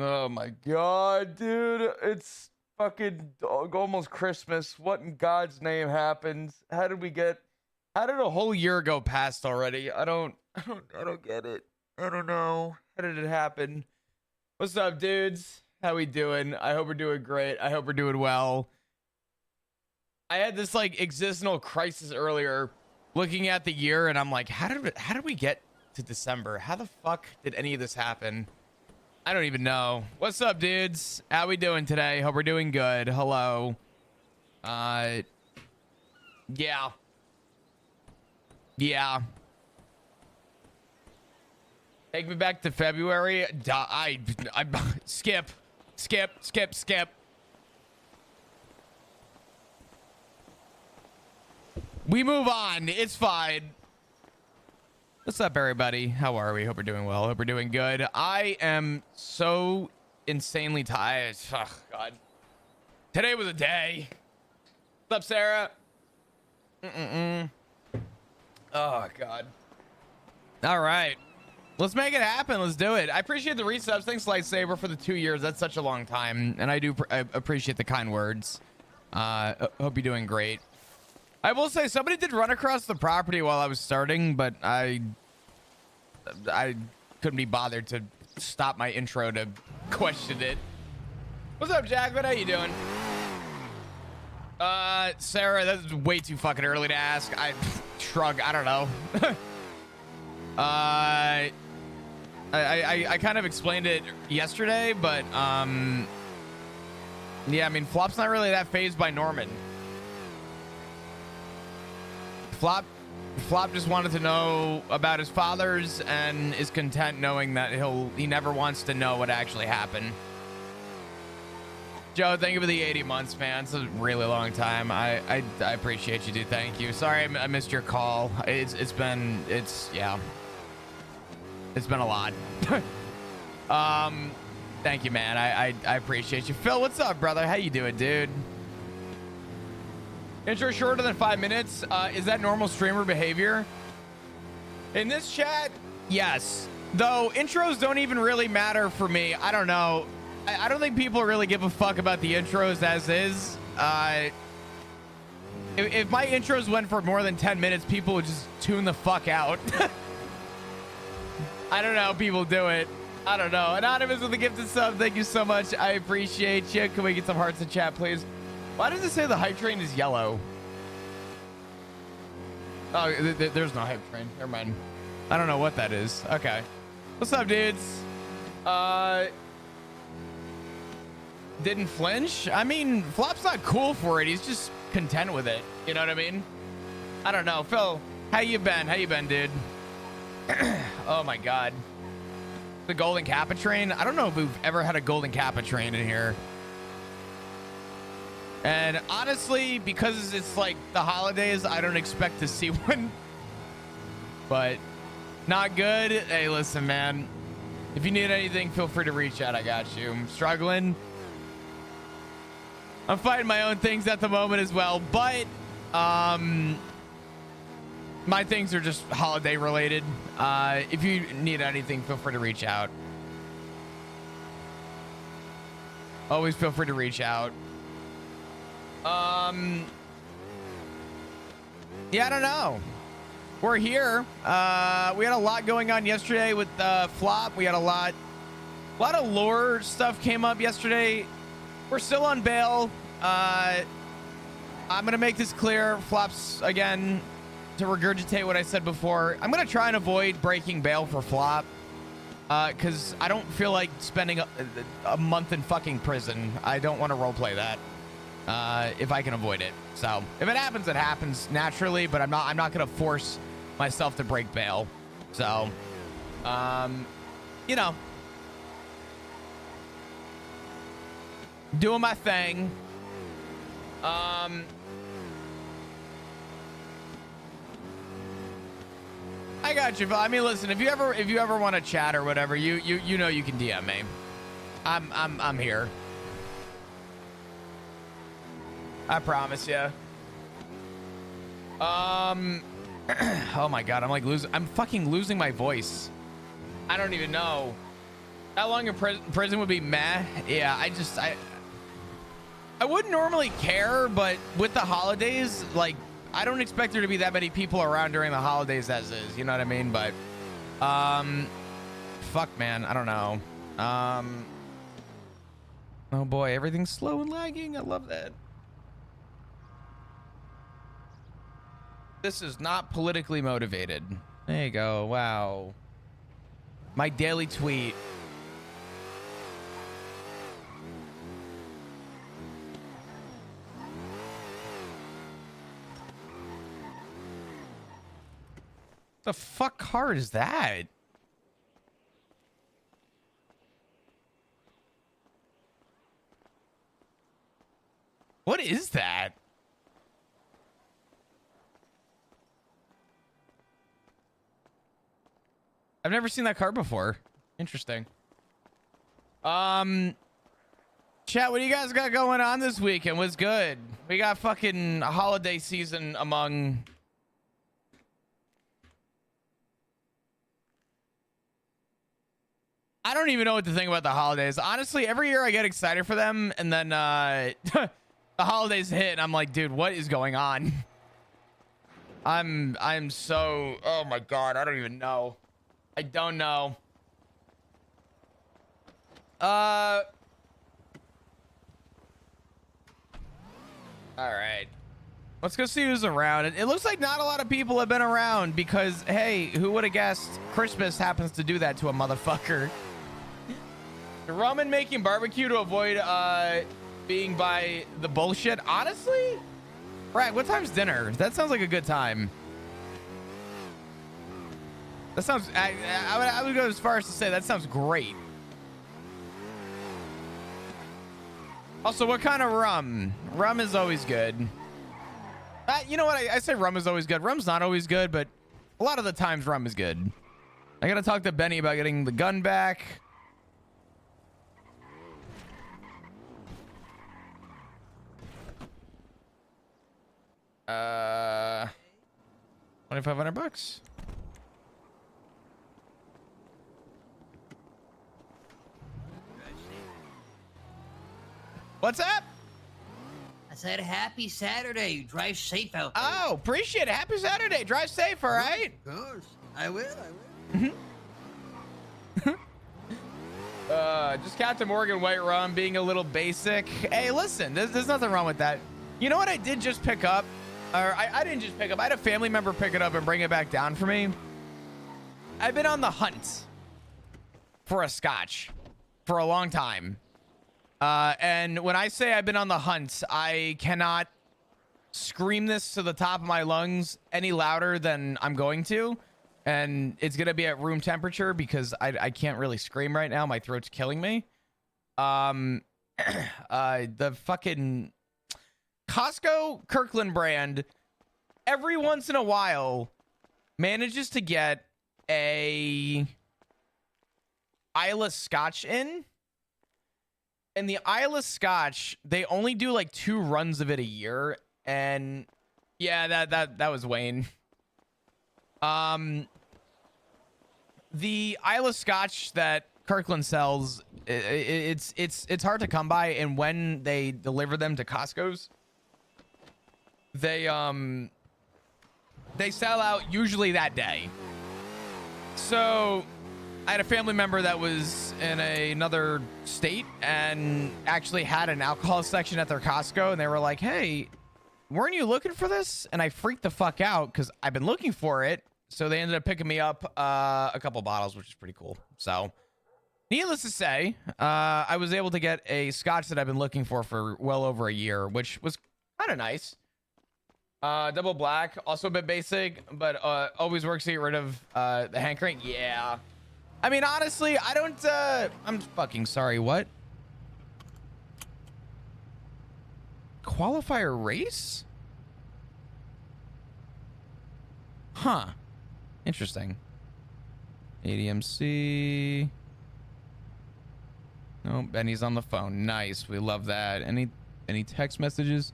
Oh my god, dude. It's fucking almost Christmas. What in God's name happened? How did a whole year go past already? I don't get it. I don't know. How did it happen? What's up, dudes? How we doing? I hope we're doing great. I hope we're doing well. I had this like existential crisis earlier looking at the year, and I'm like, how did we get to December? How the fuck did any of this happen? I don't even know. What's up, dudes? How we doing today? Hope we're doing good. Hello. Yeah. Take me back to February. I skip. We move on. It's fine. What's up, everybody? How are we? Hope we're doing well. Hope we're doing good. I am so insanely tired. Oh, God. Today was a day. What's up, Sarah? Oh, God. All right. Let's make it happen. Let's do it. I appreciate the resubs. Thanks, Lightsaber, for the 2 years. That's such a long time. And I appreciate the kind words. Hope you're doing great. I will say somebody did run across the property while I was starting, but I couldn't be bothered to stop my intro to question it. What's up, Jackman? How you doing? Sarah, that's way too fucking early to ask. I shrug. I don't know. I kind of explained it yesterday, but yeah, I mean, Flop's not really that fazed by Norman. Flop just wanted to know about his father's and is content knowing that he never wants to know what actually happened. Joe, thank you for the 80 months, man. It's a really long time. I appreciate you, dude. Thank you. Sorry I missed your call. It's been a lot. Thank you, man. I appreciate you. Phil, what's up, brother? How you doing, dude? Intro shorter than 5 minutes. Is that normal streamer behavior? In this chat, yes. Though intros don't even really matter for me. I don't know. I don't think people really give a fuck about the intros as is. If my intros went for more than 10 minutes, people would just tune the fuck out. I don't know how people do it. I don't know. Anonymous with a gifted sub. Thank you so much. I appreciate you. Can we get some hearts in chat, please? Why does it say the hype train is yellow? Oh, there's no hype train. Never mind. I don't know what that is. Okay. What's up, dudes? Didn't flinch? I mean, Flop's not cool for it. He's just content with it. You know what I mean? I don't know. Phil, how you been? How you been, dude? Oh, my God. The Golden Kappa train? I don't know if we've ever had a Golden Kappa train in here. And honestly, because it's like the holidays, I don't expect to see one. But not good. Hey, listen, man. If you need anything, feel free to reach out. I got you. I'm struggling. I'm fighting my own things at the moment as well. But my things are just holiday related. If you need anything, feel free to reach out. Always feel free to reach out. Yeah, I don't know. We're here. We had a lot going on yesterday with Flop. We had a lot of lore stuff came up yesterday. We're still on bail. I'm gonna make this clear. Flop's again, to regurgitate what I said before. I'm gonna try and avoid breaking bail for Flop. Because I don't feel like spending a month in fucking prison. I don't want to roleplay that. If I can avoid it. So if it happens, it happens naturally, but I'm not gonna force myself to break bail. So you know, doing my thing. I got you. I mean, listen, if you ever want to chat or whatever, you know you can DM me. I'm here. I promise you. Oh my God, I'm fucking losing my voice. I don't even know. How long in prison would be meh? Yeah, I wouldn't normally care, but with the holidays, like, I don't expect there to be that many people around during the holidays as is, you know what I mean? But, fuck, man, I don't know. Oh boy, everything's slow and lagging. I love that. This is not politically motivated. There you go. Wow. My daily tweet. The fuck card is that? What is that? I've never seen that card before. Interesting. Chat, what do you guys got going on this weekend? What's good? We got fucking holiday season among... I don't even know what to think about the holidays. Honestly, every year I get excited for them, and then the holidays hit, and I'm like, dude, what is going on? I'm so... Oh my god, I don't even know. I don't know. All right. Let's go see who's around. It looks like not a lot of people have been around because, hey, who would have guessed Christmas happens to do that to a motherfucker? Ramen making barbecue to avoid being by the bullshit. Honestly, Brad, what time's dinner? That sounds like a good time. That sounds. I would go as far as to say that sounds great. Also, what kind of rum? Rum is always good. You know what? I say rum is always good. Rum's not always good, but a lot of the times rum is good. I gotta talk to Benny about getting the gun back. $2,500. What's up? I said happy Saturday. You drive safe out there. Oh, appreciate it. Happy Saturday. Drive safe, all right? Of course. I will. Just Captain Morgan White Rum being a little basic. Hey, listen, there's nothing wrong with that. You know what I did just pick up? Or I didn't just pick up. I had a family member pick it up and bring it back down for me. I've been on the hunt for a scotch for a long time. And when I say I've been on the hunt, I cannot scream this to the top of my lungs any louder than I'm going to. And it's going to be at room temperature because I can't really scream right now. My throat's killing me. The fucking Costco Kirkland brand every once in a while manages to get a Isla Scotch in. And the Isla Scotch, they only do like 2 runs of it a year. And yeah, that was Wayne. The Isla Scotch that Kirkland sells, it's hard to come by, and when they deliver them to Costco's, they sell out usually that day. So I had a family member that was in another state and actually had an alcohol section at their Costco, and they were like, hey, weren't you looking for this? And I freaked the fuck out because I've been looking for it. So they ended up picking me up a couple bottles, which is pretty cool. So needless to say, I was able to get a scotch that I've been looking for well over a year, which was kind of nice. Double black, also a bit basic, but always works to get rid of the hankering. Yeah. I mean, honestly, I don't... I'm fucking sorry, what? Qualifier race? Huh. Interesting. ADMC. No, Benny's on the phone. Nice. We love that. Any text messages?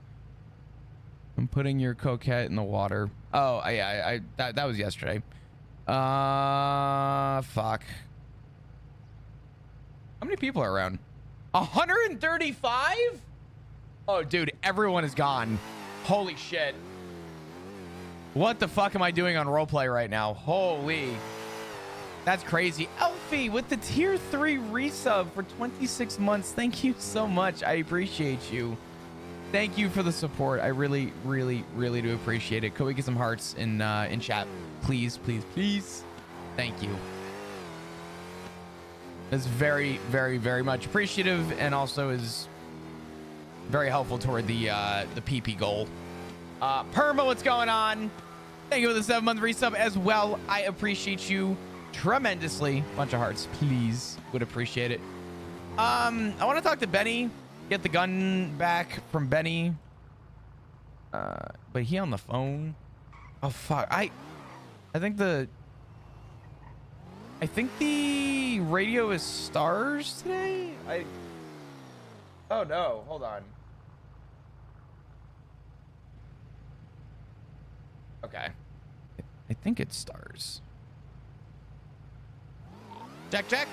I'm putting your coquette in the water. Oh, yeah, that was yesterday. Fuck. How many people are around? 135? Oh, dude, everyone is gone. Holy shit. What the fuck am I doing on roleplay right now? Holy. That's crazy. Elfie with the tier 3 resub for 26 months. Thank you so much. I appreciate you. Thank you for the support. I really, really, really do appreciate it. Could we get some hearts in chat? Please, please, please. Thank you. It's very, very, very much appreciative and also is very helpful toward the PP goal. Perma, what's going on? Thank you for the 7-month resub as well. I appreciate you tremendously. Bunch of hearts, please. Would appreciate it. I want to talk to Benny. Get the gun back from Benny. But he on the phone. Oh fuck. I think the radio is stars today. Oh no, hold on. Okay. I think it's stars. Check, check.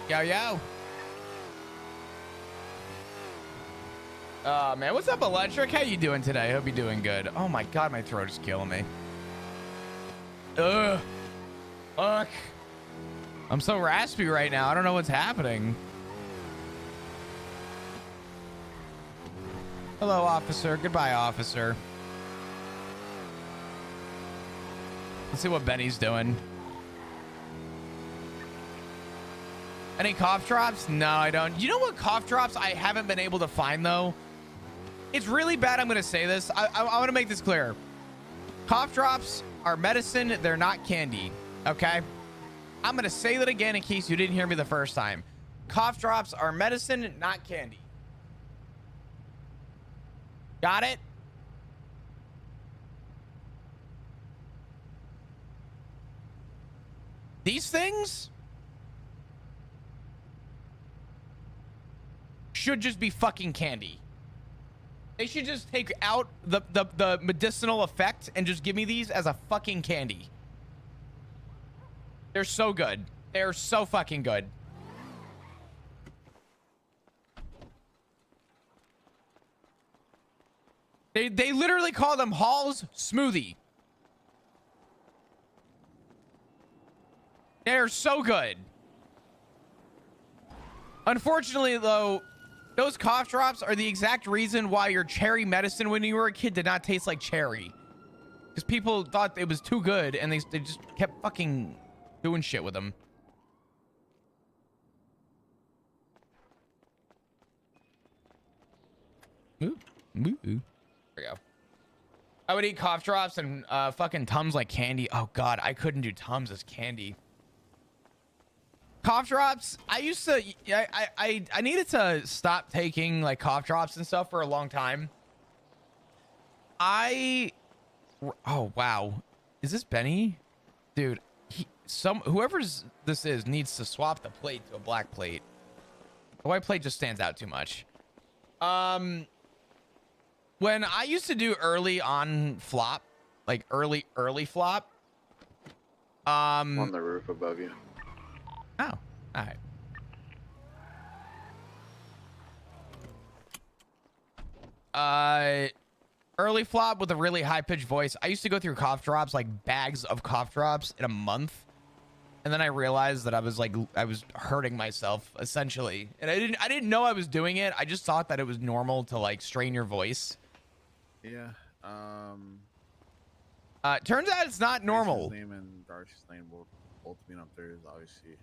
Yo, yo. Man, what's up, Electric? How you doing today? I hope you're doing good. Oh my god, my throat is killing me. Ugh. Fuck. I'm so raspy right now. I don't know what's happening. Hello, officer. Goodbye, officer. Let's see what Benny's doing. Any cough drops? No, I don't. You know what cough drops I haven't been able to find, though? It's really bad. I'm going to say this. I want to make this clear. Cough drops are medicine. They're not candy. Okay? I'm going to say that again in case you didn't hear me the first time. Cough drops are medicine, not candy. Got it? These things should just be fucking candy. They should just take out the medicinal effect and just give me these as a fucking candy. They're so good. They're so fucking good. They literally call them Hall's Smoothie. They're so good. Unfortunately, though, those cough drops are the exact reason why your cherry medicine when you were a kid did not taste like cherry. Because people thought it was too good and they just kept fucking doing shit with them. Ooh. Ooh. There we go. I would eat cough drops and fucking Tums like candy. Oh god, I couldn't do Tums as candy. Cough drops, I used to, I needed to stop taking like cough drops and stuff for a long time. Oh wow, is this Benny? Dude, whoever's this is needs to swap the plate to a black plate. The white plate just stands out too much. When I used to do early on flop, like early flop. On the roof above you. Oh, all right. Early flop with a really high pitched voice. I used to go through cough drops, like bags of cough drops in a month. And then I realized that I was hurting myself essentially. And I didn't know I was doing it. I just thought that it was normal to like strain your voice. Yeah. Turns out it's not normal. His name and Darcy's name will both be up there, obviously.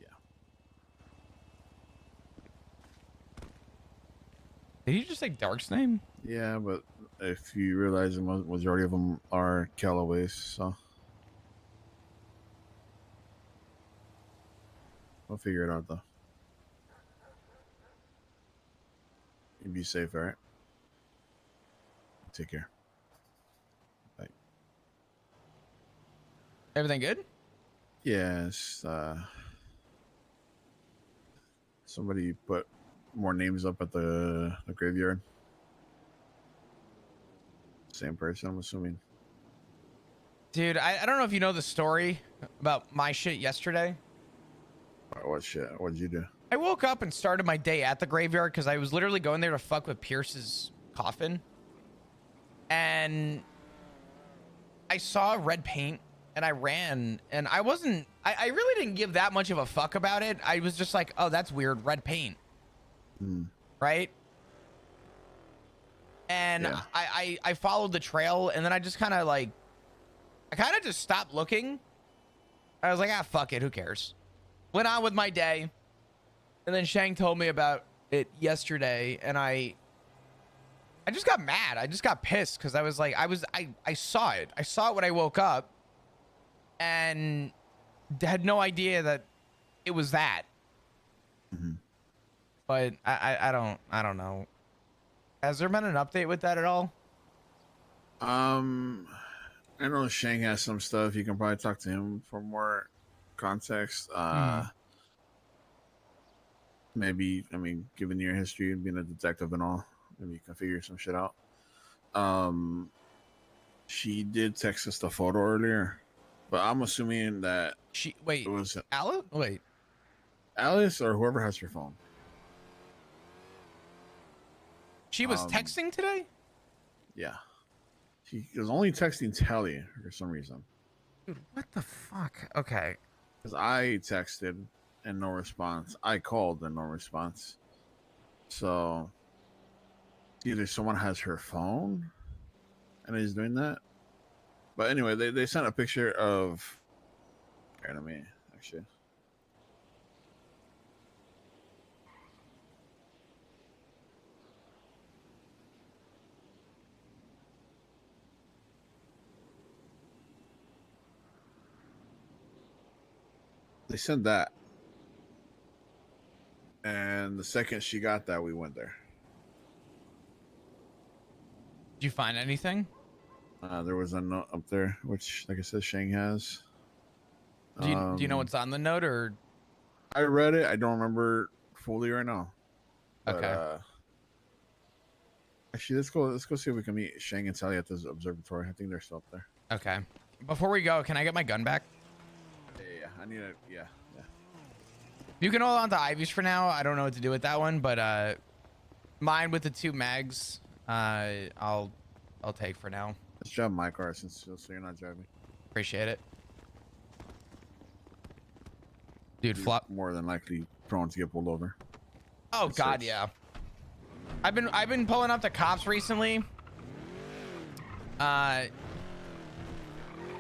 Yeah. Did you just say Dark's name? Yeah, but if you realize the majority of them are Callaways, so we'll figure it out though. You be safe, all right? Take care. Bye. Everything good? Yes. Somebody put more names up at the graveyard. Same person, I'm assuming. Dude, I don't know if you know the story about my shit yesterday. What shit? What did you do? I woke up and started my day at the graveyard because I was literally going there to fuck with Pierce's coffin. And I saw red paint and I ran, and I really didn't give that much of a fuck about it. I was just like, oh, that's weird, red paint. Right? And Yeah. I followed the trail, and then I just kind of like, I kind of just stopped looking. I was like, ah, fuck it, who cares? Went on with my day. And then Shang told me about it yesterday, and I just got mad. I just got pissed because I was like, I saw it. I saw it when I woke up, and had no idea that it was that. But I don't know. Has there been an update with that at all? I know Shang has some stuff. You can probably talk to him for more context. Maybe, I mean, given your history and being a detective and all, maybe you can figure some shit out. She did text us the photo earlier, but I'm assuming that Wait, it was Alice? Wait. Alice or whoever has your phone. She was texting today? Yeah. She was only texting Telly for some reason. Dude, what the fuck? Okay. Because I texted and no response. I called and no response. So either someone has her phone and is doing that. But anyway, they sent a picture of. Here, let me actually. They sent that. And the second she got that, we went there. Did you find anything? There was a note up there, which, like I said, Shang has. Do you know what's on the note, or? I read it. I don't remember fully right now. But, Okay. actually, let's go see if we can meet Shang and Sally at this observatory. I think they're still up there. Okay. Before we go, can I get my gun back? Yeah. I need it. Yeah. You can hold on to Ivy's for now. I don't know what to do with that one, but mine with the 2 mags, I'll take for now. Let's drive my car so you're not driving. Appreciate it. Dude, Flop. More than likely prone to get pulled over. Oh God, yeah. I've been pulling up the cops recently.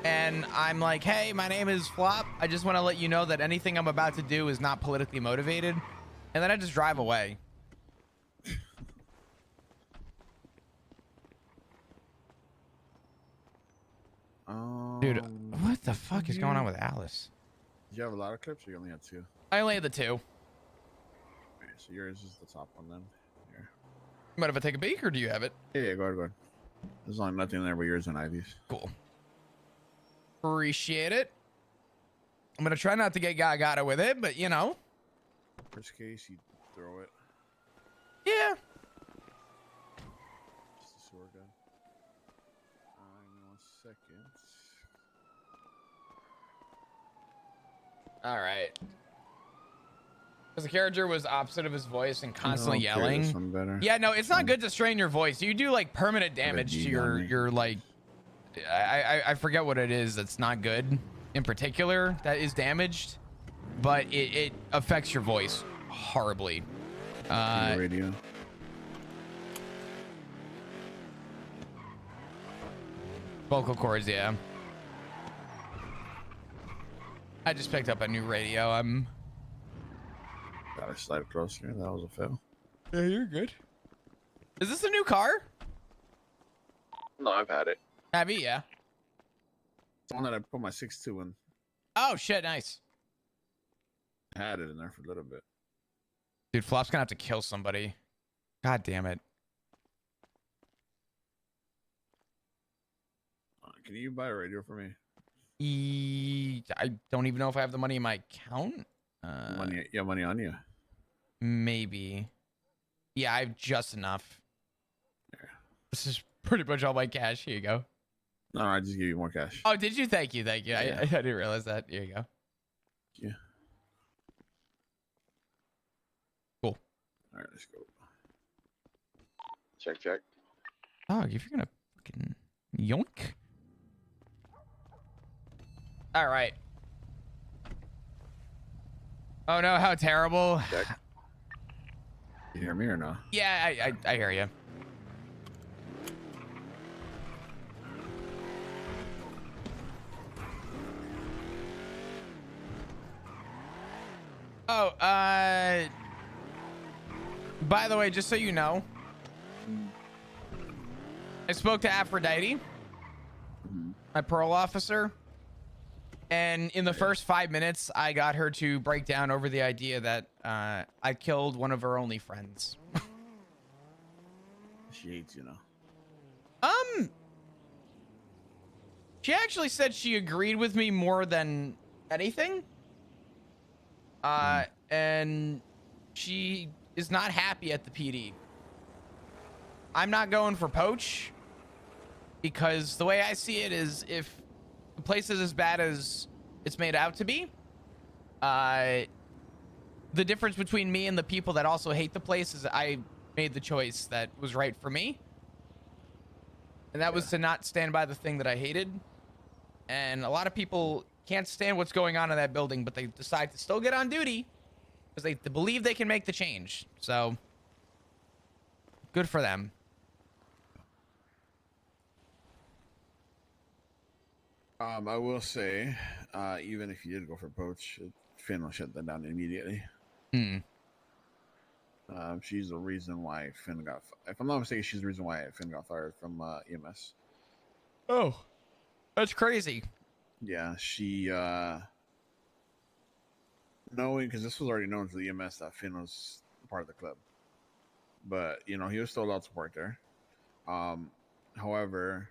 And I'm like, hey, my name is Flop. I just want to let you know that anything I'm about to do is not politically motivated. And then I just drive away. Dude, what the fuck is going on with Alice? Did you have a lot of clips or you only had 2? I only had the 2. Okay, so yours is the top one then. Here. You mind if I take a peek, or do you have it? Yeah, go ahead. There's only nothing there but yours and Ivy's. Cool. Appreciate it. I'm gonna try not to get gaga with it, but you know. Worst case, you throw it. Yeah. Just a sword gun. Give me 1 second. All right. Because the character was opposite of his voice and constantly yelling. This one better. Yeah, no, it's not good to strain your voice. You do like permanent damage to your like. I forget what it is that's not good in particular that is damaged, but it affects your voice horribly. Radio. Vocal cords, yeah. I just picked up a new radio. Gotta slide closer. That was a fail. Yeah, you're good. Is this a new car? No, I've had it. Have you? Yeah. It's one that I put my 6.2 in. Oh shit, nice. I had it in there for a little bit. Dude, Flop's gonna have to kill somebody. God damn it. Can you buy a radio for me? I don't even know if I have the money in my account. Money on you. Maybe. Yeah, I have just enough. There. This is pretty much all my cash. Here you go. No, I just give you more cash. Oh, did you? Thank you. Thank you. Yeah. I didn't realize that. Here you go. Yeah. Cool. All right, let's go. Check. Oh, if you're gonna fucking yoink. All right. Oh no, how terrible. Check. You hear me or no? Yeah, I hear you. Oh, by the way, just so you know, I spoke to Aphrodite, my parole officer, and in the first 5 minutes, I got her to break down over the idea that I killed one of her only friends. She hates you now. She actually said she agreed with me more than anything. And she is not happy at the PD. I'm not going for poach because the way I see it is if the place is as bad as it's made out to be, the difference between me and the people that also hate the place is I made the choice that was right for me. And that was to not stand by the thing that I hated. And a lot of people can't stand what's going on in that building, but they decide to still get on duty because they believe they can make the change. So good for them. I will say, even if you did go for poach, Finn will shut that down immediately. She's the reason why Finn got. If I'm not mistaken, she's the reason why Finn got fired from EMS. Oh, that's crazy. Yeah, she knowing because this was already known to the EMS that Finn was part of the club, but you know he was still allowed to work there. However,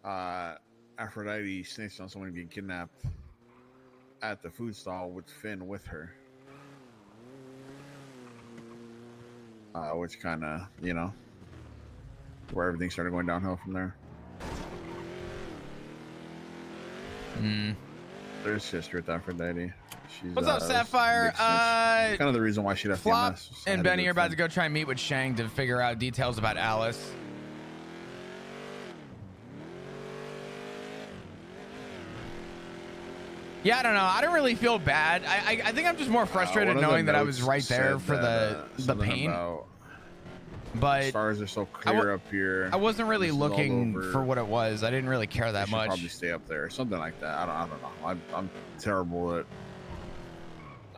Aphrodite snitched on someone getting kidnapped at the food stall with Finn with her, which kind of where everything started going downhill from there. There's history with Aphrodite. She's, What's up, Sapphire? Kind of the reason why she left Flop EMS. and Benny are about to go try and meet with Shang to figure out details about Alice. Yeah, I don't know. I don't really feel bad. I think I'm just more frustrated knowing that I was right there for the pain. But as far as they're so clear up here, I wasn't really looking for what it was. I didn't really care that much. Probably stay up there, something like that. I don't know. I'm terrible at.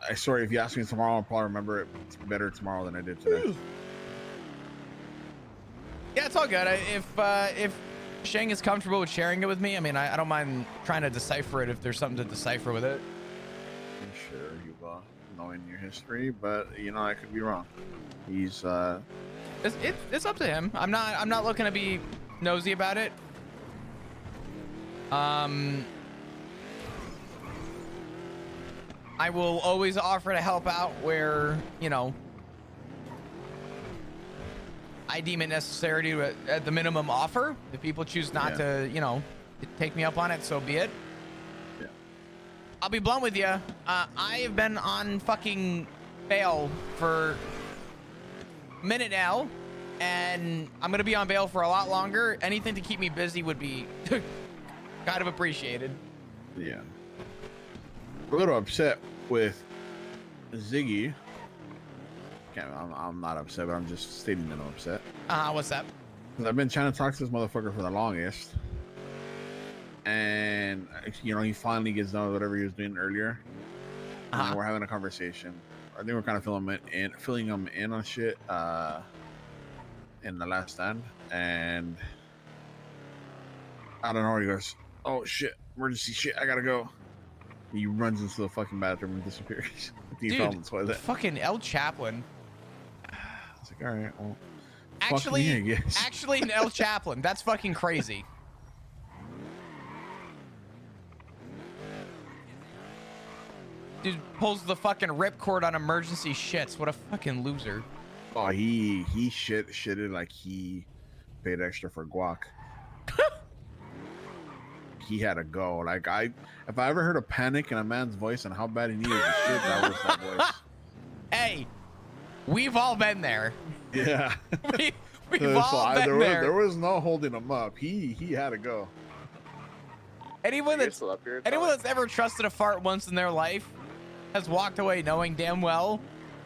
I swear, if you ask me tomorrow, I'll probably remember it better tomorrow than I did today. Yeah, it's all good. If Shang is comfortable with sharing it with me, I mean, I don't mind trying to decipher it if there's something to decipher with it. I'm sure you knowing your history, but I could be wrong. He's It's up to him. I'm not looking to be nosy about it. I will always offer to help out where I deem it necessary to at the minimum offer. If people choose not to take me up on it, so be it. Yeah. I'll be blunt with you. I have been on fucking bail for a minute now, and I'm gonna be on bail for a lot longer. Anything to keep me busy would be kind of appreciated. Yeah. A little upset with Ziggy. I'm not upset, but I'm just stating that I'm upset. What's up? Because I've been trying to talk to this motherfucker for the longest. And, he finally gets done with whatever he was doing earlier. And we're having a conversation. I think we're kind of filling him in on shit in the last stand. And I don't know where he goes, oh shit, emergency shit, I gotta go. He runs into the fucking bathroom and disappears. Dude, fucking El Chaplin. I was like, all right, well, actually, fuck me, I guess. actually, an El Chaplin. That's fucking crazy. Dude pulls the fucking ripcord on emergency shits. What a fucking loser. Oh, he shitted like he paid extra for guac. he had to go. Like if I ever heard a panic in a man's voice and how bad he needed the shit, that was that voice. Hey, we've all been there. Yeah. We've all been there. There was no holding him up. He had to go. Anyone that's ever trusted a fart once in their life has walked away knowing damn well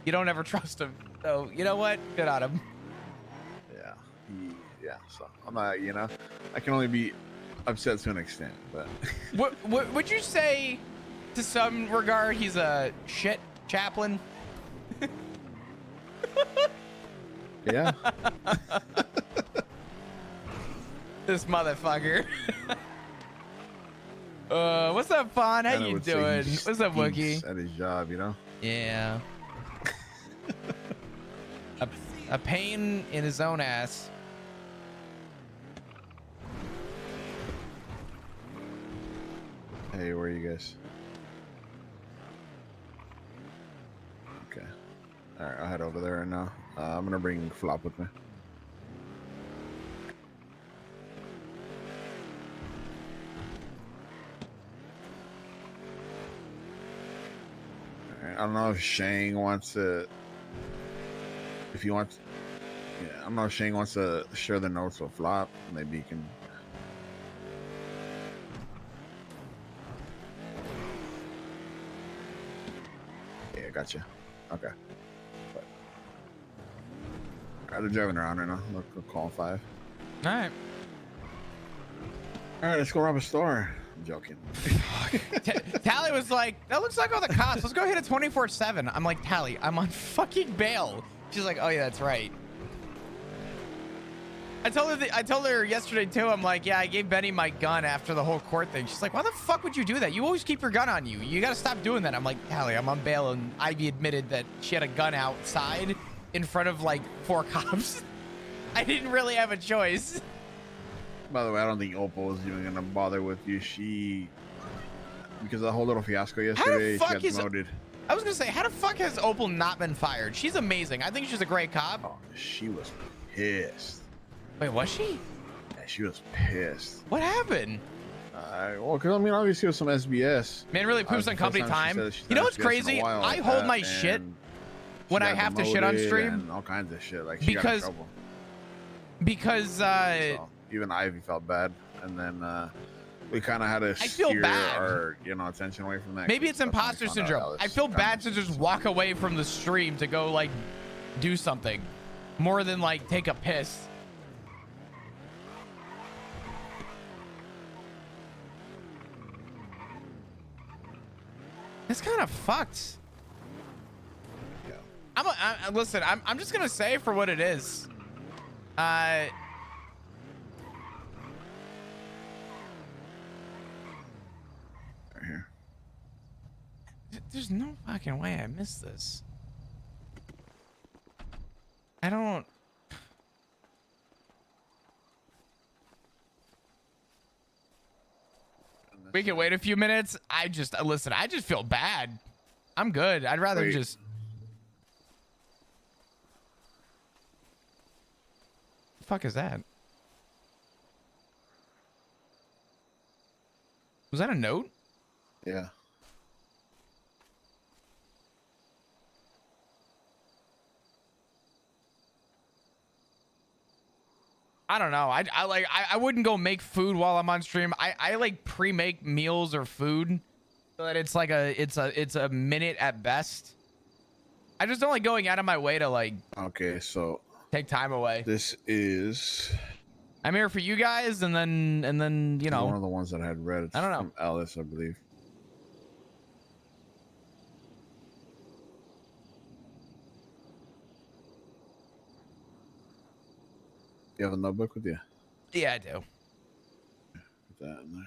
you don't ever trust him. So you know what? Good on him. Yeah. So I'm not, I can only be upset to an extent, but what would you say to some regard he's a shit chaplain? yeah. This motherfucker. What's up, Fawn? How you doing? What's up, Wookie? At his job, Yeah. a pain in his own ass. Hey, where are you guys? Okay. All right, I'll head over there right now. I'm gonna bring Flop with me. All right, I don't know if Shang wants to. If he wants, yeah, I don't know if Shang wants to share the notes with Flop. Maybe he can. Yeah, gotcha. Okay. They're driving around right now. We'll call 5. All right. All right, let's go rob a store. I'm joking. Tally was like, that looks like all the cops. Let's go hit it 24/7. I'm like, Tally, I'm on fucking bail. She's like, oh yeah, that's right. I told her yesterday too. I'm like, yeah, I gave Benny my gun after the whole court thing. She's like, why the fuck would you do that? You always keep your gun on you. You got to stop doing that. I'm like, Tally, I'm on bail, and Ivy admitted that she had a gun outside in front of like 4 cops. I didn't really have a choice. By the way, I don't think Opal is even gonna bother with you. Because of the whole little fiasco yesterday, she got demoted. I was gonna say, how the fuck has Opal not been fired? She's amazing. I think she's a great cop. Oh, she was pissed. Wait, was she? Yeah, she was pissed. What happened? Well, because obviously it was some SBS. Man really poops on company time. You know what's crazy? I hold my shit when I have to shit on stream. And all kinds of shit. Like she got in trouble. Because so even Ivy felt bad, and then we kind of had to steer our attention away from that. Maybe it's imposter syndrome. I feel bad to just walk away from the stream to go like do something more than like take a piss. It's kind of fucked. Yeah. Listen, I'm just gonna say for what it is. Right here. There's no fucking way I missed this. I don't. We can wait a few minutes. Listen, I just feel bad. I'm good. I'd rather just. The fuck is that? Was that a note? Yeah. I don't know. I wouldn't go make food while I'm on stream. I like pre-make meals or food so that it's like it's a minute at best. I just don't like going out of my way to like take time away. This is I'm here for you guys, and then one of the ones that I had read. It's I don't know. From Alice, I believe. You have a notebook with you? Yeah, I do. Put that in there.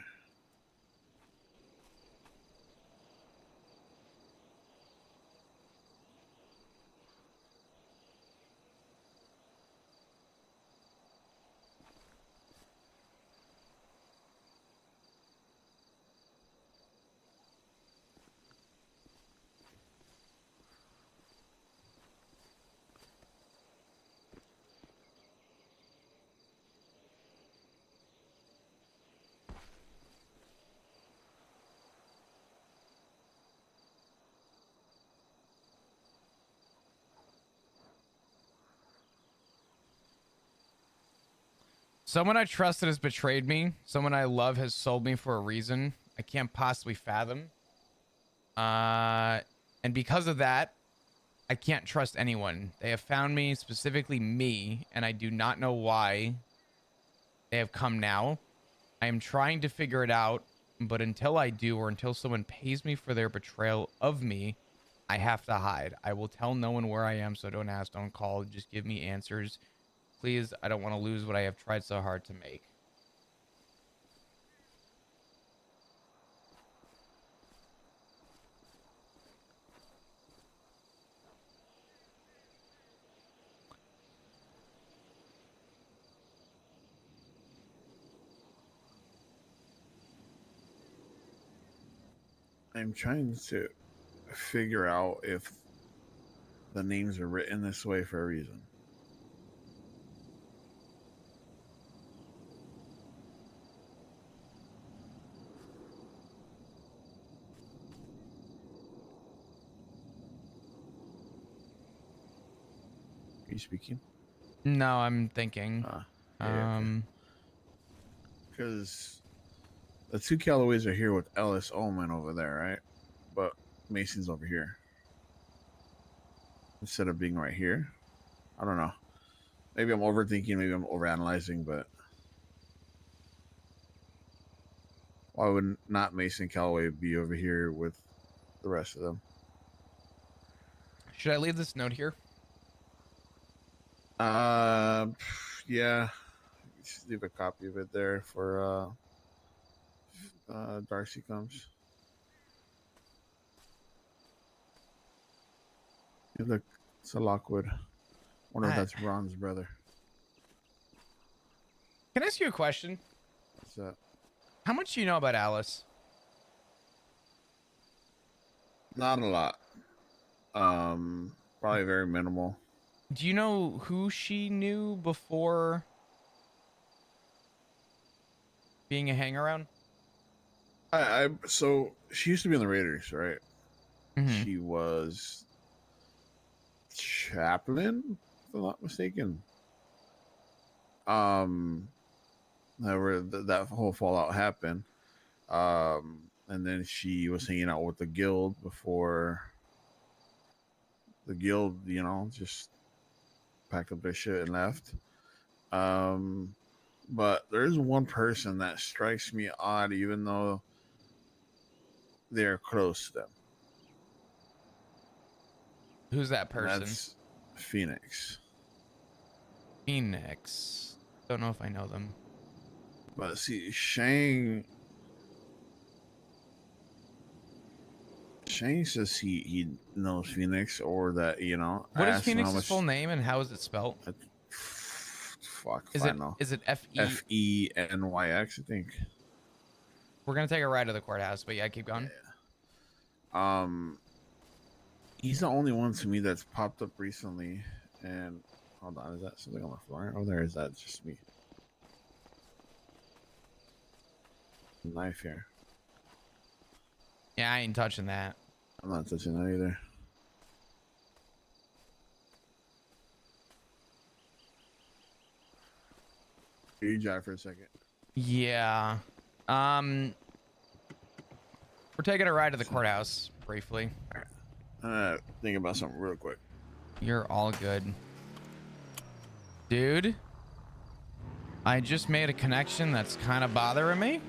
Someone I trusted has betrayed me. Someone I love has sold me for a reason I can't possibly fathom. And because of that, I can't trust anyone. They have found me, specifically me, and I do not know why they have come now. I am trying to figure it out, but until I do, or until someone pays me for their betrayal of me, I have to hide. I will tell no one where I am, so don't ask, don't call. Just give me answers. Please, I don't want to lose what I have tried so hard to make. I'm trying to figure out if the names are written this way for a reason. Are you speaking? No, I'm thinking. Because the two Callaways are here with Ellis Ullman over there, right? But Mason's over here instead of being right here. I don't know. Maybe I'm overthinking. Maybe I'm overanalyzing. But why would not Mason Callaway be over here with the rest of them? Should I leave this note here? Yeah. Just leave a copy of it there for Darcy comes. Hey, look, it's a Lockwood. Wonder if that's Ron's brother. Can I ask you a question? What's that? How much do you know about Alice? Not a lot. Probably very minimal. Do you know who she knew before being a hang-around? So she used to be in the Raiders, right? Mm-hmm. She was chaplain, if I'm not mistaken. That whole fallout happened. And then she was hanging out with the guild before the guild, just packed up their shit and left. But there is one person that strikes me odd, even though they're close to them. Who's that person? That's Phoenix. Phoenix. Don't know if I know them. But see, Shang says he knows Phoenix, or that What is Phoenix's full name and how is it spelled? Fuck, is it F-E-N-Y-X, I think. We're gonna take a ride to the courthouse, but yeah, keep going. Yeah. He's the only one to me that's popped up recently. And hold on, is that something on the floor? Oh, there is. That just me. Knife here. Yeah, I ain't touching that. I'm not touching that either. Here, you drive for a second. Yeah. We're taking a ride to the courthouse briefly. Think about something real quick. You're all good. Dude, I just made a connection that's kind of bothering me.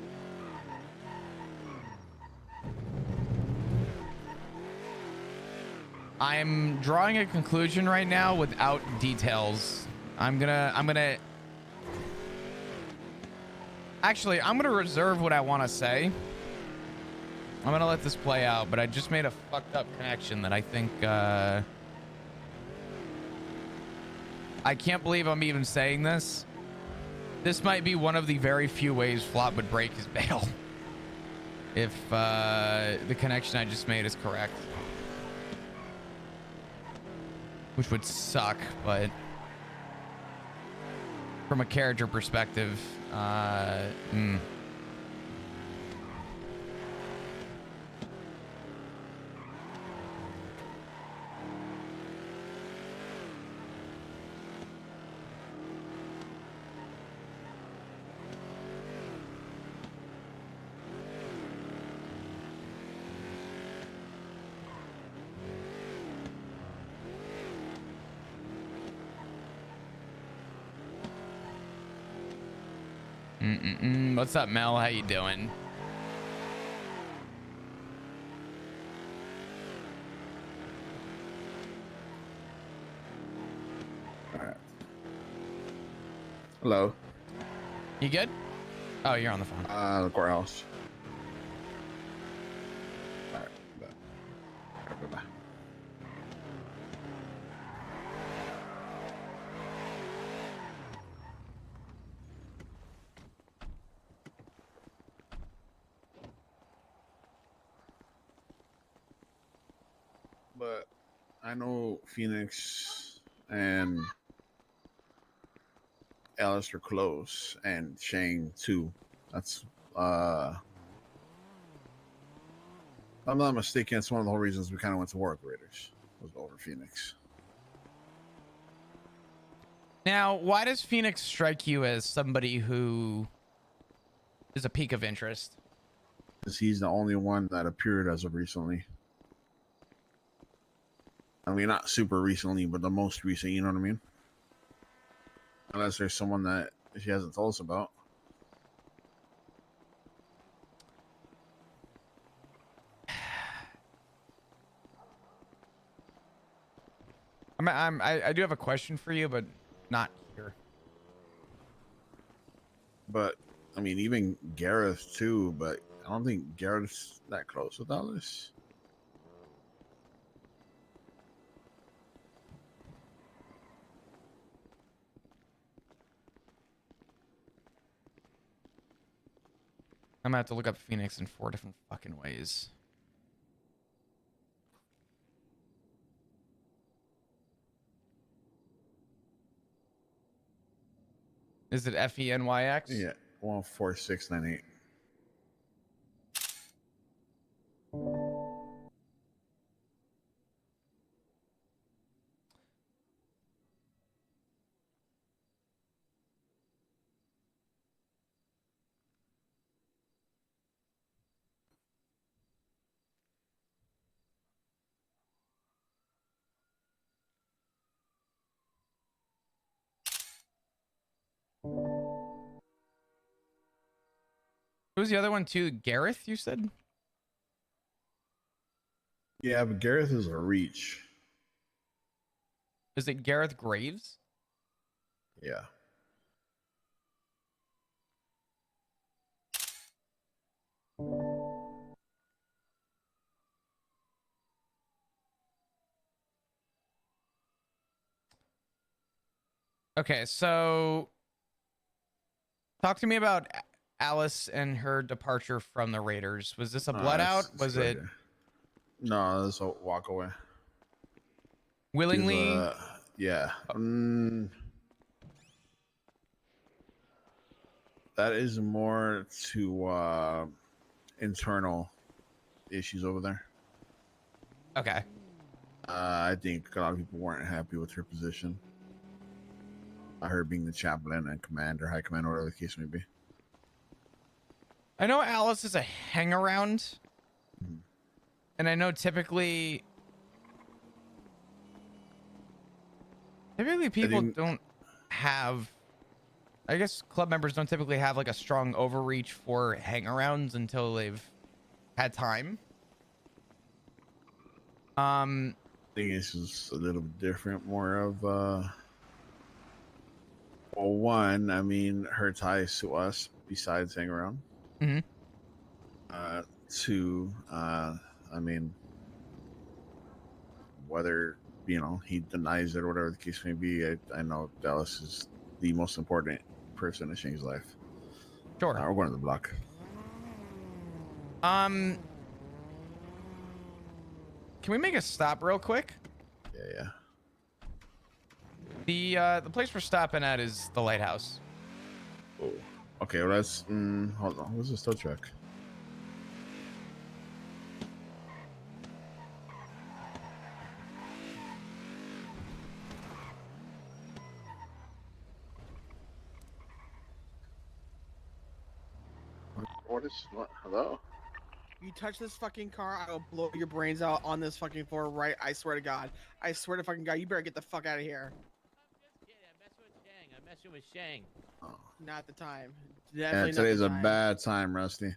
I'm drawing a conclusion right now without details. I'm gonna actually, I'm gonna reserve what I want to say. I'm gonna let this play out, but I just made a fucked up connection that I think I can't believe I'm even saying this. This might be one of the very few ways Flop would break his bail if the connection I just made is correct. Which would suck, but from a character perspective, What's up, Mel? How you doing? All right. Hello. You good? Oh, you're on the phone. The courthouse. All right. Bye. All right, bye-bye. But I know Phoenix and Alice are close, and Shane too. That's if I'm not mistaken, it's one of the whole reasons we kind of went to war with the Raiders was over Phoenix. Now, why does Phoenix strike you as somebody who is a peak of interest? Because he's the only one that appeared as of recently. I mean, not super recently, but the most recent, you know what I mean? Unless there's someone that she hasn't told us about. I do have a question for you, but not here. But, I mean, even Gareth too, but I don't think Gareth's that close with Alice. I'm gonna have to look up Phoenix in 4 different fucking ways. Is it FENYX? Yeah, 14698. Who's the other one too? Gareth, you said? Yeah, but Gareth is a reach. Is it Gareth Graves? Yeah. Okay, so talk to me about Alice and her departure from the Raiders. Was this a blood out? It's Was good, it yeah. No, this a walk away. willingly? Yeah. That is more to internal issues over there. Okay. I think a lot of people weren't happy with her position. Her being the chaplain and commander, high commander, whatever the case may be. I know Alice is a hang around. Mhm. And I know typically people don't have, I guess club members don't typically have like a strong overreach for hang-arounds until they've had time. I think it's just a little bit different, more of well, one, I mean, her ties to us besides hang around. Mhm. Two, I mean, whether he denies it or whatever the case may be, I know Dallas is the most important person in Shane's life. Sure. We're going to the block. Can we make a stop real quick? Yeah. The place we're stopping at is the lighthouse. Oh, okay. Well, that's hold on. What's this tow truck? What is what? Hello? You touch this fucking car, I will blow your brains out on this fucking floor, right? I swear to God. I swear to fucking God, you better get the fuck out of here. I'm just kidding. I messing with Shang. Oh. Not the time. Yeah, Definitely today's not a the time. bad time, Rusty.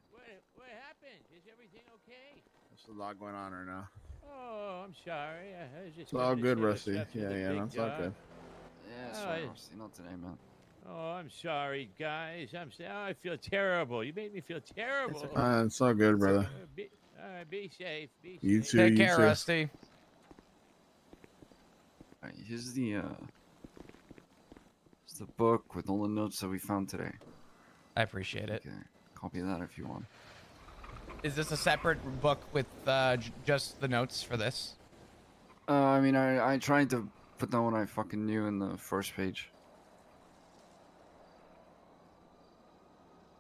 What happened? Is everything okay? There's a lot going on right now. Oh, I'm sorry. I was just It's all having to good, sort of Rusty. suffer Yeah, the yeah, big no, it's all dog. good. Yeah, Oh, sorry, Rusty. Not today, man. Oh, I'm sorry, guys. I feel terrible. You made me feel terrible. okay. It's all good, brother. All right, be safe. Be You safe. too. Take You care, too. Rusty. Alright, here's the book with all the notes that we found today. I appreciate it. Okay, copy that if you want. Is this a separate book with just the notes for this? I mean, I tried to put down what I fucking knew in the first page.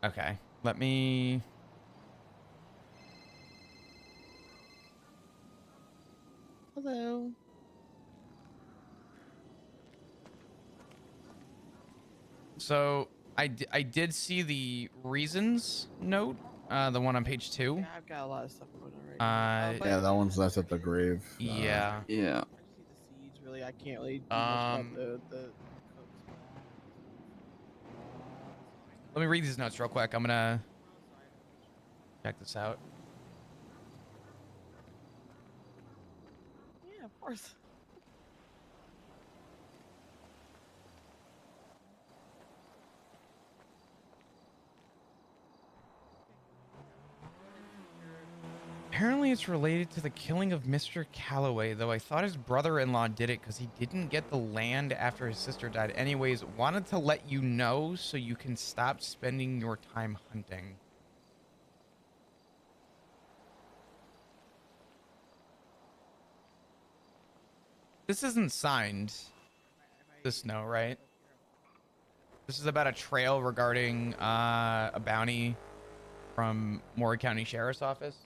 Okay, let me. Hello. So I did see the reasons note, the one on page 2. Yeah, I've got a lot of stuff going on right now. But Yeah, that one's left at the grave. Yeah. Yeah. I just see the seeds. Really, I can't really do much about the cooks. Let me read these notes real quick. I'm gonna check this out. Yeah, of course. Apparently it's related to the killing of Mr. Calloway, though I thought his brother-in-law did it because he didn't get the land after his sister died. Anyways, wanted to let you know so you can stop spending your time hunting. This isn't signed, this note, right? This is about a trail regarding a bounty from Maury County Sheriff's Office.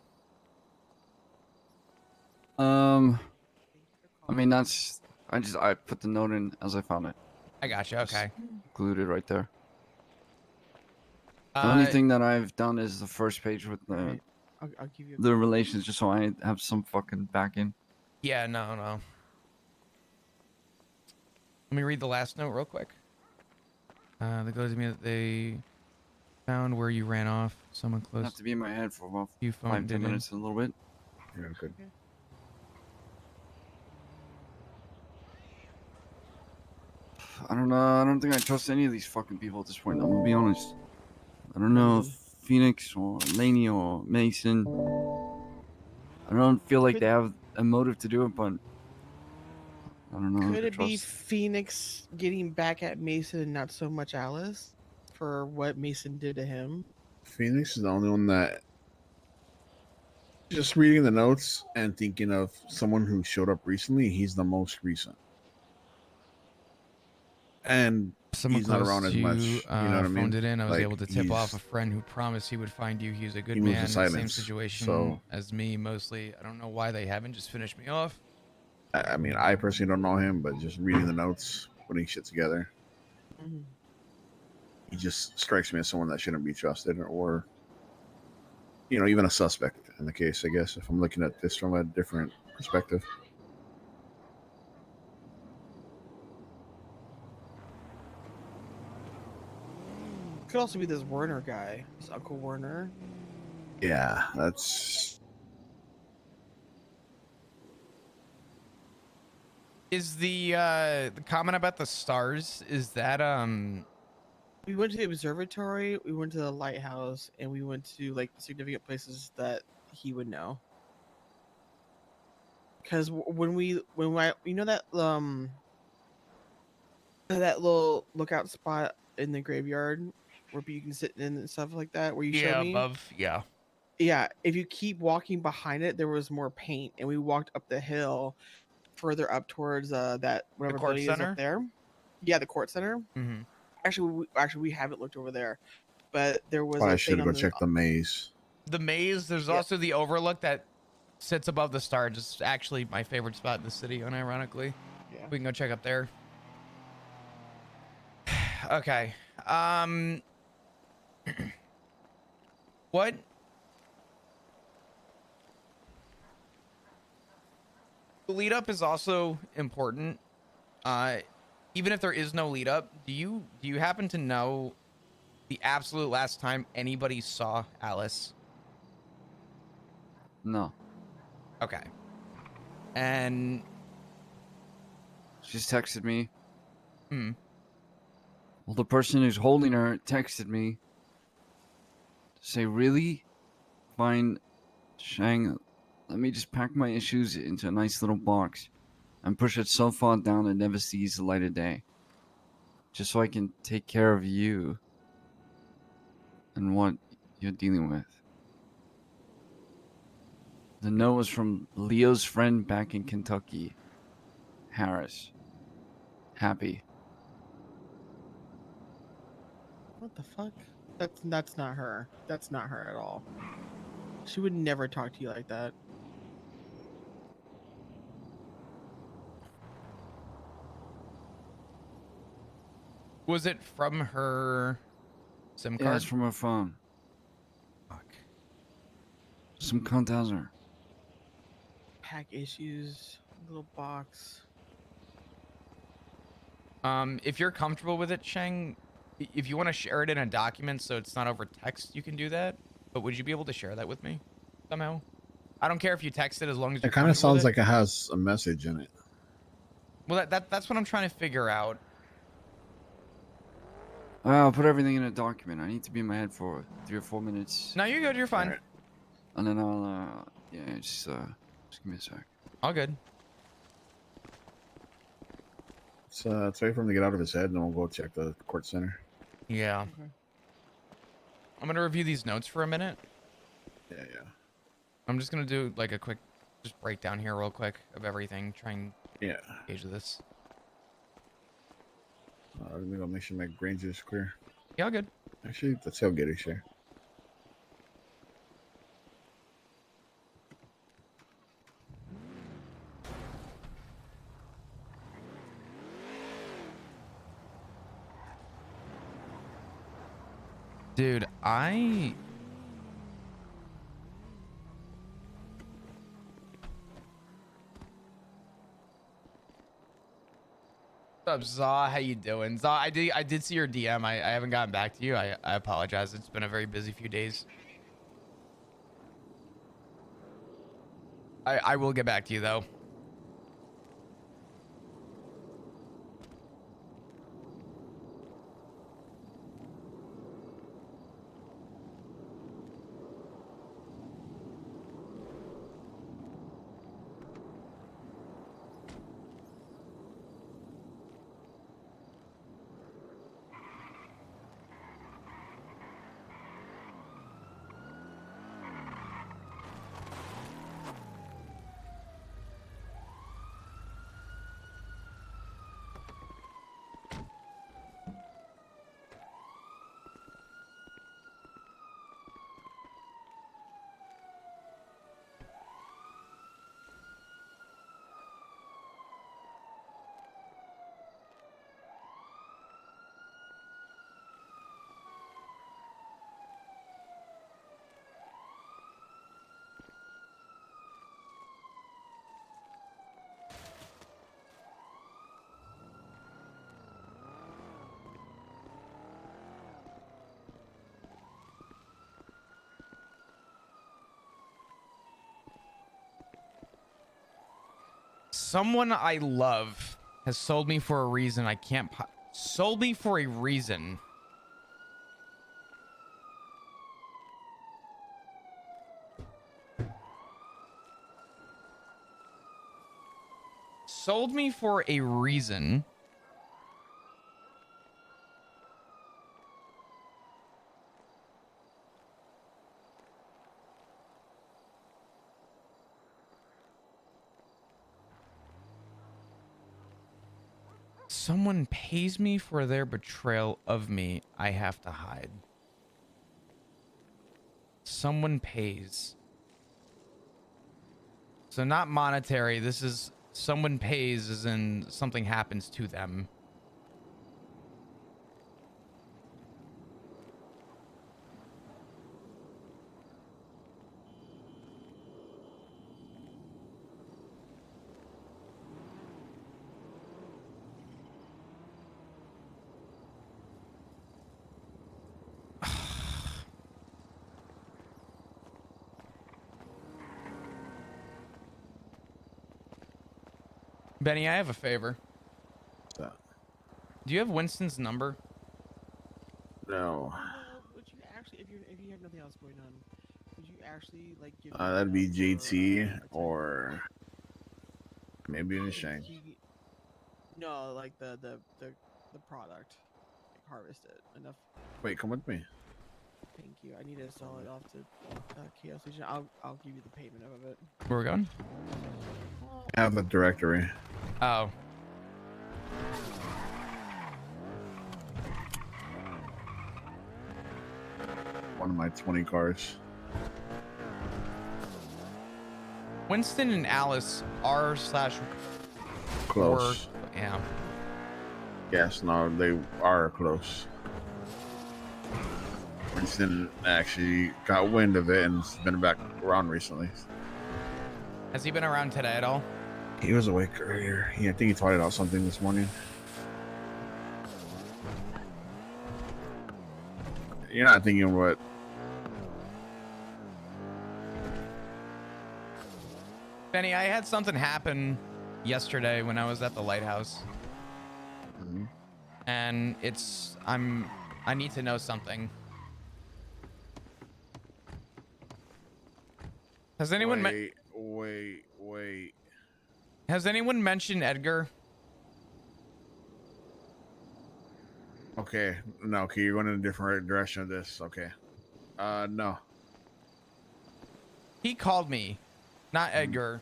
I mean, that's... I put the note in as I found it. I gotcha, okay. Glued it right there. The only thing that I've done is the first page with the I'll give you. the relations, just so I have some fucking backing. Yeah, no. Let me read the last note real quick. That goes to me that they found where you ran off. Someone I close. have to be in my head for about You 5-10 minutes in a little bit. Yeah, good. I don't know. I don't think I trust any of these fucking people at this point. I'm gonna be honest. I don't know if Phoenix or Laney or Mason. I don't feel like they have a motive to do it, but I don't know. Could if it I be trust. Phoenix getting back at Mason and not so much Alice for what Mason did to him? Phoenix is the only one that just reading the notes and thinking of someone who showed up recently. He's the most recent, and Someone he's not close around to as much. you You know what I mean? phoned it in. I was Like, able to tip off a friend who promised he would find you. He's a good he moves in man. Same silence, situation so- as me, mostly. I don't know why they haven't just finished me off. I mean, I personally don't know him, but just reading the notes, putting shit together, he just strikes me as someone that shouldn't be trusted, or even a suspect in the case. I guess if I'm looking at this from a different perspective. Could also be this Werner guy, this Uncle Werner. Yeah, that's. Is the comment about the stars? Is that We went to the observatory, we went to the lighthouse, and we went to like significant places that he would know. Because when that little lookout spot in the graveyard where you can sit in and stuff like that, where you showed me. above? Yeah. Yeah, if you keep walking behind it, there was more paint, and we walked up the hill further up towards that whatever court building is center? up there. Yeah, the court center. Mm-hmm. Actually, we haven't looked over there, but there was Probably a should thing go on the. check the maze. The maze. There's also the overlook that sits above the stars. It's actually my favorite spot in the city, unironically. Yeah. We can go check up there. Okay. What? The lead up is also important. even if there is no lead up, do you happen to know the absolute last time anybody saw Alice? No. Okay. And She just texted me. hmm. Well, the person who's holding her texted me to say, really? Fine, Shang, let me just pack my issues into a nice little box and push it so far down it never sees the light of day. Just so I can take care of you and what you're dealing with. The note was from Leo's friend back in Kentucky, Harris. Happy. What the fuck? That's not her. That's not her at all. She would never talk to you like that. Was it from her SIM Yeah, card? it's from her phone. Fuck. Some cunt has her. Pack issues, little box. If you're comfortable with it, Shang, if you want to share it in a document so it's not over text, you can do that. But would you be able to share that with me somehow? I don't care if you text it as long as you're It kind of comfortable with sounds it. like it has a message in it. Well, that's what I'm trying to figure out. I'll put everything in a document. I need to be in my head for 3 or 4 minutes. No, you're good. You're fine. Alright. And then I'll, yeah, just give me a sec. All good. Let's wait for him to get out of his head, and then we'll go check the court center. Yeah. Okay. I'm gonna review these notes for a minute. Yeah, yeah. I'm just gonna do like a quick, just breakdown here real quick of everything. Try and Yeah. gauge this. Let me go make sure my range is clear. Yeah, all good. Actually, the tailgate is here. Dude, What's up, Zaw? How you doing? Zaw, I did see your DM. I haven't gotten back to you. I apologize. It's been a very busy few days. I will get back to you though. Someone I love has sold me for a reason I can't sold me for a reason. Sold me for a reason. Someone pays me for their betrayal of me. I have to hide. Someone pays. So not monetary. This is someone pays as in something happens to them. Benny, I have a favor. What's that? Do you have Winston's number? No. Would you actually, if you have nothing else going on, would you actually like give? That'd be JT a text? or maybe even Shank. No, like the product, like harvest it enough. Wait, come with me. Thank you. I need to sell it off to Chaos Legion. I'll give you the payment of it. Where we going? I have a directory. Oh. One of my 20 cars. Winston and Alice are slash Close. were- yeah. Yes, no, they are close. Winston actually got wind of it and has been back around recently. Has he been around today at all? He was awake earlier. I think he tweeted out something this morning. You're not thinking what? Benny, I had something happen yesterday when I was at the lighthouse. Mhm. And I need to know something. Has anyone Wait. has anyone mentioned Edgar? Okay, no, okay, you're going in a different direction of this. Okay. No. He called me, not Edgar.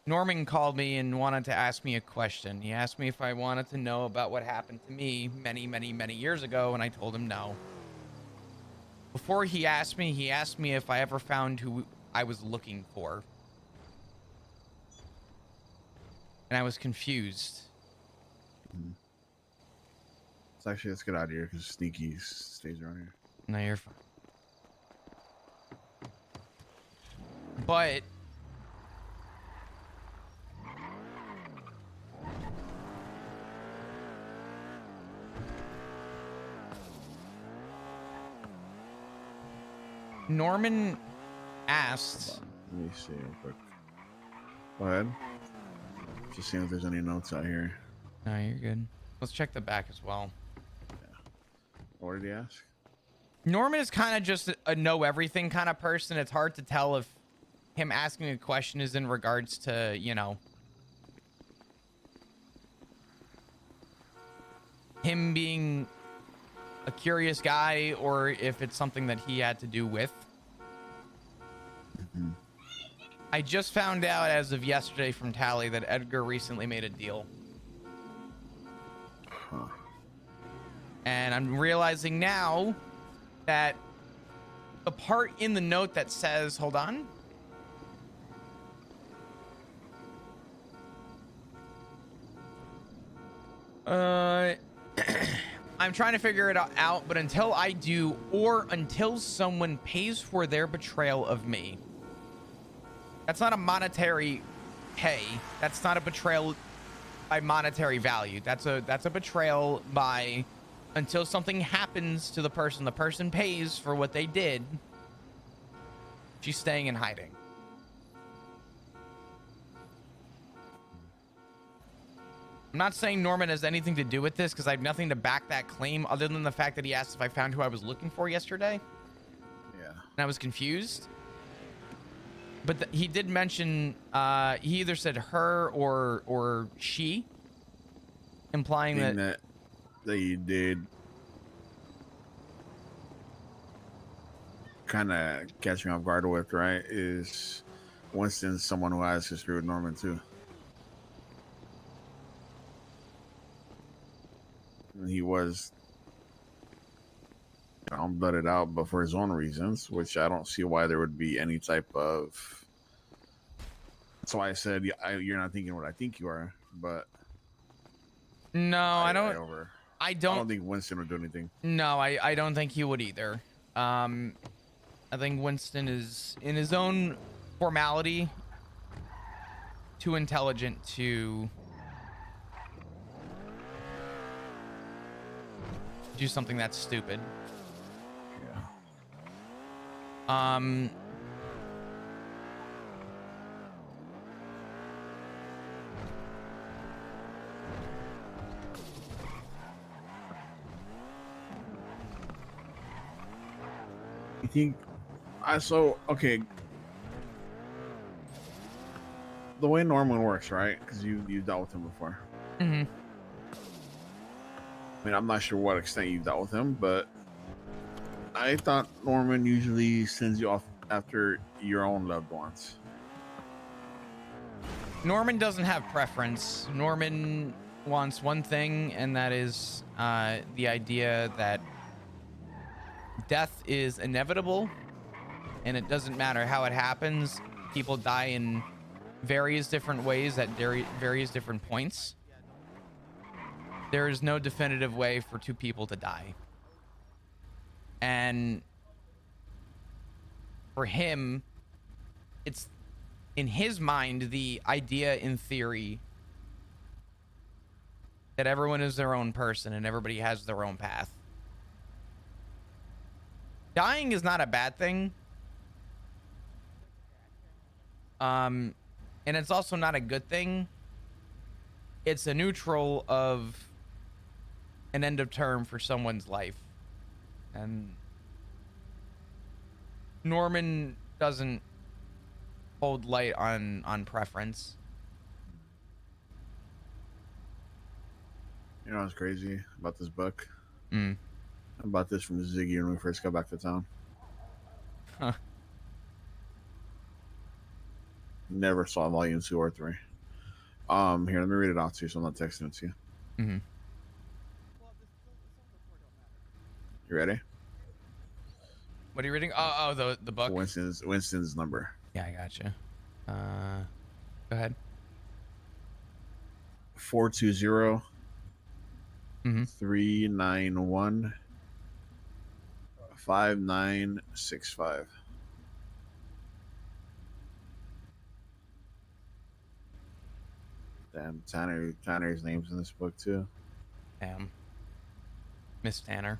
Norman called me and wanted to ask me a question. He asked me if I wanted to know about what happened to me many, many, many years ago, and I told him no. Before he asked me if I ever found who I was looking for. And I was confused. It's actually, let's get out of here because Sneaky stays around here. No, you're fine. But Norman asked. Let me see real quick. Go ahead. Just seeing if there's any notes out here. No, you're good. Let's check the back as well. What did he ask? Norman is kind of just a know everything kind of person. It's hard to tell if him asking a question is in regards to, you know, him being a curious guy or if it's something that he had to do with. I just found out as of yesterday from Tally that Edgar recently made a deal. Huh. And I'm realizing now that the part in the note that says, hold on. I'm trying to figure it out, but until I do, or until someone pays for their betrayal of me. That's not a monetary pay. That's not a betrayal by monetary value. That's a betrayal by until something happens to the person pays for what they did. She's staying in hiding. I'm not saying Norman has anything to do with this because I have nothing to back that claim other than the fact that he asked if I found who I was looking for yesterday. Yeah. And I was confused. But he did mention, he either said her or she, implying that you did kind of catch me off guard with, right, is Winston's someone who has history with Norman too. And he was blooded out, but for his own reasons, which I don't see why there would be any type of. That's why I said you're not thinking what I think you are, but no, I don't think Winston would do anything. No, I don't think he would either. I think Winston is in his own formality too intelligent to do something that's stupid. Yeah. think so okay. The way Norman works, right? Because you dealt with him before. Mm-hmm. I mean, I'm not sure what extent you've dealt with him, but I thought Norman usually sends you off after your own loved ones. Norman doesn't have preference. Norman wants one thing, and that is the idea that death is inevitable, and it doesn't matter how it happens. People die in various different ways at various different points. There is no definitive way for two people to die. And for him, it's in his mind the idea in theory that everyone is their own person and everybody has their own path. Dying is not a bad thing. And it's also not a good thing. It's a neutral of an end of term for someone's life. And Norman doesn't hold light on preference. You know what's crazy about this book? Mm. I bought this from Ziggy when we first got back to town. Huh. Never saw volume 2 or 3. Here, let me read it out to you so I'm not texting it to you. Mm-hmm. You ready? What are you reading? Oh, the book. Winston's number. Yeah, I gotcha. Go ahead. 420 Mm-hmm. 391 5965. Damn, Tanner's name's in this book too. Damn. Miss Tanner.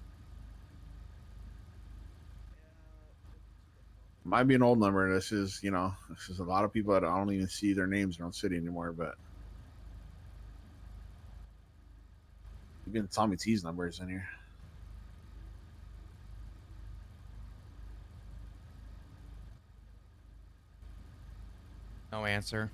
Might be an old number. This is a lot of people that I don't even see their names around city anymore, but even Tommy T's number is in here. No answer.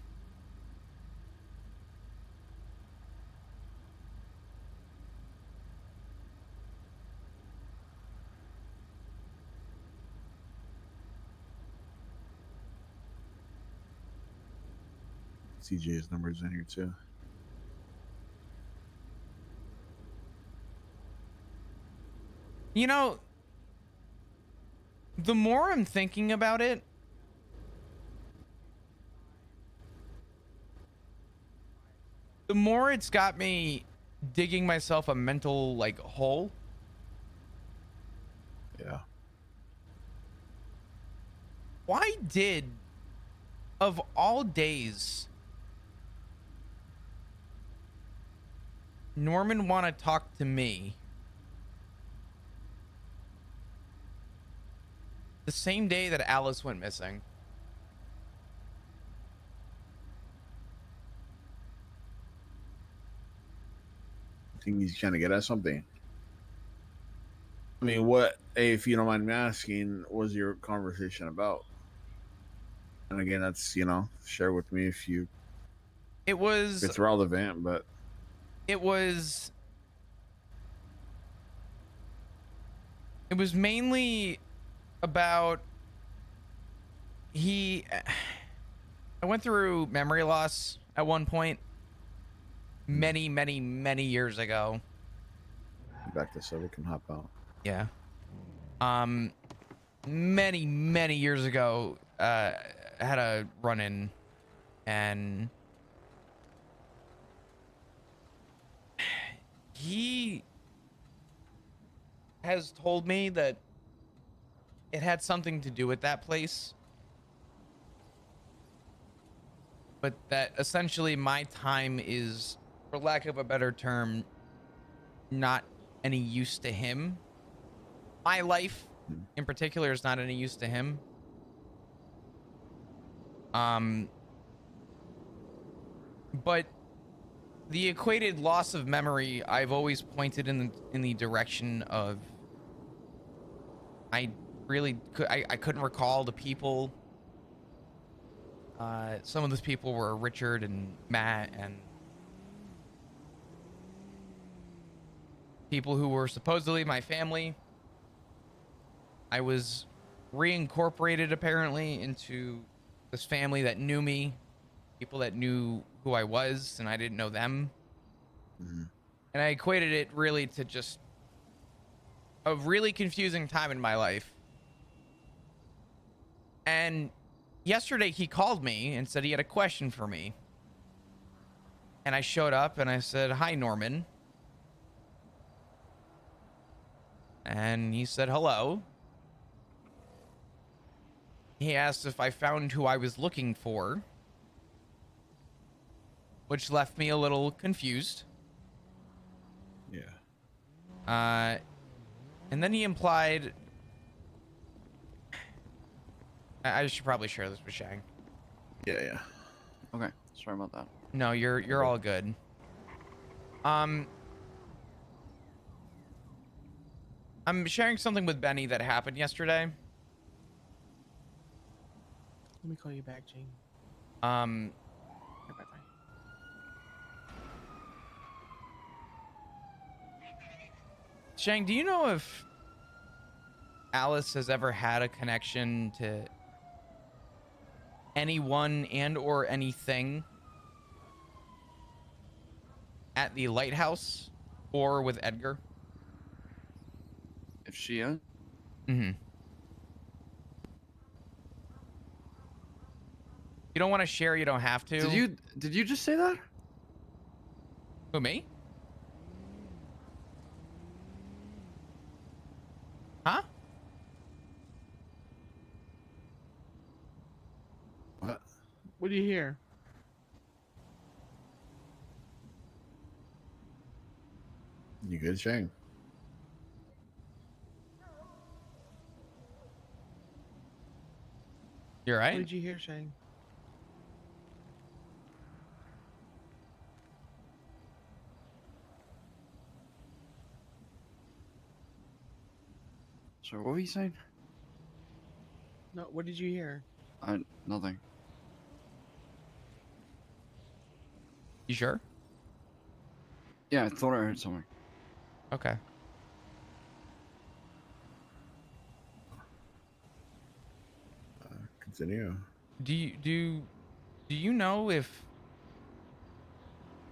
CJ's number is in here too. You know, the more I'm thinking about it, the more it's got me digging myself a mental hole. Yeah. Why did, of all days, Norman want to talk to me the same day that Alice went missing? I think he's trying to get at something. I mean, if you don't mind me asking, was your conversation about? And again, that's, share with me if it's relevant, but it was mainly about I went through memory loss at one point many years ago. back this up, we can hop out. Yeah. Many years ago, I had a run-in, and he has told me that it had something to do with that place, but that essentially my time is, for lack of a better term, not any use to him. My life in particular is not any use to him. But the equated loss of memory, I've always pointed in the direction of I I couldn't recall the people. Some of those people were Richard and Matt and people who were supposedly my family. I was reincorporated apparently into this family that knew me, people that knew who I was, and I didn't know them. Mm-hmm. And I equated it really to just a really confusing time in my life. And yesterday he called me and said he had a question for me. And I showed up and I said, "Hi, Norman." And he said, "Hello." He asked if I found who I was looking for, which left me a little confused. Yeah. And then he implied, I should probably share this with Shang. Yeah. Okay, sorry about that. No, you're all good. I'm sharing something with Benny that happened yesterday. Let me call you back, Jane. Um, Bye. Shang, do you know if Alice has ever had a connection to anyone and or anything at the lighthouse or with Edgar? If she is, Mm-hmm. You don't want to share, you don't have to. did you just say that? Who, me? Huh? What? What do you hear? You good, Shane? You're What right. did you hear, Shane? Sorry, what were you saying? No, what did you hear? Nothing. You sure? Yeah, I thought I heard something. Okay. Continue. Do you know if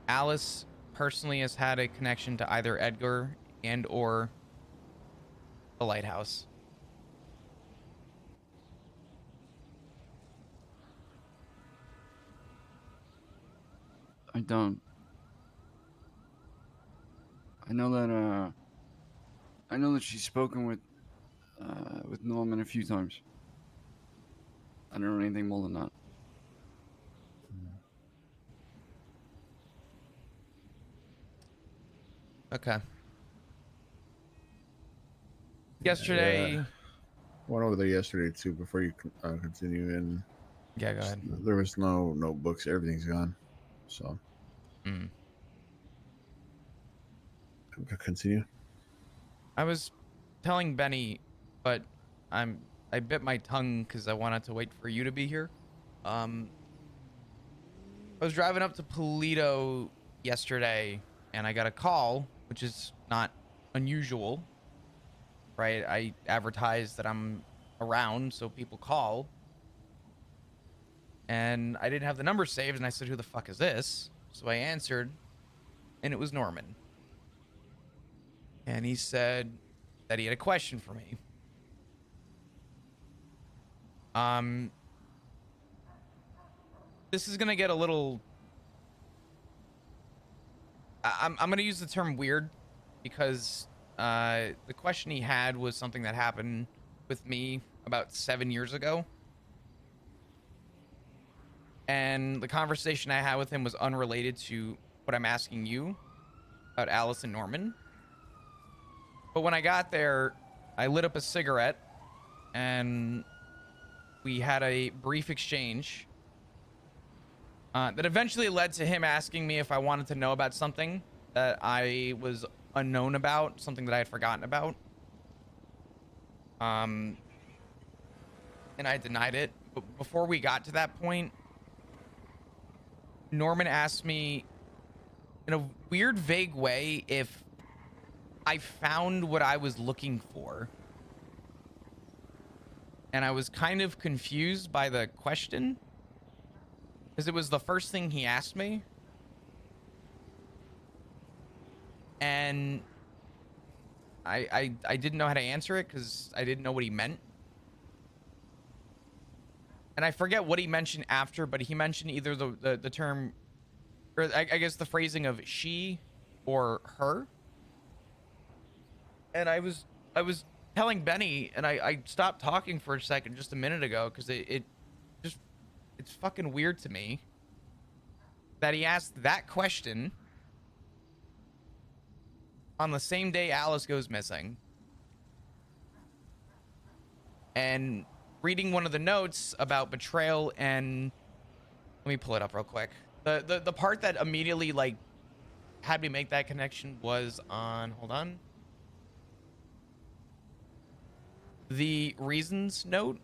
Alice personally has had a connection to either Edgar and or the lighthouse? I don't. I know that she's spoken with Norman a few times. I don't know anything more than that. Okay. Yesterday. Yeah. Went over there yesterday too. Before you continue, and Yeah, go ahead. there was no notebooks. Everything's gone. So continue. I was telling Benny, but I bit my tongue because I wanted to wait for you to be here. I was driving up to Polito yesterday and I got a call, which is not unusual, right? I advertise that I'm around, so people call. And I didn't have the number saved, and I said, "Who the fuck is this?" So I answered, and it was Norman. And he said that he had a question for me. This is gonna get a little. I'm gonna use the term weird because the question he had was something that happened with me about 7 years ago. And the conversation I had with him was unrelated to what I'm asking you about Alice and Norman. But when I got there, I lit up a cigarette and we had a brief exchange that eventually led to him asking me if I wanted to know about something that I was unknown about, something that I had forgotten about. and I denied it. But before we got to that point, Norman asked me in a weird, vague way if I found what I was looking for. And I was kind of confused by the question because it was the first thing he asked me. And I didn't know how to answer it because I didn't know what he meant. And I forget what he mentioned after, but he mentioned either the term, or I guess the phrasing of she or her. And I was telling Benny, and I stopped talking for a second just a minute ago because it's fucking weird to me that he asked that question on the same day Alice goes missing. And reading one of the notes about betrayal, and let me pull it up real quick. The part that immediately like had me make that connection was on, hold on, the reasons note,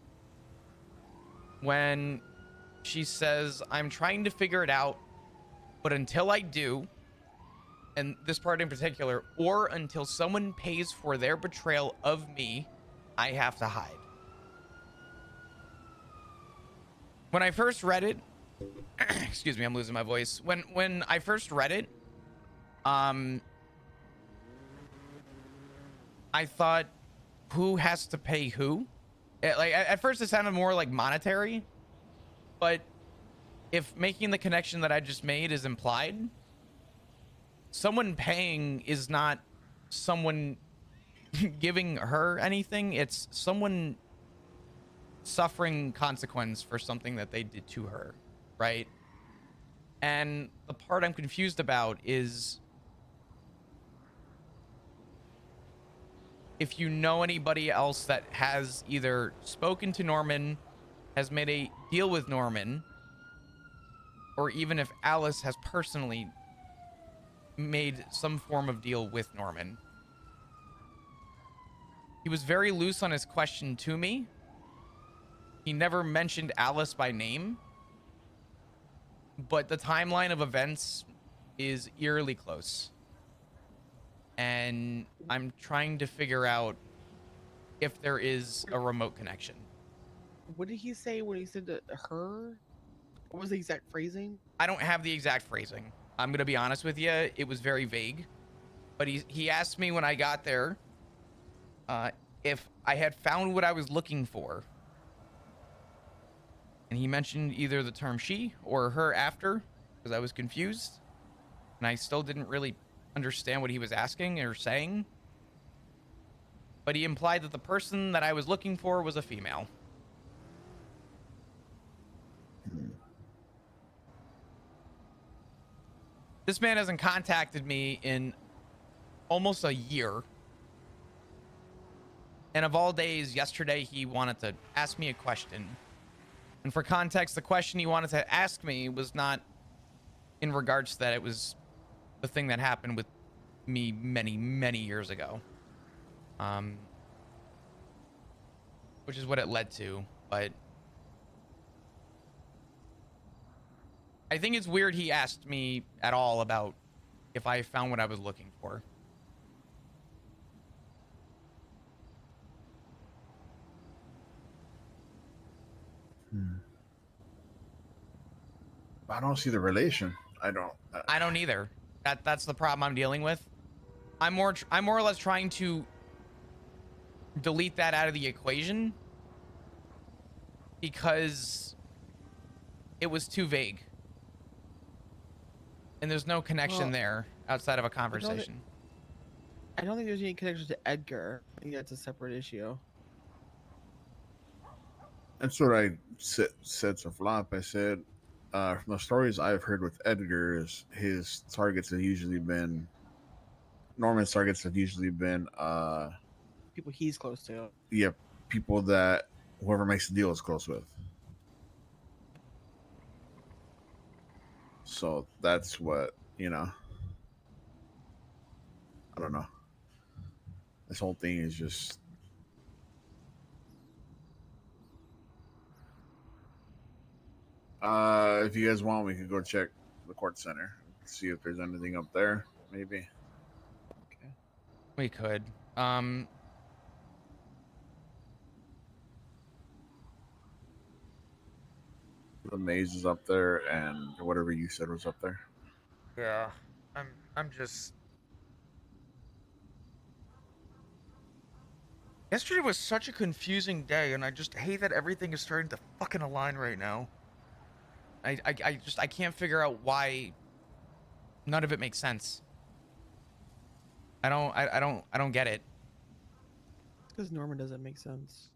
when she says, I'm trying to figure it out, but until I do, and this part in particular, or until someone pays for their betrayal of me, I have to hide. When I first read it, excuse me, I'm losing my voice. When I first read it, I thought, who has to pay who? Like at first it sounded more like monetary, but if making the connection that I just made is implied, someone paying is not someone giving her anything. It's someone suffering consequence for something that they did to her, right? And the part I'm confused about is if you know anybody else that has either spoken to Norman, has made a deal with Norman, or even if Alice has personally made some form of deal with Norman. He was very loose on his question to me. He never mentioned Alice by name, but the timeline of events is eerily close. And I'm trying to figure out if there is a remote connection. What did he say when he said to her? What was the exact phrasing? I don't have the exact phrasing. I'm going to be honest with you. It was very vague. But he asked me when I got there if I had found what I was looking for. And he mentioned either the term she or her after, because I was confused. And I still didn't really understand what he was asking or saying. But he implied that the person that I was looking for was a female. This man hasn't contacted me in almost a year. And of all days, yesterday he wanted to ask me a question. And for context, the question he wanted to ask me was not in regards to that. It was the thing that happened with me many, many years ago. Which is what it led to. But I think it's weird he asked me at all about if I found what I was looking for. I don't see the relation. I don't either. That's the problem I'm dealing with. I'm more or less trying to delete that out of the equation because it was too vague. And there's no connection there outside of a conversation. I don't think there's any connection to Edgar. I think that's a separate issue. That's what I said to Flop. I said, from the stories I've heard with Edgar, is his targets have usually been Norman's targets have usually been People he's close to. yeah, people that whoever makes the deal is close with. So that's what, I don't know. This whole thing is just If you guys want, we could go check the court center, see if there's anything up there. Maybe. We could. The maze is up there, and whatever you said was up there. Yeah. I'm just. Yesterday was such a confusing day, and I just hate that everything is starting to fucking align right now. I can't figure out why none of it makes sense. I don't get it. Because Norman doesn't make sense.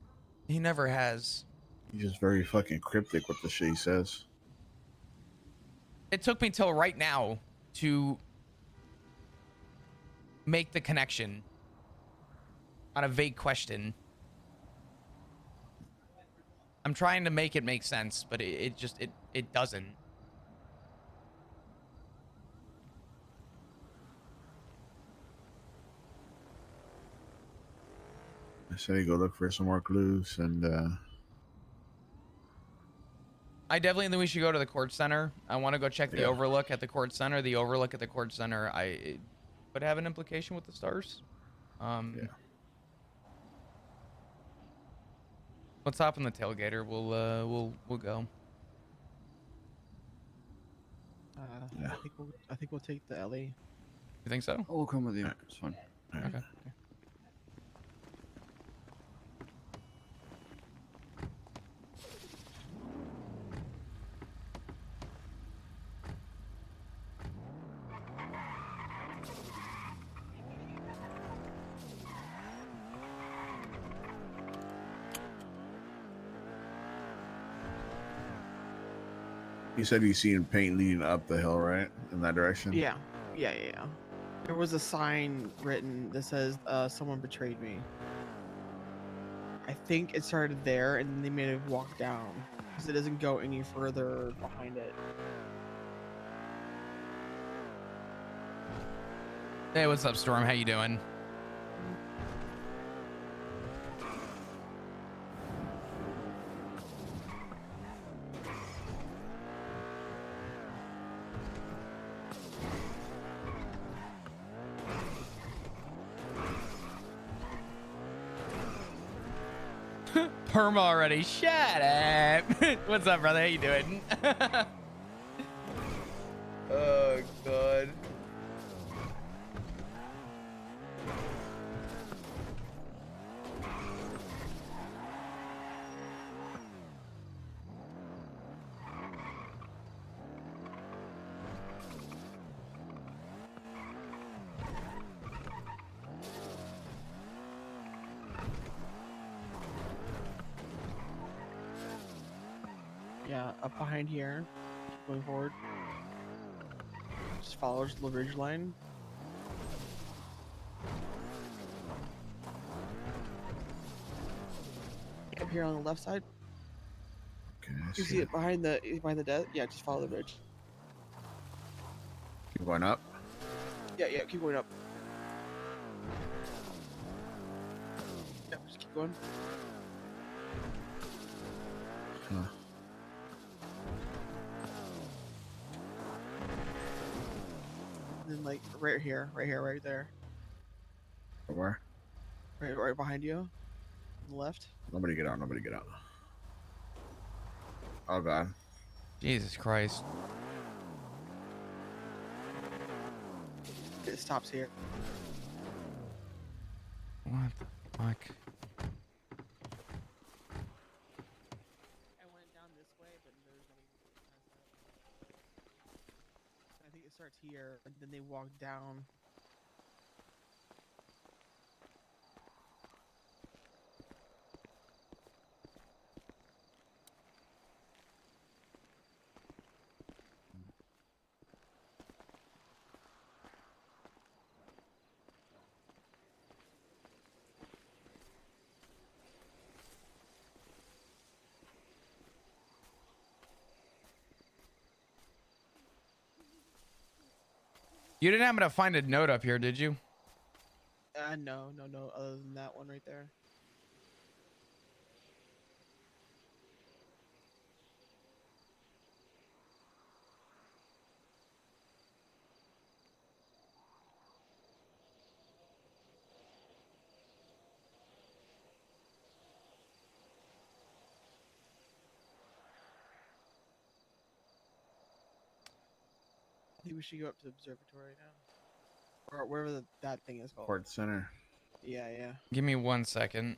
He never has. He's just very fucking cryptic with the shit he says. It took me till right now to make the connection on a vague question. I'm trying to make it make sense, but it just doesn't. I say go look for some more clues, and I definitely think we should go to the court center. I want to go check the overlook at the court center. The overlook at the court center, it would have an implication with the stars. yeah. Let's hop in the tailgater. We'll go. Yeah. I think we'll take the LE. You think so? I'll come with you. It's fine. Okay. You said you seen paint leading up the hill, right? In that direction? Yeah. There was a sign written that says, someone betrayed me. I think it started there, and then they made it walk down. Because it doesn't go any further behind it. Hey, what's up, Storm? How you doing? Perma already. Shut up. What's up, brother? How you doing? Oh, God. Yeah, up behind here. Keep going forward. Just follows the ridge line. Up here on the left side. Okay, I You see it behind the desk? Yeah, just follow the ridge. Keep going up. Yeah, keep going up. Yeah, just keep going. Huh. And then like right here, right there. Where? Right behind you. On the left. Nobody get out. Nobody get out. Oh, God. Jesus Christ. It stops here. What the fuck? I went down this way, but there's nothing. I think it starts here, and then they walk down. You didn't happen to find a note up here, did you? No. Other than that one right there. think we should go up to the observatory now, or wherever that thing is called. Court Center. Yeah, yeah. Give me 1 second.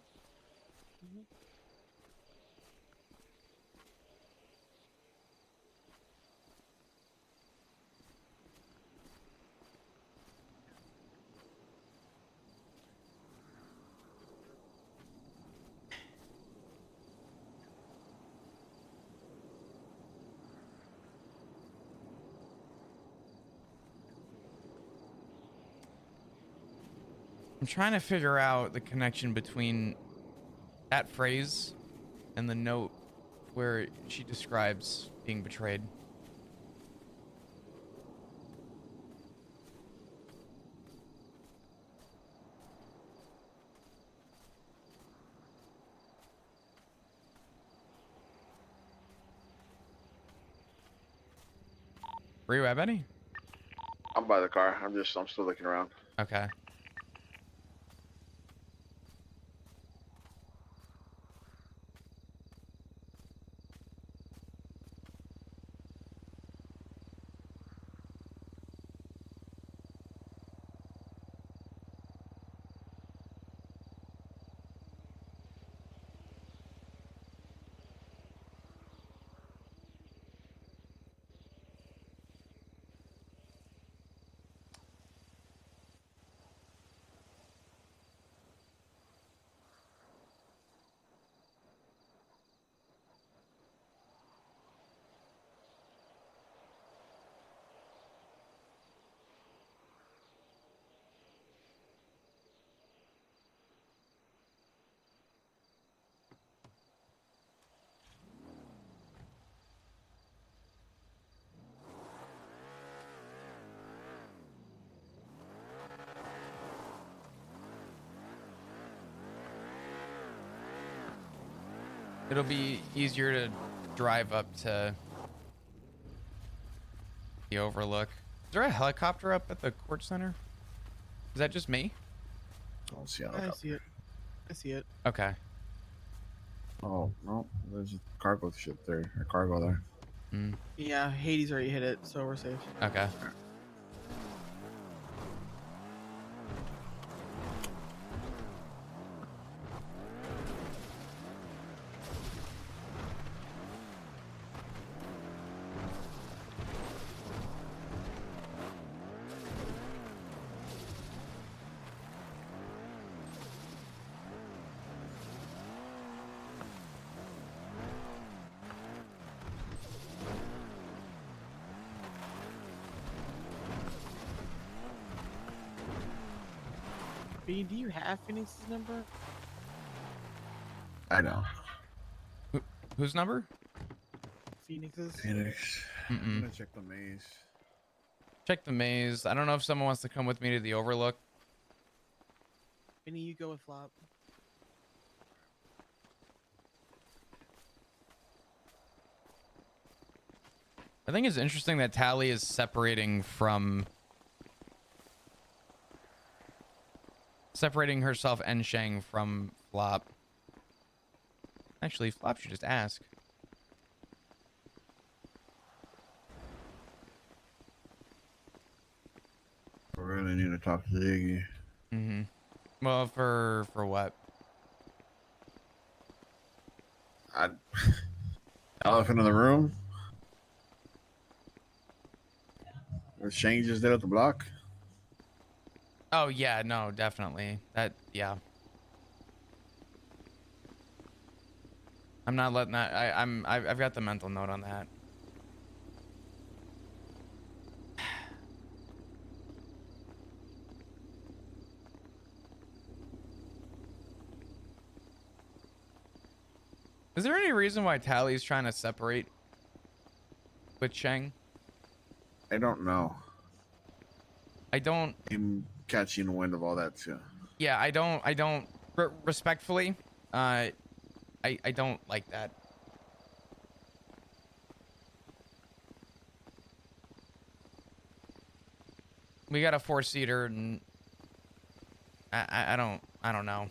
I'm trying to figure out the connection between that phrase and the note where she describes being betrayed. Were you at Benny? I'm by the car. I'm still looking around. Okay. It'll be easier to drive up to the overlook. Is there a helicopter up at the court center? Is that just me? I don't see I see it. I see it. Okay. Oh no, there's a cargo ship there. A cargo there. Mm, Yeah, Hades already hit it, so we're safe. okay. B, do you have Phoenix's number? I know. Whose number? Phoenix's? Phoenix. I'm Mm-mm. gonna check the maze. Check the maze. I don't know if someone wants to come with me to the overlook. Benny, you go with Flop. I think it's interesting that Tally is separating herself and Shang from Flop. Actually, Flop should just ask. I really need to talk to Ziggy. Mm-hmm. Well, for what? Elephant in the room. The Shane just did at the block. Oh yeah, no, definitely. Yeah. I'm not letting that. I've got the mental note on that. Is there any reason why Tally's trying to separate with Cheng? I don't know. I don't. I'm catching wind of all that too. Yeah, I don't. Respectfully, I don't like that. We got a 4-seater, and I don't know.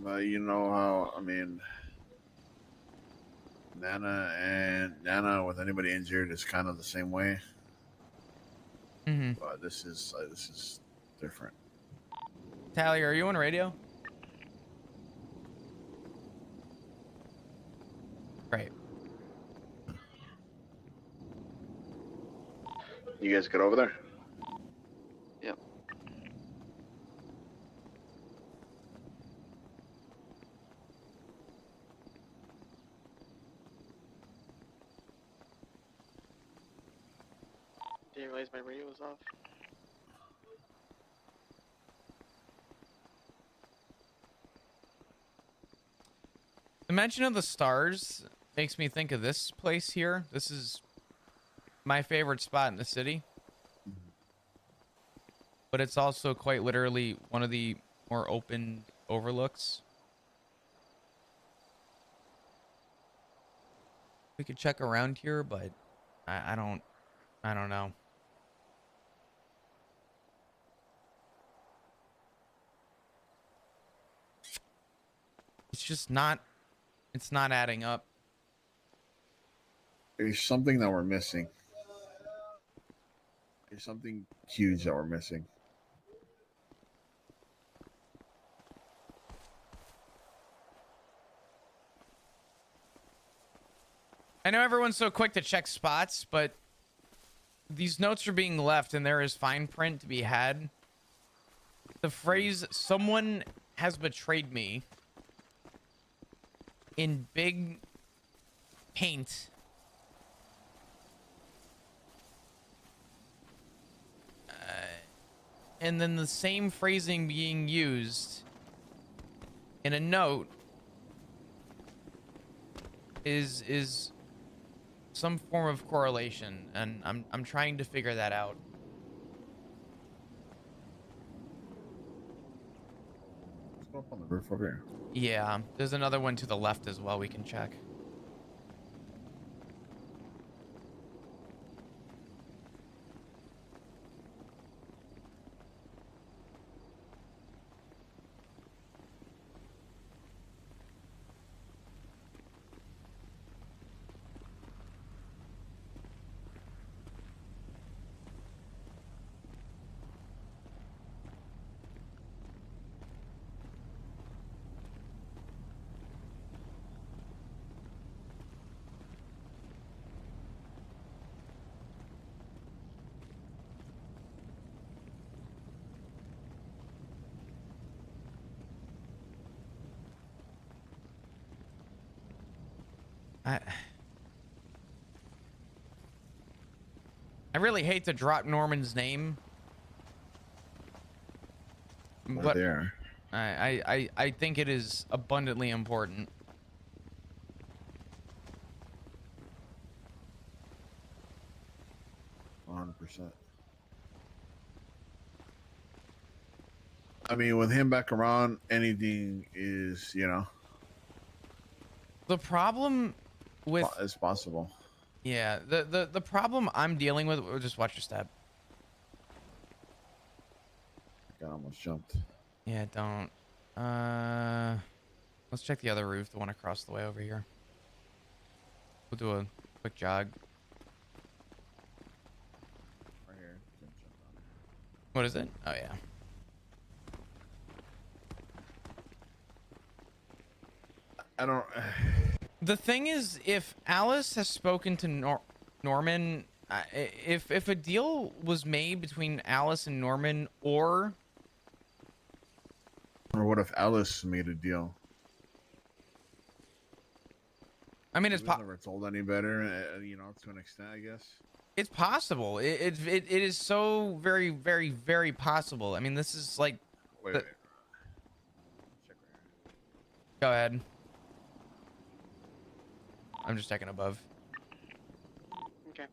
But you know how, I mean, Nana with anybody injured is kind of the same way. Mm-hmm. But this is different. Tally, are you on radio? Great. You guys get over there? Yep. Didn't realize my radio was off. The mention of the stars makes me think of this place here. This is my favorite spot in the city. But it's also quite literally one of the more open overlooks. We could check around here, but I don't know. It's just not, it's not adding up. There's something that we're missing. There's something huge that we're missing. I know everyone's so quick to check spots, but these notes are being left and there is fine print to be had. The phrase, "someone has betrayed me," in big paint. And then the same phrasing being used in a note is some form of correlation, and I'm trying to figure that out. Let's go up on the roof over here. Yeah, there's another one to the left as well we can check. I really hate to drop Norman's name, but There. I think it is abundantly important. I mean, with him back around, anything is, you know, The problem with is possible. yeah, the problem I'm dealing with, just watch your step. I almost jumped. Yeah, don't. Let's check the other roof, the one across the way over here. We'll do a quick jog. Right here. Jump on it. What is it? Oh yeah. I don't. The thing is, if Alice has spoken to Norman, if a deal was made between Alice and Norman, or Or what if Alice made a deal? I mean, We've never told any better, you know, to an extent, I guess. it's possible. It is so very, very, very possible. I mean, this is like. Wait. Check right here. Go ahead. I'm just checking above. Okay.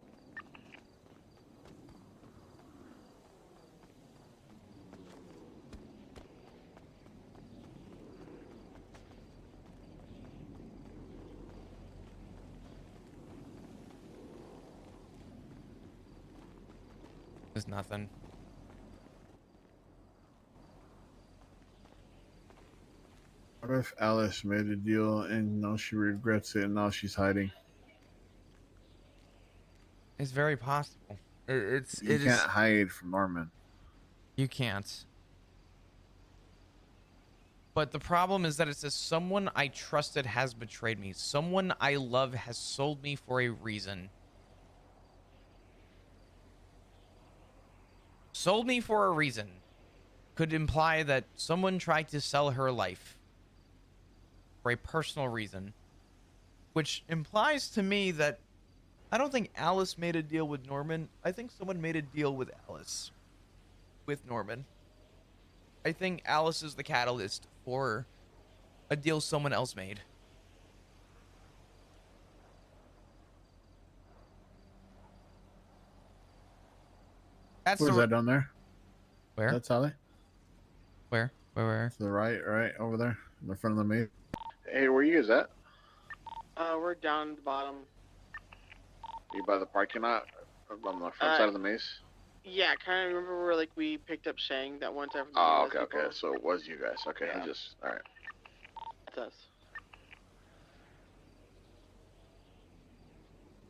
There's nothing. What if Alice made a deal and now she regrets it and now she's hiding? It's very possible. It You can't is. hide from Norman. You can't. But the problem is that it says someone I trusted has betrayed me. Someone I love has sold me for a reason. Sold me for a reason could imply that someone tried to sell her life for a personal reason, which implies to me that I don't think Alice made a deal with Norman. I think someone made a deal with Alice with Norman. I think Alice is the catalyst for a deal someone else made. That's Where's the that down there? where? That's Sally? Where? To the right over there, in the front of the maze. Hey, where you guys at? We're down at the bottom. You by the parking lot on the front side of the maze? Yeah, kind of remember where like we picked up Shang that one time. From the Oh, US okay. people? So it was you guys. Okay, Yeah. all right. It's us.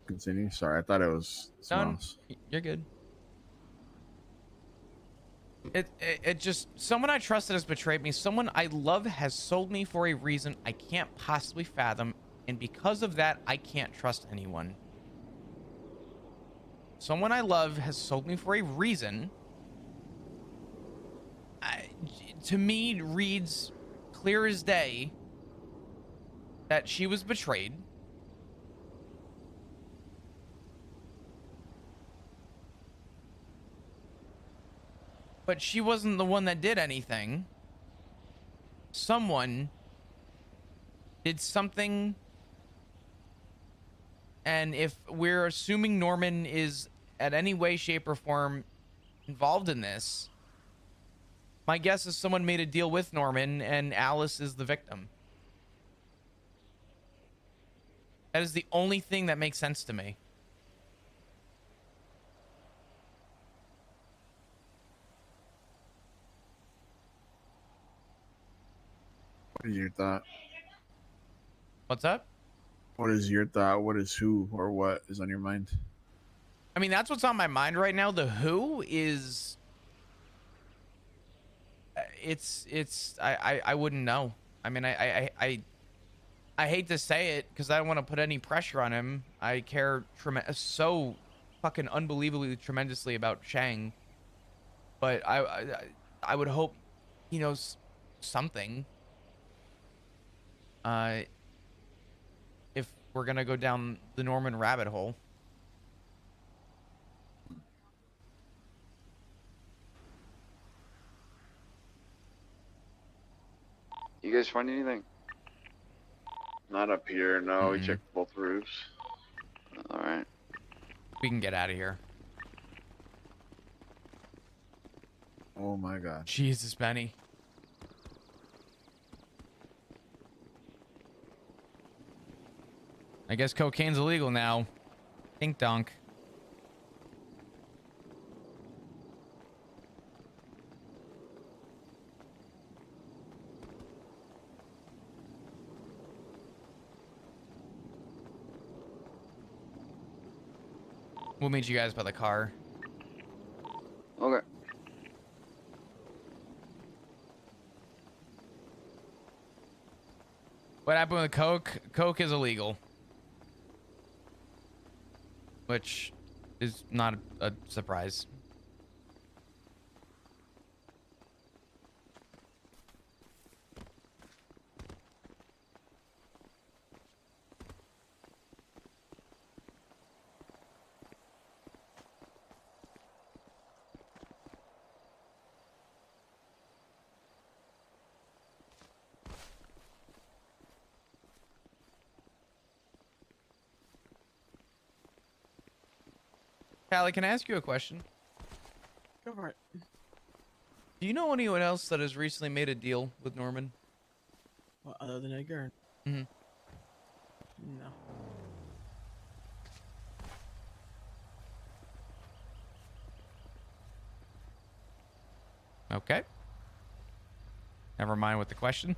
Continue. Sorry, I thought it was someone Done. else. You're good. It just, someone I trusted has betrayed me. Someone I love has sold me for a reason I can't possibly fathom, and because of that, I can't trust anyone. Someone I love has sold me for a reason. To me, reads clear as day that she was betrayed. But she wasn't the one that did anything. Someone did something. And if we're assuming Norman is at any way, shape, or form involved in this, my guess is someone made a deal with Norman and Alice is the victim. That is the only thing that makes sense to me. What is your thought? What's up? What is your thought? What is who or what is on your mind? I mean, that's what's on my mind right now. The who is... I wouldn't know. I mean, I hate to say it because I don't want to put any pressure on him. I care so fucking unbelievably tremendously about Shang, but I would hope he knows something. If we're gonna go down the Norman rabbit hole. You guys find anything? Not up here. No, we checked both roofs. All right. We can get out of here. Oh my God. Jesus, Benny. I guess cocaine's illegal now. Dink donk. We'll meet you guys by the car. Okay. What happened with Coke? Coke is illegal. Which is not a surprise. Callie, can I ask you a question? Go for it. Do you know anyone else that has recently made a deal with Norman? Well, other than Edgar? Mm-hmm. No. Okay. Never mind with the question.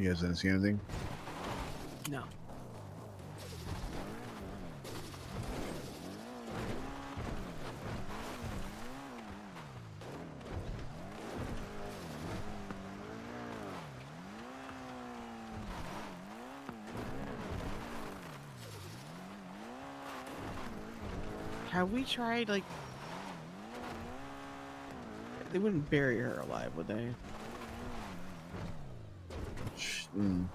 You guys didn't see anything? No. Have we tried, like... They wouldn't bury her alive, would they? Mm.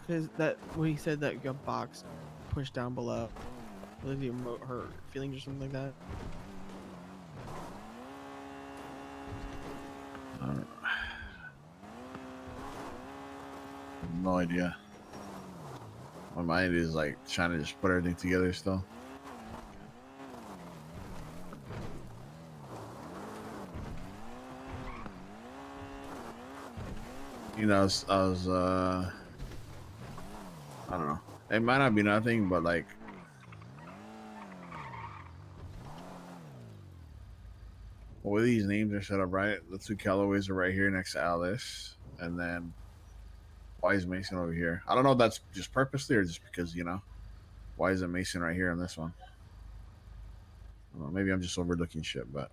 Because that, when he said that got box pushed down below, was it emote her feelings or something like that? I don't know. No idea. My mind is like trying to just put everything together still. You know, I don't know. It might not be nothing, but like, well, these names are set up right. The two Callaways are right here next to Alice, and then why is Mason over here? I don't know if that's just purposely or just because, you know, why isn't Mason right here on this one? I don't know, maybe I'm just overlooking shit, but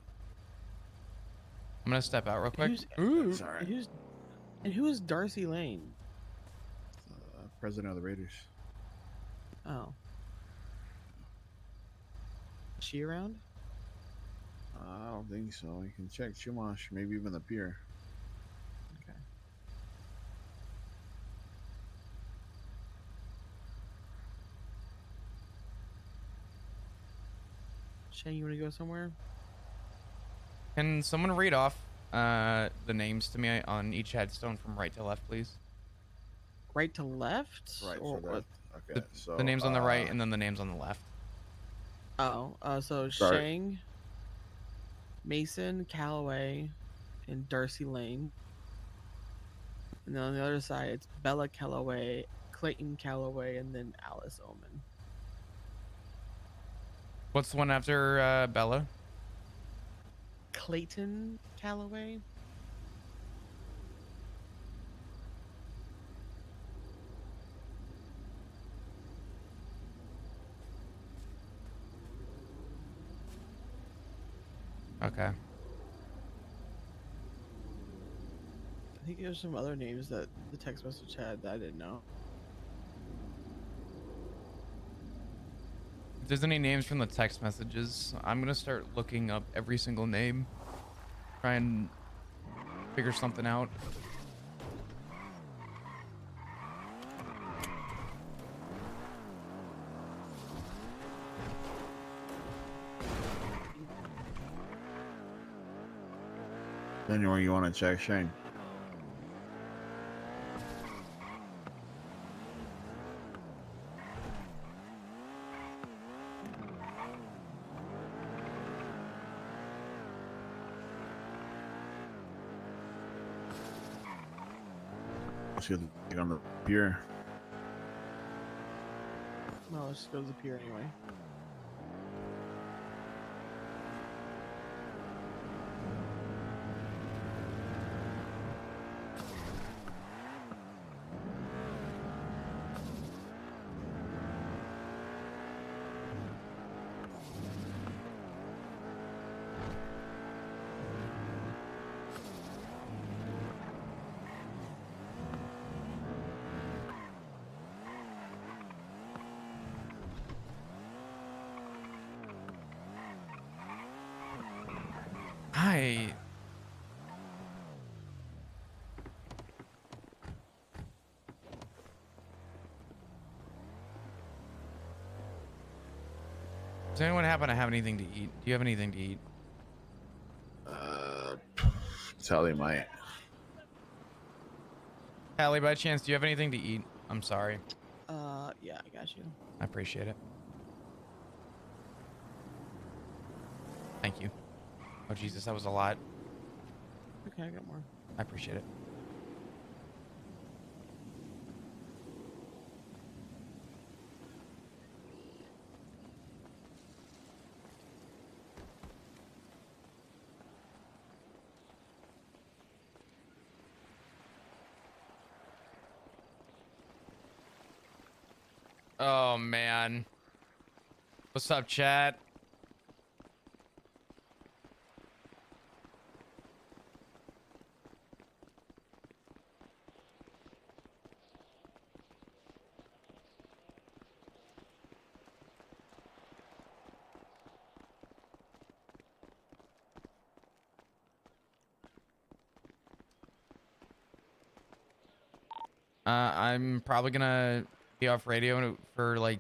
I'm gonna step out real quick. Who's, it's all right. who's Darcy Lane? President of the Raiders. Oh. Is she around? I don't think so. You can check Chumash, maybe even the pier. Okay. Shane, you want to go somewhere? Can someone read off the names to me on each headstone from right to left, please? Right to left? Right Or, for that. Okay, The, so the names on the right and then the names on the left. so Sorry. Shang, Mason, Calloway, and Darcy Lane. And then on the other side, it's Bella Calloway, Clayton Calloway, and then Alice Oman. What's the one after Bella? Clayton Calloway? Okay. I think there's some other names that the text message had that I didn't know. If there's any names from the text messages, I'm gonna start looking up every single name. Try and figure something out. anywhere you want to check, Shane. Let's get on the pier. No, let's just go to the pier anyway. Hi. Does anyone happen to have anything to eat? Do you have anything to eat? Sally might. Hallie, by chance, do you have anything to eat? I'm sorry. Yeah, I got you. I appreciate it. Thank you. Oh, Jesus, that was a lot. Okay, I got more. I appreciate it. Oh man. What's up, chat? I'm probably gonna be off radio for like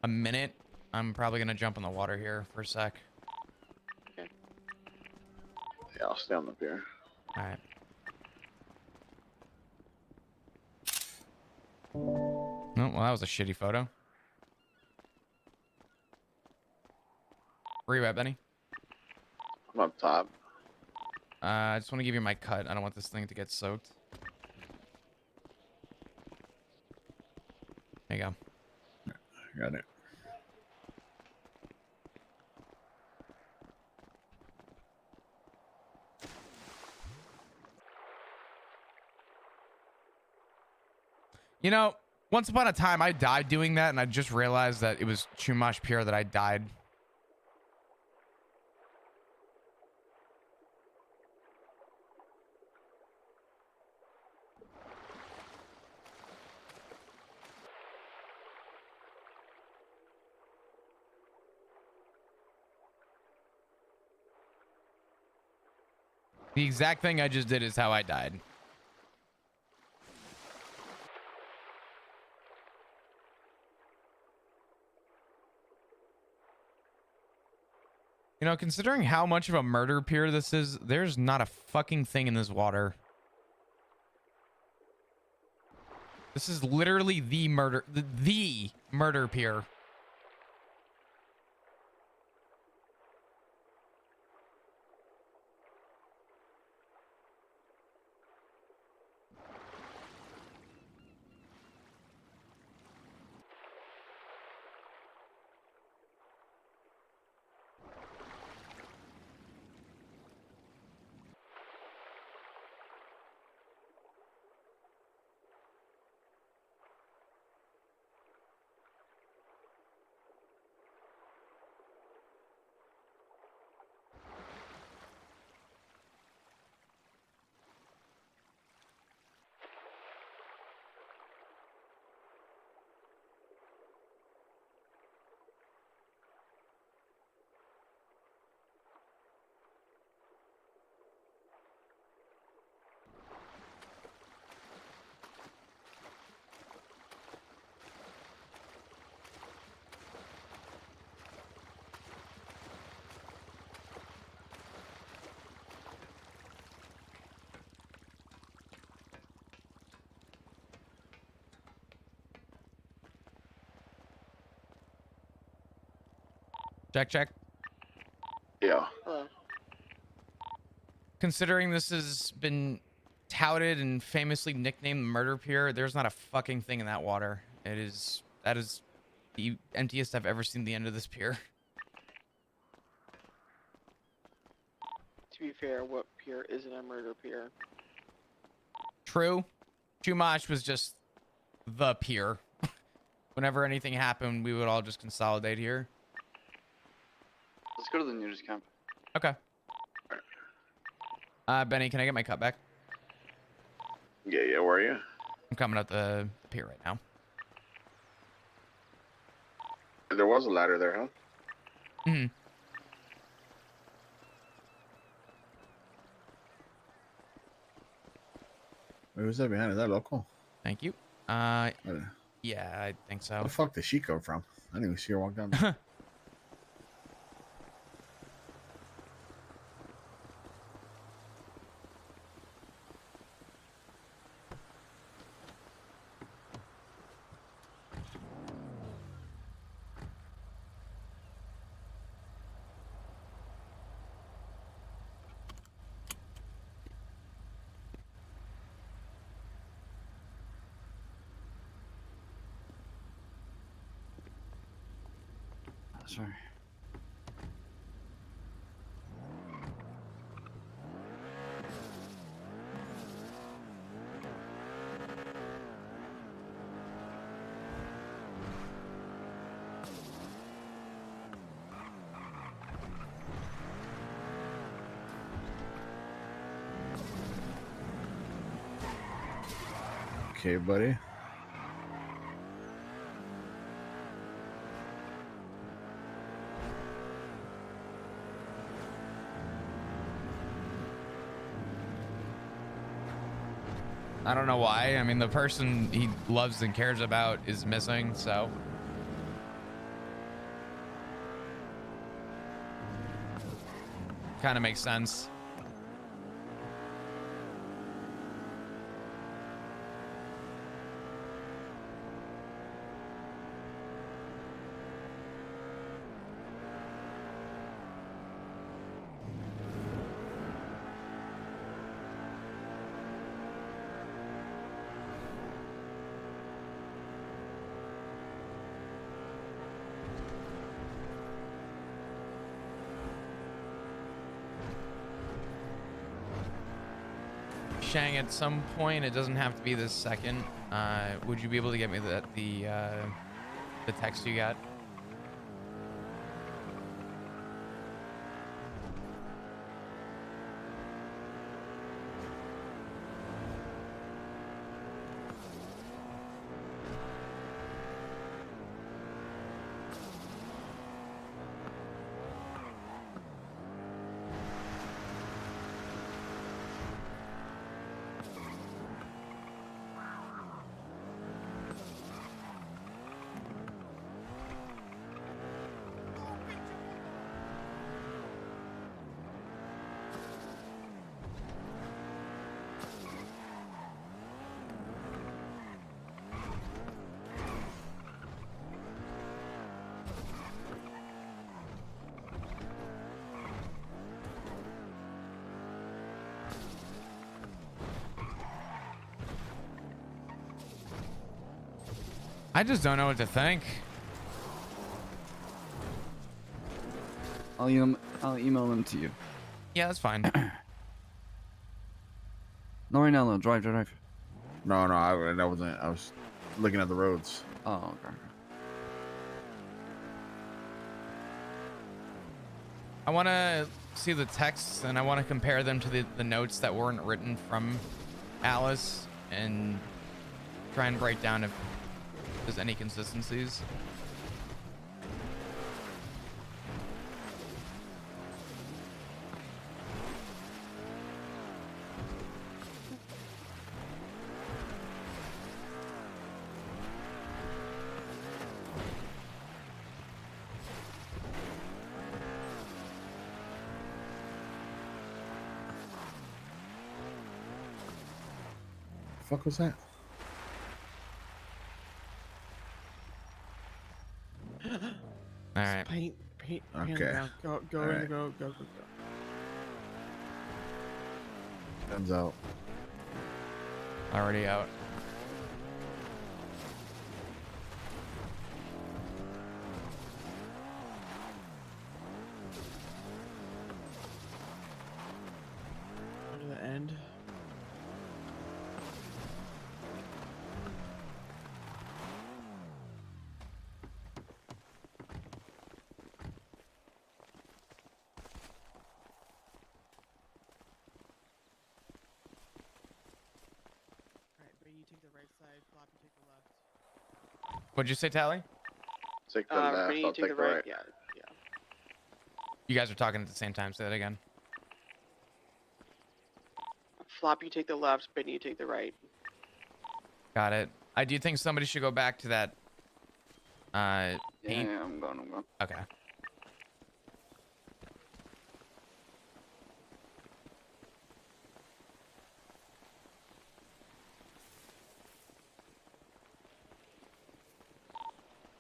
a minute. I'm probably gonna jump in the water here for a sec. Yeah, I'll stay on the pier. All right. Oh, well, that was a shitty photo. Where you at, Benny? I'm up top. I just want to give you my cut. I don't want this thing to get soaked. There you go. Got it. You know, once upon a time, I died doing that, and I just realized that it was Chumash Pier that I died. The exact thing I just did is how I died. You know, considering how much of a murder pier this is, there's not a fucking thing in this water. This is literally the murder pier. Check, check. Yeah. Considering this has been touted and famously nicknamed the murder pier, there's not a fucking thing in that water. That is the emptiest I've ever seen the end of this pier. To be fair, what pier isn't a murder pier? True. Chumash was just the pier. Whenever anything happened, we would all just consolidate here. Let's go to the nudist camp. Okay. Benny, can I get my cut back? Yeah, where are you? I'm coming up the pier right now. There was a ladder there, huh? Hmm. Wait, who's that behind? Is that local? Thank you. Where Yeah, I think so. the fuck did she come from? I didn't even see her walk down. Sorry. Okay, buddy. I don't know why. I mean, the person he loves and cares about is missing, so. Kind of makes sense. Shang, at some point, it doesn't have to be this second. Would you be able to get me the text you got? I just don't know what to think. I'll email them to you. Yeah, that's fine. No, right now, though. Drive. No, I wasn't. I was looking at the roads. Oh, okay. I want to see the texts and I want to compare them to the notes that weren't written from Alice and try and break down if there's any consistencies. The fuck was that? All right. Paint Okay. down. Go, All right. go. Guns out. Already out. To the end. Alright, Brady, you take the right side, Flop, you take the left. What'd you say, Tally? Take the left. Brady, I'll you take the right. Yeah. You guys are talking at the same time. Say that again. Flop, you take the left, Brady, you take the right. Got it. I do think somebody should go back to that paint. Yeah, I'm going. Okay.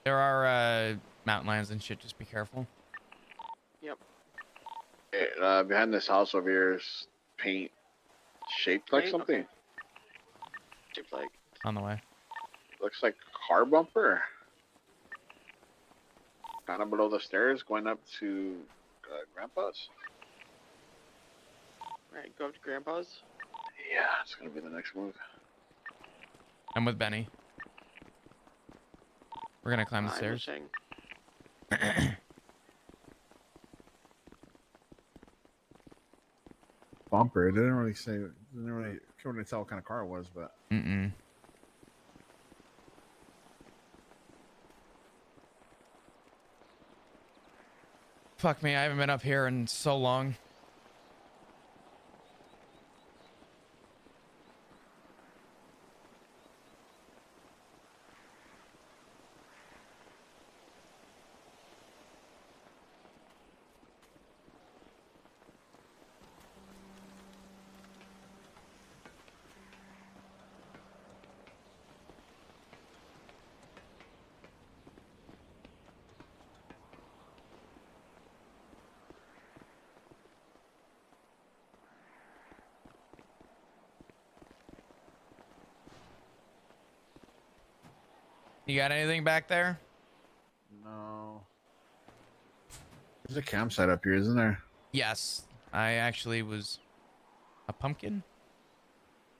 There are mountain lions and shit. Just be careful. Yep. Hey, behind this house over here is paint shaped like Paint? something. Okay. Shaped like. On the way. Looks like car bumper. Kind of below the stairs, going up to Grandpa's. Right, go up to Grandpa's. Yeah, it's gonna be the next move. I'm with Benny. We're gonna climb the stairs. Bumper. It didn't really say. Couldn't really tell what kind of car it was, but. Mm-mm. Fuck me, I haven't been up here in so long. You got anything back there? No. There's a campsite up here, isn't there? Yes, I actually was a pumpkin.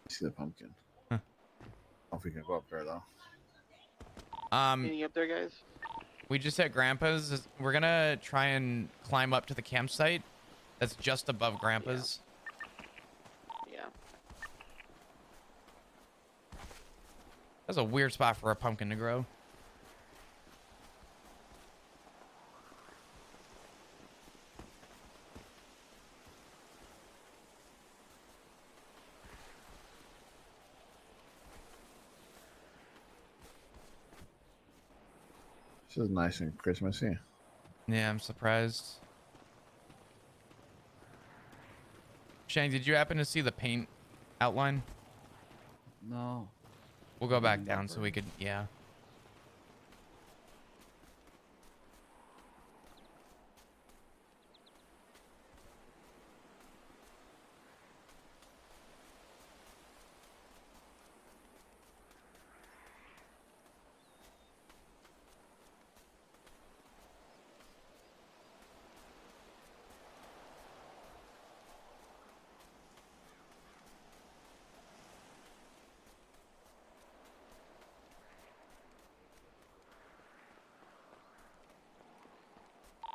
I see the pumpkin. Huh. I don't know if we can go up there though. Any up there, guys? We just at Grandpa's. We're gonna try and climb up to the campsite that's just above Grandpa's. Yeah. That's a weird spot for a pumpkin to grow. This is nice and Christmassy. Yeah, I'm surprised. Shane, did you happen to see the paint outline? No. We'll go back Mm, down so we could, yeah.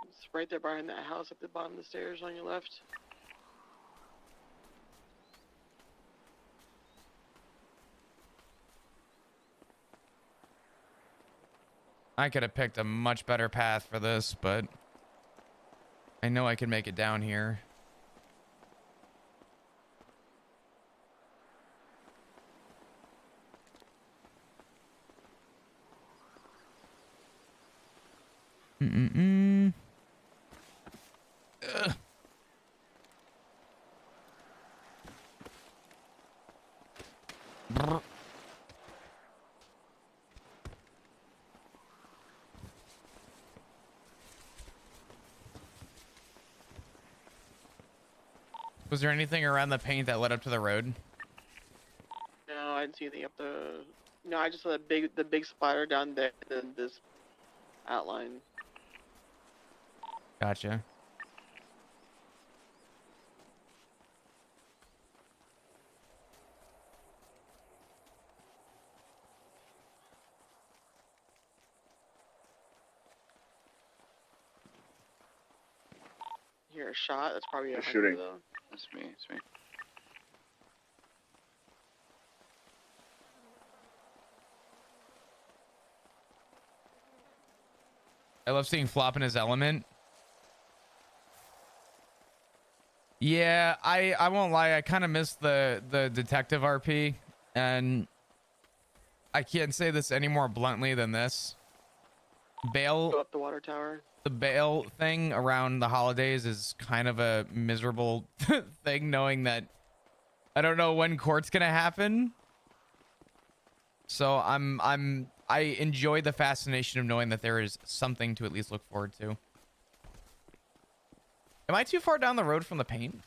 It's right there behind that house at the bottom of the stairs on your left. I could have picked a much better path for this, but I know I can make it down here. Mm-mm-mm. Ugh. Brr. Was there anything around the paint that led up to the road? No, I didn't see anything up the. No, I just saw the big spider down there, and then this outline. Gotcha. Hear a shot? That's probably a They're hunter, shooting. though. It's me. It's me. I love seeing Flop in his element. Yeah, I won't lie. I kind of missed the detective RP, and I can't say this any more bluntly than this. Go Bail, up the water tower. the bail thing around the holidays is kind of a miserable thing, knowing that I don't know when court's gonna happen. So I enjoy the fascination of knowing that there is something to at least look forward to. Am I too far down the road from the paint?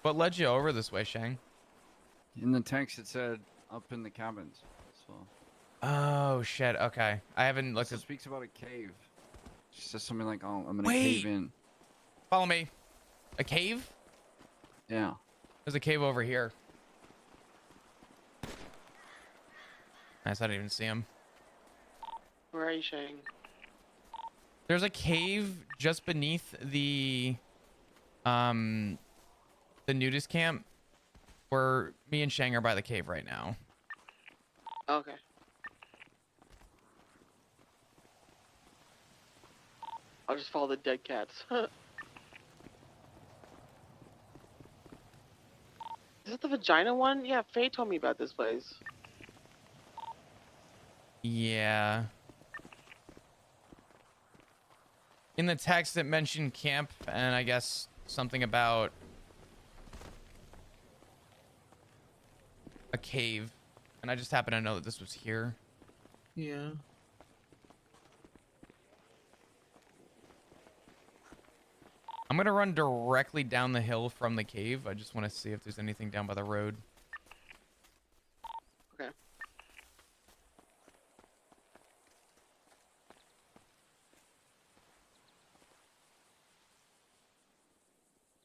What led you over this way, Shang? In the text, it said up in the cabins. So Oh shit. Okay, I haven't looked it at. speaks about a cave. It says something like, "Oh, I'm gonna Wait. cave in." Follow me. A cave? Yeah. There's a cave over here. Nice. I didn't even see him. Where are Hi, Shang. There's a cave just beneath the nudist camp where me and Shang are by the cave right now. Okay. I'll just follow the dead cats. Is it the vagina one? Yeah, Faye told me about this place. Yeah. In the text it mentioned camp and I guess something about a cave. And I just happen to know that this was here. Yeah. I'm gonna run directly down the hill from the cave. I just want to see if there's anything down by the road. Okay.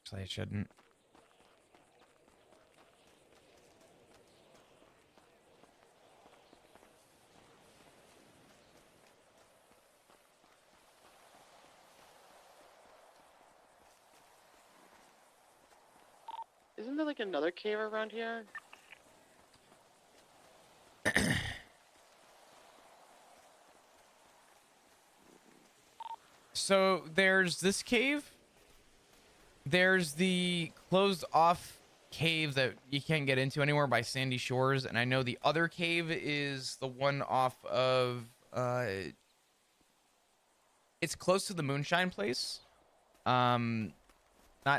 Actually, I shouldn't. Isn't there like another cave around here? So there's this cave. There's the closed off cave that you can't get into anymore by Sandy Shores. And I know the other cave is the one off of, it's close to the Moonshine place. Not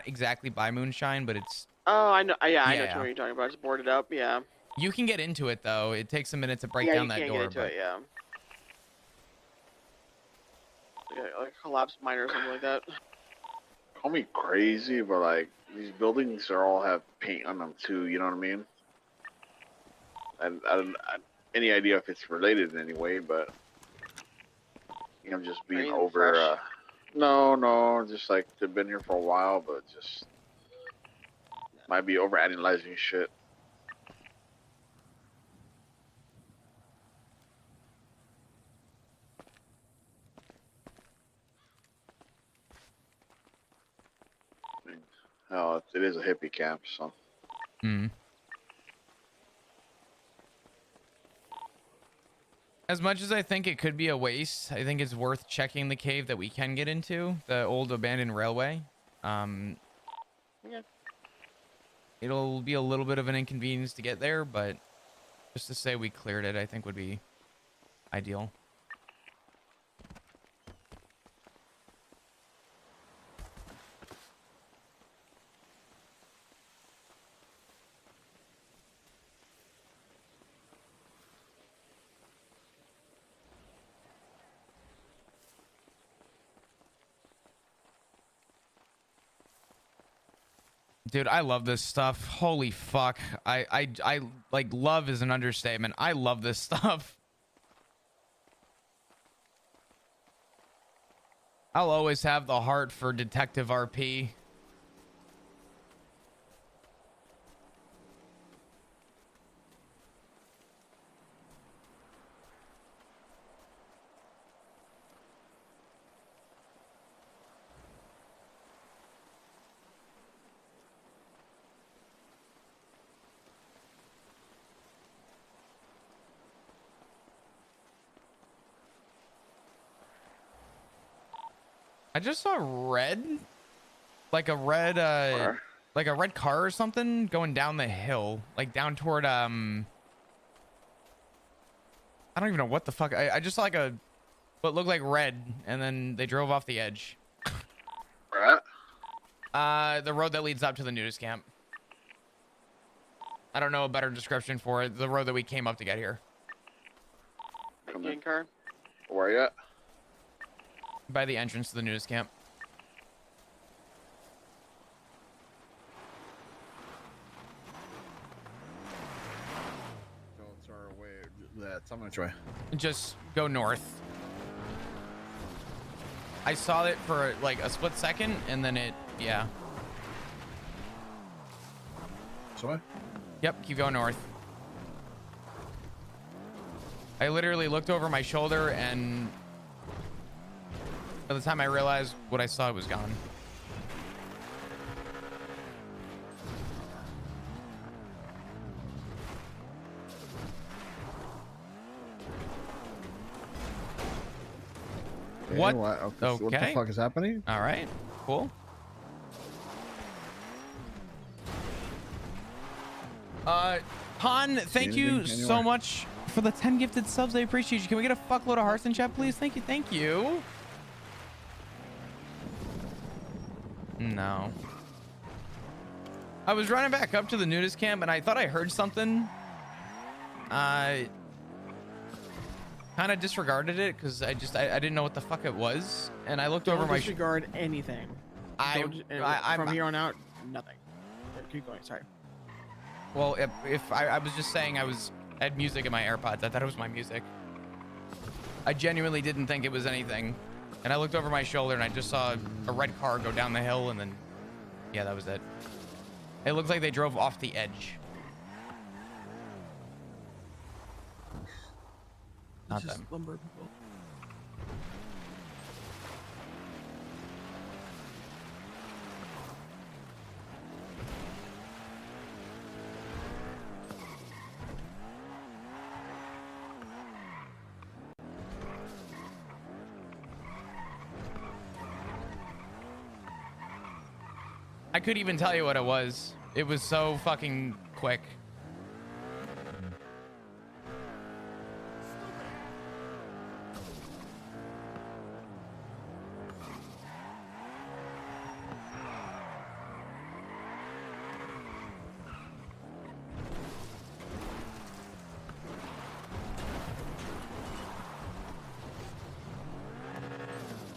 exactly by Moonshine, but it's, Oh, I know. Yeah, I know Yeah. what you're talking about. It's boarded up. Yeah. you can get into it though. It takes a minute to break Yeah, down you that can't door. get into But it. Yeah. Like a collapsed mine or something like that. Call me crazy, but like these buildings are all have paint on them too. You know what I mean? And I don't any idea if it's related in any way, but I'm just being Anything over. fresh? No, just like they've been here for a while, but just might be over analyzing shit. I mean, hell, it is a hippie camp, so. Mm. As much as I think it could be a waste, I think it's worth checking the cave that we can get into, the old abandoned railway. Yeah. It'll be a little bit of an inconvenience to get there, but just to say we cleared it, I think would be ideal. Dude, I love this stuff. Holy fuck. I like love is an understatement. I love this stuff. I'll always have the heart for Detective RP. I just saw red, like a red, like a red car or something going down the hill, like down toward, I don't even know what the fuck. I just saw like what looked like red, and then they drove off the edge. Right? The road that leads up to the nudist camp. I don't know a better description for it. The road that we came up to get here. Come Green in. car. Where you at? By the entrance to the nudist camp. So it's our way. That's how much way? Just go north. I saw it for like a split second, and then yeah. So what? Yep, keep going north. I literally looked over my shoulder and By the time I realized what I saw, it was gone. Okay, What? What the Okay. fuck is happening? All right. Cool. Han, thank you anything so anywhere? much for the 10 gifted subs. I appreciate you. Can we get a fuckload of hearts in chat, please? Thank you. Thank you. No. I was running back up to the nudist camp and I thought I heard something. I kind of disregarded it because I didn't know what the fuck it was. And I looked over Don't my disregard anything. From here on out, nothing. Keep going. Sorry. Well, if I was just saying I had music in my AirPods. I thought it was my music. I genuinely didn't think it was anything. And I looked over my shoulder and I just saw a red car go down the hill and then, yeah, that was it. It looked like they drove off the edge. Not Just them. lumber people. I couldn't even tell you what it was. It was so fucking quick.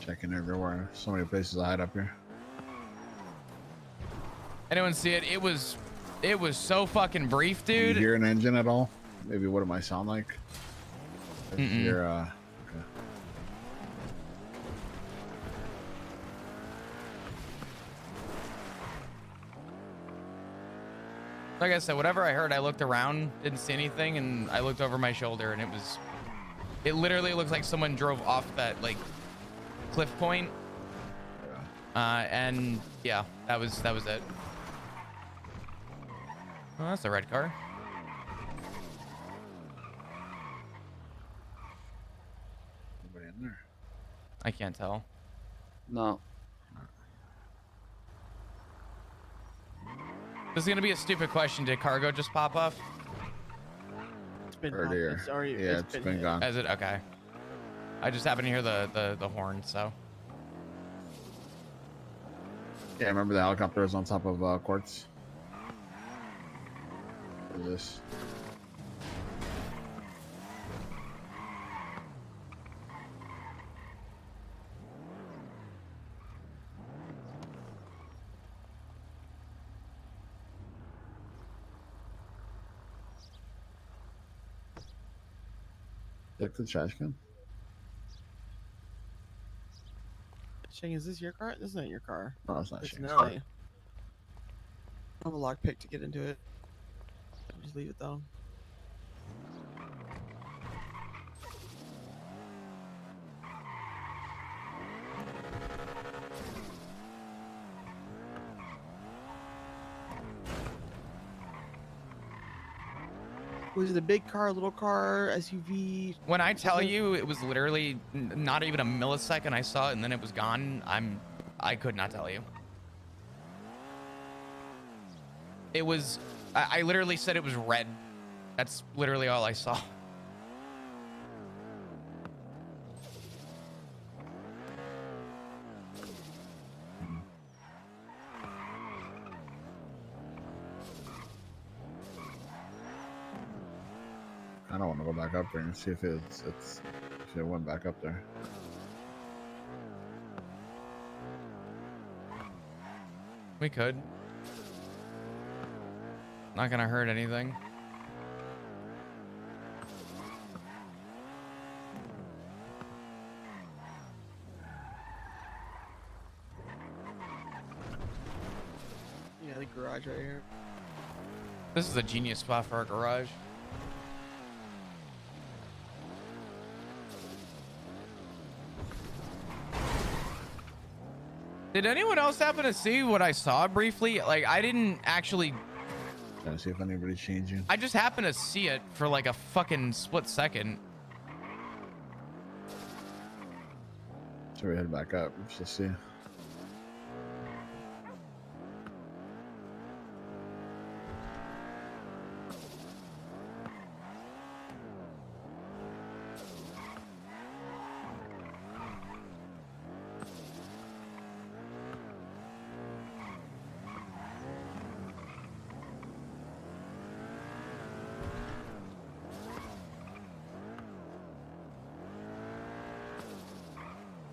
Checking everywhere. So many places to hide up here. Anyone see it? It was so fucking brief, Do you dude. hear an engine at all? Maybe what it might sound like? If Mm-mm. you're, okay. Like I said, whatever I heard, I looked around, didn't see anything, and I looked over my shoulder, and it literally looks like someone drove off that like cliff point. And yeah, that was it. Oh, that's a red car. Anybody in there? I can't tell. No. This is gonna be a stupid question. Did cargo just pop off? It's been Or dear. it's already, Yeah, it's been hit. gone. Is it? Okay. I just happened to hear the horn, so. Yeah, remember the helicopter was on top of Quartz? What is this? Check the trash can. Shane, is this your car? This is not your car. No, it's not It's Shane's Nelly. I have a lockpick to get into it. Just leave it though. Was it a big car, little car, SUV? When I tell you it was literally not even a millisecond, I saw it and then it was gone. I could not tell you. It was, I literally said it was red. That's literally all I saw. I don't want to go back up there and see if if it went back up there. We could. Not gonna hurt anything. Yeah, the garage right here. This is a genius spot for a garage. Did anyone else happen to see what I saw briefly? Like, I didn't actually. Trying to see if anybody's changing. I just happened to see it for like a fucking split second. So we head back up just to see.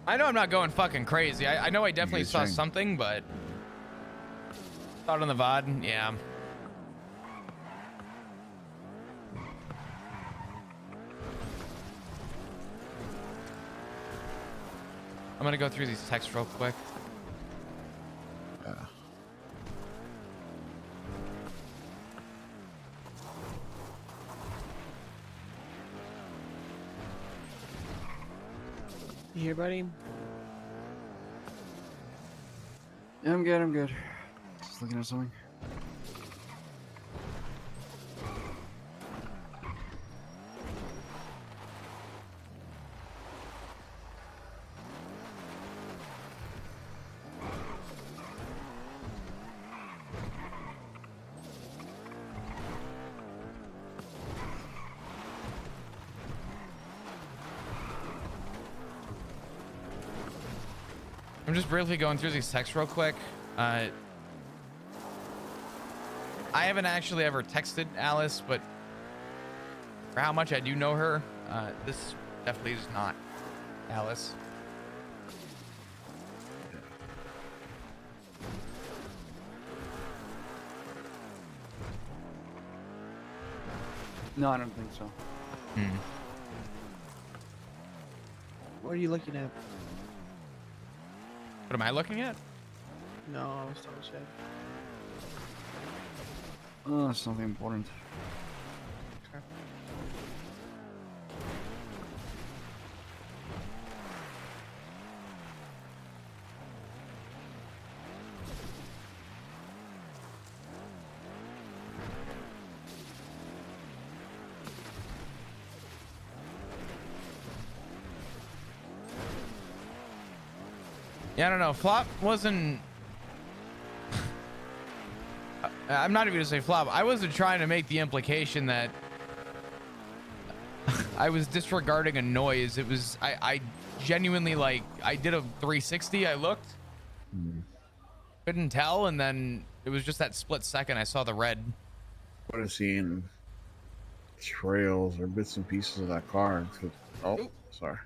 I know I'm not going fucking crazy. I know I definitely Good saw thing. something, but thought on the VOD, yeah. I'm gonna go through these texts real quick. Yeah. You here, buddy? Yeah, I'm good. I'm good. Just looking at something. I'm just briefly going through these texts real quick. I haven't actually ever texted Alice, but for how much I do know her, this definitely is not Alice. No, I don't think so. Hmm. What are you looking at? What am I looking at? No, I was talking shit. Oh, something important. Okay. Yeah, I don't know. Flop wasn't. I'm not even gonna say flop. I wasn't trying to make the implication that I was disregarding a noise. It was I genuinely, like, I did a 360. I looked, couldn't tell, and then it was just that split second I saw the red. Would have seen trails or bits and pieces of that car. Oh, sorry.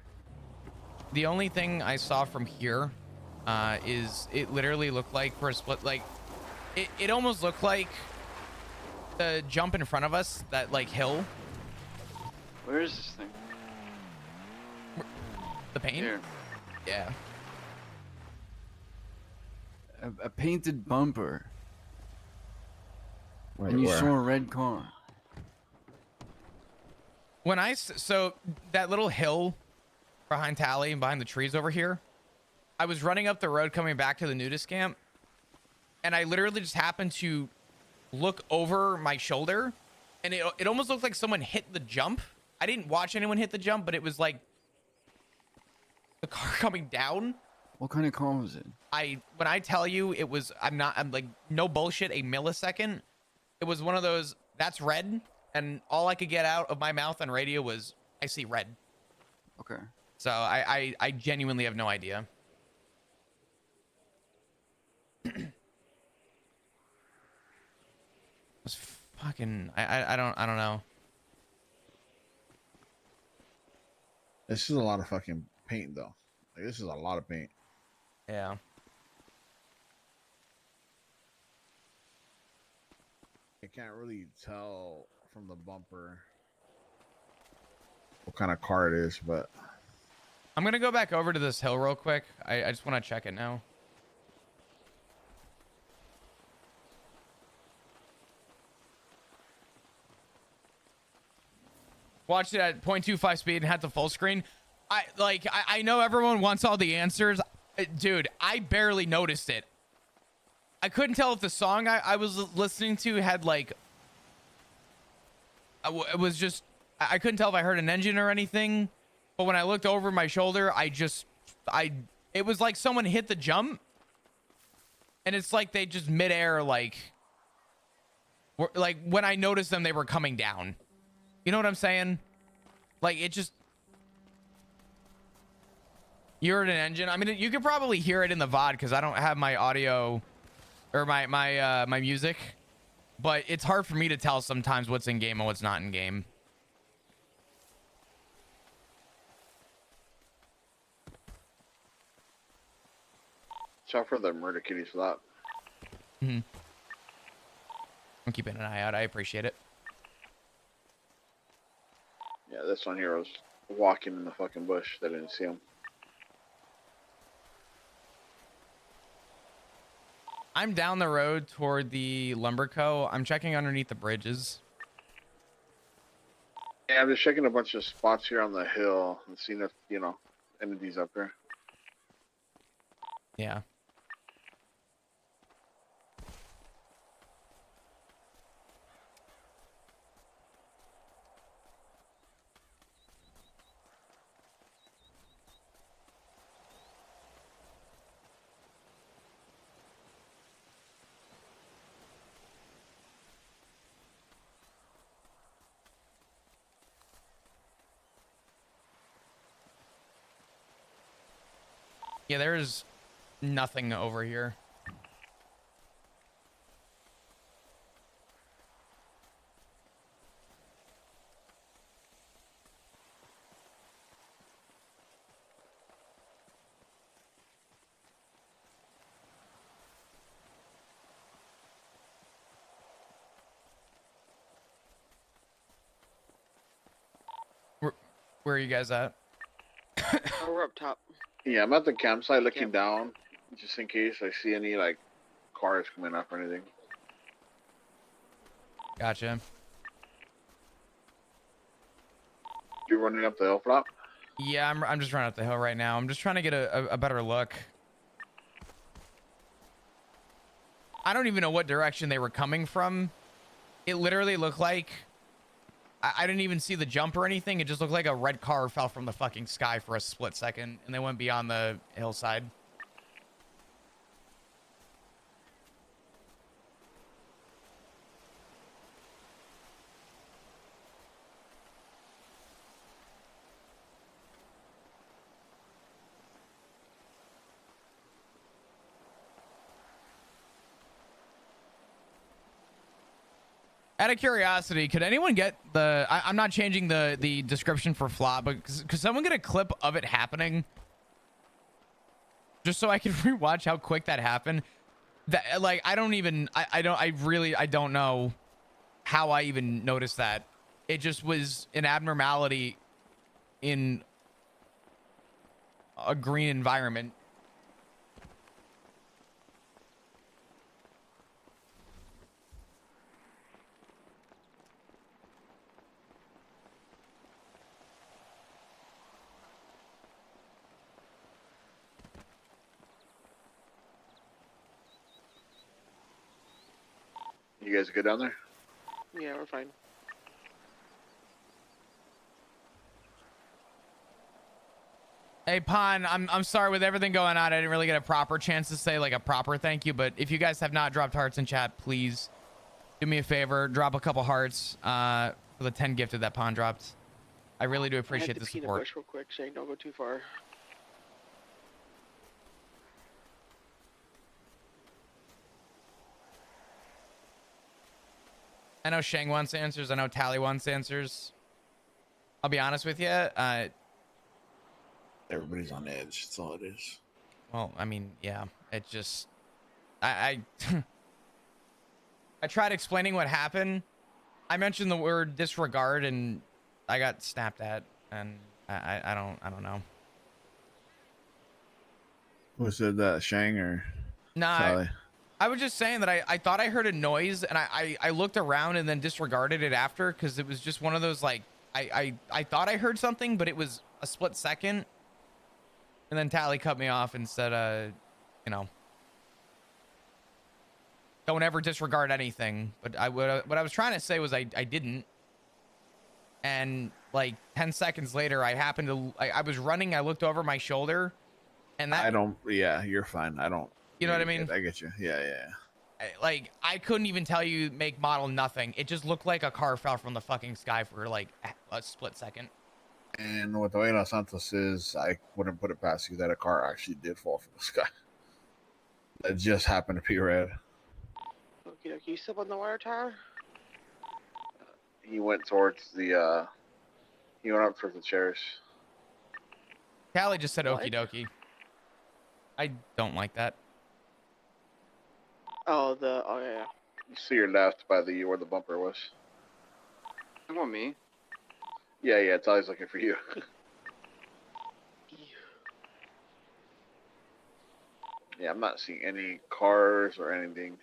The only thing I saw from here is it literally looked like for a split, like it almost looked like the jump in front of us, that like hill, Where is this thing? the paint. Here. Yeah. A painted bumper. Wait, And you where? saw a red car. When so that little hill behind Tally and behind the trees over here, I was running up the road coming back to the nudist camp, and I literally just happened to look over my shoulder, and it almost looked like someone hit the jump. I didn't watch anyone hit the jump, but it was like the car coming down. What kind of car was it? When I tell you it was, I'm like, no bullshit, a millisecond. It was one of those, that's red, and all I could get out of my mouth on radio was, I see red. Okay. So I genuinely have no idea. It's fucking, I don't know. This is a lot of fucking paint, though. Like, this is a lot of paint. Yeah. I can't really tell from the bumper what kind of car it is, but I'm gonna go back over to this hill real quick. I just want to check it now. Watched it at 0.25 speed and had the full screen. I know everyone wants all the answers. Dude, I barely noticed it. I couldn't tell if the song I was listening to had like, it was just, I couldn't tell if I heard an engine or anything. But when I looked over my shoulder, it was like someone hit the jump. And it's like they just midair, like when I noticed them, they were coming down. You know what I'm saying? Like it just, you heard an engine. I mean, you could probably hear it in the VOD because I don't have my audio or my music, but it's hard for me to tell sometimes what's in game and what's not in game. Shout for the murder kitties for that. Mm-hmm. I'm keeping an eye out. I appreciate it. Yeah, this one here was walking in the fucking bush. They didn't see him. I'm down the road toward the lumber co. I'm checking underneath the bridges. Yeah, I'm just checking a bunch of spots here on the hill and seeing if, you know, any of these up there. Yeah. Yeah, there's nothing over here. Where are you guys at? Oh, we're up top. Yeah, I'm at the campsite looking down, just in case I see any, like, cars coming up or anything. Gotcha. You running up the hill flop? Yeah, I'm just running up the hill right now. I'm just trying to get a better look. I don't even know what direction they were coming from. It literally looked like I didn't even see the jump or anything. It just looked like a red car fell from the fucking sky for a split second and they went beyond the hillside. Out of curiosity, could anyone get the... I'm not changing the description for Flop, but could someone get a clip of it happening? Just so I can rewatch how quick that happened. That, like, I don't even... I don't know how I even noticed that. It just was an abnormality in a green environment. You guys good down there? Yeah, we're fine. Hey, Pon, I'm sorry with everything going on. I didn't really get a proper chance to say like a proper thank you, but if you guys have not dropped hearts in chat, please do me a favor, drop a couple hearts for the 10 gifted that Pon dropped. I really do appreciate the support. Bush real quick, Shane. Don't go too far. I know Shang wants answers. I know Tally wants answers. I'll be honest with you. Everybody's on edge. That's all it is. Well, I mean, yeah. It just... I tried explaining what happened. I mentioned the word disregard, and I got snapped at. And I don't know. Who said that? Shang or Tally? I was just saying that I thought I heard a noise, and I looked around and then disregarded it after, because it was just one of those, like, I thought I heard something, but it was a split second. And then Tally cut me off and said, you know, don't ever disregard anything. But what I was trying to say was I didn't. And like 10 seconds later, I happened to, I was running. I looked over my shoulder and that, yeah, you're fine. I don't, you know what I mean? I get you. Yeah. Like I couldn't even tell you make, model, nothing. It just looked like a car fell from the fucking sky for like a split second. And with the way Los Santos is, I wouldn't put it past you that a car actually did fall from the sky. That just happened to be red. Okay, you still on the water tower? He went towards the, he went up towards the chairs. Tally just said What? okie dokie. I don't like that. Oh, yeah. You see your left by where the bumper was. You want me? Yeah, it's always looking for you. Yeah, I'm not seeing any cars or anything.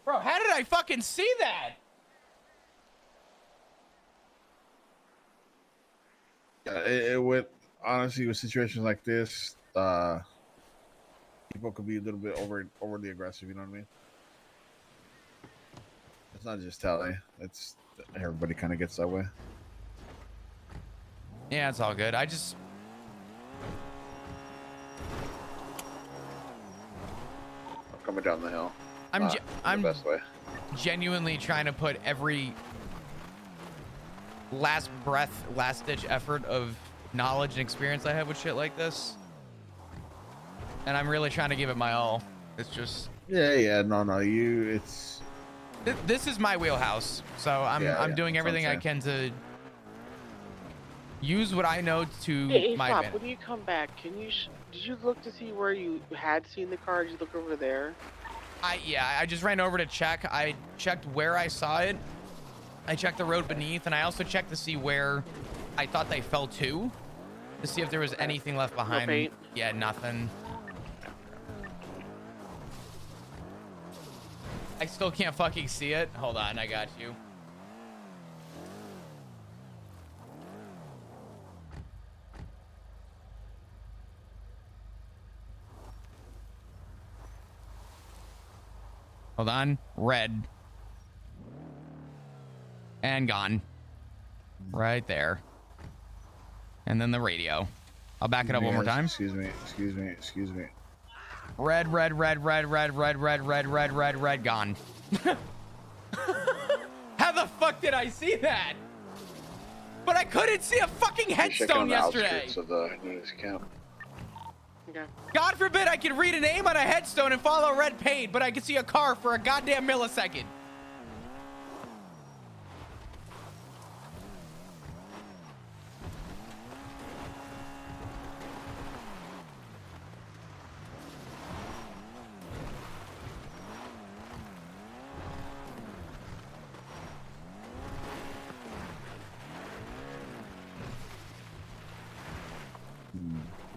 Bro, how did I fucking see that? It with honestly with situations like this, people could be a little bit overly aggressive. You know what I mean? It's not just Tally. It's everybody kind of gets that way. Yeah, it's all good. I just Coming down the hill. I'm the best way. genuinely trying to put every last breath, last ditch effort of knowledge and experience I have with shit like this. And I'm really trying to give it my all. It's just Yeah. No. It's this is my wheelhouse. So I'm doing everything I can to use what I know to Hey, my Pop, advantage. when you come back, did you look to see where you had seen the car? Did you look over there? I just ran over to check. I checked where I saw it. I checked the road beneath, and I also checked to see where I thought they fell to see if there was anything left behind. paint? Yeah, nothing. I still can't fucking see it. Hold on, I got you. Hold on. Red. And gone. Right there. And then the radio. I'll back it up one more time. Excuse me. Red, gone. How the fuck did I see that? But I couldn't see a fucking headstone yesterday. Of the news camp. Okay. God forbid I could read a name on a headstone and follow red paint, but I could see a car for a goddamn millisecond.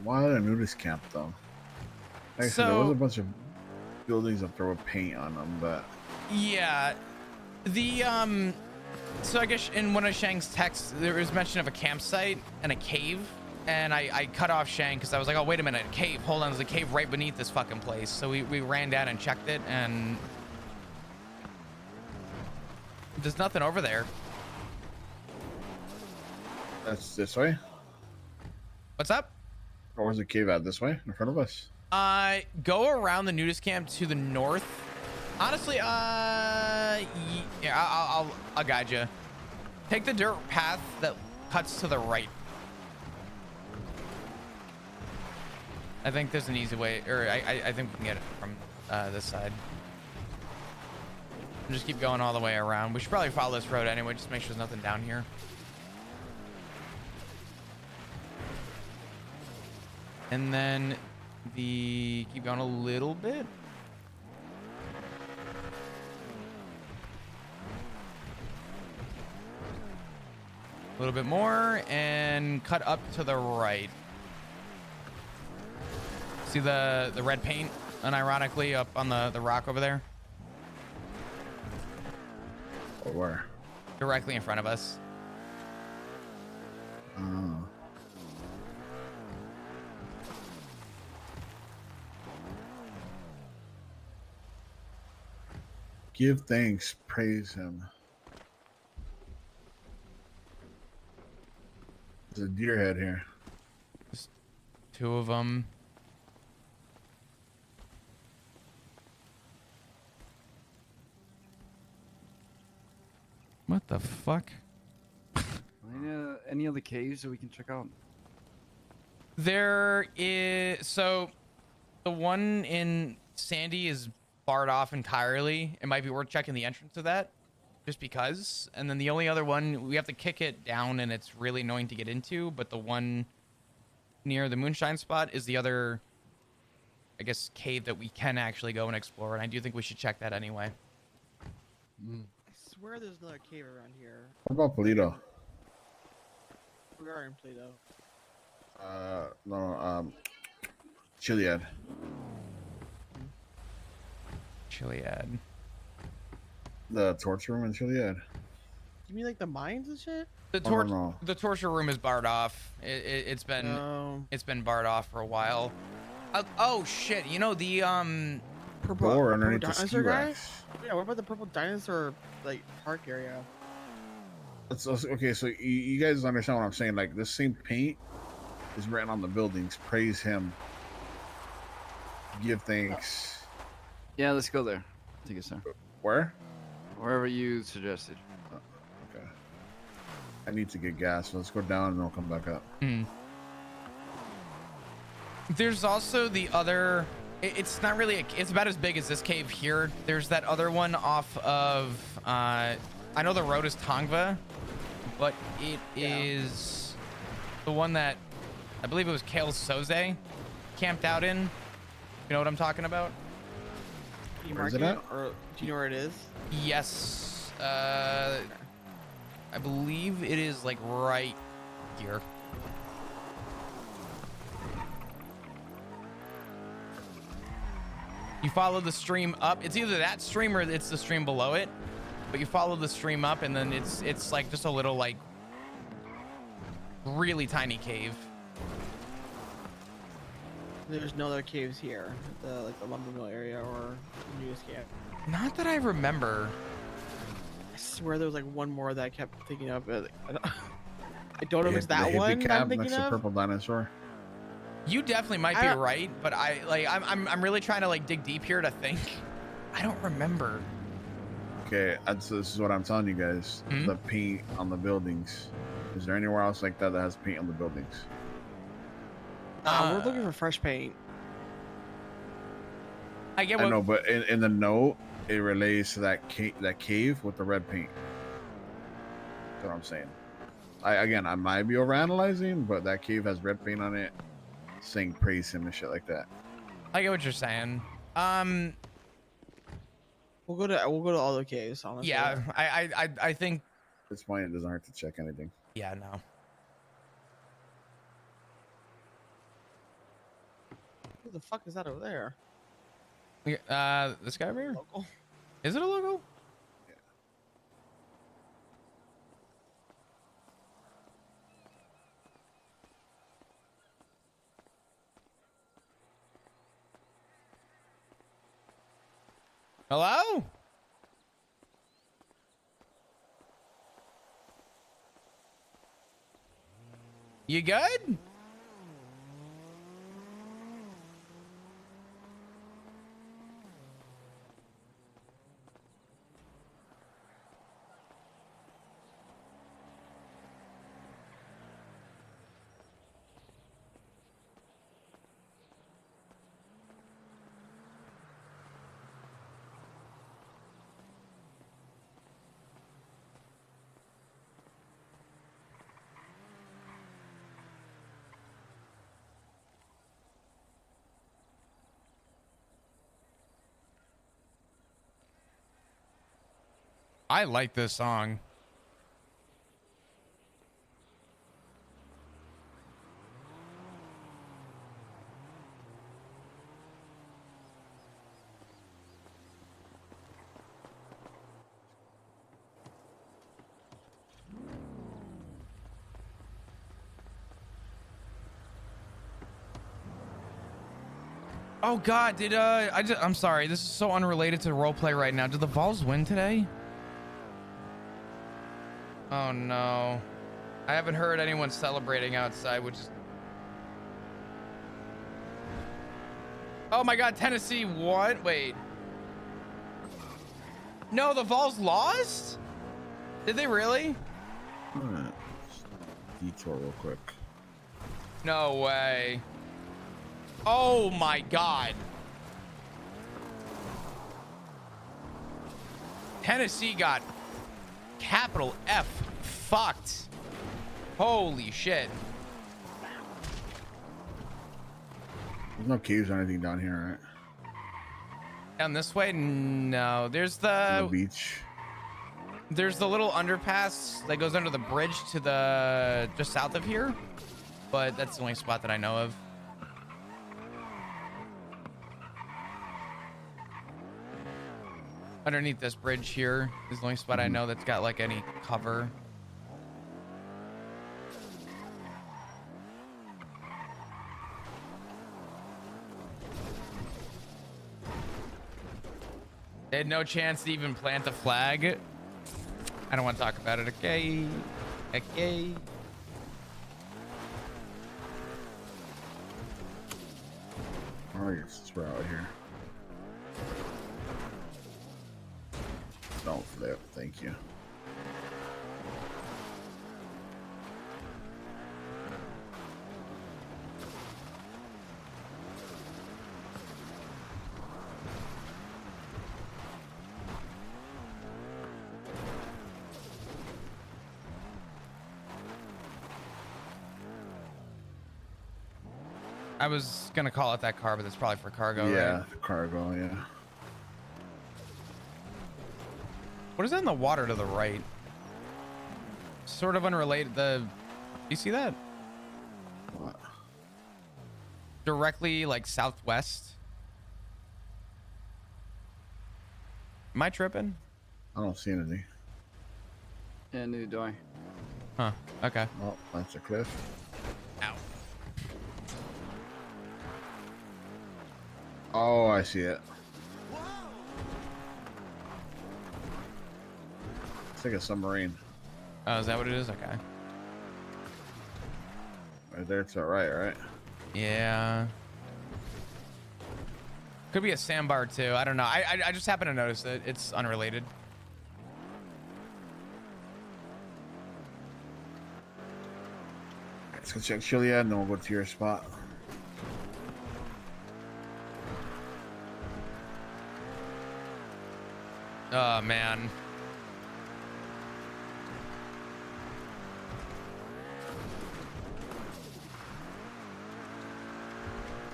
Why a nudist camp though? Like I said, there was a bunch of buildings up there with paint on them, but yeah, the so I guess in one of Shang's texts there was mention of a campsite and a cave, and I cut off Shang because I was like, oh wait a minute, a cave, hold on, there's a cave right beneath this fucking place. So we ran down and checked it, and there's nothing over there. that's this way. What's up? Or was the cave at this way in front of us? Go around the nudist camp to the north. Honestly, yeah, I'll guide you. Take the dirt path that cuts to the right. I think there's an easy way, or I think we can get it from this side. And just keep going all the way around. We should probably follow this road anyway, just make sure there's nothing down here. And then keep going a little bit. A little bit more and cut up to the right. See the red paint unironically up on the rock over there? Where? Directly in front of us. Oh. Give thanks, praise him. There's a deer head here. Just 2 of them. What the fuck? Any other caves that we can check out? There is, so the one in Sandy is barred off entirely. It might be worth checking the entrance of that just because. And then the only other one, we have to kick it down and it's really annoying to get into, but the one near the moonshine spot is the other, I guess, cave that we can actually go and explore. And I do think we should check that anyway. I swear there's another cave around here. What about Polito? We are in Plato. No, Chiliad. Chiliad. The torture room in Chiliad. You mean like the mines and shit? The Oh, no. the torture room is barred off. It's been barred off for a while. Oh shit! You know the Purple Door underneath the dinosaur ski guy? racks. Yeah, what about the purple dinosaur like park area? Okay, so you guys understand what I'm saying? Like this same paint is written on the buildings. Praise him. Give thanks. Yeah, let's go there. Take us there. Where? Wherever you suggested. Okay. I need to get gas. So let's go down and I'll come back up. There's also the other. It's not really. It's about as big as this cave here. There's that other one off of. I know the road is Tongva, but it is the one that I believe it was Kale Soze camped out in. You know what I'm talking about? Can you Where is mark it it? at? Or do you know where it is? Yes. I believe it is like right here. You follow the stream up. It's either that stream or it's the stream below it. But you follow the stream up and then it's like just a little like really tiny cave. There's no other caves here. The like the lumber mill area or the newest camp. Not that I remember. I swear there was like one more that I kept thinking of. But I don't know if it's The that hippie one that I'm cab next thinking to of. purple dinosaur. You definitely might be right, but I'm really trying to like dig deep here to think. I don't remember. Okay, this is what I'm telling you guys. Hmm? The paint on the buildings. Is there anywhere else like that that has paint on the buildings? We're looking for fresh paint. I get I what. know, but in the note, it relates to that cave with the red paint. That's what I'm saying. I might be overanalyzing, but that cave has red paint on it, saying praise him and shit like that. I get what you're saying. We'll go to all the caves. Honestly. Yeah, I think. At this point, it doesn't hurt to check anything. Yeah, no. Who the fuck is that over there? This guy over here? Local? Is it a logo? Hello? You good? I like this song. Oh God, did I'm sorry. This is so unrelated to roleplay right now. Did the Vols win today? Oh no. I haven't heard anyone celebrating outside, which is... Oh my God, Tennessee won? Wait. No, the Vols lost? Did they really? Alright. Detour real quick. No way. Oh my God. Tennessee got capital F fucked. Holy shit. There's no caves or anything down here, right? Down this way? No. There's On the the beach. there's the little underpass that goes under the bridge to the just south of here, but that's the only spot that I know of. Underneath this bridge here is the only spot I know that's got like any cover. They had no chance to even plant a flag. I don't want to talk about it. Okay. Okay. Alright, since we're out here. Don't flip, thank you. I was gonna call it that car, but it's probably for cargo, Yeah, right? cargo, yeah. What is that in the water to the right? Sort of unrelated. You see that? What? Directly like southwest. Am I tripping? I don't see anything. Yeah, neither do I. Huh. Okay. Oh, that's a cliff. Ow. Oh, I see it. It's like a submarine. Oh, is that what it is? Okay. Right there to the right? Yeah. Could be a sandbar too. I don't know. I just happen to notice it. It's unrelated. Let's go check Chiliad and then we'll go to your spot. Oh man.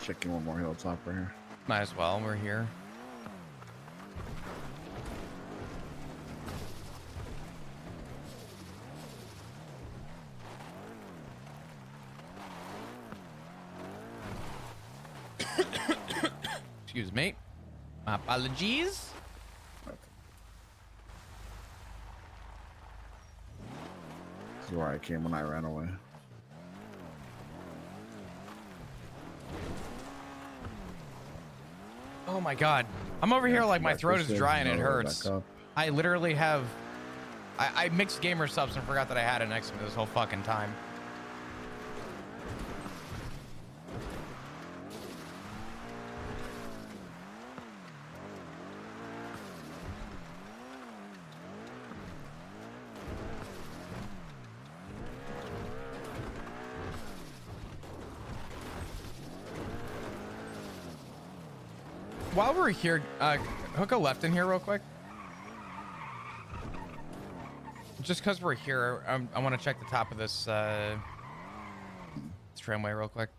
Checking one more hilltop right here. Might as well. We're here. Excuse me. My apologies. This is where I came when I ran away. Oh my god. I'm over here like my throat is dry and it hurts. I literally have... I mixed gamer subs and forgot that I had it next to me this whole fucking time. While we're here, hook a left in here real quick. Just because we're here, I want to check the top of this tramway real quick.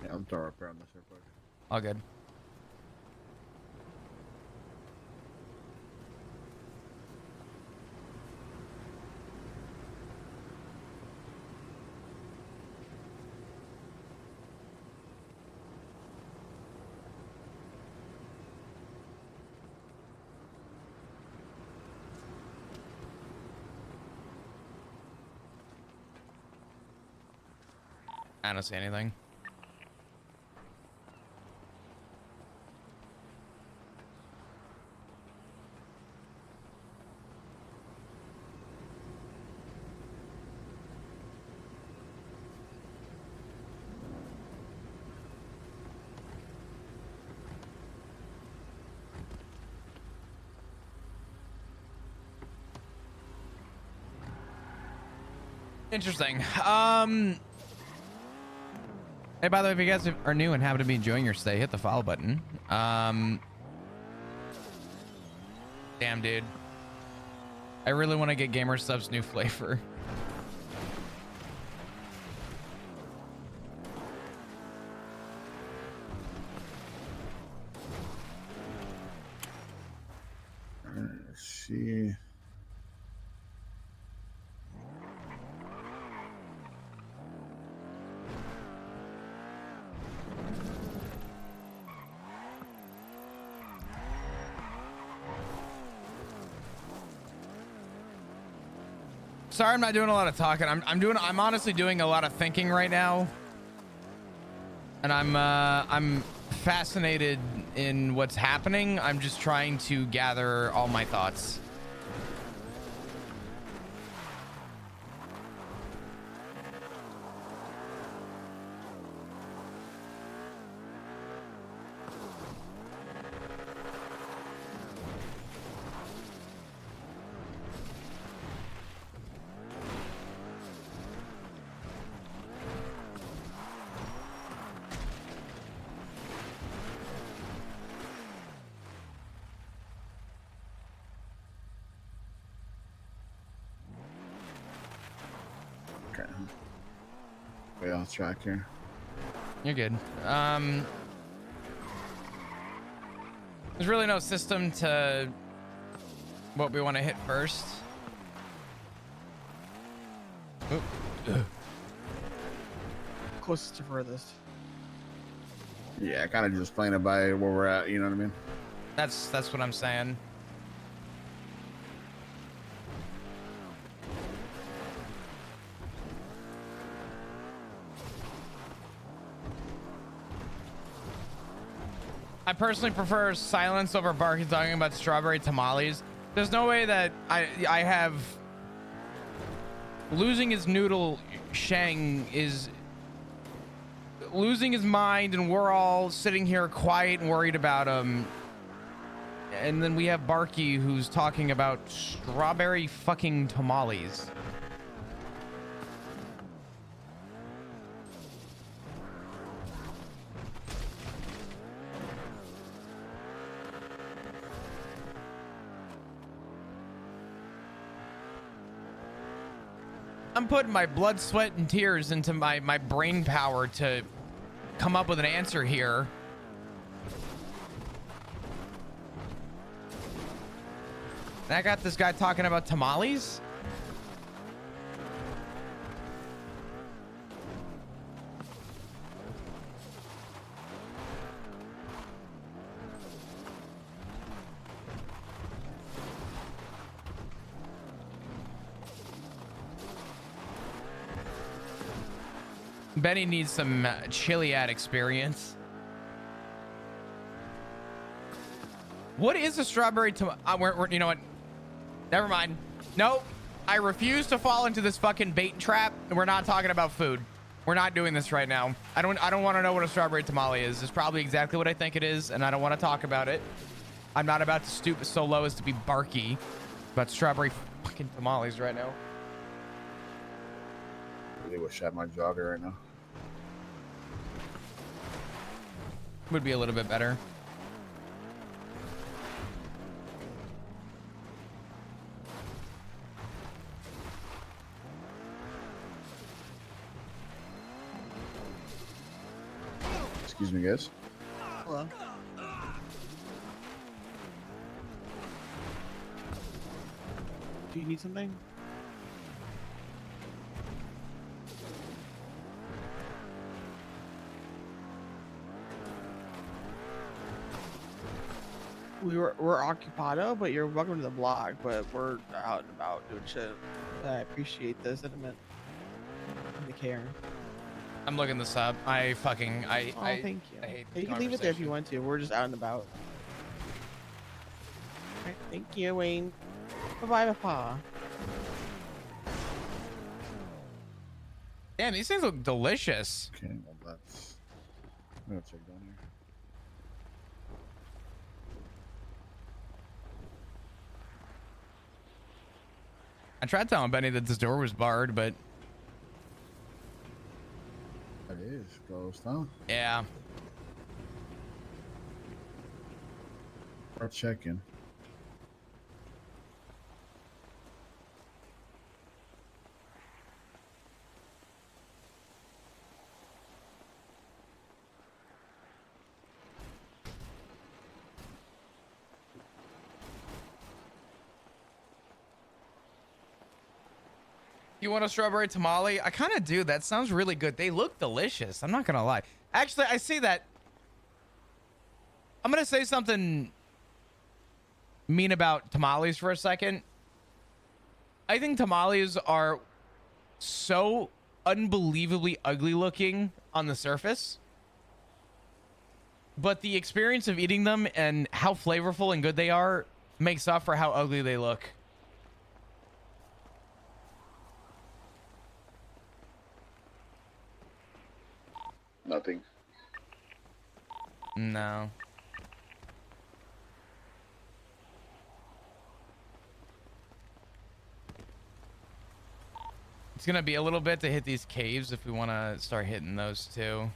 Yeah, I'm throwing up around this real quick. All good. I don't see anything. Interesting. Hey, by the way, if you guys are new and happen to be enjoying your stay, hit the follow button. Damn, dude. I really want to get Gamer Stuff's new flavor. Let's see. Sorry, I'm not doing a lot of talking. I'm honestly doing a lot of thinking right now, and I'm fascinated in what's happening. I'm just trying to gather all my thoughts. Okay. Way off track here. You're good. There's really no system to what we want to hit first. Oop. Closest to furthest. Yeah, kind of just playing it by where we're at. You know what I mean? That's what I'm saying. I personally prefer silence over Barky talking about strawberry tamales. There's no way that I have losing his noodle. Shang is losing his mind, and we're all sitting here quiet and worried about him. And then we have Barky who's talking about strawberry fucking tamales. I'm putting my blood, sweat, and tears into my brain power to come up with an answer here. And I got this guy talking about tamales. Benny needs some Chiliad experience. What is a strawberry tomato? You know what? Never mind. Nope. I refuse to fall into this fucking bait trap. We're not talking about food. We're not doing this right now. I don't want to know what a strawberry tamale is. It's probably exactly what I think it is, and I don't want to talk about it. I'm not about to stoop so low as to be Barky about strawberry fucking tamales right now. I really wish I had my jogger right now. Would be a little bit better. Excuse me, guys. Hello. Do you need something? We're occupado, but you're welcome to the block. But we're out and about doing shit. I appreciate the sentiment and the care. I'm looking this up. Oh, thank you. I hate You can leave it there if you conversation. want to. We're just out and about. Alright, thank you, Wayne. Bye-bye, Papa. Damn, these things look delicious. Okay, well that's. I'm gonna check down here. I tried telling Benny that this door was barred, but is Ghost, huh? Yeah. Worth checking. You want a strawberry tamale? I kind of do. That sounds really good. They look delicious. I'm not going to lie. Actually, I see that. I'm going to say something mean about tamales for a second. I think tamales are so unbelievably ugly looking on the surface. But the experience of eating them and how flavorful and good they are makes up for how ugly they look. Nothing. No. It's gonna be a little bit to hit these caves if we want to start hitting those too.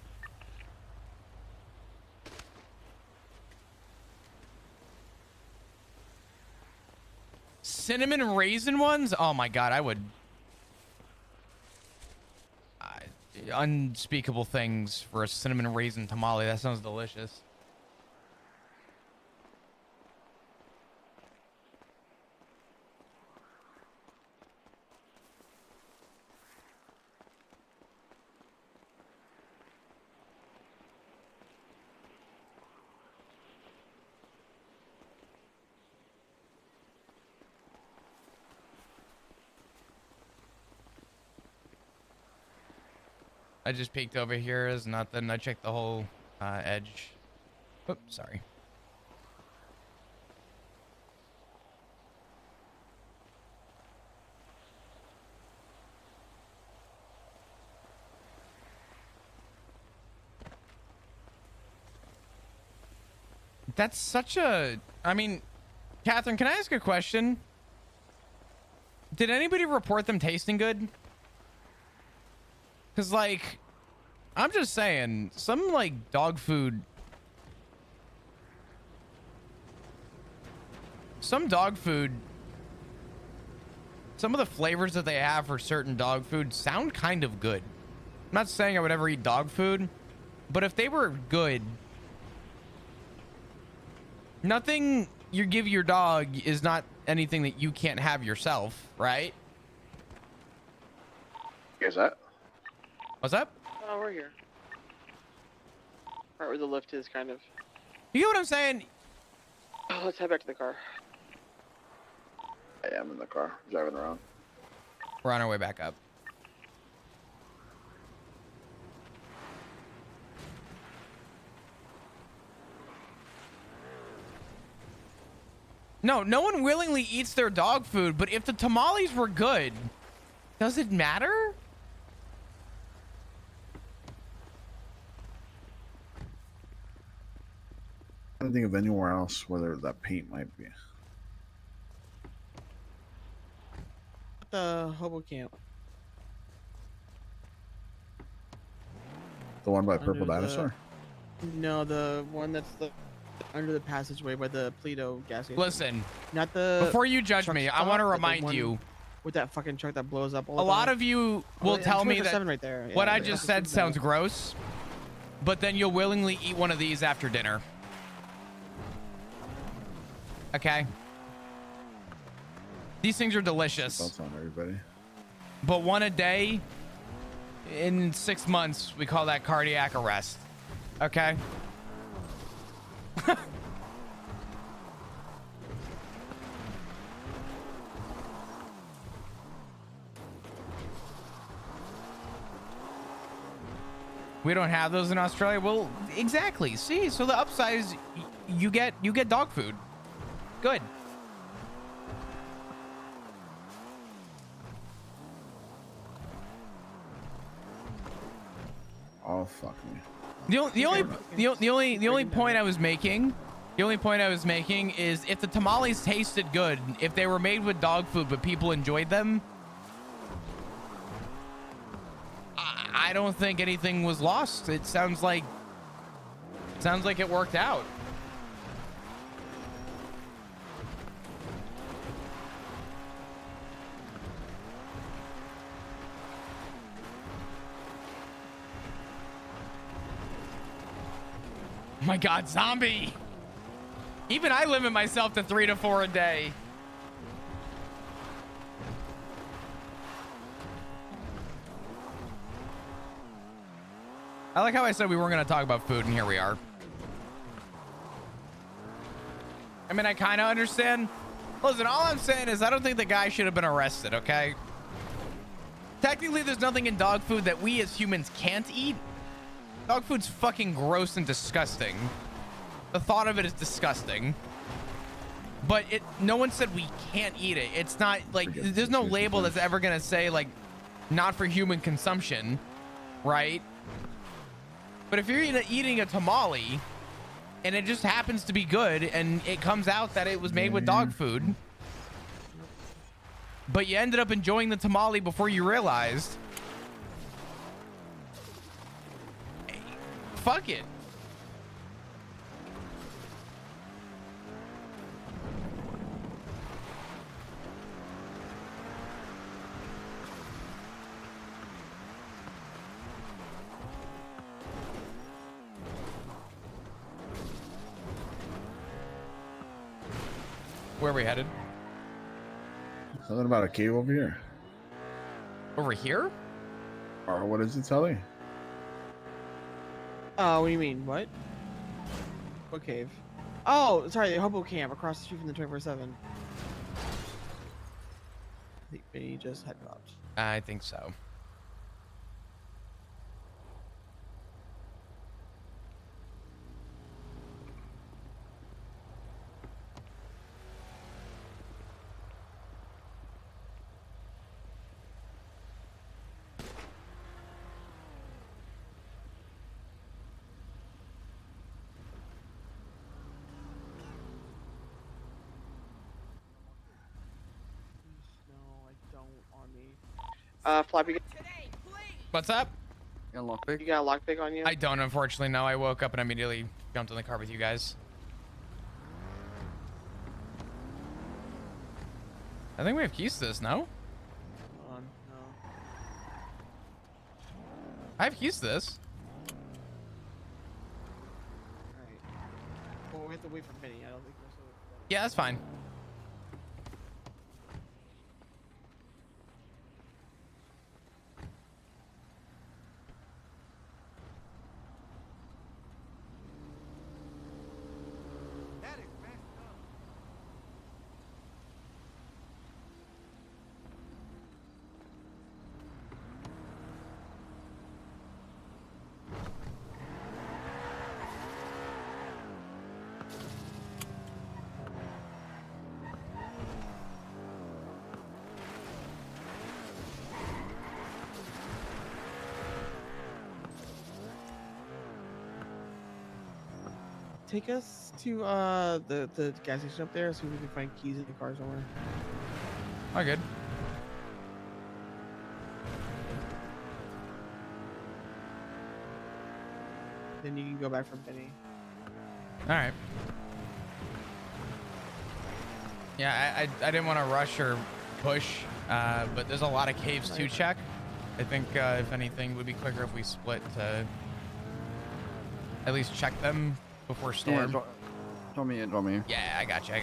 Cinnamon raisin ones? Oh my god, I would. Unspeakable things for a cinnamon raisin tamale. That sounds delicious. I just peeked over here as nothing. I checked the whole edge. Oops, sorry. That's such a... I mean, Catherine, can I ask a question? Did anybody report them tasting good? Because, like, I'm just saying, some, like, dog food... Some dog food... Some of the flavors that they have for certain dog food sound kind of good. I'm not saying I would ever eat dog food, but if they were good... Nothing you give your dog is not anything that you can't have yourself, right? Here's that. What's up? Oh, we're here. Right where the lift is, kind of. You get what I'm saying? Oh, let's head back to the car. I am in the car, driving around. We're on our way back up. No, no one willingly eats their dog food, but if the tamales were good, does it matter? I don't think of anywhere else where that paint might be. The hobo camp. The one by Under Purple the- Dinosaur? No, the one that's under the passageway by the Pleto gas station. Listen, Not the... before you judge truck me, I stop, want to but the remind one you, with that fucking truck that blows up all a the lot time. of you Oh, will yeah, tell me 24/7 that right there. what Yeah, I the just fucking said food sounds bag. gross, but then you'll willingly eat one of these after dinner. Okay? These things are delicious, Thoughts on everybody. but one a day in 6 months, we call that cardiac arrest. Okay? We don't have those in Australia. Well, exactly. See, so the upside is you get dog food. Good. Oh, fuck me. The only point I was making is if the tamales tasted good, if they were made with dog food but people enjoyed them, I I don't think anything was lost. It sounds like it worked out. Oh my God, zombie! Even I limit myself to 3 to 4 a day. I like how I said we weren't going to talk about food, and here we are. I mean, I kind of understand. Listen, all I'm saying is I don't think the guy should have been arrested, okay? Technically, there's nothing in dog food that we as humans can't eat. Dog food's fucking gross and disgusting. The thought of it is disgusting. But no one said we can't eat it. It's not like, there's no label that's ever going to say, like, not for human consumption, right? But if you're eating a tamale and it just happens to be good and it comes out that it was made with dog food, but you ended up enjoying the tamale before you realized, hey, fuck it. Where are we headed? Something about a cave over here. Over here? Or what does it tell you? What do you mean? What? What cave? Oh, sorry, the hobo camp across the street from the 24/7. I think Benny just had dropped. I think so. No, I don't on me. Floppy, What's up? You got a lockpick? you got a lockpick on you? I don't, unfortunately. No, I woke up and immediately jumped in the car with you guys. I think we have keys to this, no? Hold on, no. I have keys to this. Alright. Well, we have to wait for Benny. I don't think we're so. Yeah, that's fine. Take us to the gas station up there, so we can find keys in the car somewhere. All good. Then you can go back from Benny. All right. Yeah, I didn't want to rush or push, but there's a lot of caves to check. I think if anything, it would be quicker if we split to at least check them before storm. Yeah, draw me in. Yeah, I got you.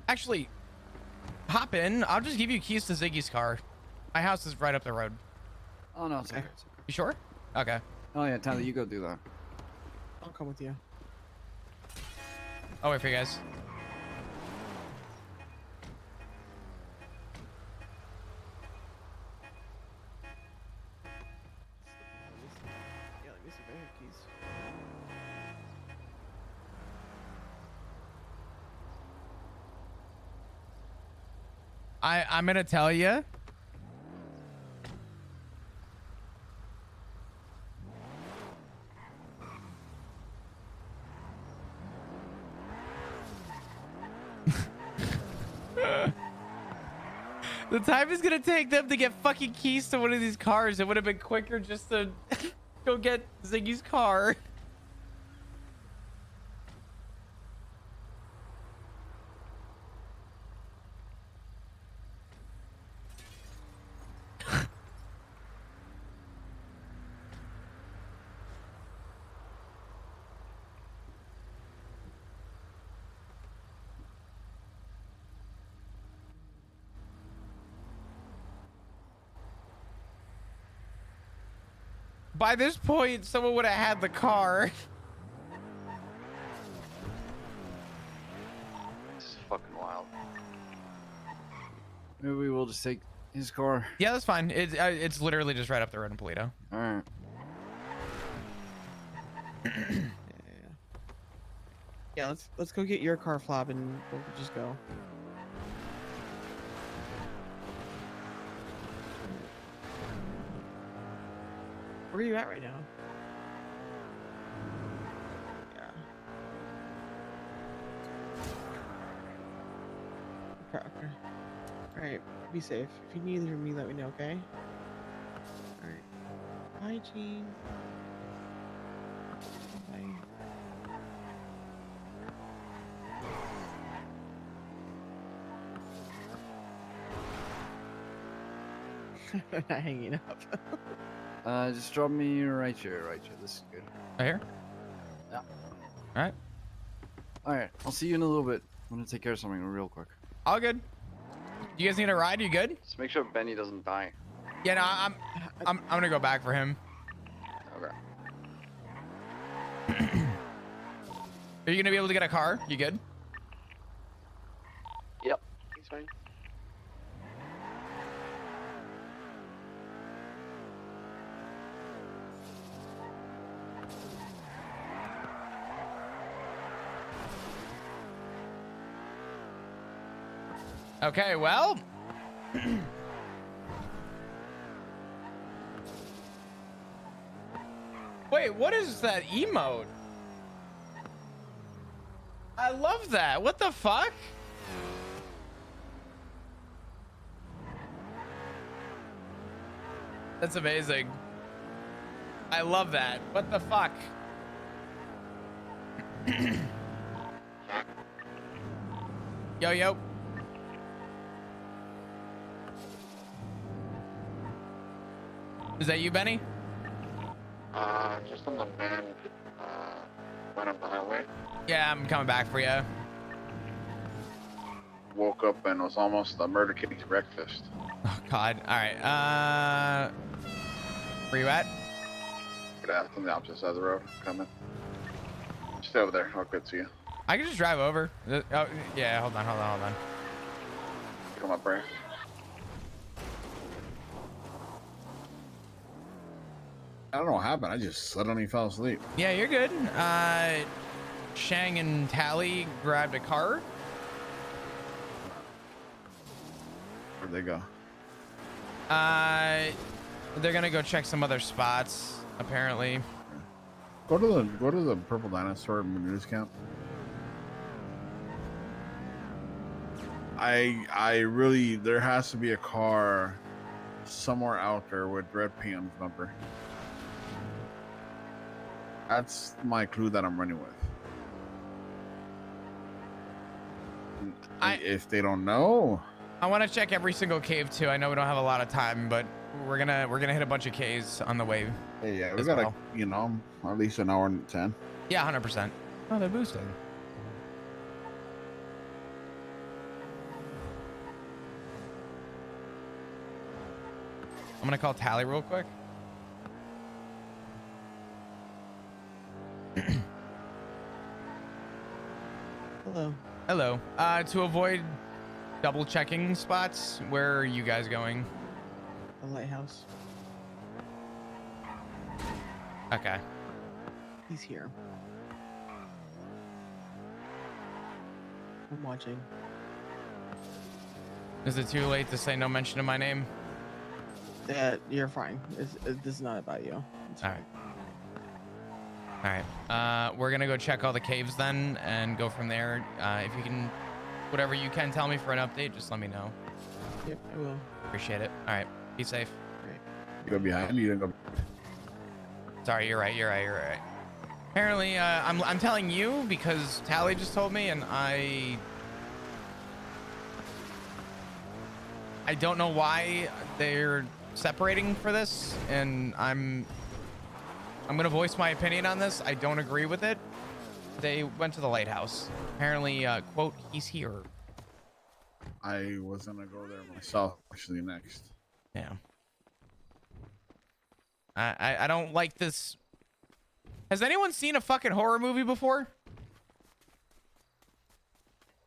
Actually, hop in. I'll just give you keys to Ziggy's car. My house is right up the road. Oh no, it's okay. It's okay. You sure? Okay. Oh yeah, Tyler, you go do that. I'll come with you. I'll wait for you guys. Yeah, let me see if I have keys. I'm gonna tell you. The time is gonna take them to get fucking keys to one of these cars. It would have been quicker just to go get Ziggy's car. By this point, someone would have had the car. This is fucking wild. Maybe we'll just take his car. Yeah, that's fine. It's literally just right up the road in Polito. All right. Yeah, let's go get your car, Flop, and we'll just go. Where are you at right now? Yeah. Okay. All right. Be safe. If you need anything from me, let me know. Okay. All right. Bye, Gene. Bye. Not hanging up. Just drop me right here. This is good. Right here? Yeah. All right. All right. I'll see you in a little bit. I'm gonna take care of something real quick. All good. You guys need a ride? You good? Just make sure Benny doesn't die. Yeah, no, I'm gonna go back for him. Okay. Are you gonna be able to get a car? You good? Yep. He's fine. Okay, well. Wait, what is that emote? I love that. What the fuck? That's amazing. I love that. What the fuck? Yo, yo. Is that you, Benny? Just on the band, went up the highway. Yeah, I'm coming back for you. Woke up and it was almost a Murder Kitty's breakfast. Oh, God. All right. Where you at? That's on the opposite side of the road. Coming. Stay over there. I'll get to you. I can just drive over. Oh, yeah, hold on. Come up, Bray. I don't know what happened. I just suddenly fell asleep. Yeah, you're good. Shang and Tally grabbed a car. Where'd they go? They're gonna go check some other spots, apparently. Go to the Purple Dinosaur news camp. I really, there has to be a car somewhere out there with red paint on the bumper. That's my clue that I'm running with. If they don't know, I want to check every single cave too. I know we don't have a lot of time, but we're gonna hit a bunch of caves on the way. hey, yeah, we as got well. at least an hour and 10. Yeah, 100%. Oh, they're boosting. I'm gonna call Tally real quick. Hello. Hello. To avoid double checking spots, where are you guys going? The lighthouse. Okay. He's here. I'm watching. Is it too late to say no mention of my name? You're fine. This is not about you. It's All fine. right. All right. We're gonna go check all the caves then and go from there. If you can, whatever you can tell me for an update, just let me know. Yep, I will. Appreciate it. All right. Be safe. Right. You go behind. You didn't go. Sorry, you're right. Apparently, I'm telling you because Tally just told me, and I don't know why they're separating for this, and I'm gonna voice my opinion on this. I don't agree with it. They went to the lighthouse. Apparently, quote, he's here. I was gonna go there myself actually next. Yeah. I don't like this. Has anyone seen a fucking horror movie before?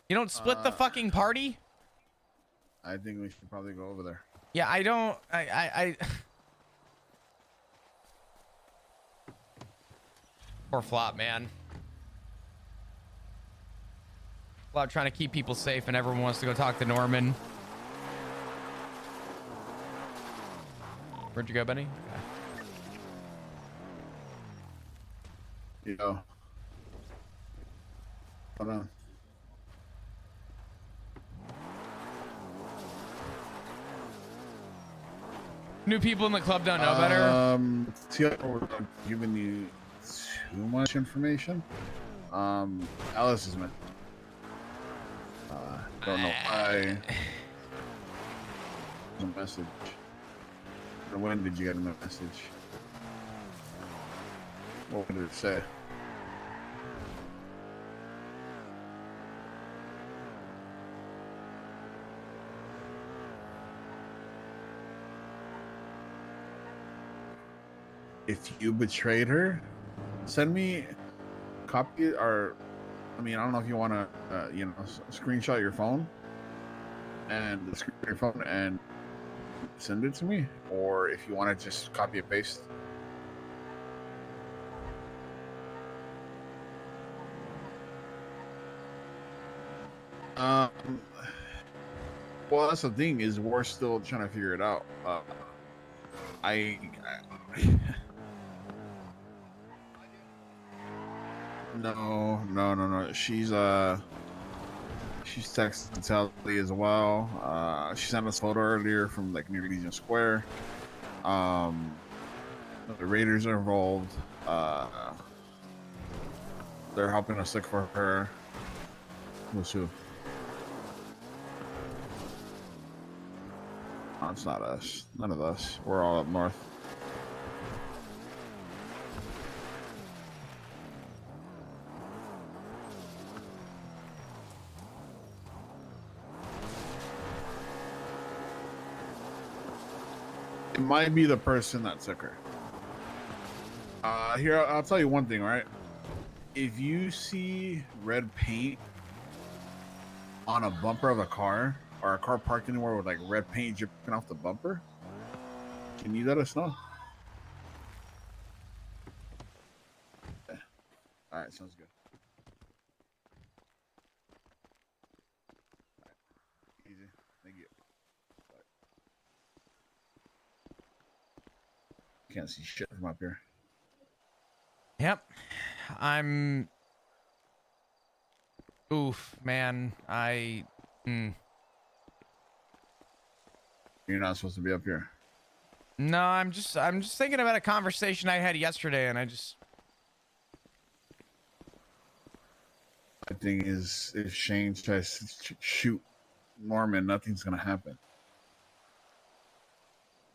You don't split the fucking party? I think we should probably go over there. Yeah, I don't. Poor Flop, man. Flop trying to keep people safe, and everyone wants to go talk to Norman. Where'd you go, Benny? You know. Hold on. New people in the club don't know better. See, we're not giving you too much information. Alice is meant. Don't know why. The message. When did you get a message? What did it say? If you betrayed her, send me a copy, or I mean, I don't know if you want to, screenshot your phone and your phone and send it to me, or if you want to just copy and paste. Well, that's the thing, is we're still trying to figure it out. No. She's texting Sally as well. She sent us a photo earlier from like near Legion Square. The Raiders are involved. They're helping us look for her. Who's who? Oh, it's not us. None of us. We're all up north. It might be the person that took her. Here, I'll tell you one thing, right? If you see red paint on a bumper of a car, or a car parked anywhere with like red paint dripping off the bumper, can you let us know? Yeah. All right, sounds good. All right. Easy. Thank you. Bye. Can't see shit from up here. Yep. Oof, man. You're not supposed to be up here. No, I'm just thinking about a conversation I had yesterday, and The thing is, if Shane tries to shoot Norman, nothing's gonna happen.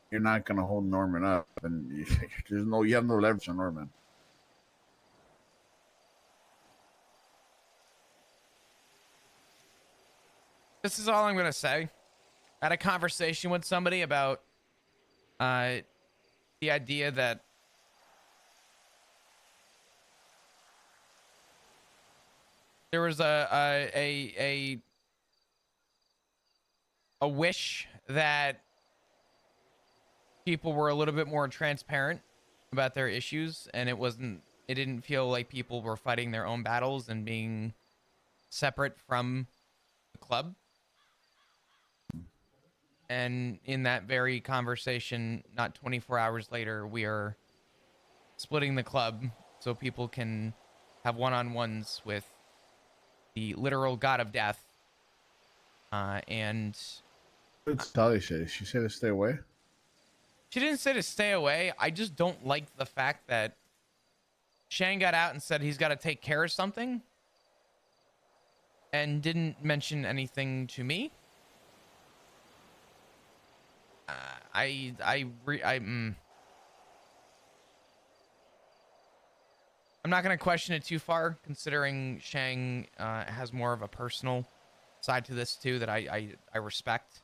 You're not gonna hold Norman up, and you have no leverage on Norman. this is all I'm gonna say. I had a conversation with somebody about the idea that there was a wish that people were a little bit more transparent about their issues, and it didn't feel like people were fighting their own battles and being separate from the club. And in that very conversation, not 24 hours later, we are splitting the club so people can have one-on-ones with the literal god of death. And It's Tali say. She said to stay away. She didn't say to stay away. I just don't like the fact that Shang got out and said he's got to take care of something and didn't mention anything to me. I'm not going to question it too far, considering Shang has more of a personal side to this too that I respect.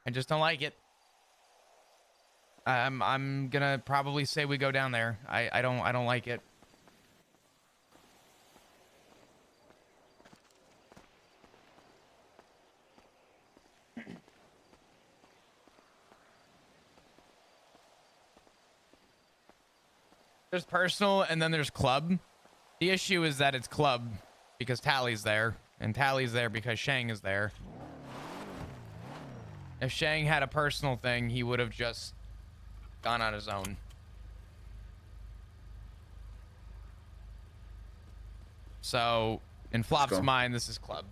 I just don't like it. I'm gonna probably say we go down there. I don't like it. There's personal and then there's club. The issue is that it's club because Tally's there, and Tally's there because Shang is there. If Shang had a personal thing, he would have just gone on his own. So, in Flop's mind, this is club.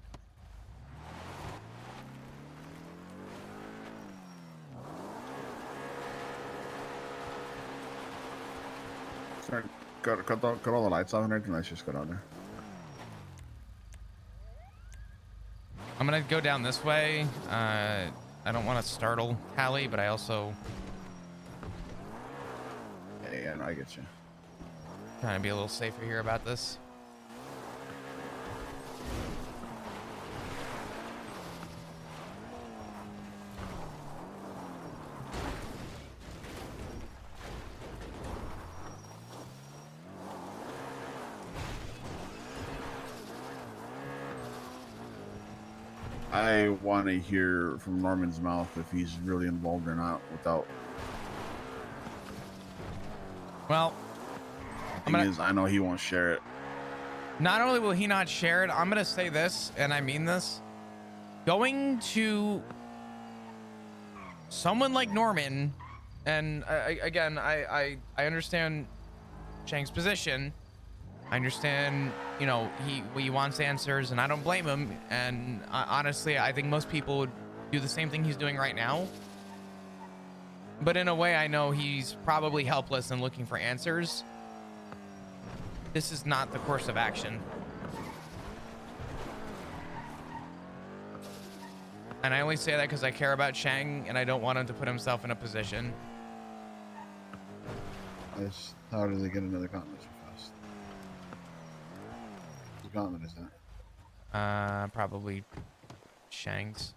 Sorry, cut all the lights off and everything. Let's just go down there. I'm gonna go down this way. I don't want to startle Tally, but I also Yeah, no, I get you. trying to be a little safer here about this. I want to hear from Norman's mouth if he's really involved or not without. Well, I know he won't share it. not only will he not share it, I'm gonna say this, and I mean this. Going to someone like Norman, and I understand Chang's position. I understand, you know, he wants answers, and I don't blame him. And honestly, I think most people would do the same thing he's doing right now. But in a way, I know he's probably helpless and looking for answers. This is not the course of action. And I only say that because I care about Shang, and I don't want him to put himself in a position. How does he get another continent so fast? What continent is that? Probably Shang's.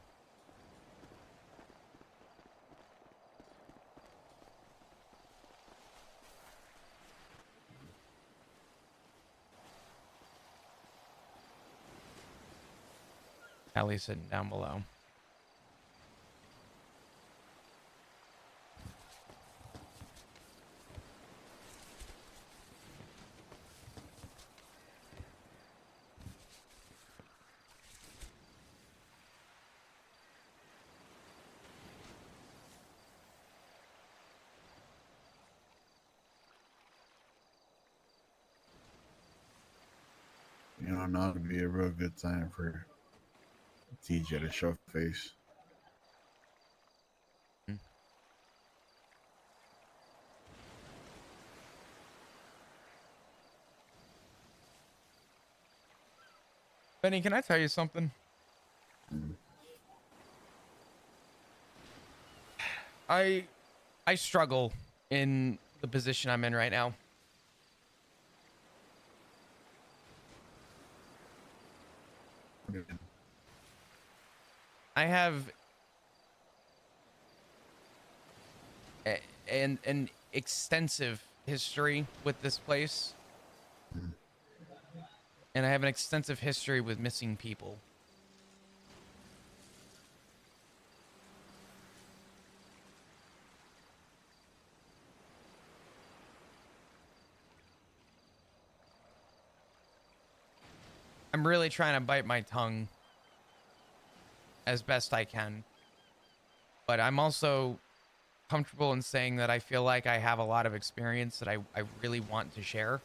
Ellie's sitting down below. You know, now would be a real good time for TJ to show face. Benny, can I tell you something? I struggle in the position I'm in right now. I have an extensive history with this place. Mhm. And I have an extensive history with missing people. I'm really trying to bite my tongue as best I can. But I'm also comfortable in saying that I feel like I have a lot of experience that I really want to share.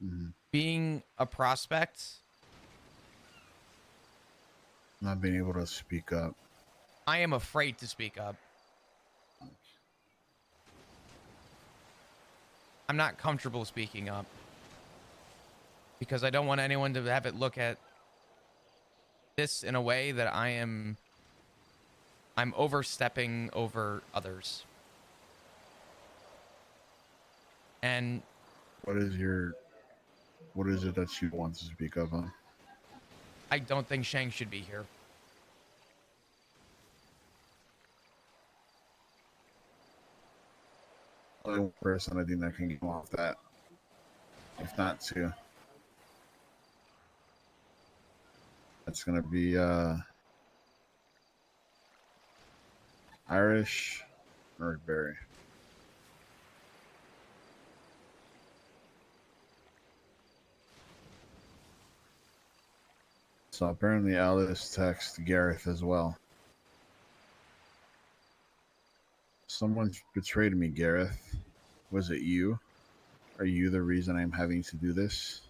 Mhm. Being a prospect, Not being able to speak up. I am afraid to speak up. I'm not comfortable speaking up because I don't want anyone to have it look at this in a way that I'm overstepping over others. And What is your? What is it that you want to speak up on? I don't think Shang should be here. Only one person I think that can get off that. If not two. That's gonna be Irish or Barry. So apparently Alice texted Gareth as well. Someone betrayed me, Gareth. Was it you? Are you the reason I'm having to do this?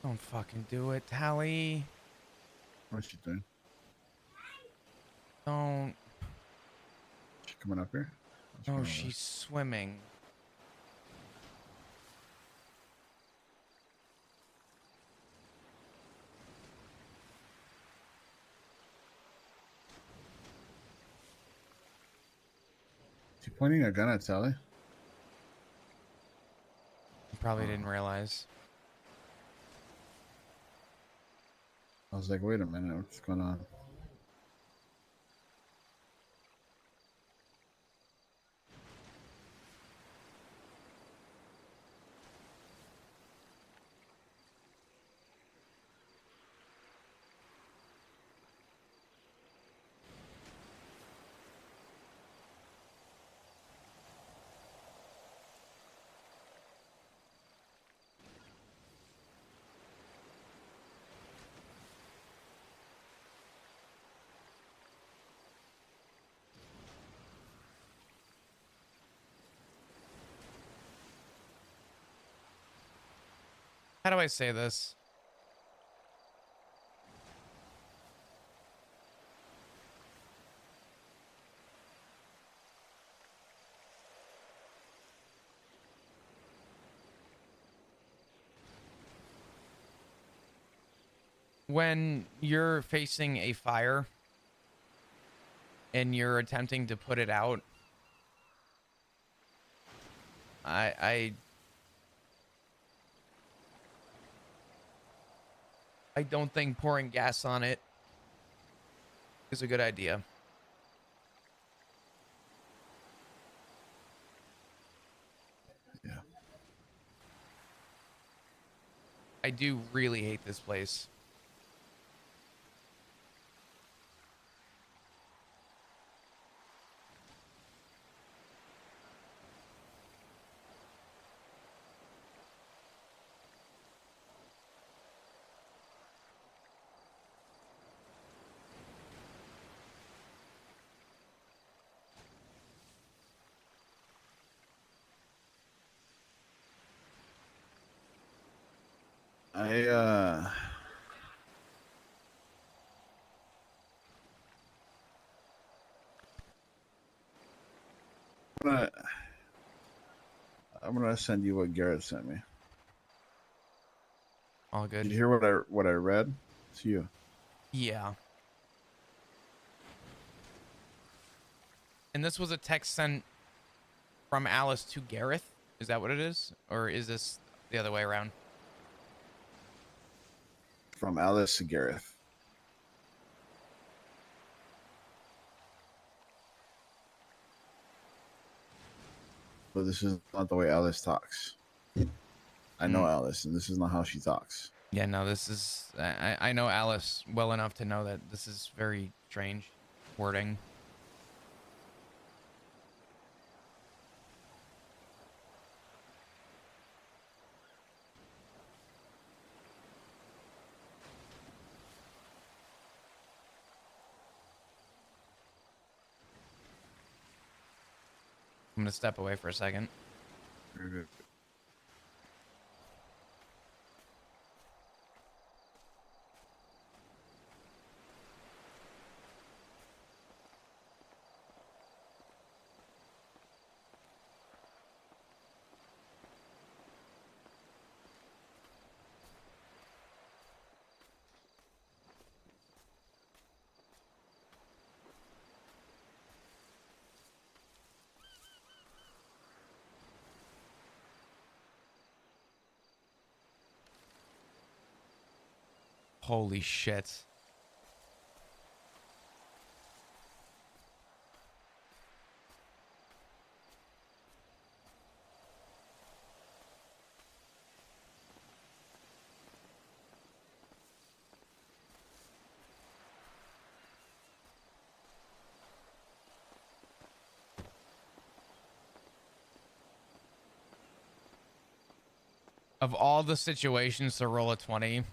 Don't fucking do it, Tally. What's she doing? Don't. She coming up here? What's No, going on with she's swimming. her? Is he pointing a gun at Sally? You probably didn't realize. I was like, wait a minute, what's going on? How do I say this? When you're facing a fire and you're attempting to put it out, I don't think pouring gas on it is a good idea. Yeah. I do really hate this place. I I'm gonna I'm gonna send you what Garrett sent me. All Did good. you hear what I read? It's you. Yeah. And this was a text sent from Alice to Gareth. Is that what it is? Or is this the other way around? From Alice to Gareth. But this is not the way Alice talks. I know Alice, and this is not how she talks. Yeah, no, this is... I know Alice well enough to know that this is very strange wording. I'm going to step away for a second. Very good. Holy shit. Of all the situations to roll a 20,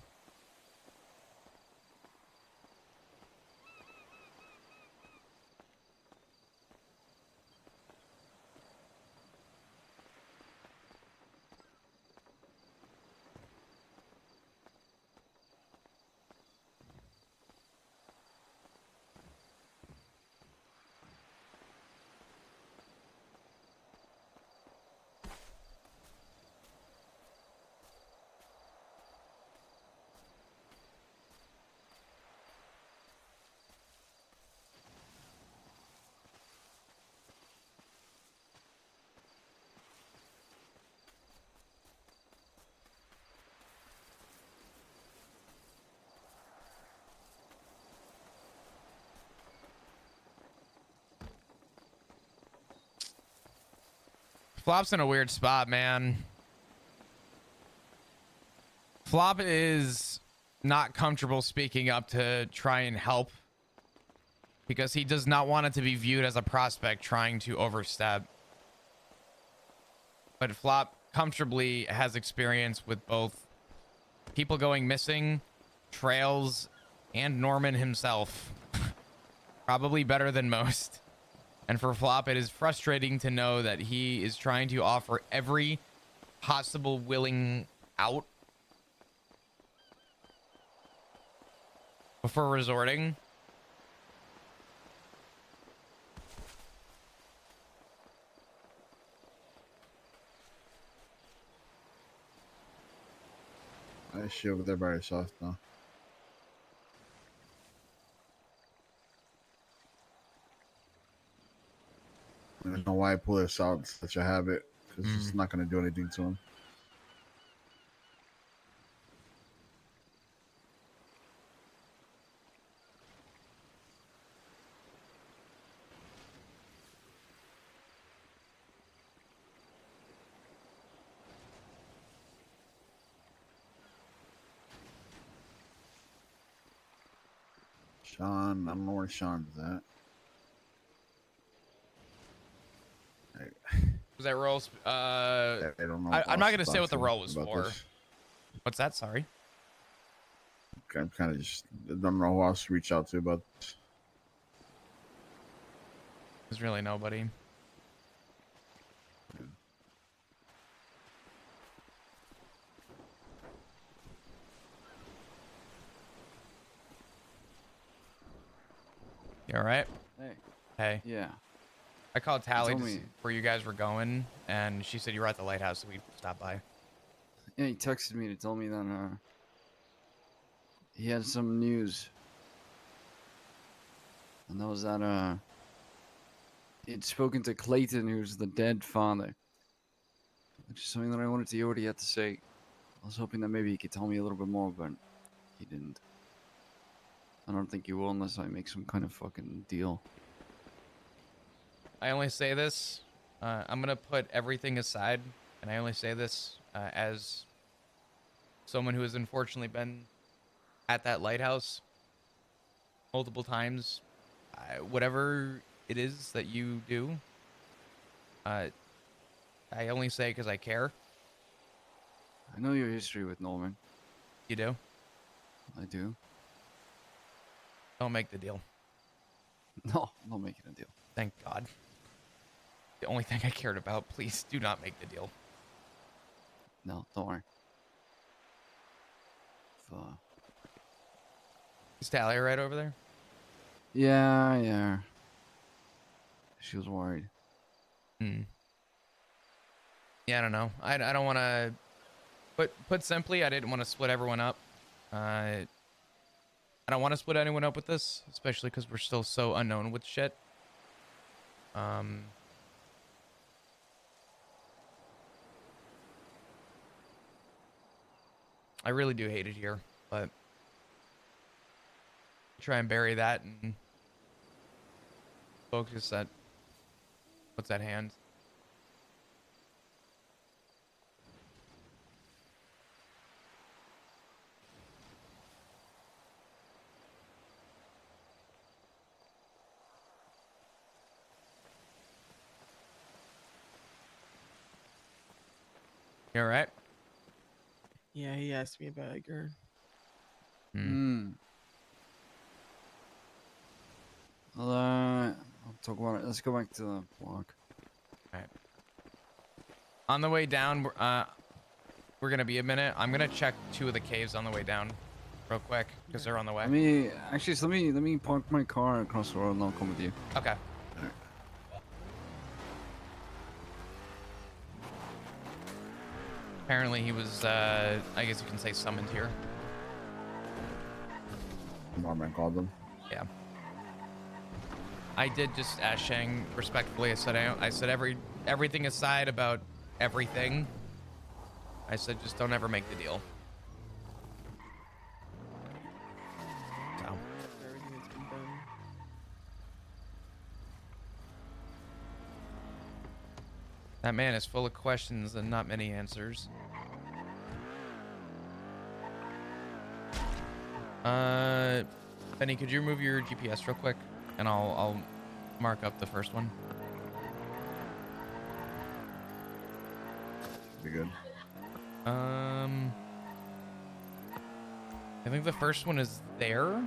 Flop's in a weird spot, man. Flop is not comfortable speaking up to try and help because he does not want it to be viewed as a prospect trying to overstep. But Flop comfortably has experience with both people going missing, trails, and Norman himself. Probably better than most. And for Flop, it is frustrating to know that he is trying to offer every possible willing out before resorting. I she over there by herself now. I don't know why I pull this out. It's such a habit because it's not going to do anything to him. Sean, I don't know where Sean's at. Was that roll? I don't know. I'm not going to say what the roll was about for. this. What's that? Sorry. I'm kind of just I don't know who else to reach out to about this. There's really nobody. You all right? Hey. Hey. Yeah. I called Tally told to me- see where you guys were going, and she said you were at the lighthouse, so we stopped by. Yeah, he texted me to tell me that he had some news. And that was that He'd spoken to Clayton, who's the dead father. Which is something that I wanted to hear what he had to say. I was hoping that maybe he could tell me a little bit more, but he didn't. I don't think he will unless I make some kind of fucking deal. I only say this. I'm gonna put everything aside, and I only say this as someone who has unfortunately been at that lighthouse multiple times. Whatever it is that you do, I only say because I care. I know your history with Norman. You do. I do. Don't make the deal. No, I'm not making a deal. Thank God. The only thing I cared about. Please do not make the deal. No, don't worry. Is Talia right over there? Yeah. She was worried. Yeah, I don't know. I don't want to. Put simply, I didn't want to split everyone up. I don't want to split anyone up with this, especially because we're still so unknown with shit. I really do hate it here, but try and bury that and focus at what's at hand. You all right? Yeah, he asked me about Edgar. I'll talk about it. Let's go back to the block. All right. On the way down, we're gonna be a minute. I'm gonna check 2 of the caves on the way down, real quick, because they're on the way. Let me park my car across the road and I'll come with you. Okay. Apparently he was, I guess you can say summoned here. Norman called them. Yeah. I did just ask Shang respectfully. I said everything aside about everything. I said just don't ever make the deal. So. Everything that's been done. That man is full of questions and not many answers. Benny, could you remove your GPS real quick? And I'll mark up the first one. Be good. I think the first one is there.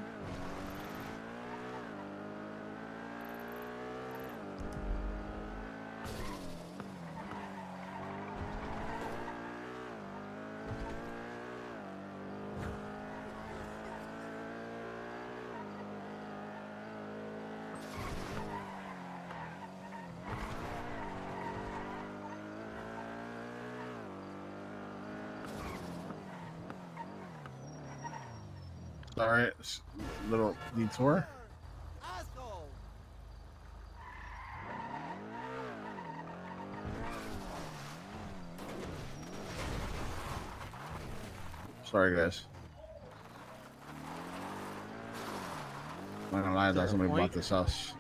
All right, little detour. Sorry, guys. I'm not gonna lie, that's somebody bought this house.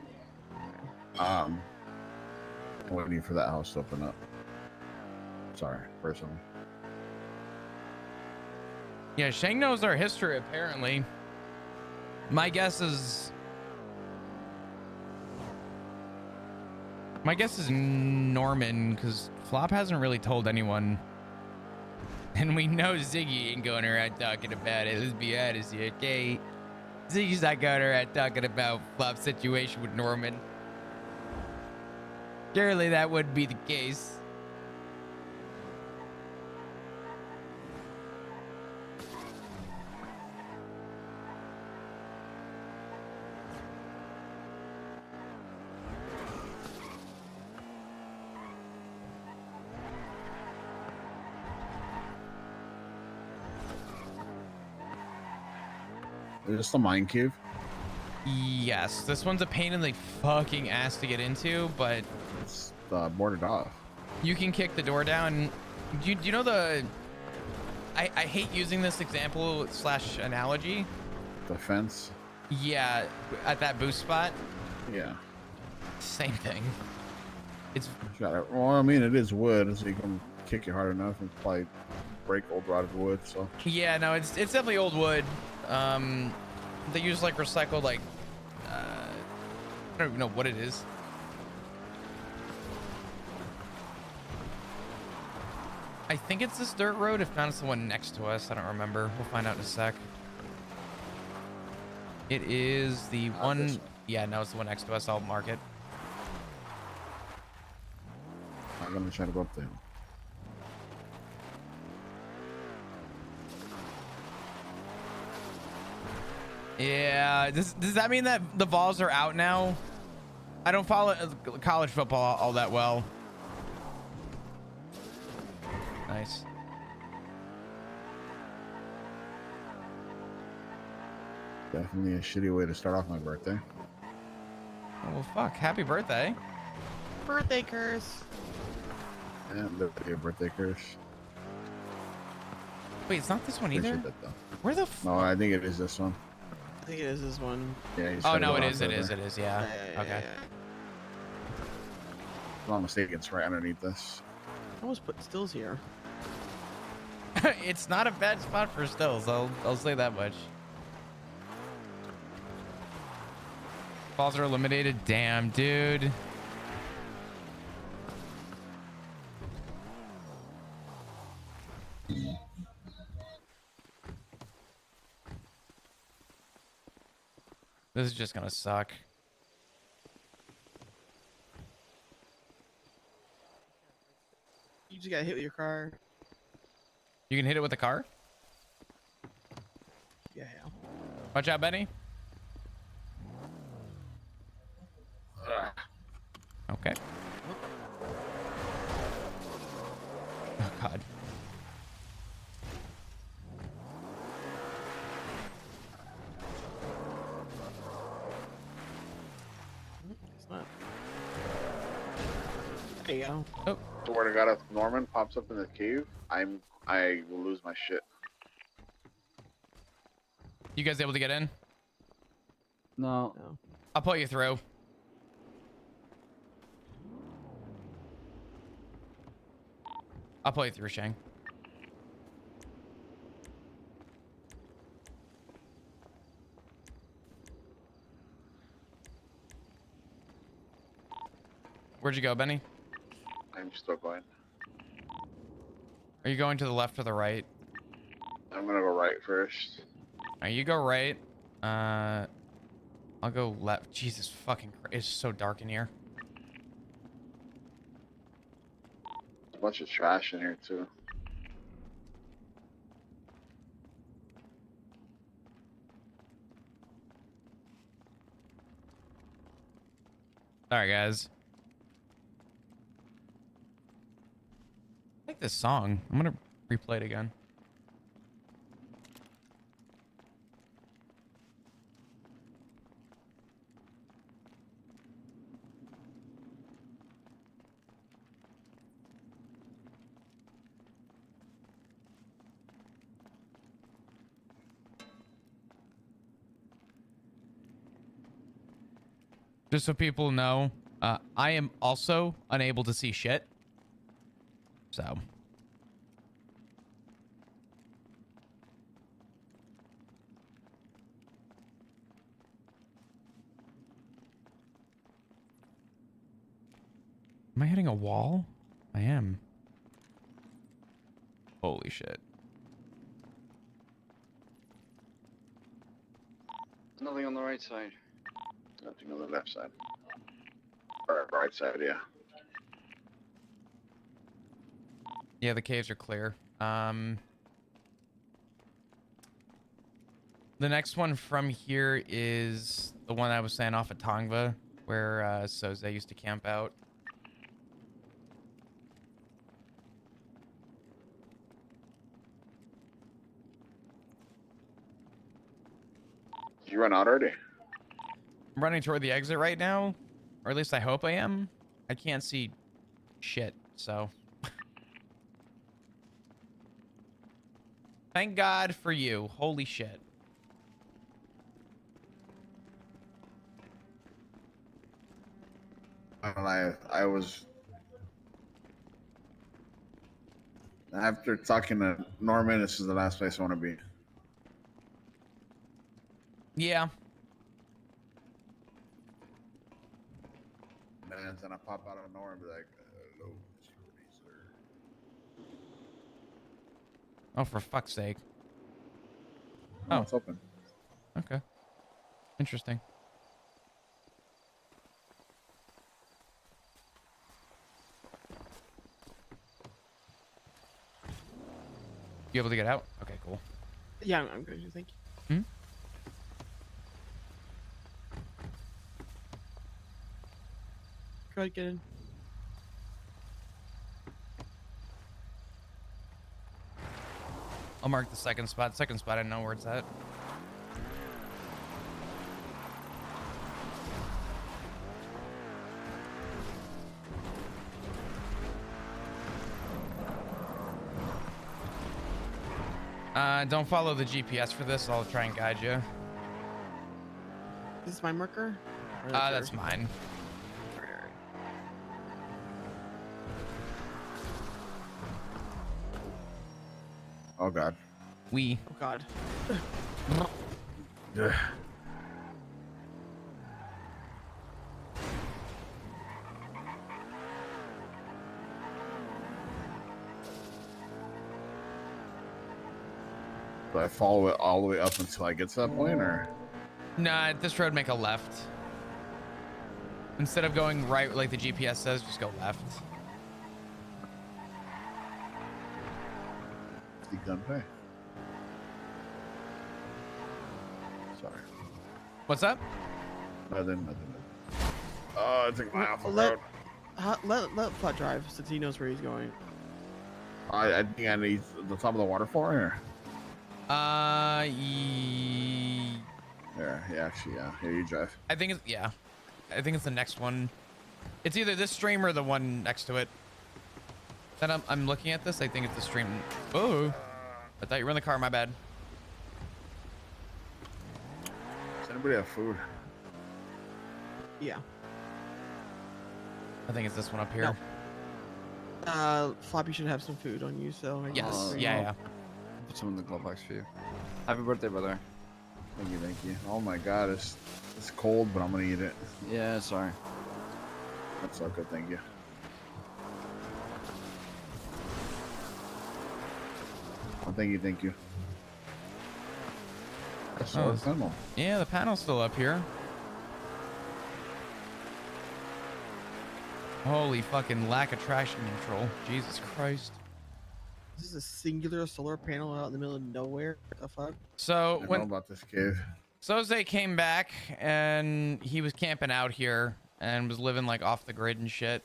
I'm waiting for that house to open up. Sorry, personally. Yeah, Shang knows our history, apparently. My guess is Norman, because Flop hasn't really told anyone. And we know Ziggy ain't going around talking about it. Let's be honest here, okay? Ziggy's not going around talking about Flop's situation with Norman. Surely that wouldn't be the case. Is this the mine cave? Yes, this one's a pain in the fucking ass to get into, but It's boarded off. you can kick the door down. Do you know the... I hate using this example slash analogy. The fence. Yeah, at that boost spot. Yeah. Same thing. It's... Well, I mean, it is wood, so you can kick it hard enough and probably break old rotted wood. So. Yeah, no, it's definitely old wood. They use like recycled, like, I don't even know what it is. I think it's this dirt road. If not, it's the one next to us. I don't remember. We'll find out in a sec. It is the one. Yeah, no, it's the one next to us. I'll mark it. I'm gonna try to go up there. Yeah. Does that mean that the Vols are out now? I don't follow college football all that well. Nice. Definitely a shitty way to start off my birthday. Oh, well, fuck. Happy birthday. Birthday curse. And your birthday curse. Wait, it's not this one either? Appreciate that, though. Where the f... No, I think it is this one. I think it is this one. Yeah. You Oh, started no, going it off is. It over. is. It is. Yeah. Okay. If I'm not mistaken, it's right underneath this. I almost put stills here. It's not a bad spot for stills. I'll say that much. Balls are eliminated. Damn, dude. This is just gonna suck. You just got hit with your car. You can hit it with the car? Yeah. Watch out, Benny. Okay. Oh, God. It's not. There you go. Oh, Swear to God, if Norman pops up in the cave, I will lose my shit. you guys able to get in? No. No. I'll pull you through. I'll pull you through, Shang. Where'd you go, Benny? I'm still going. Are you going to the left or the right? I'm gonna go right first. You go right. I'll go left. Jesus fucking Christ. It's so dark in here. There's a bunch of trash in here too. Sorry, guys. I like this song. I'm gonna replay it again. Just so people know, I am also unable to see shit. So. Am I hitting a wall? I am. Holy shit. Nothing on the right side. Nothing on the left side. Or right side, yeah. Yeah, the caves are clear. The next one from here is the one I was saying off of Tongva, where Soze used to camp out. Did you run out already? I'm running toward the exit right now, or at least I hope I am. I can't see shit, so. Thank God for you. Holy shit. I was after talking to Norman. This is the last place I want to be. Yeah. And then I pop out of nowhere and be like, "Hello, Mr. Razor." Oh, for fuck's sake. Oh, Oh. it's open. Okay. Interesting. You able to get out? Okay, cool. Yeah, I'm good. Thank you. Hmm? Go ahead, get in. I'll mark the second spot. Second spot, I know where it's at. Don't follow the GPS for this. I'll try and guide you. Is this my marker? Or That's yours? mine. Alright, alright. Oh God. We. Oh God. Ugh. Do I follow it all the way up until I get to that point, or? Nah, this road, make a left. Instead of going right like the GPS says, just go left. The gunpay. Sorry. What's up? Nothing. Oh, I took my off the road. Let Flat drive since he knows where he's going. I think I need the top of the waterfall here. There, yeah, actually, yeah. Here, you drive. I think it's, yeah. I think it's the next one. It's either this stream or the one next to it. Then I'm looking at this. I think it's the stream. Oh, I thought you were in the car. My bad. Does anybody have food? Yeah. I think it's this one up here. Floppy should have some food on you, so I guess. Yes. Yeah. Put some in the glove box for you. Happy birthday, brother. Thank you. Oh my God, it's cold, but I'm gonna eat it. Yeah, sorry. That's all good, thank you. Oh, thank you. That's Oh, our panel. Yeah, the panel's still up here. Holy fucking lack of traction control. Jesus Christ. This is a singular solar panel out in the middle of nowhere. What the fuck? So I when know about this cave. Soze came back and he was camping out here and was living like off the grid and shit.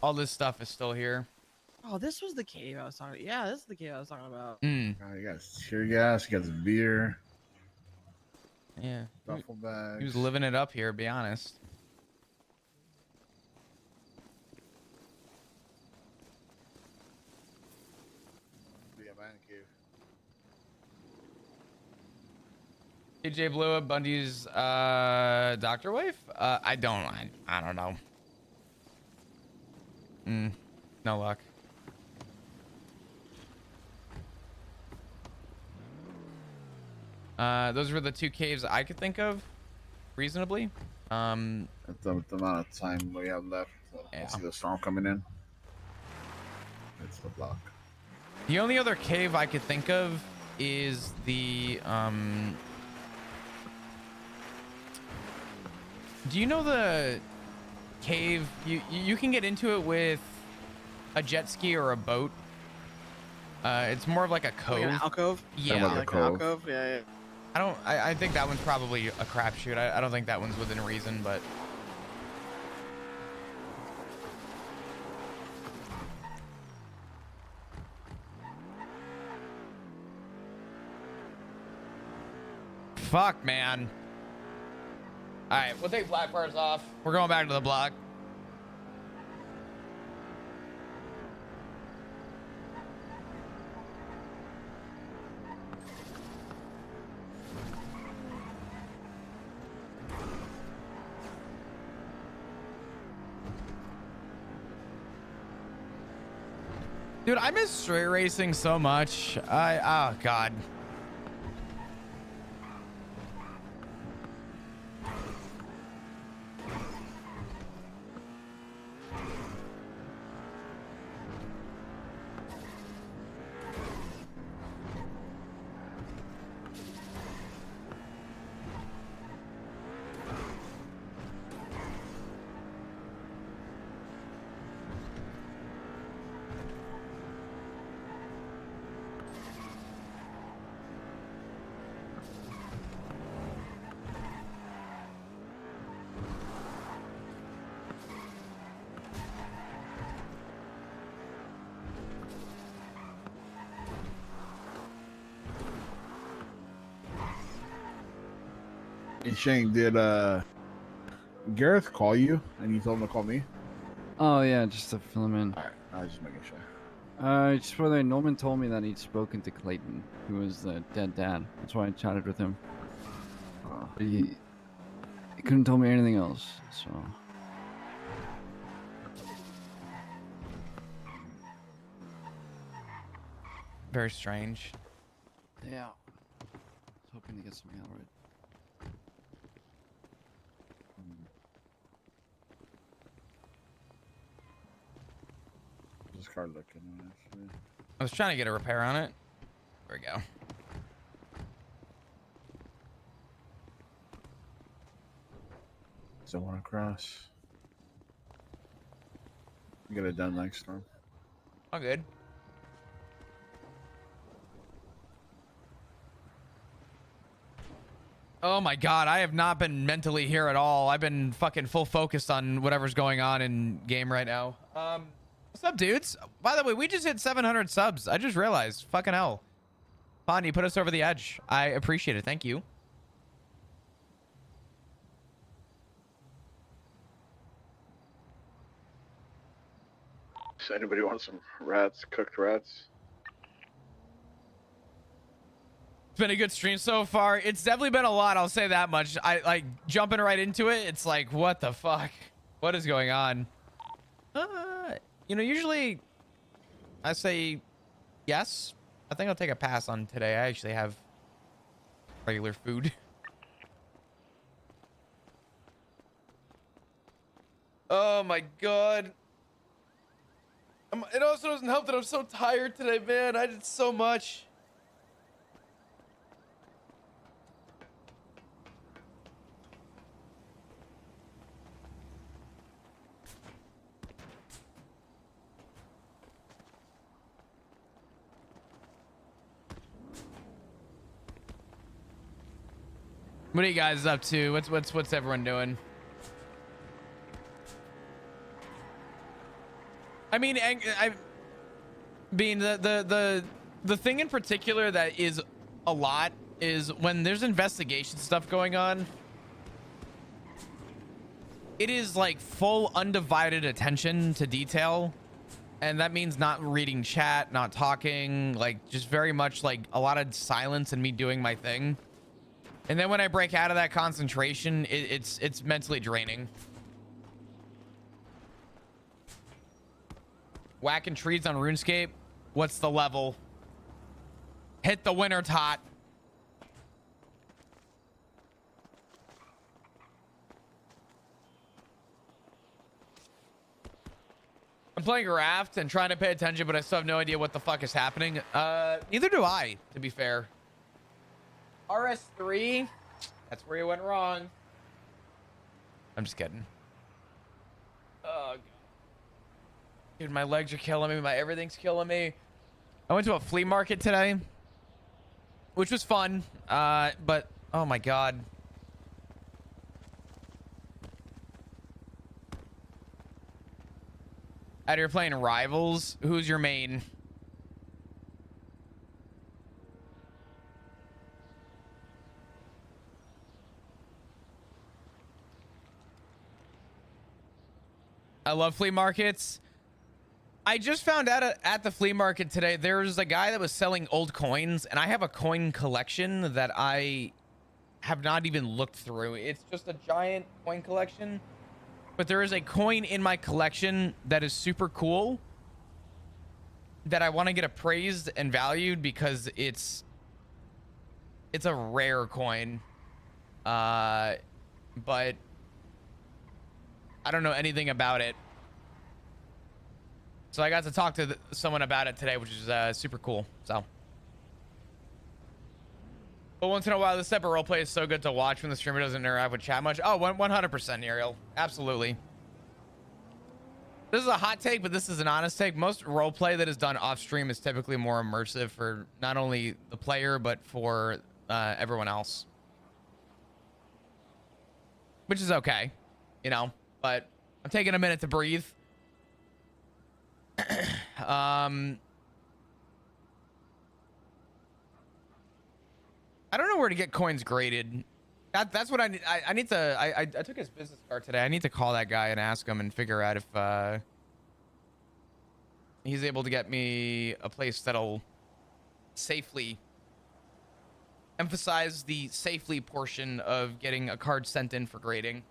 All this stuff is still here. Oh, this was the cave I was talking about. Yeah, this is the cave I was talking about. Mm. Oh, you got tear gas, you got some beer, Yeah. duffel bags. He was living it up here, to be honest. Be a man cave. AJ blew up Bundy's doctor wife? I don't know. No luck. Those were the two caves I could think of reasonably. At the amount of time we have left, Yeah. I see the storm coming in. It's the block. The only other cave I could think of is the do you know the cave you can get into it with a jet ski or a boat? It's more of like a cove. Like an alcove? Yeah. Like Like an cove. alcove? Yeah. I think that one's probably a crapshoot. I don't think that one's within reason, but fuck, man. right, we'll take black bars off. We're going back to the block. Dude, I miss straight racing so much. Oh God. Hey, Shane, did Gareth call you and you told him to call me? Oh yeah, just to fill him in. All right, I was just making sure. Just for the Norman told me that he'd spoken to Clayton, who was the dead dad. That's why I chatted with him. But he couldn't tell me anything else, so. Very strange. Yeah. I was hoping to get something out of it. This car looking actually. I was trying to get a repair on it. There we go. Still want to cross. Get it done next time. All good. Oh my God, I have not been mentally here at all. I've been fucking full focused on whatever's going on in game right now. What's up, dudes? By the way, we just hit 700 subs. I just realized. Fucking hell. Pon, you put us over the edge. I appreciate it. Thank you. Does anybody want some rats, cooked rats? It's been a good stream so far. It's definitely been a lot. I'll say that much. I like jumping right into it. It's like, what the fuck? What is going on? You know, usually I say yes. I think I'll take a pass on today. I actually have regular food. Oh my God. It also doesn't help that I'm so tired today, man. I did so much. What are you guys up to? What's everyone doing? I mean, the thing in particular that is a lot is when there's investigation stuff going on. It is like full undivided attention to detail, and that means not reading chat, not talking, like just very much like a lot of silence and me doing my thing. And then when I break out of that concentration, it's mentally draining. Whacking trees on RuneScape. What's the level? Hit the winter tot. I'm playing Raft and trying to pay attention, but I still have no idea what the fuck is happening. Neither do I, to be fair. RS3, that's where you went wrong. I'm just kidding. Oh, God. Dude, my legs are killing me. My everything's killing me. I went to a flea market today, which was fun. But, oh, my God. Out here playing Rivals. Who's your main? I love flea markets. I just found out at the flea market today, there was a guy that was selling old coins, and I have a coin collection that I have not even looked through. It's just a giant coin collection, but there is a coin in my collection that is super cool that I want to get appraised and valued because it's a rare coin. But I don't know anything about it. So I got to talk to someone about it today, which is super cool. So, but once in a while, this type of roleplay is so good to watch when the streamer doesn't interact with chat much. Oh, 100%, Ariel. Absolutely. This is a hot take, but this is an honest take. Most roleplay that is done off stream is typically more immersive for not only the player, but for everyone else. Which is okay, you know, but I'm taking a minute to breathe. I don't know where to get coins graded. That's what I need. I need to. I took his business card today. I need to call that guy and ask him and figure out if he's able to get me a place that'll safely emphasize the safely portion of getting a card sent in for grading.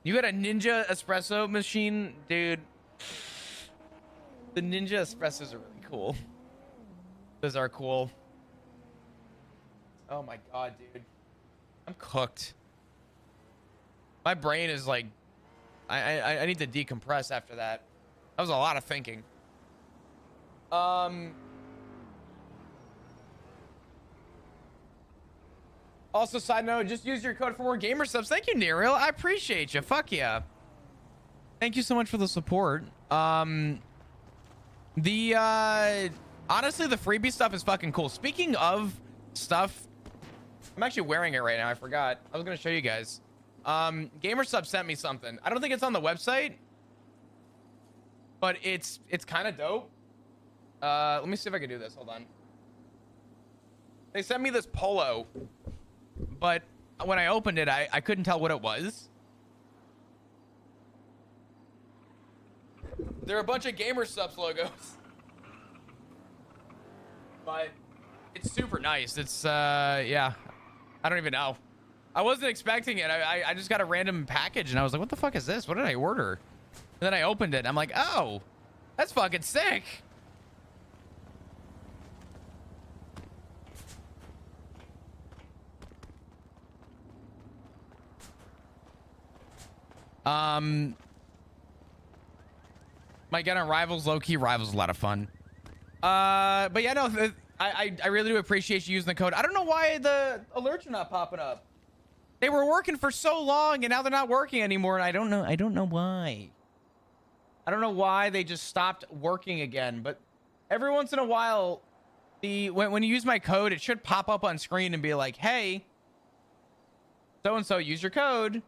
You got a Ninja espresso machine, dude. The Ninja espressos are really cool. Those are cool. Oh my god, dude. I'm cooked. My brain is like, I need to decompress after that. That was a lot of thinking. Also, side note, just use your code for more gamer subs. Thank you, Neriel. I appreciate you. Fuck yeah. Thank you so much for the support. Honestly, the freebie stuff is fucking cool. Speaking of stuff, I'm actually wearing it right now. I forgot. I was gonna show you guys. GamerSub sent me something. I don't think it's on the website, but it's kind of dope. Let me see if I can do this. Hold on. They sent me this polo, but when I opened it, I couldn't tell what it was. There are a bunch of GamerSubs logos, but it's super nice. It's yeah, I don't even know. I wasn't expecting it. I just got a random package and I was like, what the fuck is this? What did I order? And then I opened it and I'm like, oh, that's fucking sick. Might get on Rivals, low-key Rivals is a lot of fun. But yeah, no, I really do appreciate you using the code. I don't know why the alerts are not popping up. They were working for so long and now they're not working anymore, and I don't know why. I don't know why they just stopped working again, but every once in a while, when you use my code, it should pop up on screen and be like, hey, so-and-so, use your code.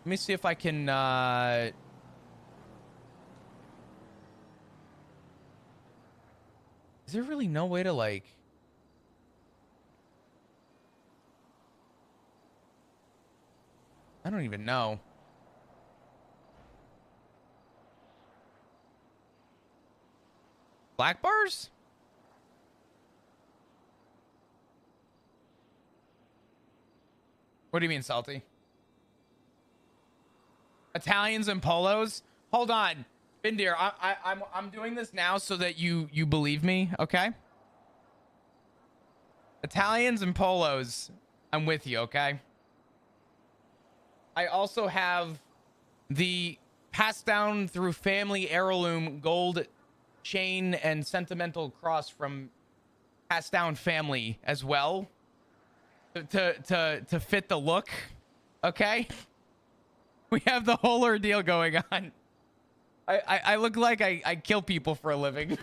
Let me see if I can, is there really no way to, like, I don't even know. Black bars? What do you mean, Salty? Italians and polos? Hold on, Bindir. I'm doing this now so that you believe me, okay? Italians and polos. I'm with you, okay? I also have the passed down through family heirloom gold chain and sentimental cross from passed down family as well to fit the look, okay? We have the whole ordeal going on. I look like I kill people for a living.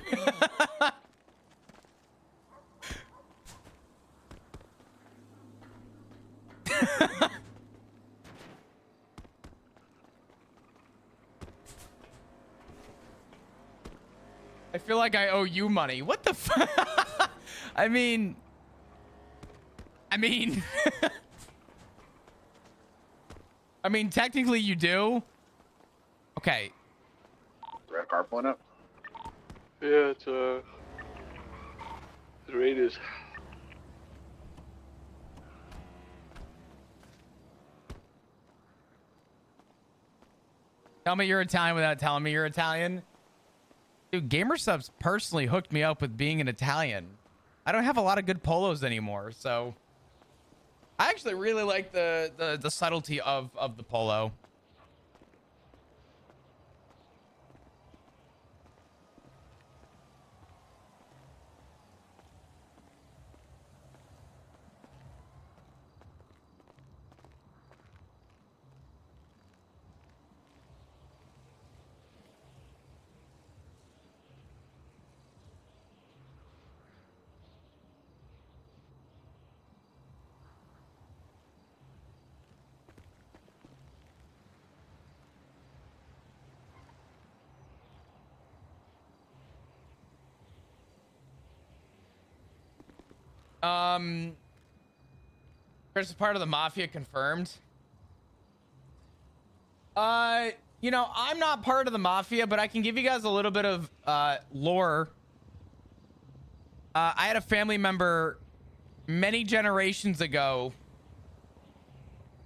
I feel like I owe you money. What the fuck? I mean I mean, technically you do. Okay. Red car pulling up. Yeah, it's rate is. Tell me you're Italian without telling me you're Italian. Dude, GamerSubs personally hooked me up with being an Italian. I don't have a lot of good polos anymore, so I actually really like the subtlety of the polo. Chris is part of the mafia confirmed. You know, I'm not part of the mafia, but I can give you guys a little bit of lore. I had a family member many generations ago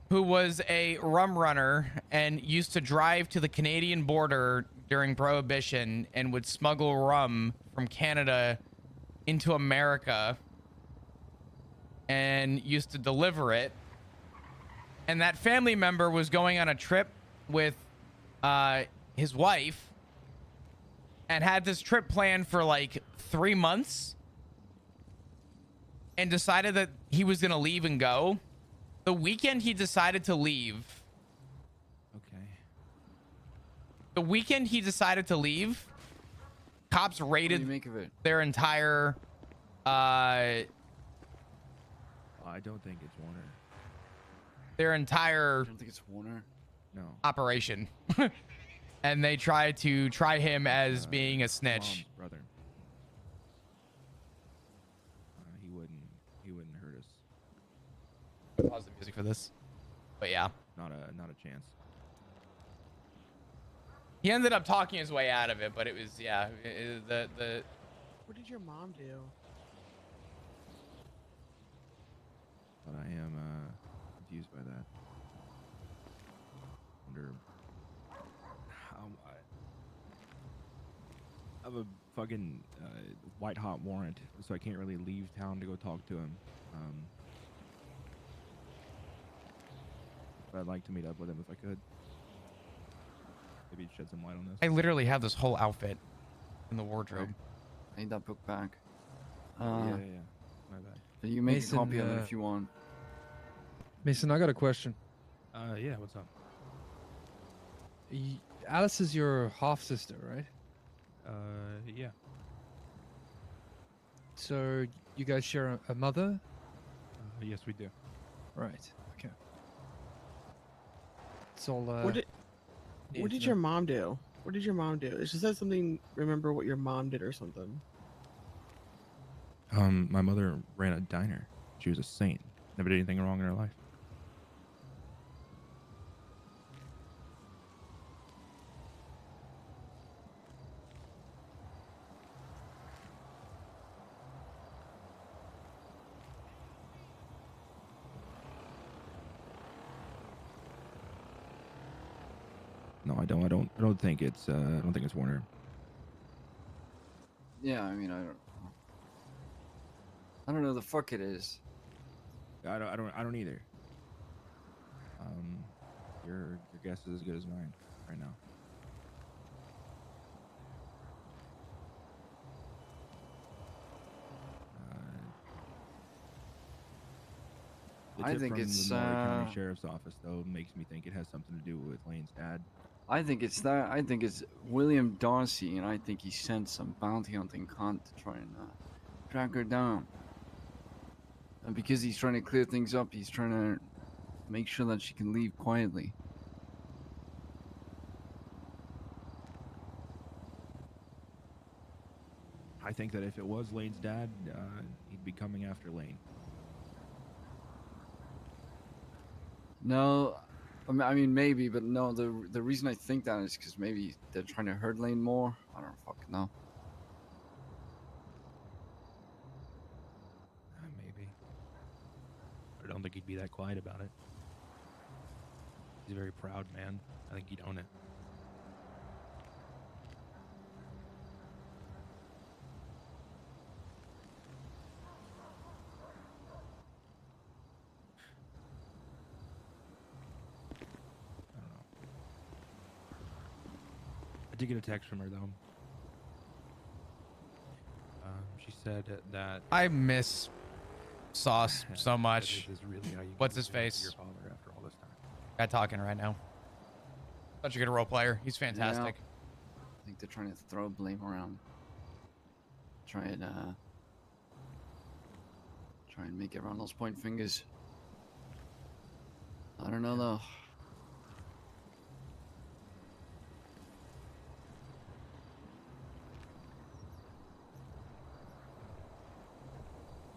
who was a rum runner and used to drive to the Canadian border during Prohibition and would smuggle rum from Canada into America and used to deliver it. And that family member was going on a trip with his wife and had this trip planned for like 3 months and decided that he was going to leave and go. The weekend he decided to leave. Okay. The weekend he decided to leave, cops What do raided you make of it? their entire I don't think it's Warner. their I entire don't think it's Warner. No. operation. And they tried to try him as being a snitch. Mom's brother. He wouldn't hurt us. Pause the music for this. But yeah. Not a chance. He ended up talking his way out of it, but it was, yeah, the What did your mom do? But I am confused by that. Wonder how I have a fucking white hot warrant, so I can't really leave town to go talk to him. But I'd like to meet up with him if I could. Maybe shed some light on this. I literally have this whole outfit in the wardrobe. I need that book back. Yeah. My bad. You can make Mason, a copy of it if you want. Mason, I got a question. Yeah, what's up? Alice is your half sister, right? Yeah. So you guys share a mother? Yes, we do. Right. Okay. It's all. What did your mom do? What did your mom do? She said something. Remember what your mom did or something. My mother ran a diner. She was a saint. Never did anything wrong in her life. No, I don't think it's Warner. Yeah, I mean, I don't know the fuck it is. I don't either. Your guess is as good as mine right now. The I tip think from it's, the Maury County Sheriff's Office though makes me think it has something to do with Lane's dad. I think it's that. I think it's William Darcy, and I think he sent some bounty hunting cunt to try and track her down. And because he's trying to clear things up, he's trying to make sure that she can leave quietly. I think that if it was Lane's dad, he'd be coming after Lane. No, I mean, maybe, but no. The reason I think that is because maybe they're trying to herd lane more. I don't fucking know. Maybe. I don't think he'd be that quiet about it. He's a very proud man. I think he'd own it. I don't know. I did get a text from her though. She said that I miss Sauce so that much. this is really how you What's go his to face? your father after all this time. Guy talking right now. Such a good role player. He's fantastic. I think they're trying to throw blame around. Try and make everyone else point fingers. I don't know though.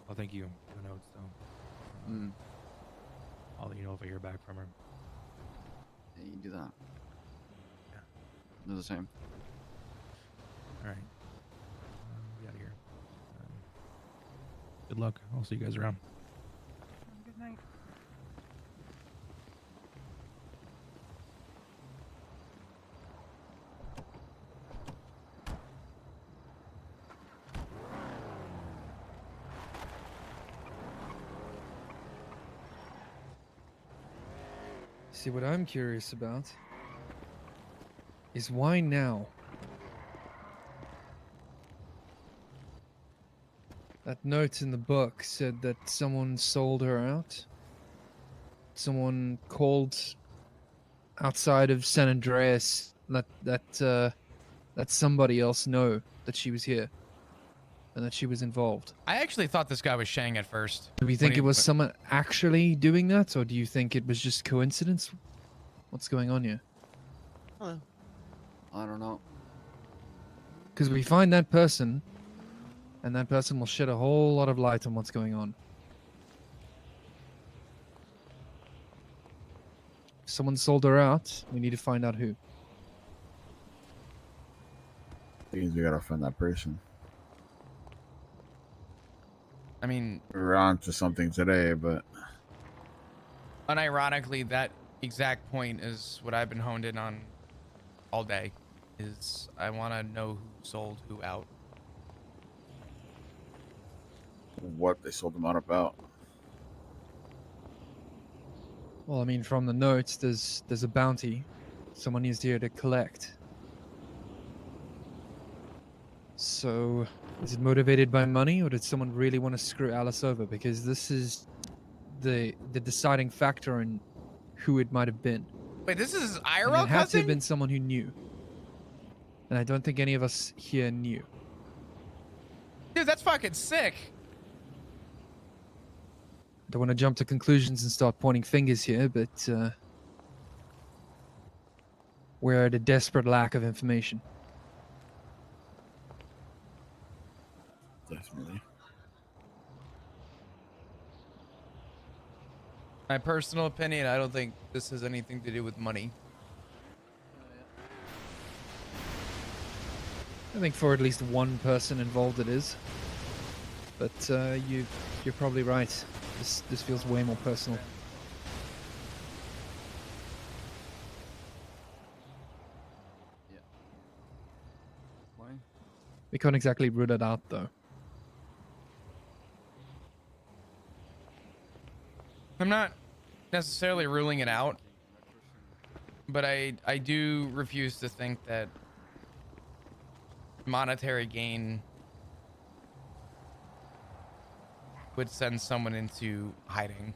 Well, thank you for the notes though. Mm. I'll let you know if I hear back from her. Yeah, you can do that. Yeah. Do the same. All right. Get out of here. Good luck. I'll see you guys around. Good night. See, what I'm curious about is why now? That note in the book said that someone sold her out. Someone called outside of San Andreas. Let somebody else know that she was here and that she was involved. I actually thought this guy was Shang at first. Do we think it was someone actually doing that, or do you think it was just coincidence? What's going on here? Hello. I don't know. Because we find that person, and that person will shed a whole lot of light on what's going on. If someone sold her out, we need to find out who. Means we gotta find that person. I mean, We're on to something today, but unironically, that exact point is what I've been honed in on all day. Is I want to know who sold who out. what they sold them out about. Well, I mean, from the notes, there's a bounty. Someone is here to collect. So, is it motivated by money, or did someone really want to screw Alice over? Because this is the deciding factor in who it might have been. Wait, this is And IRL it had to have cousin? been someone who knew. And I don't think any of us here knew. Dude, that's fucking sick. I don't want to jump to conclusions and start pointing fingers here, but we're at a desperate lack of information. Definitely. My personal opinion, I don't think this has anything to do with money. I think for at least one person involved it is. But you're probably right. This feels way more personal. Yeah. Why? We can't exactly rule it out though. I'm not necessarily ruling it out, but I do refuse to think that monetary gain would send someone into hiding.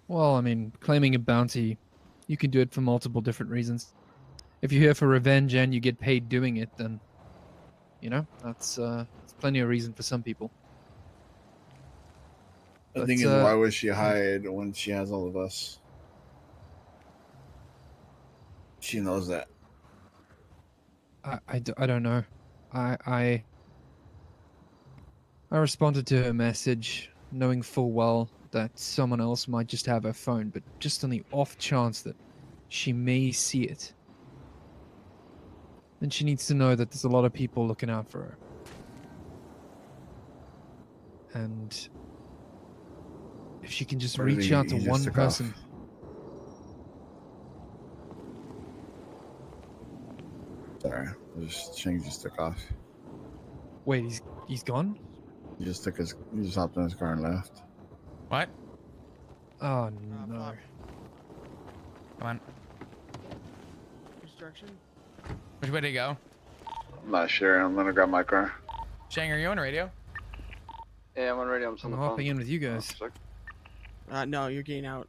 Well, I mean, claiming a bounty, you can do it for multiple different reasons. If you're here for revenge and you get paid doing it, then, you know, that's plenty of reason for some people. The But, thing is, why would she hide when she has all of us? She knows that. I don't know. I I responded to her message, knowing full well that someone else might just have her phone, but just on the off chance that she may see it. And she needs to know that there's a lot of people looking out for her. And if she can just Or did reach he- out to he just one took person. off? Sorry, Shane just took off. Wait, he's gone? He just hopped in his car and left. What? Oh no. Flop. Come on. Which direction? Which way did he go? I'm not sure. I'm gonna grab my car. Shang, are you on radio? Yeah, I'm on radio. I'm I'm hopping in with you guys. No, you're getting out.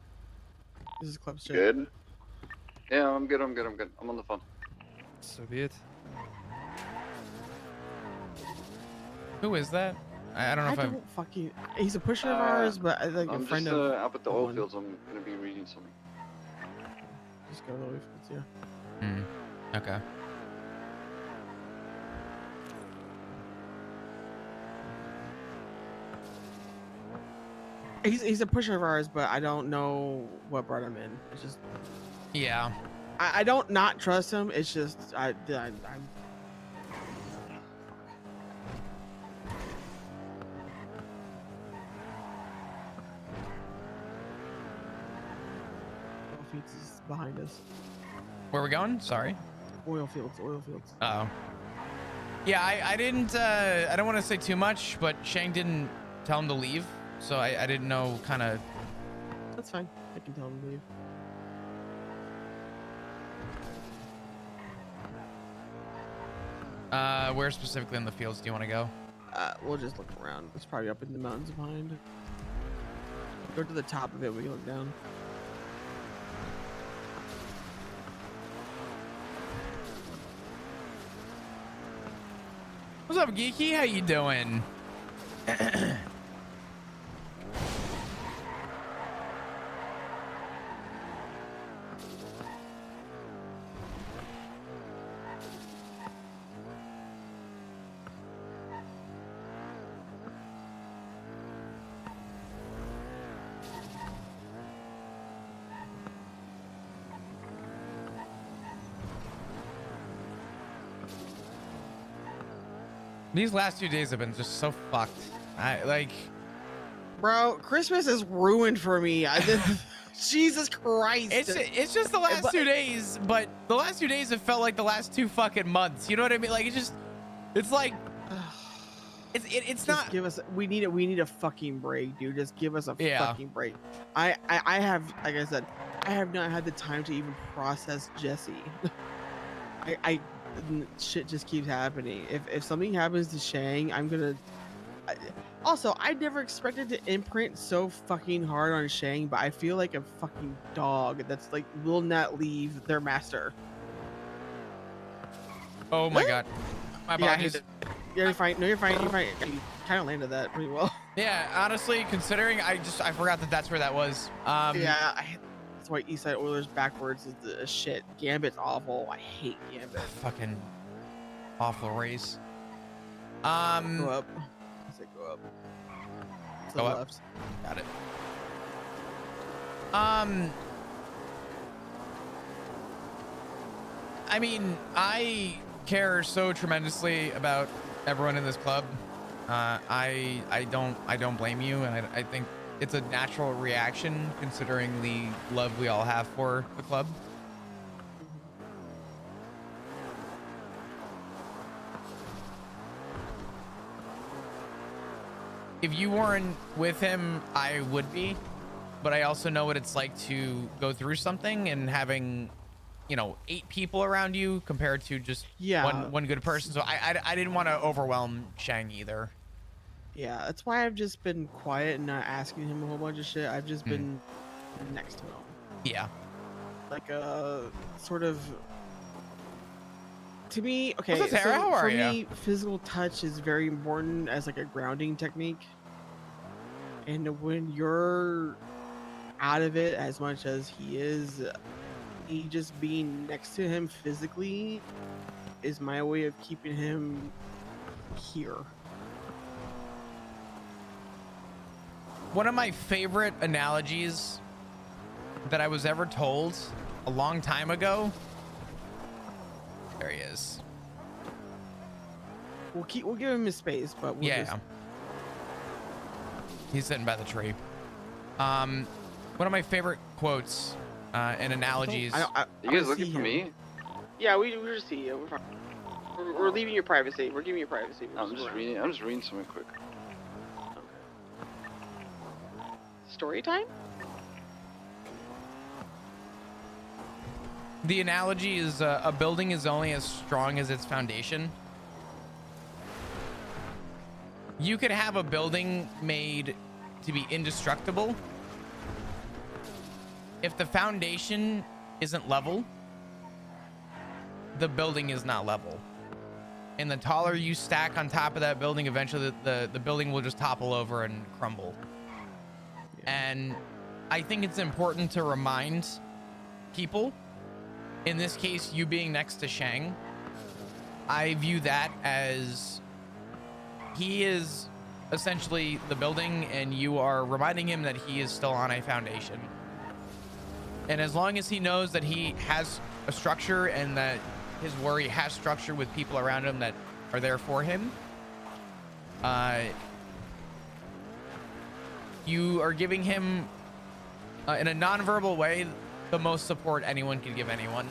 This is club shit. Good? Yeah, I'm good. I'm on the phone. So be it. Who is that? I don't know I if I've... don't fucking. He's a pusher of ours, but I like a I'm friend just of. up at the of oil one. fields. I'm gonna be reading something. Just go to the oil fields, yeah. Okay. He's a pusher of ours, but I don't know what brought him in. It's just Yeah. I don't not trust him. It's just I'm oil fields is behind us. Where are we going? Sorry. Oil fields, oil fields. Uh-oh. Yeah, I didn't, I don't want to say too much, but Shang didn't tell him to leave, so I didn't know kind of... That's fine. I can tell him to leave. Where specifically in the fields do you want to go? We'll just look around. It's probably up in the mountains behind. Go to the top of it. We can look down. What's up, Geeky? How you doing? These last 2 days have been just so fucked. Bro, Christmas is ruined for me. Jesus Christ. It's just the last 2 days, but the last 2 days have felt like the last 2 fucking months. You know what I mean? Like it's like it's not. Give us. We need a fucking break, dude. Just give us a fucking break. I have, like I said, I have not had the time to even process Jesse. Shit just keeps happening. If something happens to Shang, I'm gonna. Also, I never expected to imprint so fucking hard on Shang, but I feel like a fucking dog that's like will not leave their master. Oh my god. My apologies. Yeah, you're fine. No, you're fine. You're fine. You kind of landed that pretty well. Yeah, honestly, considering I forgot that's where that was. Yeah, that's why Eastside Oilers backwards is the shit. Gambit's awful. I hate Gambit. Fucking awful race. Go up. I said go up. To the Go up. left. Got it. I mean, I care so tremendously about everyone in this club. I don't blame you, and I think it's a natural reaction considering the love we all have for the club. If you weren't with him, I would be, but I also know what it's like to go through something and having, 8 people around you compared to just one good person. So I didn't want to overwhelm Shang either. Yeah, that's why I've just been quiet and not asking him a whole bunch of shit. I've just been next to him. Yeah. Like sort of. To me, okay. What's up, Tara? How are for ya? me, physical touch is very important as like a grounding technique. And when you're out of it as much as he is, me just being next to him physically is my way of keeping him here. One of my favorite analogies that I was ever told a long time ago. There he is. We'll give him his space, but we'll Yeah. He's sitting by the tree. One of my favorite quotes and analogies. You guys looking for me? Yeah, we just see you. We're fine. We're leaving your privacy. We're giving you privacy. I'm just reading something quick. Story time? The analogy is a building is only as strong as its foundation. You could have a building made to be indestructible. If the foundation isn't level, the building is not level. And the taller you stack on top of that building, eventually the building will just topple over and crumble. And I think it's important to remind people, in this case, you being next to Shang, I view that as he is essentially the building and you are reminding him that he is still on a foundation. And as long as he knows that he has a structure and that his worry has structure with people around him that are there for him, you are giving him, in a non-verbal way, the most support anyone can give anyone.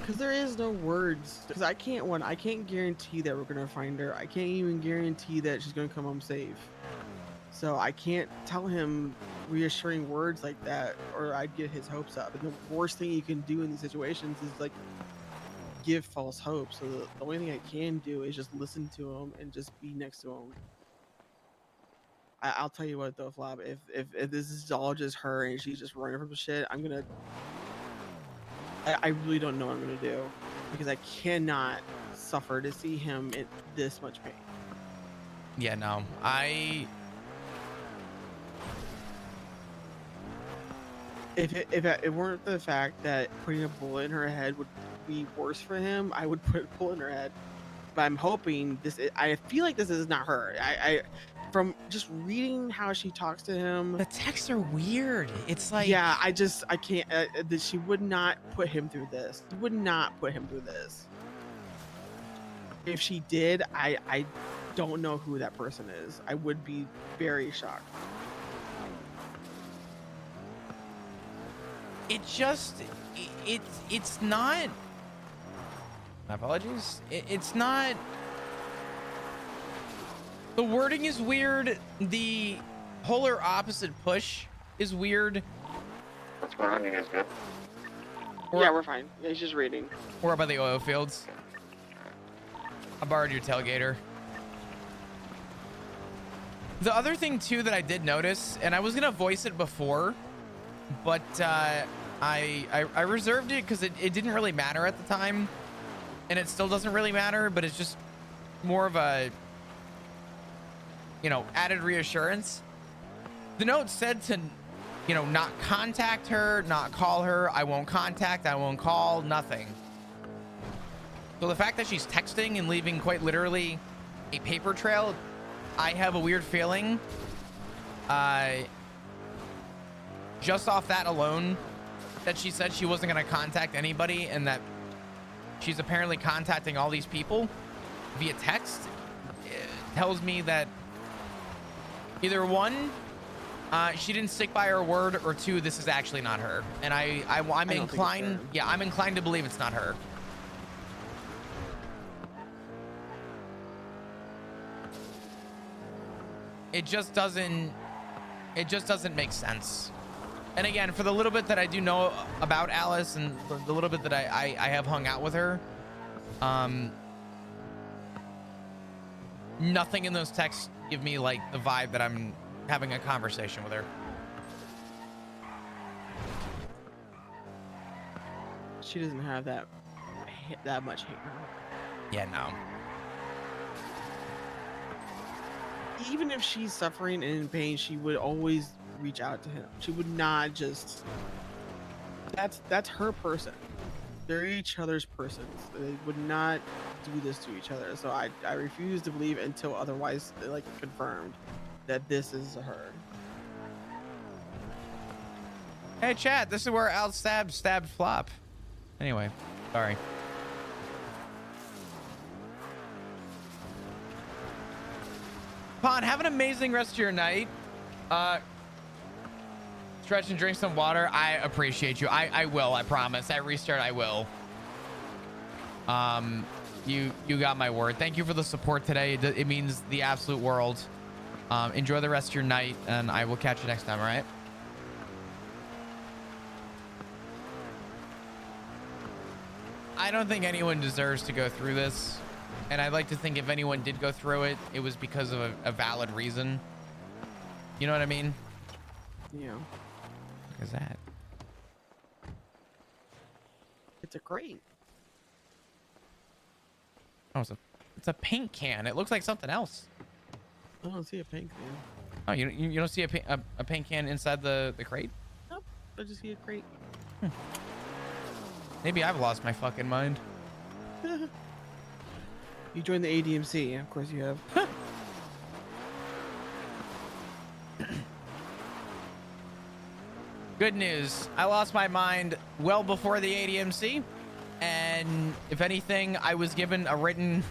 Because there is no words. Because I can't guarantee that we're gonna find her. I can't even guarantee that she's gonna come home safe. So I can't tell him reassuring words like that, or I'd get his hopes up. And the worst thing you can do in these situations is like give false hope. So the only thing I can do is just listen to him and just be next to him. I'll tell you what though, Flop. If this is all just her and she's just running from shit, I really don't know what I'm gonna do, because I cannot suffer to see him in this much pain. Yeah, no, If it weren't the fact that putting a bullet in her head would be worse for him, I would put a bullet in her head. But I'm hoping I feel like this is not her. I from just reading how she talks to him. the texts are weird. It's like, Yeah, I can't. That she would not put him through this. She would not put him through this. If she did, I don't know who that person is. I would be very shocked. it's not. My apologies. It's not. The wording is weird. The polar opposite push is weird. What's going on? You guys good? Yeah, we're fine. Yeah, he's just reading. We're up by the oil fields. I borrowed your tailgater. The other thing too that I did notice, and I was gonna voice it before, but I reserved it because it didn't really matter at the time, and it still doesn't really matter, but it's just more of a, you know, added reassurance. The note said to, you know, not contact her, not call her. I won't contact, I won't call, nothing. So the fact that she's texting and leaving quite literally a paper trail, I have a weird feeling, just off that alone, that she said she wasn't going to contact anybody and that she's apparently contacting all these people via text, tells me that either one, she didn't stick by her word, or two, this is actually not her. And I'm inclined, yeah, I'm inclined to believe it's not her. It just doesn't make sense. And again, for the little bit that I do know about Alice and the little bit that I have hung out with her, nothing in those texts give me like the vibe that I'm having a conversation with her. She doesn't have that much hate. Yeah, no. Even if she's suffering and in pain, she would always reach out to him. She would not just. That's her person. They're each other's persons. They would not do this to each other. So I refuse to believe until otherwise like confirmed that this is her. Hey, chat. This is where Al stabbed Flop. Anyway, sorry. Pon, have an amazing rest of your night. Stretch and drink some water. I appreciate you. I will. I promise. At restart, I will. You got my word. Thank you for the support today. It means the absolute world. Enjoy the rest of your night, and I will catch you next time. All right. I don't think anyone deserves to go through this. And I'd like to think if anyone did go through it, it was because of a valid reason. You know what I mean? Yeah. What is that? It's a crate. Oh, it's a paint can. It looks like something else. I don't see a paint can. Oh, you don't see a paint can inside the crate? Nope. I just see a crate. Maybe I've lost my fucking mind. You joined the ADMC, of course you have. Good news. I lost my mind well before the ADMC. And if anything, I was given a written,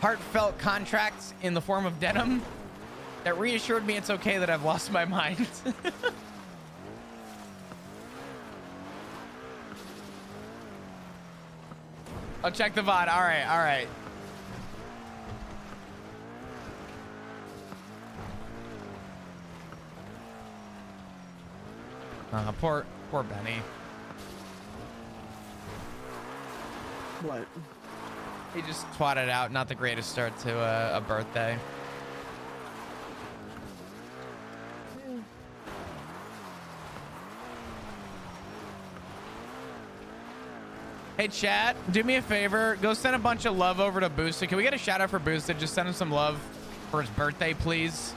heartfelt contract in the form of denim that reassured me it's okay that I've lost my mind. I'll check the VOD. All right, all right. Poor Benny. What? He just twatted out. Not the greatest start to a birthday. Hey, chat, do me a favor. Go send a bunch of love over to Boosted. Can we get a shout out for Boosted? Just send him some love for his birthday, please.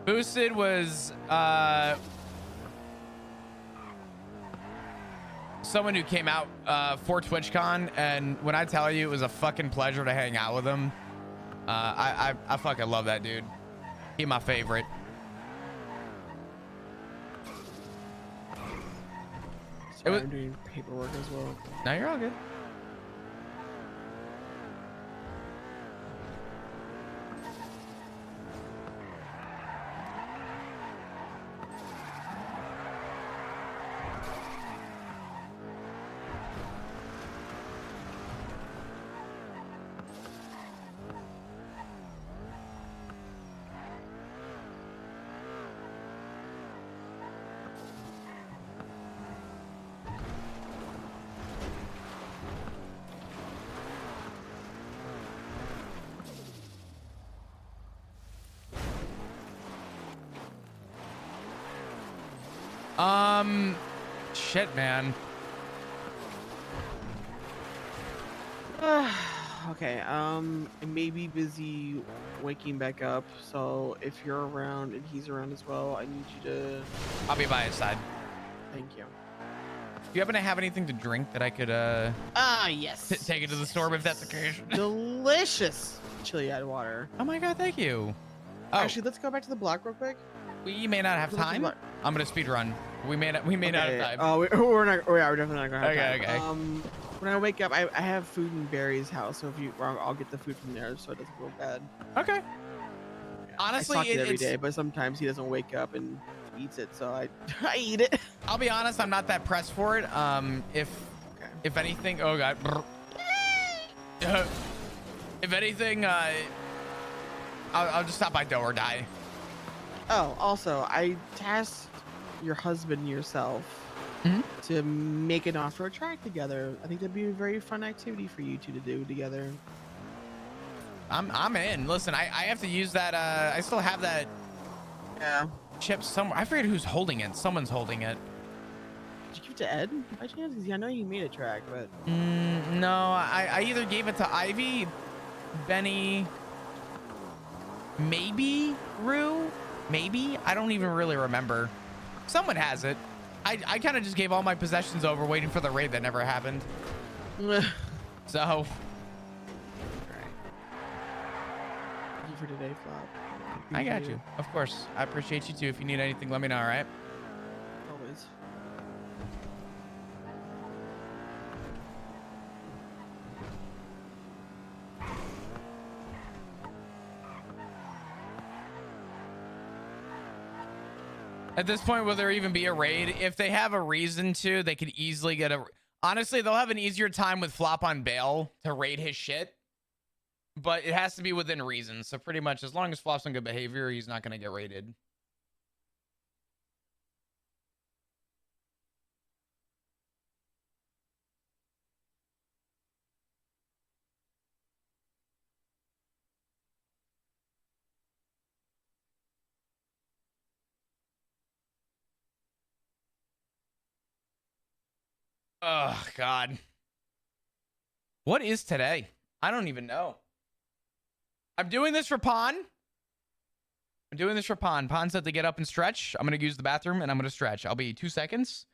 Boosted was someone who came out for TwitchCon, and when I tell you it was a fucking pleasure to hang out with him, I fucking love that dude. He's my favorite. Sorry, I'm doing paperwork as well. No, you're all good. Shit, man. Okay, I may be busy waking back up, so if you're around and he's around as well, I need you to... I'll be by his side. Thank you. Do you happen to have anything to drink that I could yes. take it to the store if that's the case? Delicious chili add water. Oh my god, thank you. Oh, Actually, let's go back to the block real quick. we may not have time. I'm gonna speed run. We may not have time. Oh, we're not. We're definitely not gonna have Okay, time. okay. When I wake up, I have food in Barry's house, so if you, I'll get the food from there, so it doesn't feel bad. Okay. Yeah, Honestly, I stock it every it's day, but sometimes he doesn't wake up and eats it, so I eat it. I'll be honest, I'm not that pressed for it. If anything, oh god. If anything, I'll just stop by Do or Die. Oh, also, I tasked your husband and yourself to make an off-road track together. I think that'd be a very fun activity for you two to do together. I'm in. Listen, I have to use that. I still have that chip somewhere. I forget who's holding it. Someone's holding it. Did you give it to Ed by chance? 'Cause I know he made a track, but No, I either gave it to Ivy, Benny, maybe Rue, maybe. I don't even really remember. Someone has it. I kind of just gave all my possessions over waiting for the raid that never happened. So. All right. Thank you for today, Flop. I got Appreciate you. it. Of course. I appreciate you too. If you need anything, let me know, all right? Always. At this point, will there even be a raid? If they have a reason to, they could easily get a... Honestly, they'll have an easier time with Flop on bail to raid his shit. But it has to be within reason. So pretty much, as long as Flop's on good behavior, he's not going to get raided. Oh, God. What is today? I don't even know. I'm doing this for Pon. I'm doing this for Pon. Pon said to get up and stretch. I'm going to use the bathroom and I'm going to stretch. I'll be 2 seconds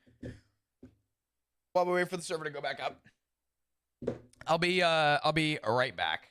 while we wait for the server to go back up. I'll be right back.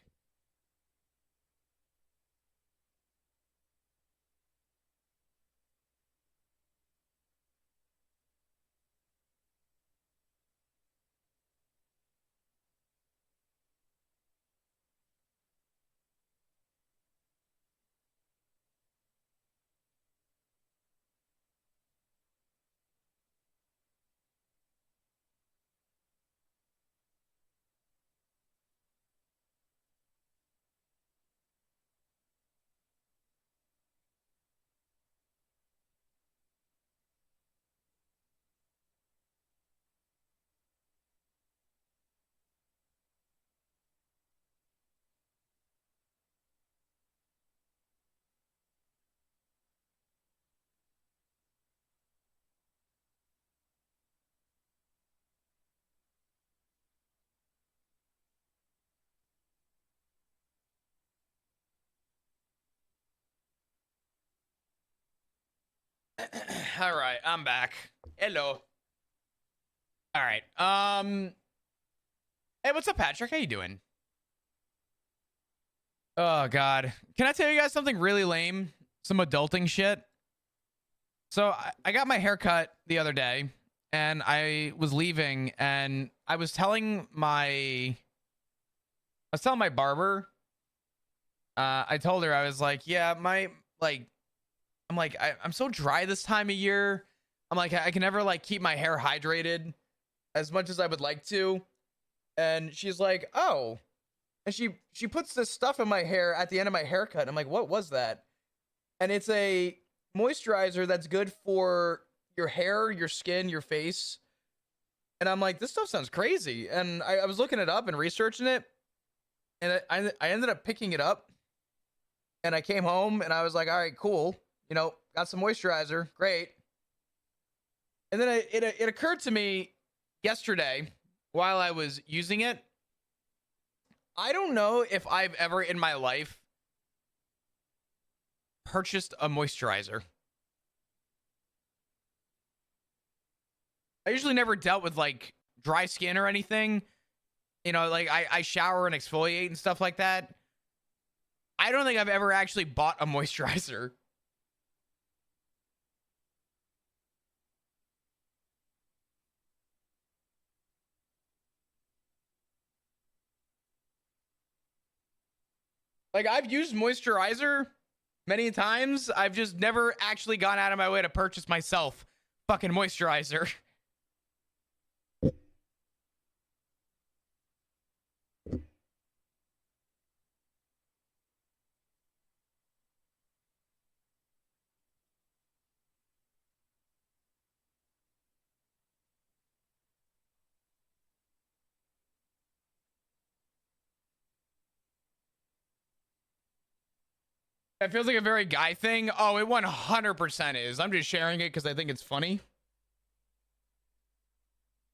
All right, I'm back. Hello. All right. Hey, what's up, Patrick? How you doing? Oh God. Can I tell you guys something really lame? Some adulting shit. So I got my hair cut the other day and I was leaving and I was telling my barber, I told her, I was like, yeah, I'm so dry this time of year. I'm like, I can never like keep my hair hydrated as much as I would like to. And she's like, oh, and she puts this stuff in my hair at the end of my haircut. I'm like, what was that? And it's a moisturizer that's good for your hair, your skin, your face. And I'm like, this stuff sounds crazy. And I was looking it up and researching it. And I ended up picking it up. And I came home and I was like, all right, cool. You know, got some moisturizer. Great. And then it occurred to me yesterday while I was using it. I don't know if I've ever in my life purchased a moisturizer. I usually never dealt with like dry skin or anything. You know, like I shower and exfoliate and stuff like that. I don't think I've ever actually bought a moisturizer. Like I've used moisturizer many times. I've just never actually gone out of my way to purchase myself fucking moisturizer. That feels like a very guy thing. Oh, it 100% is. I'm just sharing it because I think it's funny.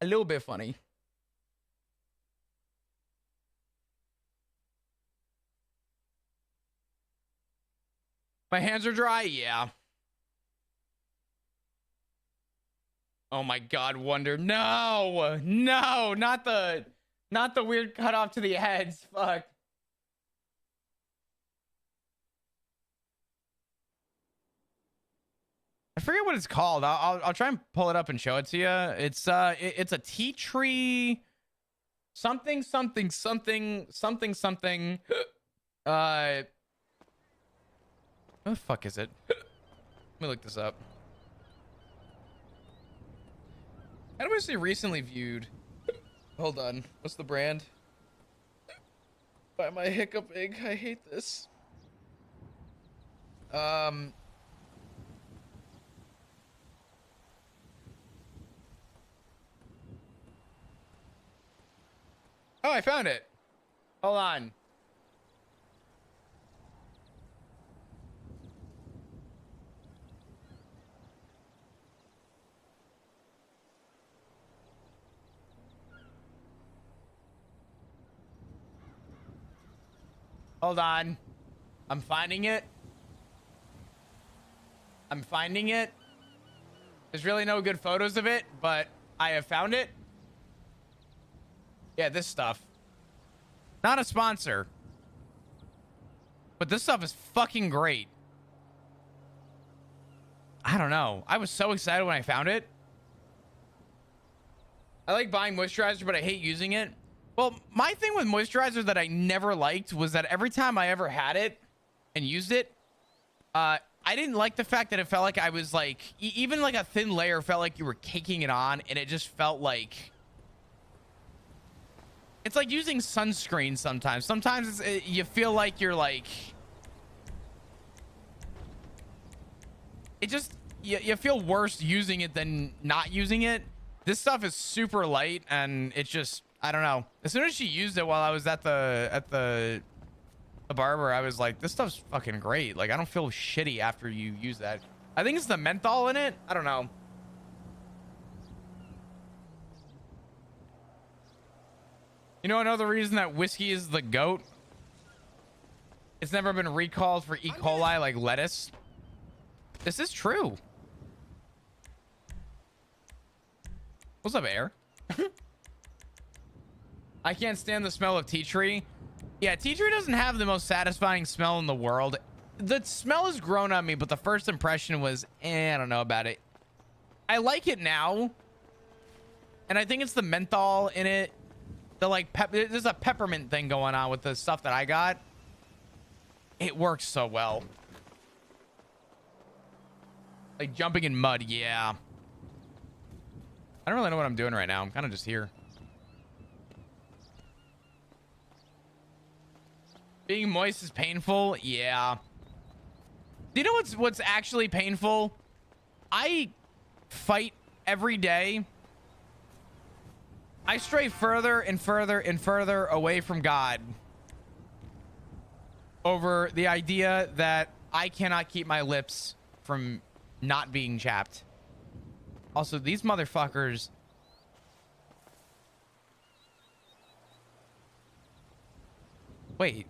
A little bit funny. My hands are dry? Yeah. Oh my God, Wonder. No, no, not the weird cutoff to the heads. Fuck. I forget what it's called. I'll try and pull it up and show it to you. It's it's a tea tree something something something something something. What the fuck is it? Let me look this up. How do I say recently viewed? Hold on. What's the brand? Why am I hiccuping? I hate this. Oh, I found it. Hold on. Hold on. I'm finding it. I'm finding it. There's really no good photos of it, but I have found it. Yeah, this stuff. Not a sponsor. But this stuff is fucking great. I don't know. I was so excited when I found it. I like buying moisturizer, but I hate using it. Well, my thing with moisturizer that I never liked was that every time I ever had it and used it, I didn't like the fact that it felt like I was like, even like a thin layer felt like you were caking it on, and it just felt like, it's like using sunscreen sometimes. Sometimes you feel like you're like, it just, you feel worse using it than not using it. This stuff is super light, and it's just, I don't know. As soon as she used it while I was at the barber, I was like, this stuff's fucking great. Like, I don't feel shitty after you use that. I think it's the menthol in it. I don't know. You know another reason that whiskey is the GOAT? It's never been recalled for E. coli like lettuce. This is true. What's up, Air? I can't stand the smell of tea tree. Yeah, tea tree doesn't have the most satisfying smell in the world. The smell has grown on me, but the first impression was, I don't know about it. I like it now. And I think it's the menthol in it. The like, there's a peppermint thing going on with the stuff that I got. It works so well. Like jumping in mud, yeah. I don't really know what I'm doing right now. I'm kind of just here. Being moist is painful, yeah. Do you know what's actually painful? I fight every day. I stray further and further and further away from God over the idea that I cannot keep my lips from not being chapped. Also, these motherfuckers. Wait.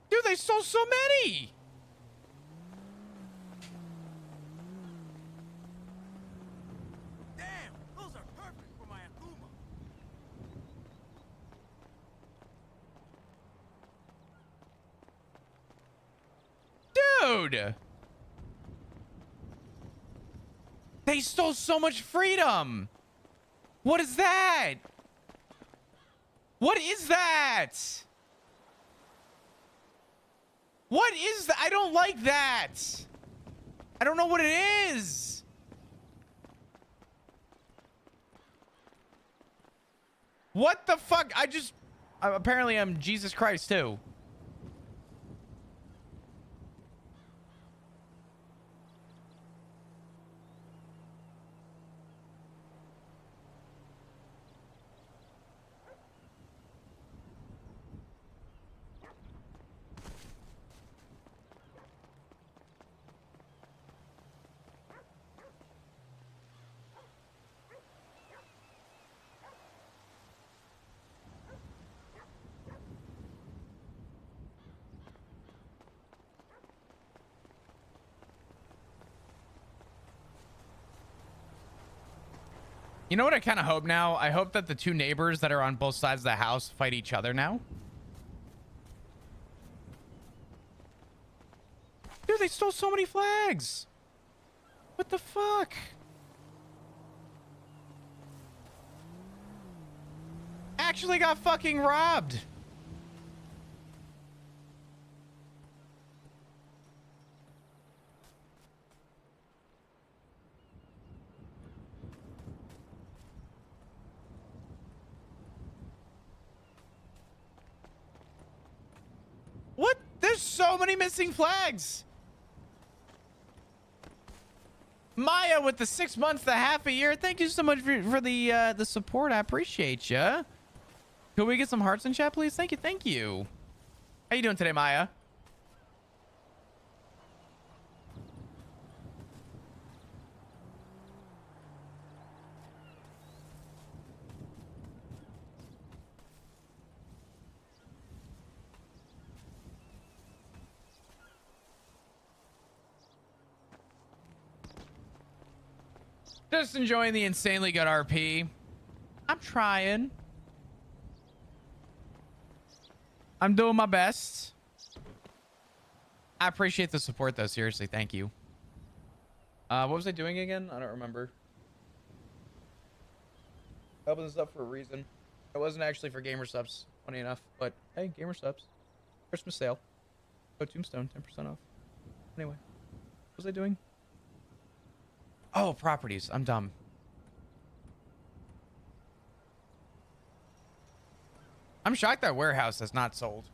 Dude, they stole so many. Damn, those are perfect for my Akuma. Dude. They stole so much freedom. What is that? What is that? What is that? I don't like that. I don't know what it is. What the fuck? Apparently I'm Jesus Christ too. You know what I kind of hope now? I hope that the two neighbors that are on both sides of the house fight each other now. Dude, they stole so many flags. What the fuck? Actually got fucking robbed. What? There's so many missing flags. Maya with the 6 months to half a year. Thank you so much for the support. I appreciate you. Can we get some hearts in chat, please? Thank you. Thank you. How you doing today, Maya? Just enjoying the insanely good RP. I'm trying. I'm doing my best. I appreciate the support, though. Seriously, thank you. What was I doing again? I don't remember. I opened this up for a reason. It wasn't actually for gamer subs, funny enough. But hey, gamer subs. Christmas sale. Go Tombstone, 10% off. Anyway, what was I doing? Oh, properties. I'm dumb. I'm shocked that warehouse has not sold.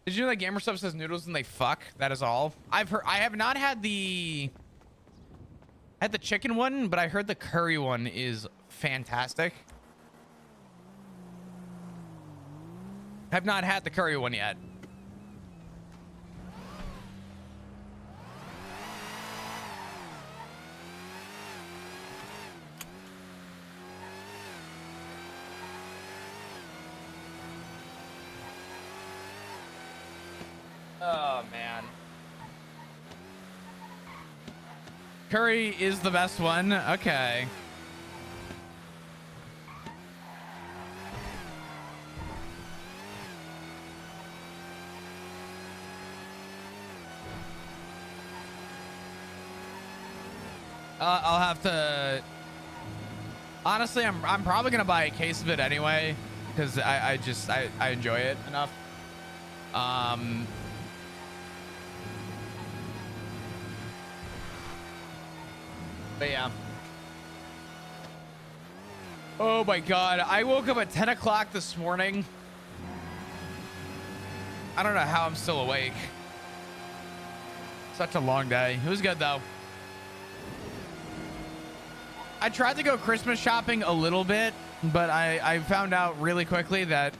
Did you know that Gamer Stuff says noodles and they fuck? That is all. I've heard. I have not had the. I had the chicken one, but I heard the curry one is fantastic. Have not had the curry one yet. Oh, man. Curry is the best one. Okay. I'll have to. Honestly, I'm probably gonna buy a case of it anyway because I enjoy it enough. But yeah. Oh my God. I woke up at 10 o'clock this morning. I don't know how I'm still awake. Such a long day. It was good though. I tried to go Christmas shopping a little bit, but I found out really quickly that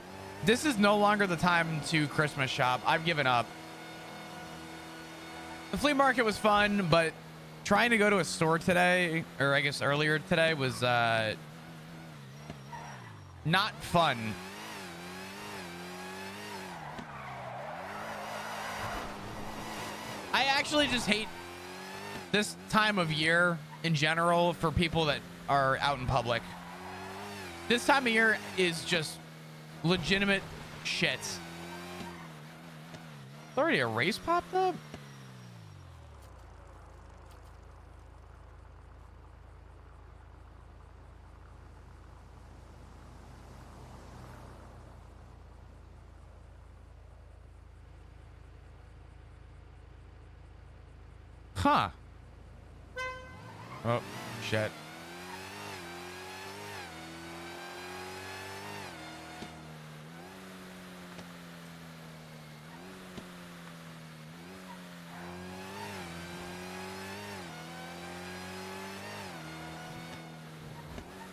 this is no longer the time to Christmas shop. I've given up. The flea market was fun, but trying to go to a store today, or I guess earlier today, was not fun. I actually just hate this time of year in general for people that are out in public. This time of year is just legitimate shit. Already a race popped up? Huh. Oh, shit.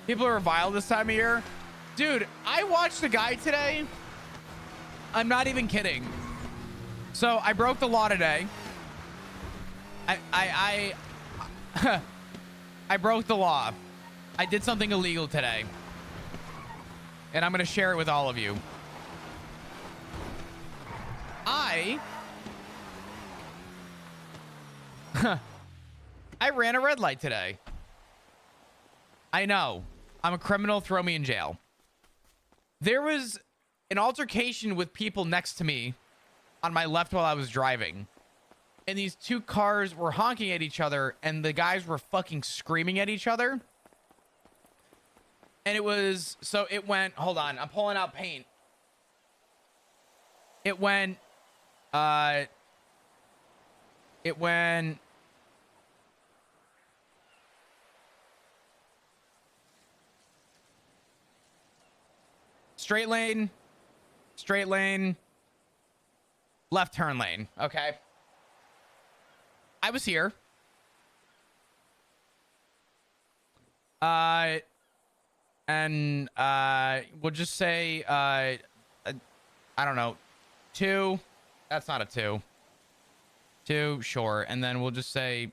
People are vile this time of year. Dude, I watched a guy today. I'm not even kidding. So I broke the law today. I broke the law. I did something illegal today. And I'm going to share it with all of you. I ran a red light today. I know. I'm a criminal. Throw me in jail. There was an altercation with people next to me on my left while I was driving. And these two cars were honking at each other, and the guys were fucking screaming at each other. And it was, so it went, hold on, I'm pulling out paint. It went straight lane, left turn lane, okay? I was here. And we'll just say, I don't know, 2. That's not a 2. 2, sure. And then we'll just say,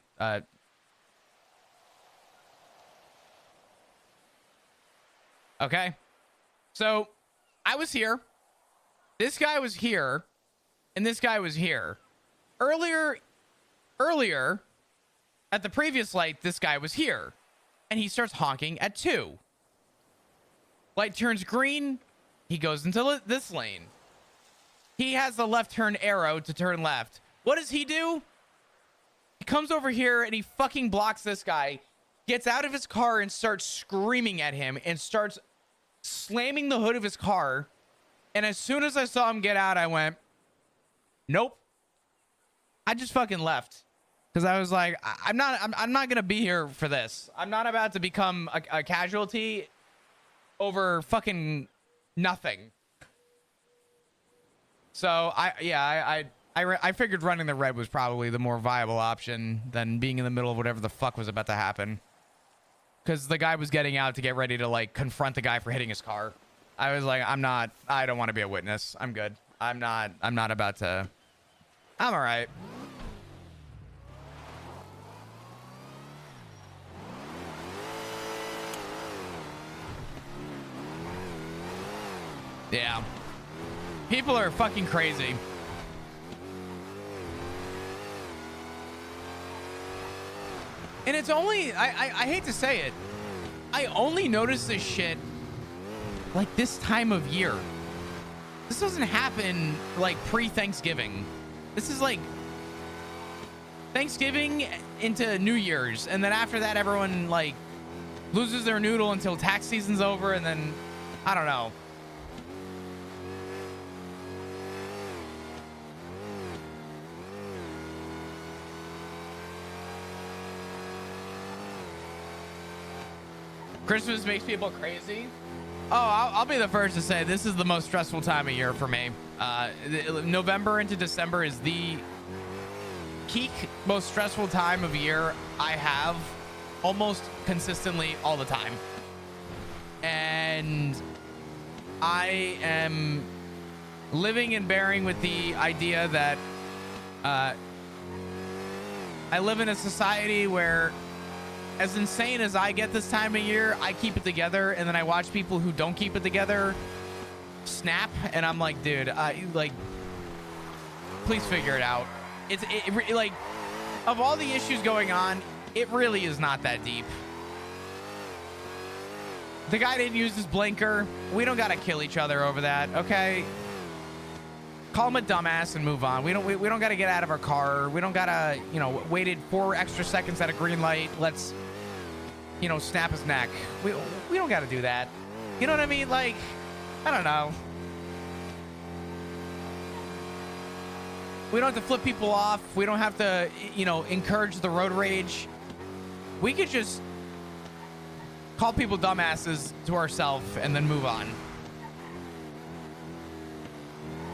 okay. So I was here. This guy was here. And this guy was here. Earlier, at the previous light, this guy was here. And he starts honking at 2. Light turns green. He goes into this lane. He has the left turn arrow to turn left. What does he do? He comes over here and he fucking blocks this guy. Gets out of his car and starts screaming at him and starts slamming the hood of his car. And as soon as I saw him get out, I went, nope. I just fucking left. Because I was like, I'm not going to be here for this. I'm not about to become a casualty over fucking nothing. So I figured running the red was probably the more viable option than being in the middle of whatever the fuck was about to happen. Because the guy was getting out to get ready to like confront the guy for hitting his car. I was like, I don't want to be a witness. I'm good. I'm not about to. I'm all right. Yeah. People are fucking crazy. And it's only, I hate to say it, I only notice this shit like this time of year. This doesn't happen like pre-Thanksgiving. This is like Thanksgiving into New Year's. And then after that, everyone like loses their noodle until tax season's over. And then, I don't know. Christmas makes people crazy. Oh, I'll be the first to say this is the most stressful time of year for me. November into December is the peak, most stressful time of year I have almost consistently all the time. And I am living and bearing with the idea that I live in a society where, as insane as I get this time of year, I keep it together, and then I watch people who don't keep it together snap, and I'm like, dude, like, please figure it out. It like, of all the issues going on, it really is not that deep. The guy didn't use his blinker. We don't gotta kill each other over that, okay? Call him a dumbass and move on. We don't gotta get out of our car. We don't gotta, you know, waited 4 extra seconds at a green light. Let's, you know, snap his neck. We don't gotta do that. You know what I mean? Like, I don't know. We don't have to flip people off. We don't have to, you know, encourage the road rage. We could just call people dumbasses to ourselves and then move on.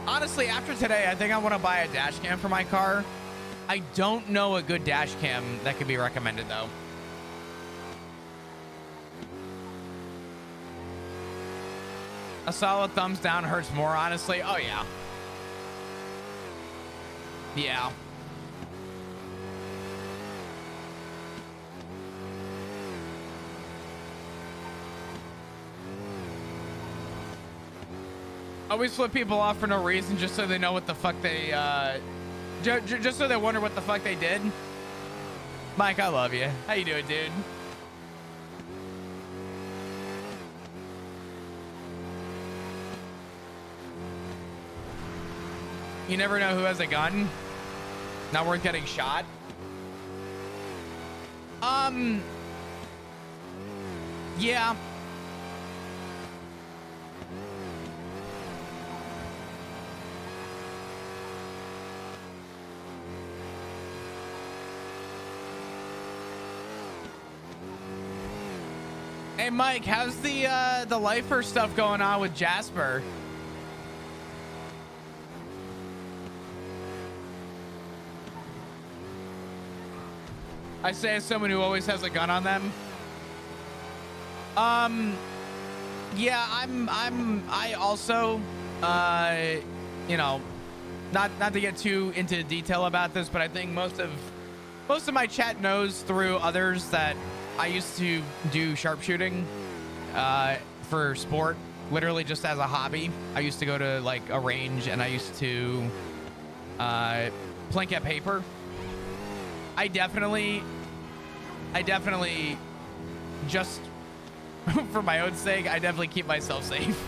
Honestly, after today, I think I want to buy a dash cam for my car. I don't know a good dash cam that could be recommended, though. A solid thumbs down hurts more, honestly. Oh, yeah. Yeah. Always flip people off for no reason, just so they know what the fuck they, just so they wonder what the fuck they did. Mike, I love you. How you doing, dude? You never know who has a gun. Not worth getting shot. Yeah. Hey, Mike, how's the lifer stuff going on with Jasper? I say as someone who always has a gun on them. Yeah, I also, you know, not to get too into detail about this, but I think most of my chat knows through others that I used to do sharpshooting, for sport, literally just as a hobby. I used to go to like a range and I used to, plink at paper. I definitely just for my own sake, I definitely keep myself safe.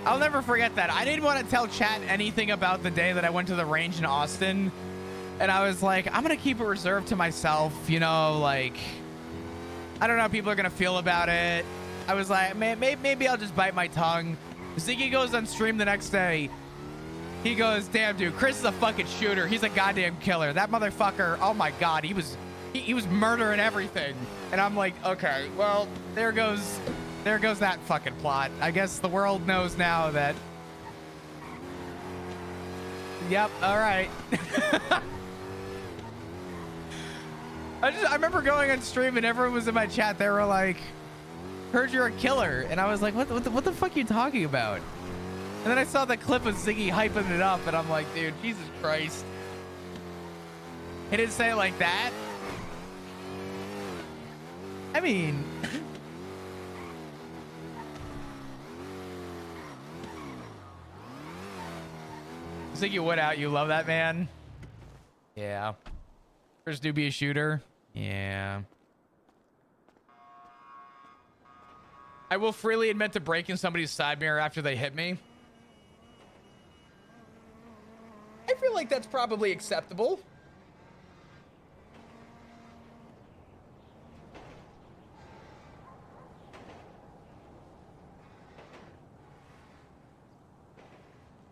I'll never forget that. I didn't want to tell chat anything about the day that I went to the range in Austin. And I was like, I'm going to keep it reserved to myself. You know, like, I don't know how people are going to feel about it. I was like, maybe I'll just bite my tongue. Ziggy goes on stream the next day. He goes, damn, dude, Chris is a fucking shooter. He's a goddamn killer. That motherfucker, oh my God, he was murdering everything. And I'm like, okay, well, there goes that fucking plot. I guess the world knows now that. Yep, all right. I remember going on stream and everyone was in my chat. They were like, heard you're a killer. And I was like, what the fuck are you talking about? And then I saw the clip of Ziggy hyping it up, and I'm like, dude, Jesus Christ. He didn't say it like that. I mean... Ziggy Wood out, you love that man? Yeah. Chris do be a shooter? Yeah. I will freely admit to breaking somebody's side mirror after they hit me. I feel like that's probably acceptable.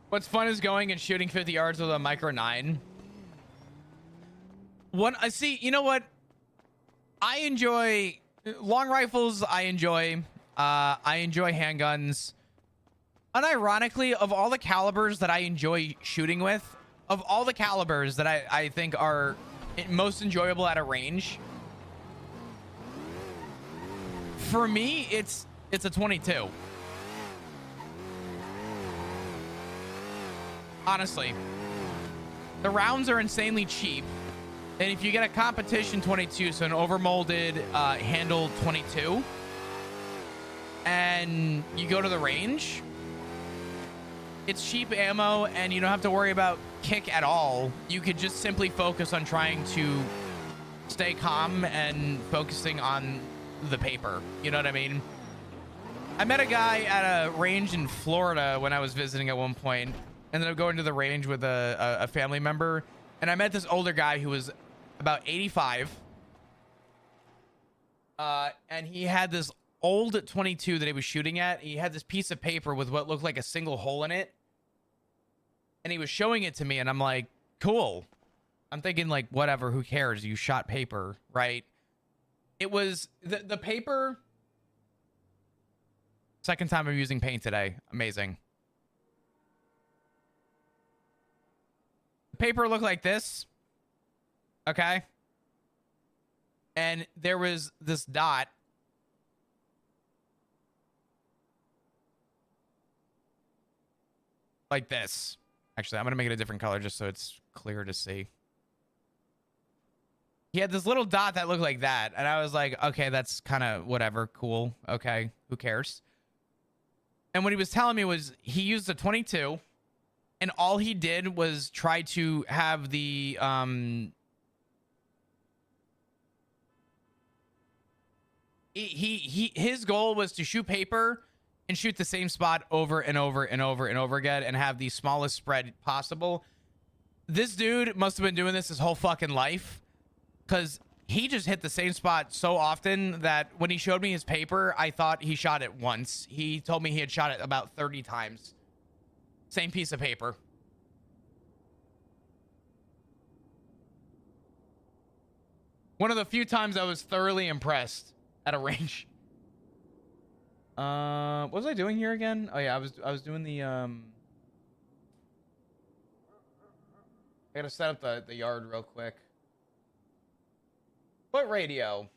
What's fun is going and shooting 50 yards with a micro 9. I see, you know what? I enjoy long rifles. I enjoy handguns. Unironically, of all the calibers that I enjoy shooting with, of all the calibers that I think are most enjoyable at a range, for me, it's a 22. Honestly, the rounds are insanely cheap. And if you get a competition 22, so an overmolded handle 22, and you go to the range, it's cheap ammo and you don't have to worry about kick at all. You could just simply focus on trying to stay calm and focusing on the paper. You know what I mean? I met a guy at a range in Florida when I was visiting at one point, and then I'm going to the range with a family member, and I met this older guy who was about 85, and he had this old 22 that he was shooting at. He had this piece of paper with what looked like a single hole in it. And he was showing it to me, and I'm like, cool. I'm thinking, like, whatever, who cares? You shot paper, right? It was the paper. Second time I'm using paint today. Amazing. The paper looked like this. Okay. And there was this dot. Like this. Actually, I'm going to make it a different color just so it's clear to see. He had this little dot that looked like that. And I was like, okay, that's kind of whatever. Cool. Okay. Who cares? And what he was telling me was he used a 22 and all he did was try to have the, his goal was to shoot paper and shoot the same spot over and over and over and over again and have the smallest spread possible. This dude must have been doing this his whole fucking life, because he just hit the same spot so often that when he showed me his paper, I thought he shot it once. He told me he had shot it about 30 times. Same piece of paper. One of the few times I was thoroughly impressed at a range. What was I doing here again? Oh yeah, I was doing the I gotta set up the yard real quick. What radio?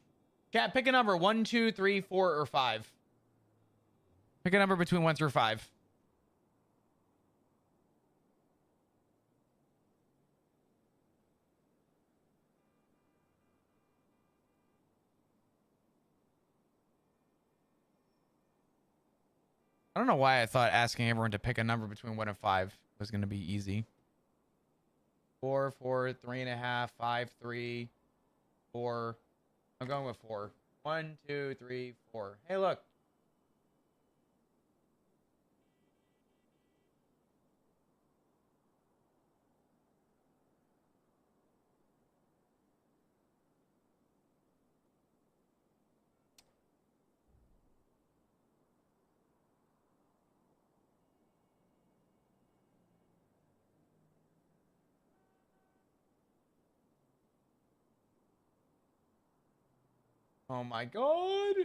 Chat, pick a number 1, 2, 3, 4, or 5. Pick a number between 1 through 5. I don't know why I thought asking everyone to pick a number between 1 and 5 was going to be easy. 4, 4, 3.5, 5, 3, 4. I'm going with 4. 1, 2, 3, 4. Hey, look. Oh my god.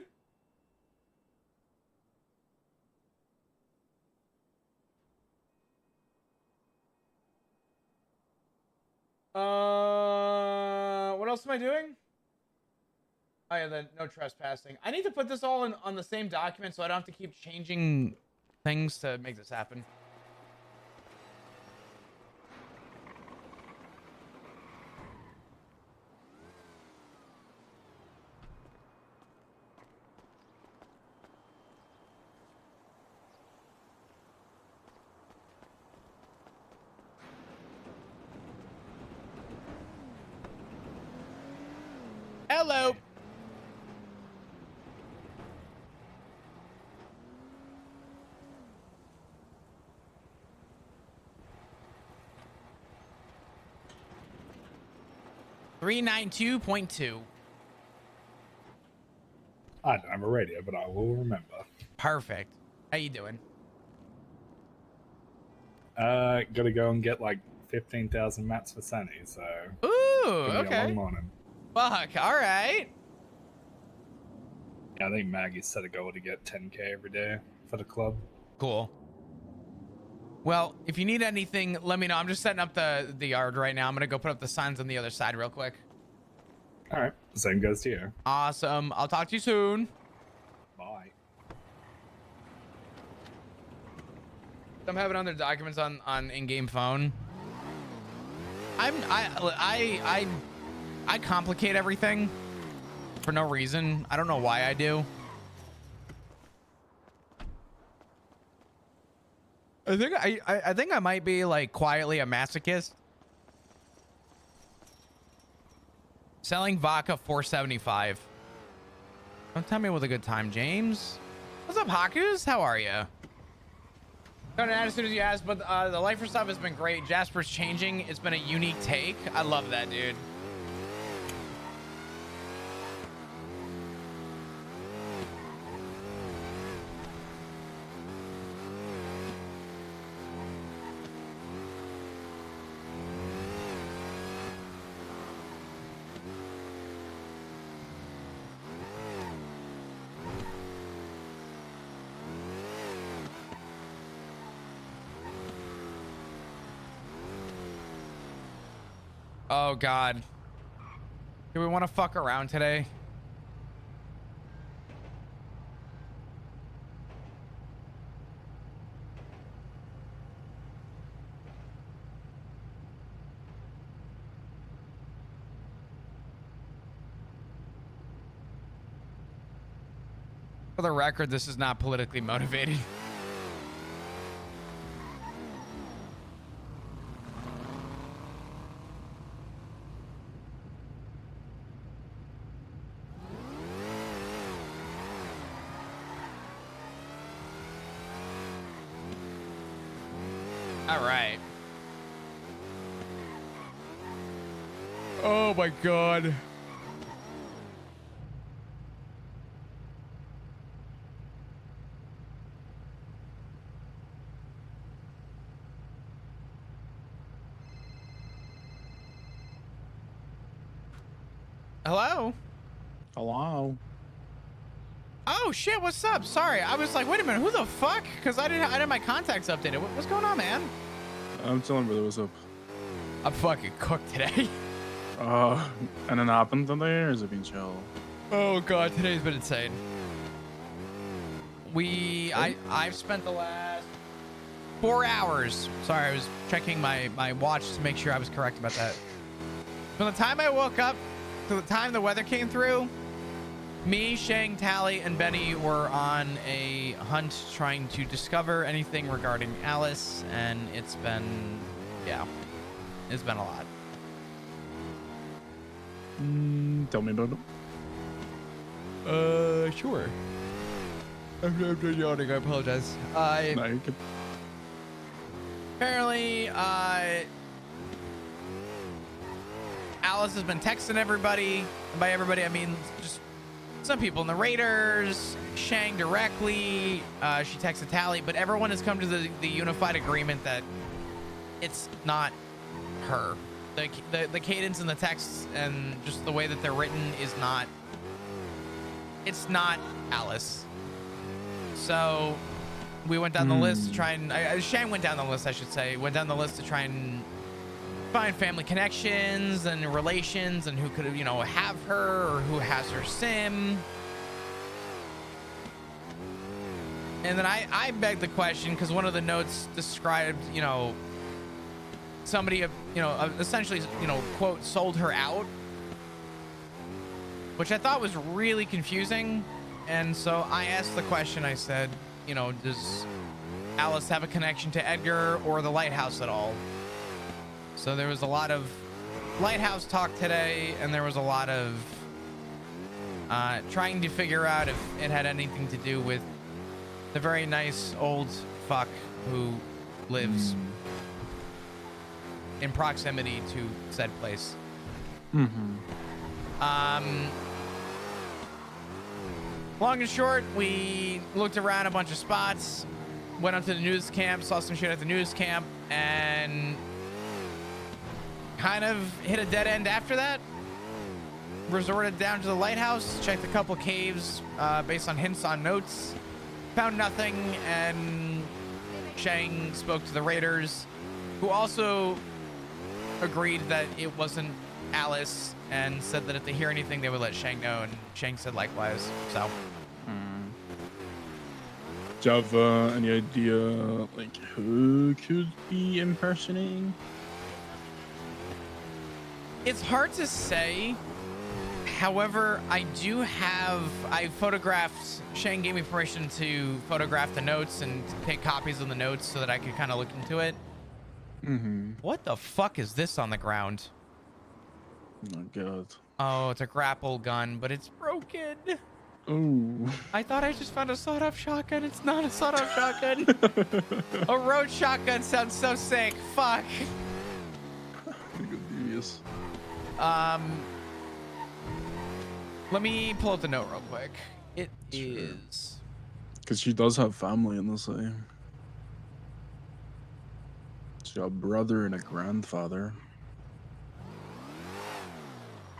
What else am I doing? Oh yeah, the no trespassing. I need to put this all on the same document so I don't have to keep changing things to make this happen. Hello. $392.2. I don't have a radio, but I will remember. Perfect. How you doing? Gotta go and get like 15,000 mats for Sunny, so. Ooh, gonna be a okay. long morning. Fuck, all right. Yeah, I think Maggie set a goal to get 10K every day for the club. Cool. Well, if you need anything, let me know. I'm just setting up the yard right now. I'm gonna go put up the signs on the other side real quick. All right, the same goes to you. Awesome. I'll talk to you soon. Bye. I'm having other documents on in-game phone. I complicate everything for no reason. I don't know why I do. I think I might be like quietly a masochist. Selling vodka $4.75. Don't tell me with a good time, James. What's up, Hakus? How are you? Got an ad as soon as you asked, but the lifer stuff has been great. Jasper's changing. It's been a unique take. I love that, dude. Oh God. Do we want to fuck around today? For the record, this is not politically motivated. All right. Oh my God. Hello? Hello. Oh shit, what's up? Sorry, I was like, wait a minute, who the fuck? Because I didn't have my contacts updated. What's going on, man? I'm telling brother, what's up? I'm fucking cooked today. Anything happened today, or has it been chill? Oh God, today's been insane. I've spent the last 4 hours. Sorry, I was checking my watch to make sure I was correct about that. From the time I woke up to the time the weather came through, me, Shang, Tally, and Benny were on a hunt trying to discover anything regarding Alice, and it's been, yeah, it's been a lot. Tell me about it. Sure. I'm yawning, I apologize. No, you can... Apparently, Alice has been texting everybody. And by everybody, I mean just some people in the Raiders, Shang directly. She texted Tally, but everyone has come to the unified agreement that it's not her. The cadence in the texts and just the way that they're written is not. It's not Alice. So we went down the list to try and Shang went down the list, I should say. Went down the list to try and find family connections and relations and who could, you know, have her or who has her sim. And then I begged the question because one of the notes described, you know, somebody, you know, essentially, you know, quote, sold her out, which I thought was really confusing. And so I asked the question, I said, you know, does Alice have a connection to Edgar or the lighthouse at all? So there was a lot of lighthouse talk today, and there was a lot of trying to figure out if it had anything to do with the very nice old fuck who lives in proximity to said place. Long and short, we looked around a bunch of spots, went up to the news camp, saw some shit at the news camp, and kind of hit a dead end after that. Resorted down to the lighthouse, checked a couple caves based on hints on notes, found nothing, and Shang spoke to the Raiders, who also agreed that it wasn't Alice and said that if they hear anything, they would let Shang know, and Shang said likewise. So, do you have any idea, like, who could be impersonating? it's hard to say. However, I photographed, Shang gave me permission to photograph the notes and take copies of the notes so that I could kind of look into it. What the fuck is this on the ground? Oh, God. Oh, it's a grapple gun, but it's broken. Oh. I thought I just found a sawed-off shotgun. It's not a sawed-off shotgun. A road shotgun sounds so sick. Fuck. Devious. Let me pull up the note real quick. It is... Because she does have family in the same. She's got a brother and a grandfather.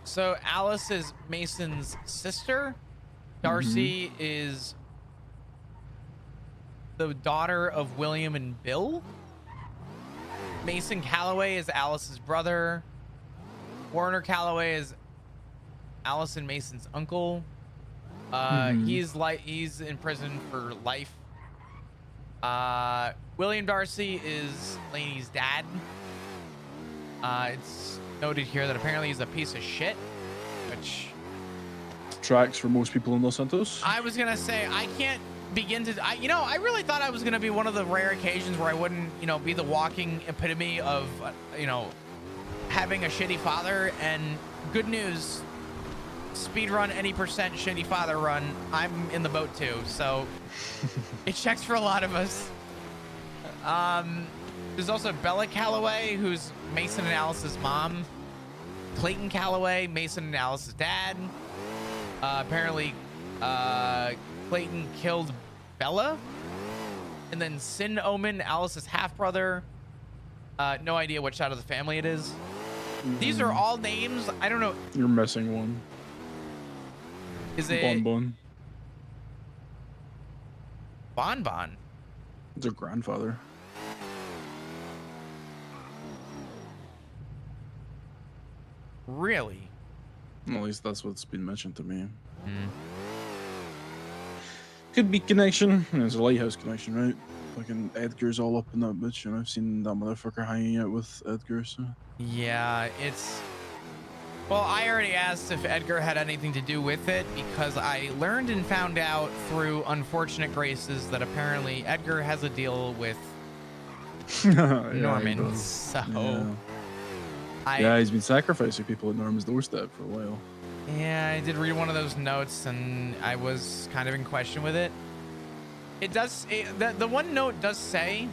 So Alice is Mason's sister. Darcy is the daughter of William and Bill. Mason Calloway is Alice's brother. Warner Calloway is Allison Mason's uncle. He's in prison for life. William Darcy is Laney's dad. It's noted here that apparently he's a piece of shit, which tracks for most people in Los Santos. I was gonna say I can't begin to. I really thought I was gonna be one of the rare occasions where I wouldn't, be the walking epitome of, having a shitty father. And good news, speed run any percent shitty father run, I'm in the boat too. So it checks for a lot of us. There's also Bella Calloway, who's Mason and Alice's mom. Clayton Calloway, Mason and Alice's dad. Apparently, Clayton killed Bella. And then Sin Omen, Alice's half-brother. No idea which side of the family it is. These are all names. I don't know. You're missing one. Is it Bon Bon? Bon Bon? It's her grandfather. Really? At least that's what's been mentioned to me. Could be connection. There's a lighthouse connection, right? Fucking Edgar's all up in that bitch, and I've seen that motherfucker hanging out with Edgar, so. Yeah, it's... Well, I already asked if Edgar had anything to do with it because I learned and found out through unfortunate graces that apparently Edgar has a deal with Norman. So... Yeah, he's been sacrificing people at Norman's doorstep for a while. Yeah, I did read one of those notes, and I was kind of in question with it. It does. The one note does say,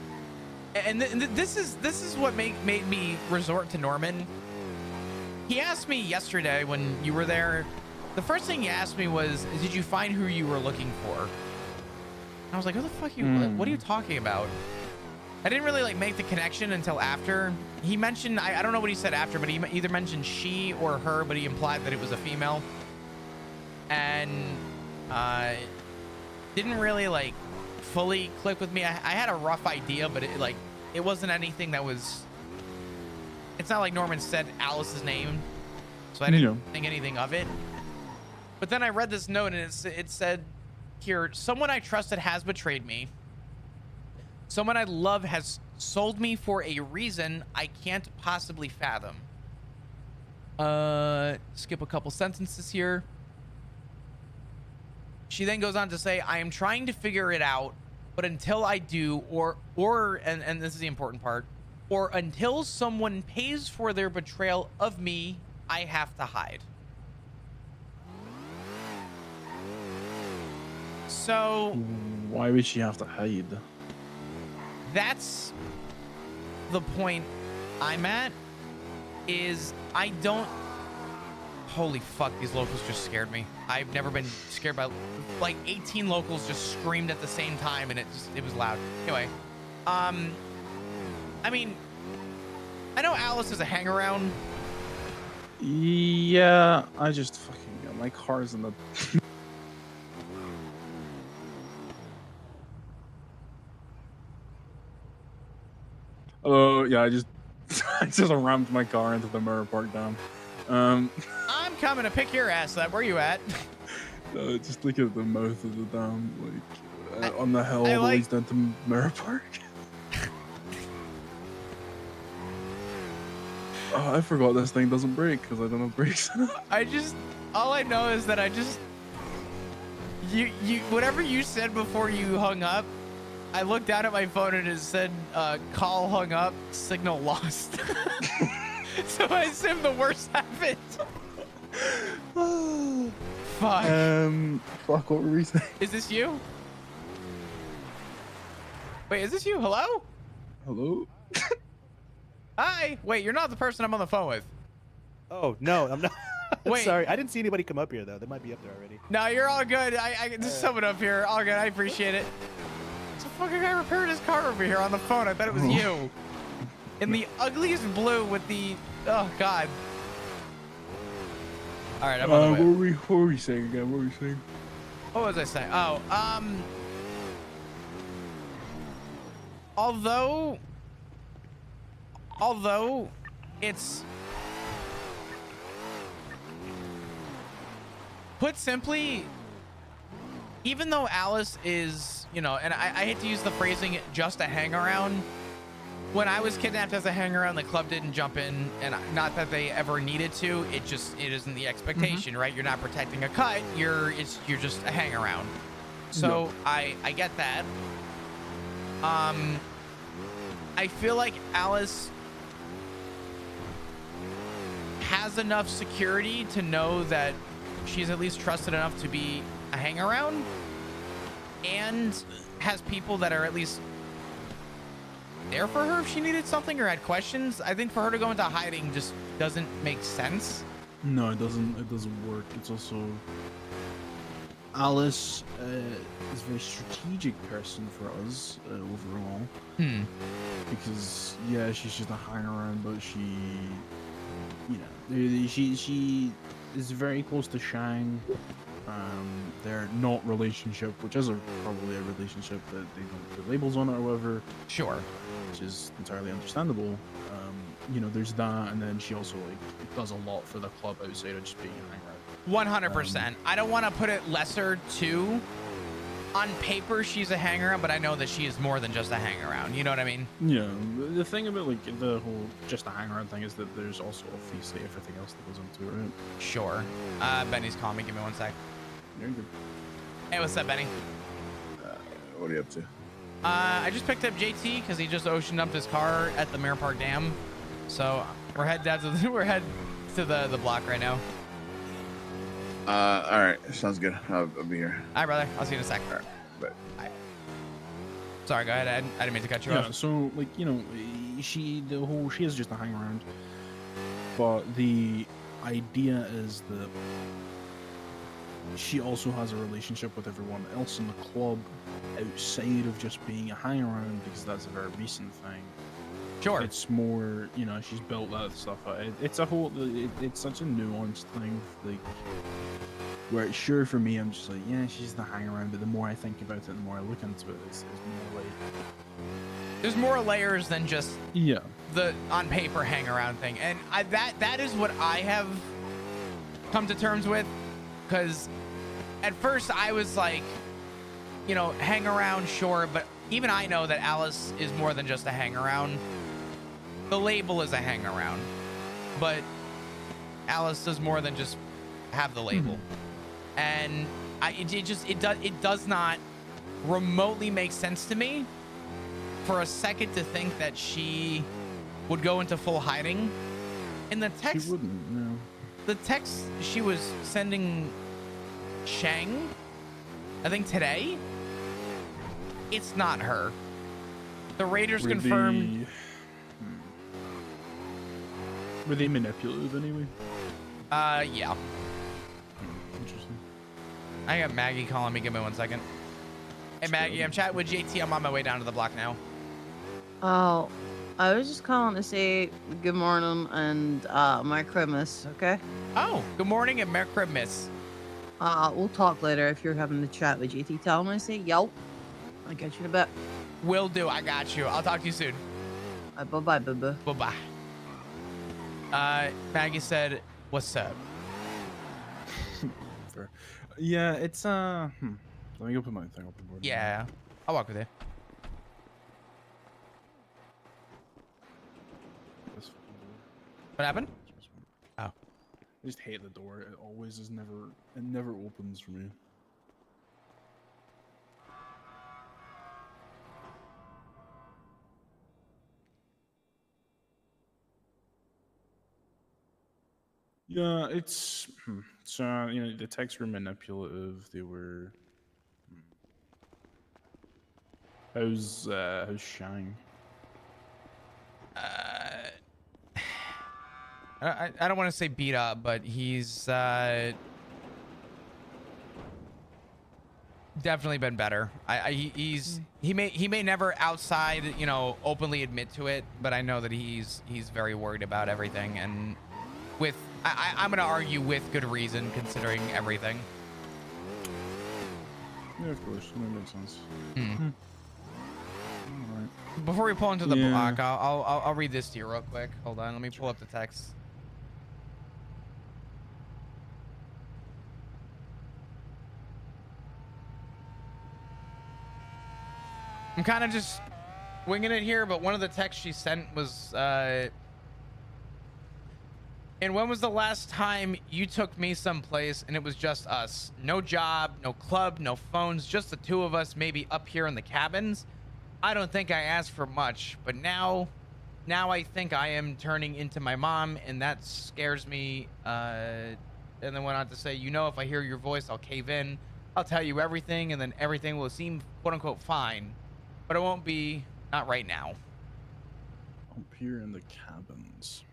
and this is what made me resort to Norman. He asked me yesterday when you were there. The first thing he asked me was, "Did you find who you were looking for?" And I was like, "Who the fuck you? What are you talking about?" I didn't really make the connection until after he mentioned, I don't know what he said after, but he either mentioned she or her, but he implied that it was a female. And didn't really fully click with me. I had a rough idea, but it wasn't anything that was, it's not like Norman said Alice's name. So I didn't think anything of it. But then I read this note and it said here, someone I trusted has betrayed me. Someone I love has sold me for a reason I can't possibly fathom. Skip a couple sentences here. She then goes on to say, I am trying to figure it out, but until I do, and this is the important part, or until someone pays for their betrayal of me, I have to hide. So... Why would she have to hide? That's the point I'm at, is I don't... Holy fuck, these locals just scared me. I've never been scared by... 18 locals just screamed at the same time, and it was loud. Anyway, I mean, I know Alice is a hang-around. Yeah, I just fucking... My car's in the... Oh, yeah, I just rammed my car into the Mirror Park Dam. I'm coming to pick your ass up. Where you at? Just look at the mouth of the dam, on the hill all the way down to Mirror Park. Oh, I forgot this thing doesn't brake because I don't have brakes in it. All I know is that you whatever you said before you hung up, I looked down at my phone and it said, call hung up, signal lost. So I assumed the worst happened. Fuck. Fuck, what were we saying? Is this you? Wait, is this you? Hello? Hello? Hi. Wait, you're not the person I'm on the phone with. Oh, no, I'm not. Wait. Sorry, I didn't see anybody come up here, though. They might be up there already. No, you're all good. I just someone up here. All good. I appreciate it. There's a fucking guy repairing his car over here on the phone. I bet it was you. In the ugliest blue with the... Oh, God. All right, I'm on the way. What were we saying again? What were we saying? What was I saying? Oh, although it's put simply, even though Alice is, you know, and I hate to use the phrasing just a hang around. When I was kidnapped as a hang around, the club didn't jump in, and not that they ever needed to. It isn't the expectation, right? You're not protecting a cut. You're just a hang around. So I get that. I feel like Alice has enough security to know that she's at least trusted enough to be a hang around, and has people that are at least there for her if she needed something or had questions. I think for her to go into hiding just doesn't make sense. No, it doesn't. It doesn't work. It's also Alice is a very strategic person for us overall. Because yeah, she's just a hang around, but she, you know, she is very close to Shang. They're not relationship, which is probably a relationship that they don't put labels on it or whatever. Sure. Which is entirely understandable. You know, there's that, and then she also like does a lot for the club outside of just being a hang around. 100%. I don't want to put it lesser too. On paper, she's a hanger, but I know that she is more than just a hang around. You know what I mean? Yeah. The thing about like the whole just a hang around thing is that there's also obviously everything else that goes into it, right? Sure. Benny's calling me. Give me 1 sec. You're good. Hey, what's up, Benny? What are you up to? I just picked up JT because he just ocean dumped his car at the Mirror Park Dam. So we're heading down to the block right now. All right, sounds good. I'll be here. All right, brother. I'll see you in a sec. All right, bye. Bye. Sorry, go ahead. I didn't mean to cut you Yeah. off. So like she is just a hang around, but the idea is that she also has a relationship with everyone else in the club outside of just being a hang around, because that's a very recent thing. Sure. It's more, you know, she's built that stuff out. It's a whole, it's such a nuanced thing, like, where sure for me, I'm just like, yeah, she's the hang around, but the more I think about it, the more I look into it, it's more like... There's more layers than just the on paper hang around thing. And that is what I have come to terms with, because at first I was like, you know, hang around, sure, but even I know that Alice is more than just a hang around. The label is a hang around, but Alice does more than just have the label. And it does not remotely make sense to me for a second to think that she would go into full hiding. In the text, she wouldn't, no. The text she was sending Shang, I think today, it's not her. The Raiders confirmed. Were they manipulative anyway? Yeah. Interesting. I got Maggie calling me. Give me 1 second. Hey, Maggie, I'm chatting with JT. I'm on my way down to the block now. Oh, I was just calling to say good morning and Merry Christmas, okay? Oh, good morning and Merry Christmas. We'll talk later if you're having the chat with JT. Tell him I say yo. I'll catch you in a bit. Will do. I got you. I'll talk to you soon. Bye-bye, bye-bye. Bye-bye. Maggie said, what's up? Fair. Yeah, it's let me go put my thing up. Yeah, I'll walk with you. What happened? Oh. I just hate the door. It always is never. It never opens for me. Yeah, it's so you know the texts were manipulative. They were. How's Shang? I don't want to say beat up, but he's definitely been better. He may never outside, you know, openly admit to it, but I know that he's very worried about everything, and with I'm gonna argue with good reason considering everything. Yeah, of course, that makes sense. Alright. Before we pull into the block, I'll read this to you real quick. Hold on, let me pull up the text. I'm kind of just winging it here, but one of the texts she sent was, and when was the last time you took me someplace and it was just us? No job, no club, no phones, just the two of us, maybe up here in the cabins. I don't think I asked for much, but now I think I am turning into my mom, and that scares me. And then went on to say, you know, if I hear your voice, I'll cave in. I'll tell you everything, and then everything will seem quote unquote fine, but it won't be, not right now. Up here in the cabins.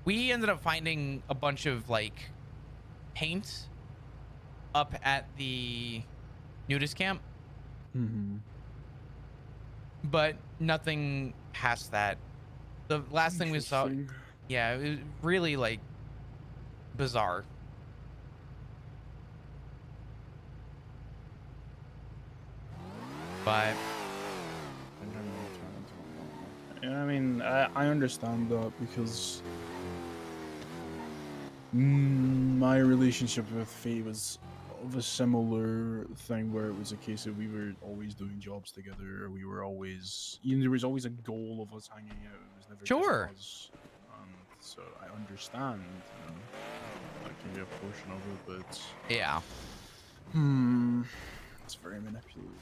We ended up finding a bunch of like paint up at the nudist camp, but nothing past that. The last thing we saw, yeah, it was really like bizarre. But Yeah, I mean, I understand that because my relationship with Faye was of a similar thing where it was a case of we were always doing jobs together. We were always, there was always a goal of us hanging out. It was never sure. just us. And so I understand, you know, that can be a portion of it, but yeah, it's very manipulative.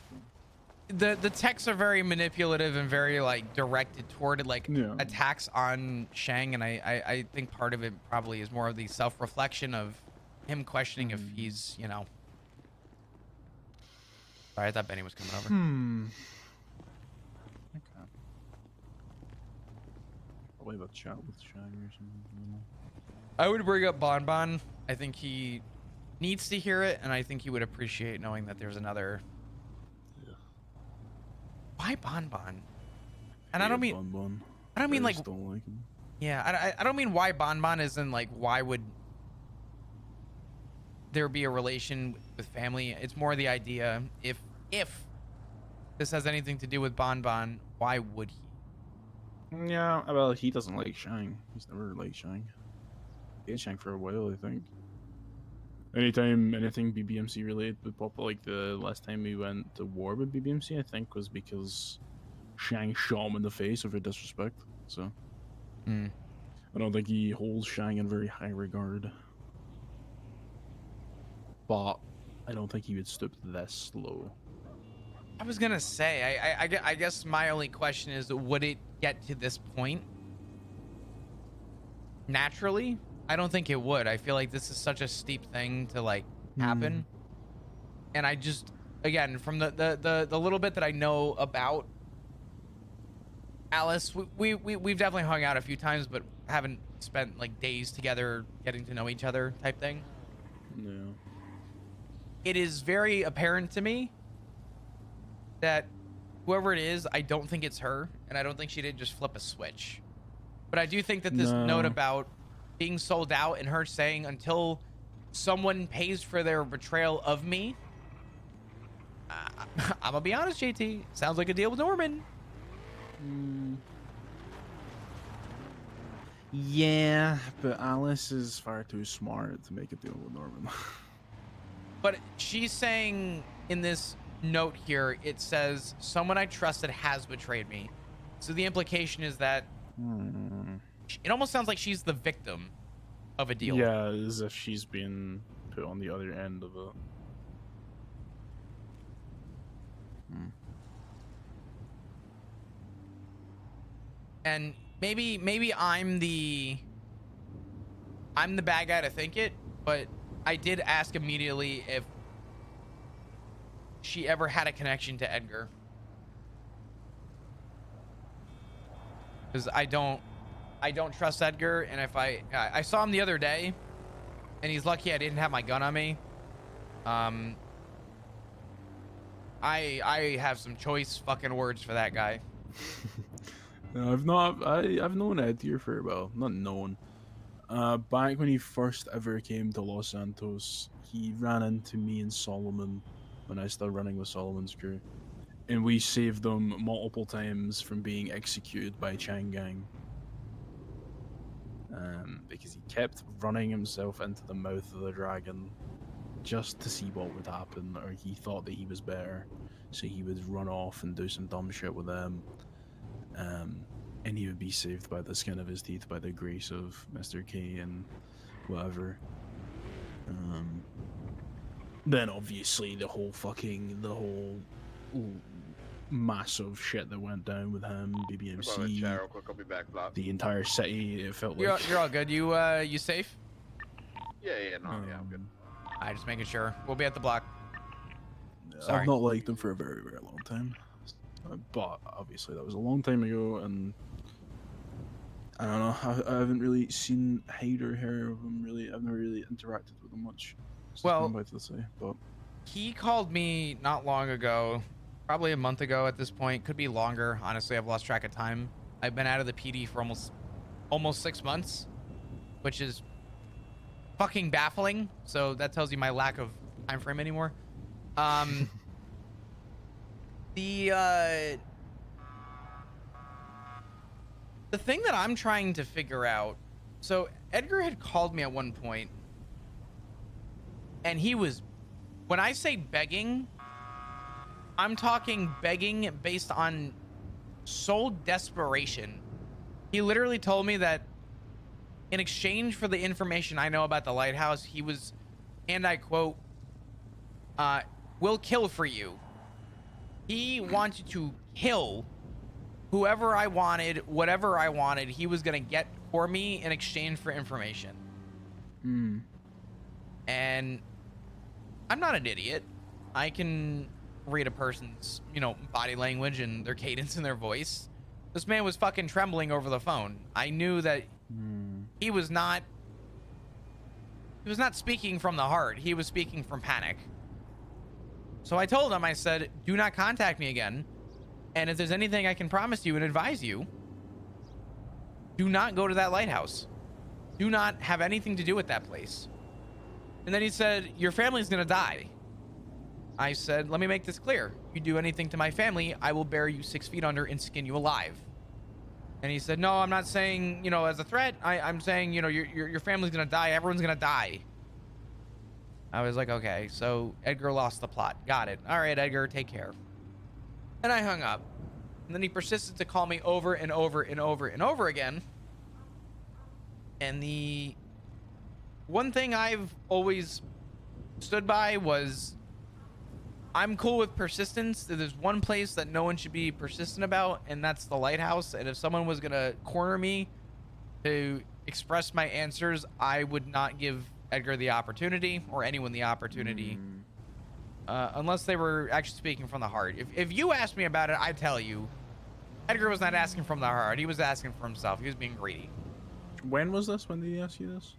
the texts are very manipulative and very like directed toward like attacks on Shang, and I think part of it probably is more of the self-reflection of him questioning if he's, you know. Sorry, I thought Benny was coming over. Okay. Probably about chat with Shang or something. I would bring up Bon Bon. I think he needs to hear it, and I think he would appreciate knowing that there's another. Why Bon Bon? And I don't mean Bon Bon. I don't mean I like, just don't like him. yeah, I don't mean why Bon Bon isn't like why would there be a relation with family. It's more the idea if this has anything to do with Bon Bon, why would he? Yeah, well, he doesn't like Shang. He's never liked Shang. He had Shang for a while, I think. Anytime anything BBMC related would pop up, like the last time we went to war with BBMC, I think was because Shang shot him in the face over disrespect. So I don't think he holds Shang in very high regard. But I don't think he would stoop this low. I was gonna say, I guess my only question is, would it get to this point naturally? I don't think it would. I feel like this is such a steep thing to like happen. And I just, again, from the little bit that I know about Alice, we've definitely hung out a few times, but haven't spent like days together getting to know each other type thing. No. It is very apparent to me that whoever it is, I don't think it's her, and I don't think she did just flip a switch. But I do think that this note about being sold out and her saying until someone pays for their betrayal of me, I'm gonna be honest, JT, sounds like a deal with Norman. Yeah, but Alice is far too smart to make a deal with Norman. But she's saying in this note here, it says someone I trusted has betrayed me. So the implication is that it almost sounds like she's the victim of a deal. Yeah, as if she's been put on the other end of it. And maybe I'm the bad guy to think it, but I did ask immediately if she ever had a connection to Edgar. Because I don't trust Edgar, and if I saw him the other day, and he's lucky I didn't have my gun on me. I have some choice fucking words for that guy. No, I've known Ed here for, well, not known. Back when he first ever came to Los Santos, he ran into me and Solomon when I started running with Solomon's crew, and we saved them multiple times from being executed by Chang Gang. Because he kept running himself into the mouth of the dragon just to see what would happen, or he thought that he was better, so he would run off and do some dumb shit with them, and he would be saved by the skin of his teeth by the grace of Mr. K and whatever. Then obviously the whole massive shit that went down with him, BBMC, Real quick, I'll be back, Flop. the entire city. It felt You're like all good. You safe? Yeah, I'm good. I just making sure. We'll be at the block. Sorry. I've not liked him for a very, very long time. But obviously that was a long time ago, and I don't know. I haven't really seen Hyde or hair of him really. I've never really interacted with him much. Well, I'm about to say, but he called me not long ago, probably a month ago at this point. Could be longer. Honestly, I've lost track of time. I've been out of the PD for almost 6 months, which is fucking baffling. So that tells you my lack of time frame anymore. The thing that I'm trying to figure out, so Edgar had called me at one point, and he was, when I say begging, I'm talking begging based on sole desperation. He literally told me that in exchange for the information I know about the lighthouse, he was, and I quote, will kill for you. He wanted to kill whoever I wanted, whatever I wanted, he was going to get for me in exchange for information. And I'm not an idiot. I can read a person's, body language and their cadence in their voice. This man was fucking trembling over the phone. I knew that he was not speaking from the heart. He was speaking from panic. So I told him, I said, do not contact me again. And if there's anything I can promise you and advise you, do not go to that lighthouse. Do not have anything to do with that place. And then he said, your family's gonna die. I said, let me make this clear. You do anything to my family, I will bury you 6 feet under and skin you alive. And he said, no, I'm not saying, as a threat. I'm saying, your family's gonna die. Everyone's gonna die. I was like, okay, so Edgar lost the plot. Got it. All right, Edgar, take care. And I hung up. And then he persisted to call me over and over and over and over again. And the one thing I've always stood by was I'm cool with persistence. There's one place that no one should be persistent about, and that's the lighthouse. And if someone was going to corner me to express my answers, I would not give Edgar the opportunity, or anyone the opportunity, unless they were actually speaking from the heart. If you asked me about it, I'd tell you. Edgar was not asking from the heart. He was asking for himself. He was being greedy. when was this? When did he ask you this?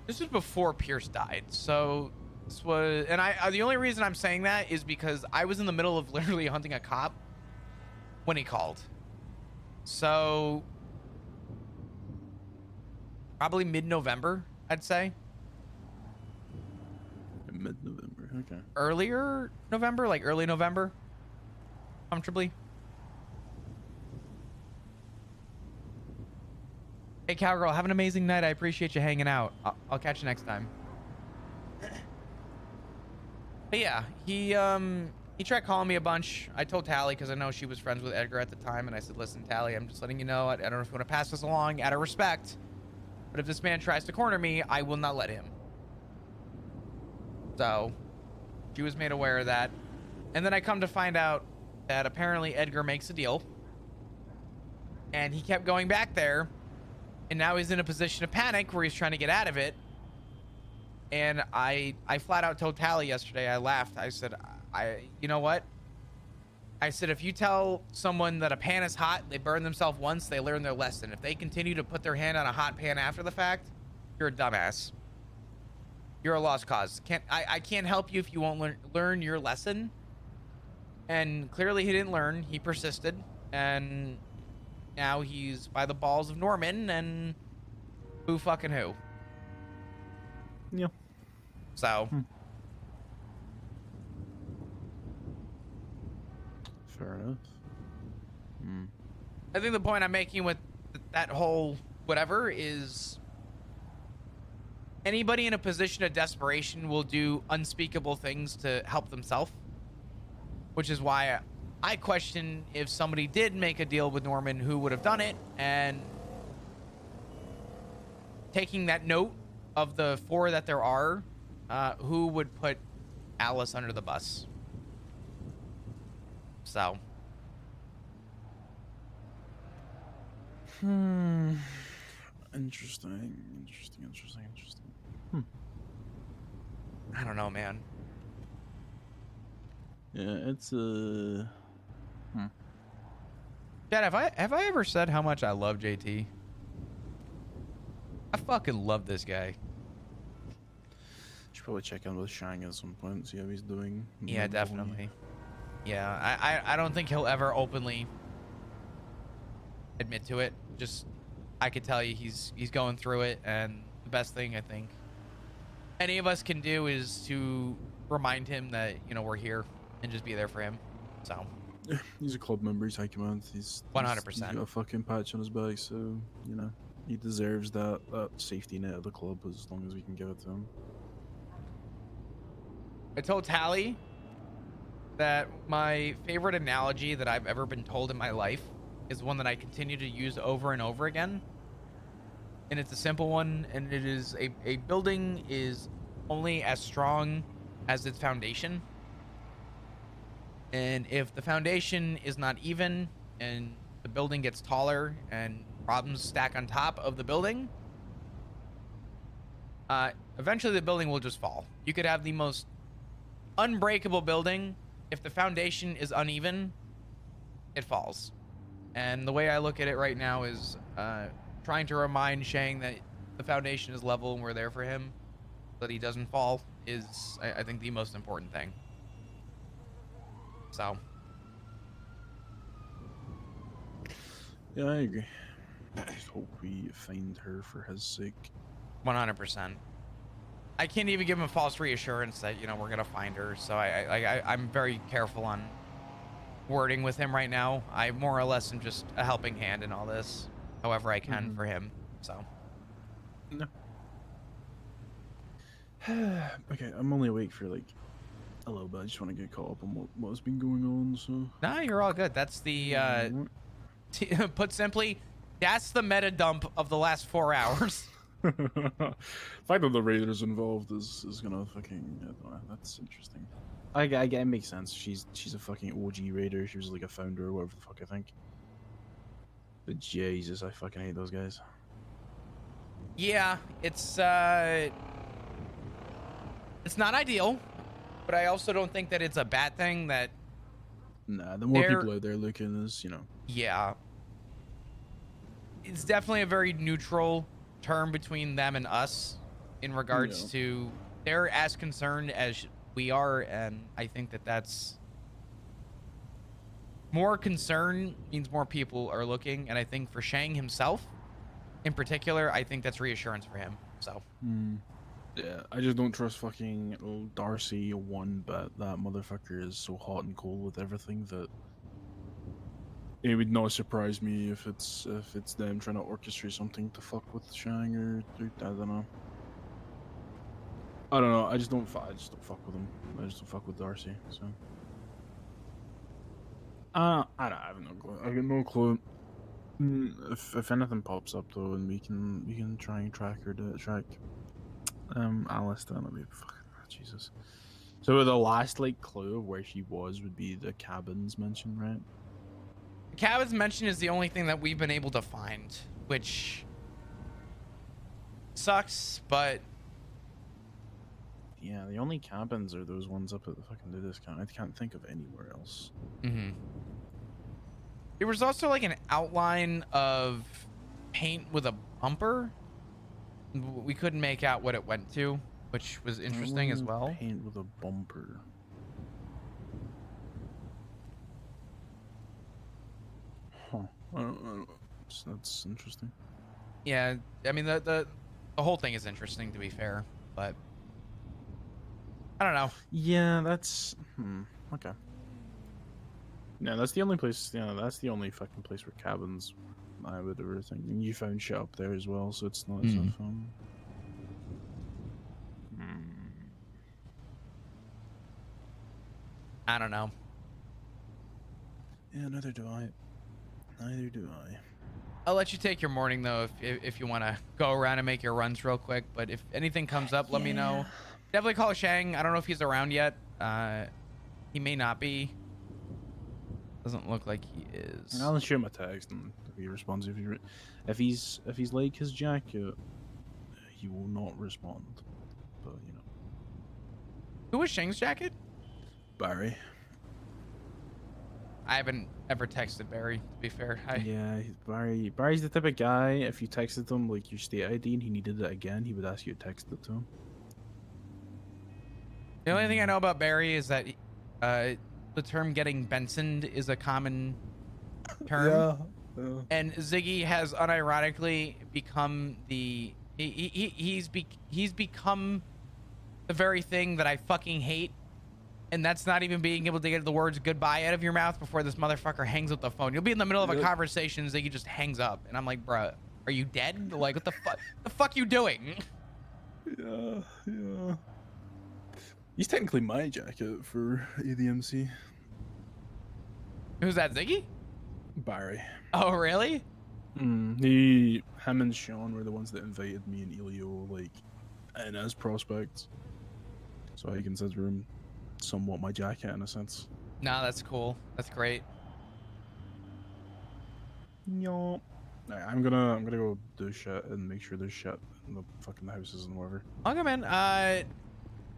This was before Pierce died. So this was, and the only reason I'm saying that is because I was in the middle of literally hunting a cop when he called. So probably mid-November, I'd say. Mid-November, okay. Earlier November, like early November, comfortably. Hey, Cowgirl, have an amazing night. I appreciate you hanging out. I'll catch you next time. But yeah, he tried calling me a bunch. I told Tally, because I know she was friends with Edgar at the time, and I said, listen, Tally, I'm just letting you know, I don't know if you want to pass this along out of respect, but if this man tries to corner me, I will not let him. So she was made aware of that. And then I come to find out that apparently Edgar makes a deal, and he kept going back there, and now he's in a position of panic where he's trying to get out of it. And I flat out told Tally yesterday, I laughed. I said, you know what? I said, if you tell someone that a pan is hot, they burn themselves once, they learn their lesson. If they continue to put their hand on a hot pan after the fact, you're a dumbass. You're a lost cause. I can't help you if you won't learn your lesson. And clearly he didn't learn. He persisted. And now he's by the balls of Norman, and who fucking who? Yeah. So. Fair enough. I think the point I'm making with that whole whatever is anybody in a position of desperation will do unspeakable things to help themselves, which is why I question if somebody did make a deal with Norman, who would have done it, and taking that note of the 4 that there are, who would put Alice under the bus. So. Interesting. I don't know, man. Yeah, it's Dad, have I ever said how much I love JT? I fucking love this guy. Should probably check in with Shang at some point, see how he's doing. Yeah, definitely. Yeah, I don't think he'll ever openly admit to it. Just, I could tell you he's going through it, and the best thing I think any of us can do is to remind him that, you know, we're here and just be there for him. So. Yeah, he's a club member. He's high command. He's 100%. He's got a fucking patch on his back, so you know he deserves that safety net of the club as long as we can give it to him. I told Tally that my favorite analogy that I've ever been told in my life is one that I continue to use over and over again. And it's a simple one, and it is a building is only as strong as its foundation. And if the foundation is not even and the building gets taller and problems stack on top of the building, eventually the building will just fall. You could have the most unbreakable building. If the foundation is uneven, it falls. And the way I look at it right now is trying to remind Shang that the foundation is level and we're there for him, so that he doesn't fall, is I think the most important thing. So. Yeah, I agree. I just hope we find her for his sake. 100%. I can't even give him a false reassurance that, you know, we're gonna find her. So I'm very careful on wording with him right now. I more or less am just a helping hand in all this, however I can for him. So. No. Okay, I'm only awake for like a little bit. I just want to get caught up on what's been going on. So. Nah, you're all good. That's the put simply, that's the meta dump of the last 4 hours. The fact that the Raiders involved is gonna fucking that's interesting. I get it makes sense. She's a fucking OG Raider. She was like a founder or whatever the fuck I think. But Jesus, I fucking hate those guys. Yeah, it's not ideal, but I also don't think that it's a bad thing that. Nah, the more people out there looking is, you know. Yeah. It's definitely a very neutral term between them and us in regards to they're as concerned as we are, and I think that that's more concern means more people are looking, and I think for Shang himself in particular, I think that's reassurance for him. So yeah, I just don't trust fucking Darcy one bit. That motherfucker is so hot and cold with everything that it would not surprise me if it's them trying to orchestrate something to fuck with Shang or I don't know. I don't know. I just don't fuck with him. I just don't fuck with Darcy. So I have no clue. I got no clue. If anything pops up though, and we can try and track her to track Alice, then it'll be fucking Jesus. So the last like clue of where she was would be the cabins mentioned, right? The cabins mentioned is the only thing that we've been able to find, which sucks, but yeah, the only cabins are those ones up at the fucking discount. I can't think of anywhere else. There was also like an outline of paint with a bumper. We couldn't make out what it went to, which was interesting as well. Paint with a bumper. Huh. I don't that's interesting. Yeah, I mean the whole thing is interesting, to be fair, but I don't know. Yeah, that's okay. Yeah, that's the only place. Yeah, that's the only fucking place where cabins I would ever think. And you found shit up there as well, so it's not as if I don't know. Yeah, neither do I. Neither do I. I'll let you take your morning though if you want to go around and make your runs real quick. But if anything comes up, let me know. Definitely call Shang. I don't know if he's around yet. He may not be. Doesn't look like he is. I'll shoot him a text, and if he responds, if he's like his jacket, he will not respond. But you know, Who was Shang's jacket? Barry. I haven't ever texted Barry, to be fair. Yeah, Barry. Barry's the type of guy. If you texted him like your state ID and he needed it again, he would ask you to text it to him. The only thing I know about Barry is that the term "getting Bensoned" is a common term. Yeah. And Ziggy has unironically become he's become the very thing that I fucking hate. And that's not even being able to get the words goodbye out of your mouth before this motherfucker hangs up the phone. You'll be in the middle of a conversation, Ziggy just hangs up. And I'm like, bruh, are you dead? Like, what the fuck? The fuck you doing? Yeah. He's technically my jacket for ADMC. Who's that, Ziggy? Barry. Oh, really? Him and Sean were the ones that invited me and Elio, like, in as prospects. So I consider him somewhat my jacket in a sense. No, that's cool. That's great. Yo. Alright, I'm gonna go do shit and make sure there's shit in the fucking houses and whatever. Okay, man.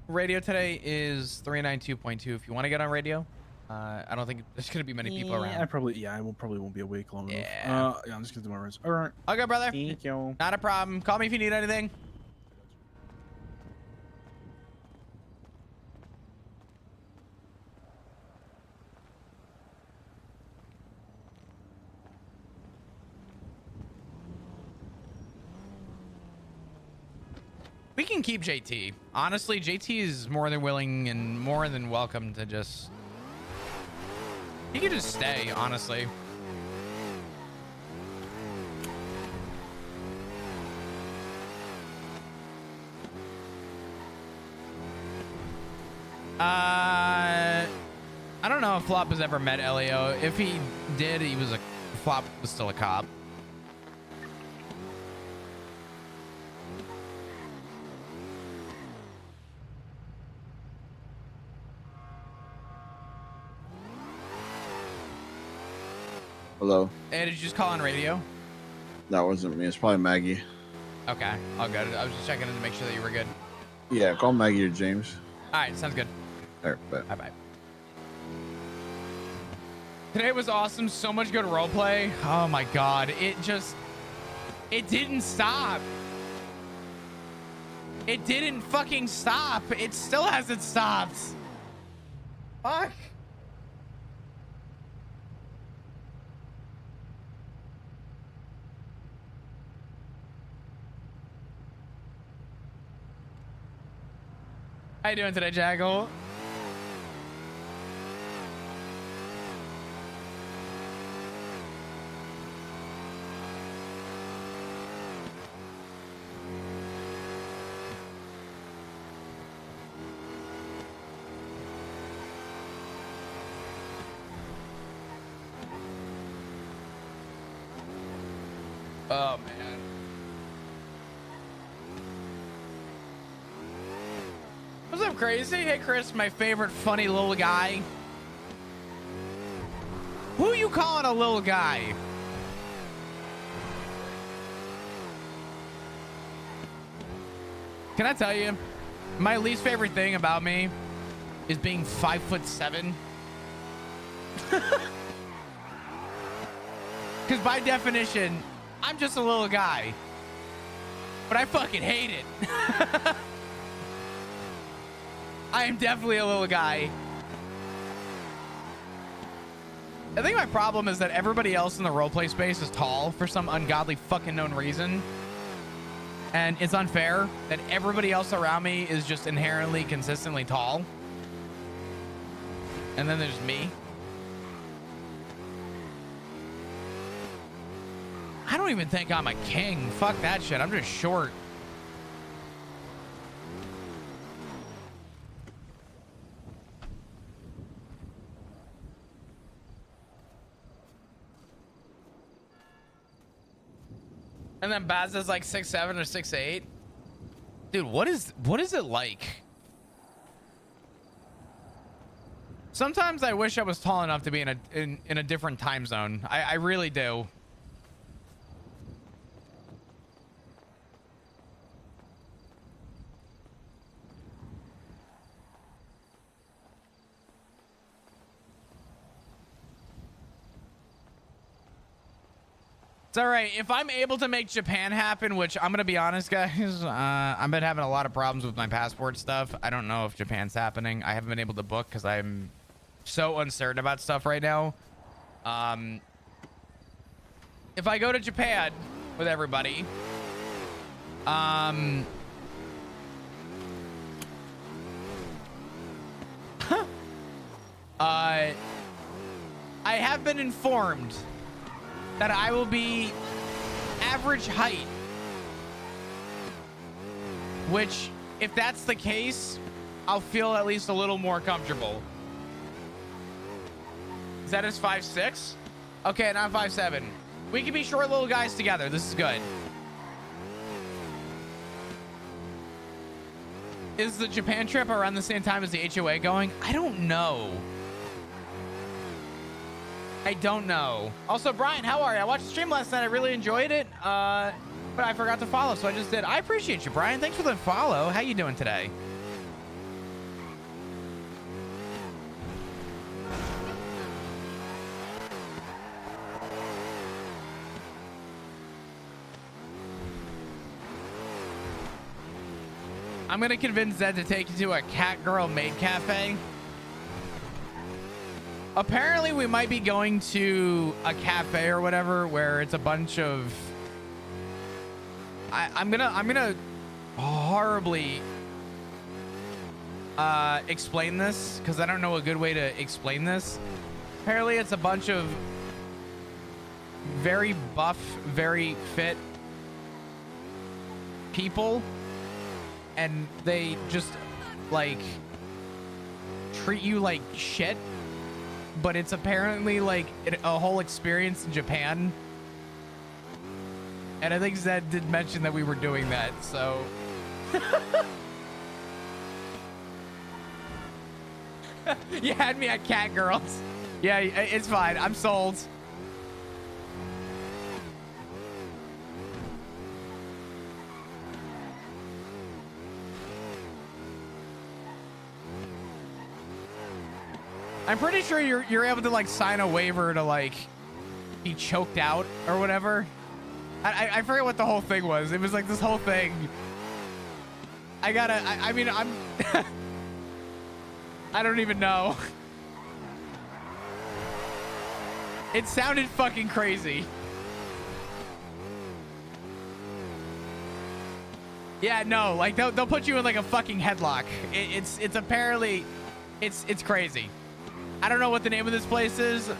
Radio today is 392.2. If you want to get on radio, I don't think there's gonna be many people around. I probably won't be awake long enough. Yeah, I'm just gonna do my runs. All right. Okay, brother. Thank you. Not a problem. Call me if you need anything. We can keep JT. Honestly, JT is more than willing and more than welcome to just... He could just stay, honestly. I don't know if Flop has ever met Elio. If he did, Flop was still a cop. Hello. Hey, did you just call on radio? That wasn't me. It's probably Maggie. Okay, all good. I was just checking in to make sure that you were good. Yeah, call Maggie or James. All right, sounds good. All right, bye. Bye-bye. Today was awesome. So much good roleplay. Oh my god. It didn't stop. It didn't fucking stop. It still hasn't stopped. Fuck. How you doing today, Jaggle? Oh, man. What's up, Crazy? Hey, Chris, my favorite funny little guy. Who you calling a little guy? Can I tell you, my least favorite thing about me is being 5'7". Because by definition, I'm just a little guy. But I fucking hate it. I am definitely a little guy. I think my problem is that everybody else in the roleplay space is tall for some ungodly fucking known reason. And it's unfair that everybody else around me is just inherently consistently tall. And then there's me. I don't even think I'm a king. Fuck that shit. I'm just short. And then Baz is like 6'7" or 6'8". Dude, what is it like? Sometimes I wish I was tall enough to be in a different time zone. I really do. It's all right. If I'm able to make Japan happen, which I'm going to be honest, guys, I've been having a lot of problems with my passport stuff. I don't know if Japan's happening. I haven't been able to book because I'm so uncertain about stuff right now. If I go to Japan with everybody, I have been informed that I will be average height, which, if that's the case, I'll feel at least a little more comfortable. Is that his 5'6"? Okay, and I'm 5'7". We can be short little guys together. This is good. Is the Japan trip around the same time as the HOA going? I don't know. I don't know. Also, Brian, how are you? I watched the stream last night. I really enjoyed it, but I forgot to follow, so I just did. I appreciate you, Brian. Thanks for the follow. How you doing today? I'm going to convince Zed to take you to a cat girl maid cafe. Apparently, we might be going to a cafe or whatever where it's a bunch of... I'm gonna horribly explain this because I don't know a good way to explain this. Apparently, it's a bunch of very buff, very fit people, and they just like treat you like shit. But it's apparently like a whole experience in Japan. And I think Zed did mention that we were doing that, so. You had me at cat girls. Yeah, it's fine. I'm sold. I'm pretty sure you're able to like sign a waiver to like be choked out or whatever. I forget what the whole thing was. It was like this whole thing. I mean, I'm I don't even know. It sounded fucking crazy. Yeah, no, like they'll put you in like a fucking headlock. It's apparently it's crazy. I don't know what the name of this place is.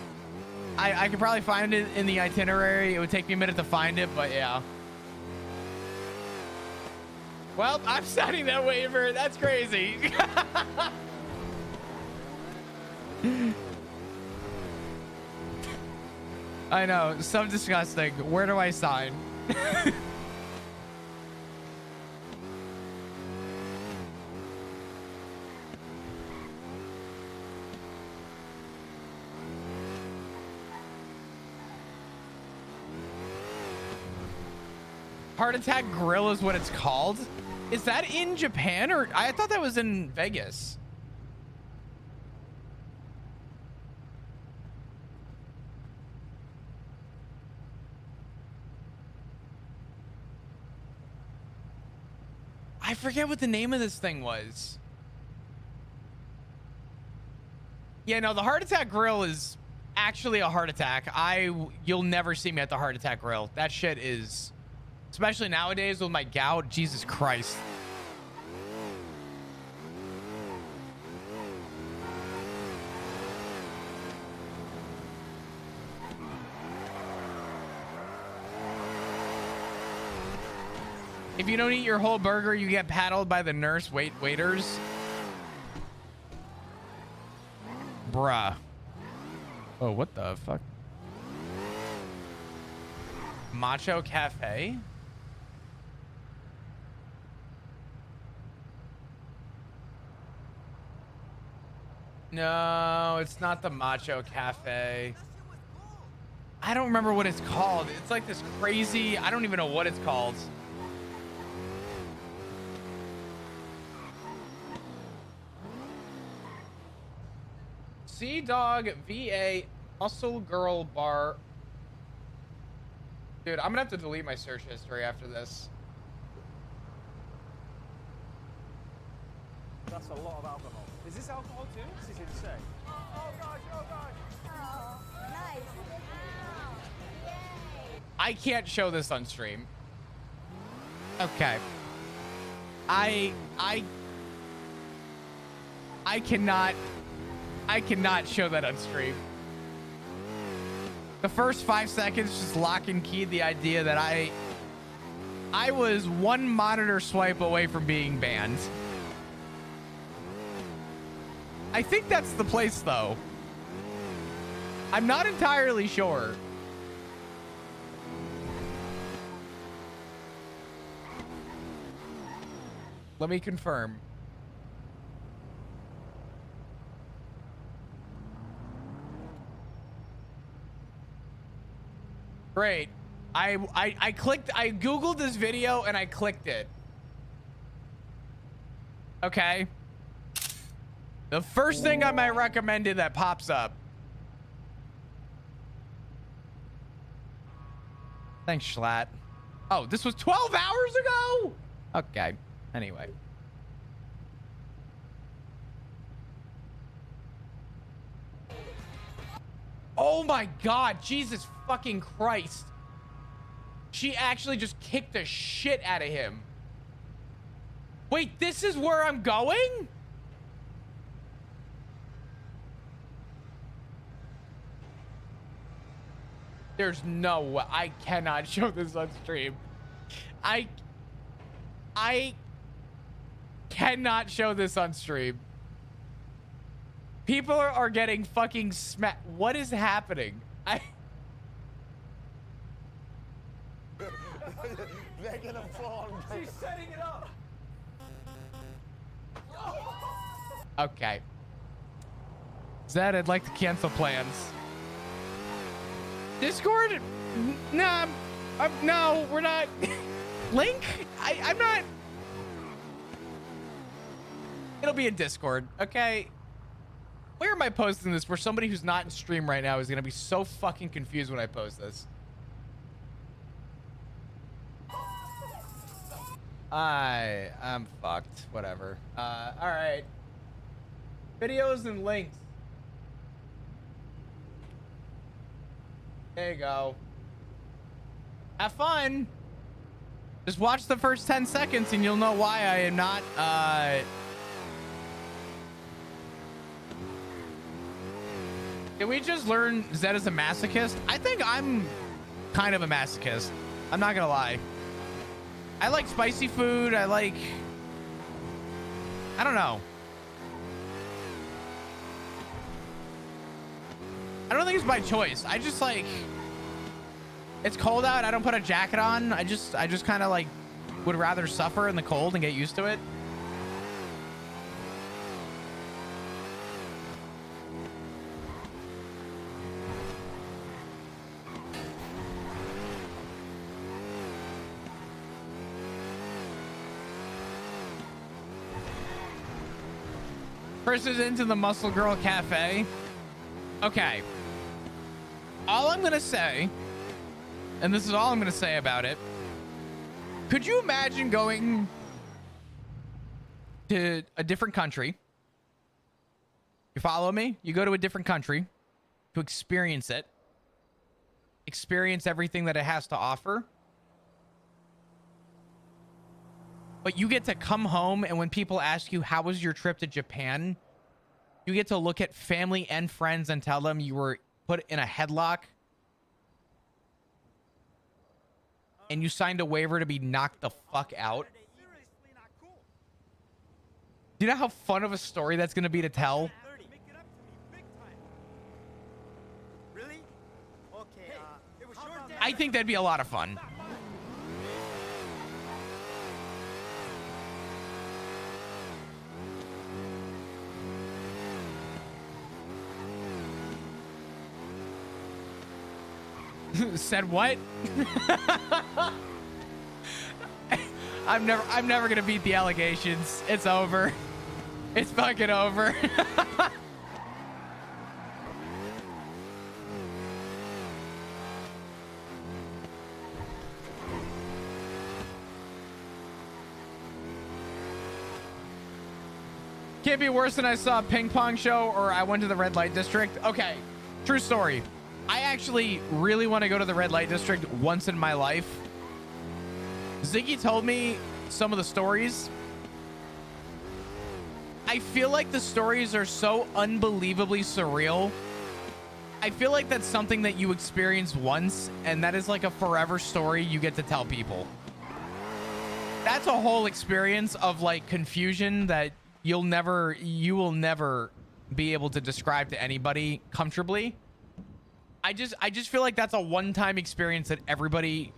I could probably find it in the itinerary. It would take me a minute to find it, but yeah. Well, I'm signing that waiver. That's crazy. I know, so disgusting. Where do I sign? Heart Attack Grill is what it's called. Is that in Japan, or I thought that was in Vegas? I forget what the name of this thing was. Yeah, no, the Heart Attack Grill is actually a heart attack. You'll never see me at the Heart Attack Grill. That shit is... Especially nowadays with my gout, Jesus Christ. If you don't eat your whole burger, you get paddled by the nurse waiters. Bruh. Oh, what the fuck? Macho Cafe? No, it's not the Macho Cafe. I don't remember what it's called. It's like this crazy, I don't even know what it's called. Sea Dog VA Muscle Girl Bar. Dude, I'm gonna have to delete my search history after this. That's a lot of alcohol. Is this alcohol too? This is insane. Oh gosh, oh gosh. Oh, nice. I can't show this on stream. Okay. I cannot show that on stream. The first 5 seconds just lock and key the idea that I was one monitor swipe away from being banned. I think that's the place though. I'm not entirely sure. Let me confirm. Great. I Googled this video and I clicked it. Okay. The first thing on my recommended that pops up. Thanks, Schlatt. Oh, this was 12 hours ago? Okay. Anyway. Oh my God, Jesus fucking Christ. She actually just kicked the shit out of him. Wait, this is where I'm going? There's no way. I cannot show this on stream. I cannot show this on stream. People are getting fucking smacked. What is happening? They're gonna fall. She's setting it up. Okay. Zed, I'd like to cancel plans. Discord? Nah, no, we're not. Link? I'm not. It'll be in Discord, okay? Where am I posting this where somebody who's not in stream right now is going to be so fucking confused when I post this? I'm fucked. Whatever. All right. Videos and links. There you go. Have fun. Just watch the first 10 seconds and you'll know why I am not, Did we just learn Zed is a masochist? I think I'm kind of a masochist. I'm not gonna lie. I like spicy food. I don't know. I don't think it's by choice. I just like, it's cold out. I don't put a jacket on. I just kind of like would rather suffer in the cold and get used to it. Chris is into the Muscle Girl Cafe. Okay. All I'm going to say, and this is all I'm going to say about it. Could you imagine going to a different country? You follow me? You go to a different country to experience it. Experience everything that it has to offer. But you get to come home, and when people ask you, how was your trip to Japan? You get to look at family and friends and tell them you were put in a headlock and you signed a waiver to be knocked the fuck out. Do you know how fun of a story that's going to be to tell? I think that'd be a lot of fun. Said what? I'm never gonna beat the allegations. It's over. It's fucking over. Can't be worse than I saw a ping pong show or I went to the red light district. Okay, true story. I actually really want to go to the red light district once in my life. Ziggy told me some of the stories. I feel like the stories are so unbelievably surreal. I feel like that's something that you experience once, and that is like a forever story you get to tell people. That's a whole experience of like confusion that you will never be able to describe to anybody comfortably. I just feel like that's a one-time experience that everybody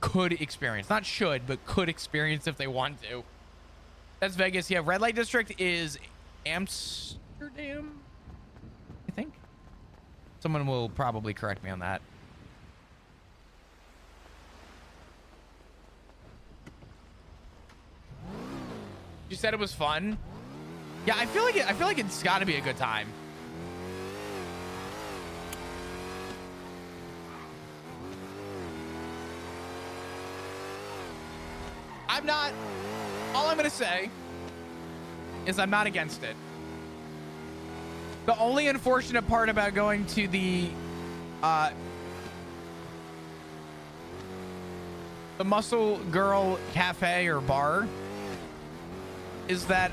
could experience. Not should, but could experience if they want to. That's Vegas. Yeah, red light district is Amsterdam, I think. Someone will probably correct me on that. You said it was fun. Yeah, I feel like it's got to be a good time. All I'm gonna say is I'm not against it. The only unfortunate part about going to the Muscle Girl Cafe or bar is that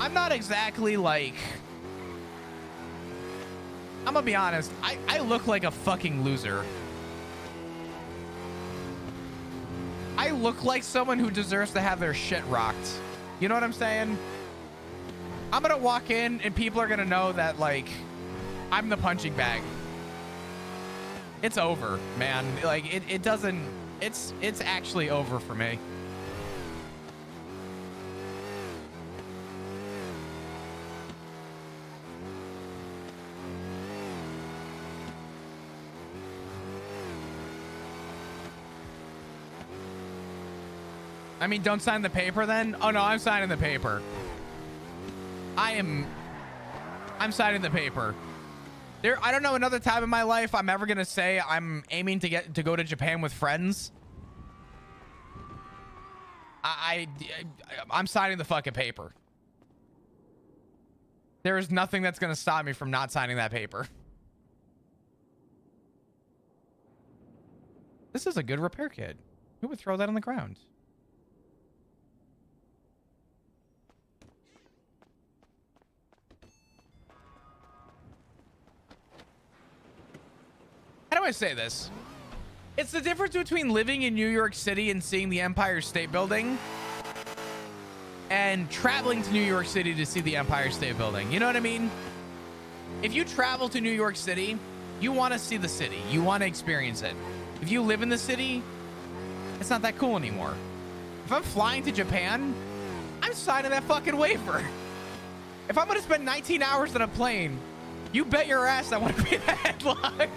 I'm not exactly like, I'm gonna be honest, I look like a fucking loser. I look like someone who deserves to have their shit rocked. You know what I'm saying? I'm gonna walk in and people are gonna know that like I'm the punching bag. It's over, man. Like it doesn't, it's actually over for me. I mean, don't sign the paper then? Oh no, I'm signing the paper. I'm signing the paper. I don't know another time in my life I'm ever gonna say I'm aiming to go to Japan with friends. I'm signing the fucking paper. There is nothing that's gonna stop me from not signing that paper. This is a good repair kit. Who would throw that on the ground? How do I say this? It's the difference between living in New York City and seeing the Empire State Building and traveling to New York City to see the Empire State Building. You know what I mean? If you travel to New York City, you want to see the city. You want to experience it. If you live in the city, it's not that cool anymore. If I'm flying to Japan, I'm signing that fucking waiver. If I'm going to spend 19 hours on a plane, you bet your ass I want to be in the headline.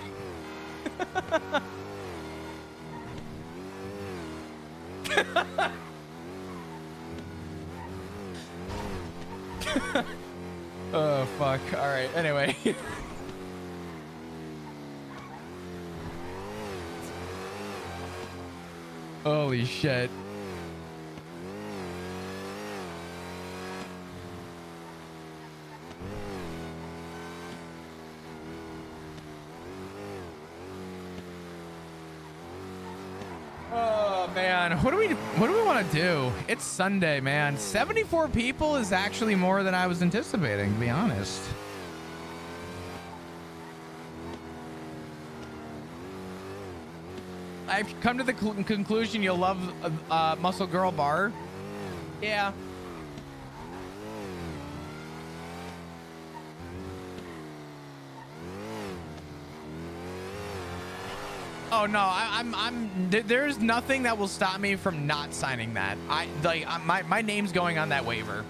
Oh fuck. All right, anyway. Holy shit. Oh man, what do we want to do? It's Sunday, man. 74 people is actually more than I was anticipating, to be honest. I've come to the conclusion you'll love Muscle Girl Bar. Yeah. Oh no, there's nothing that will stop me from not signing that. My name's going on that waiver.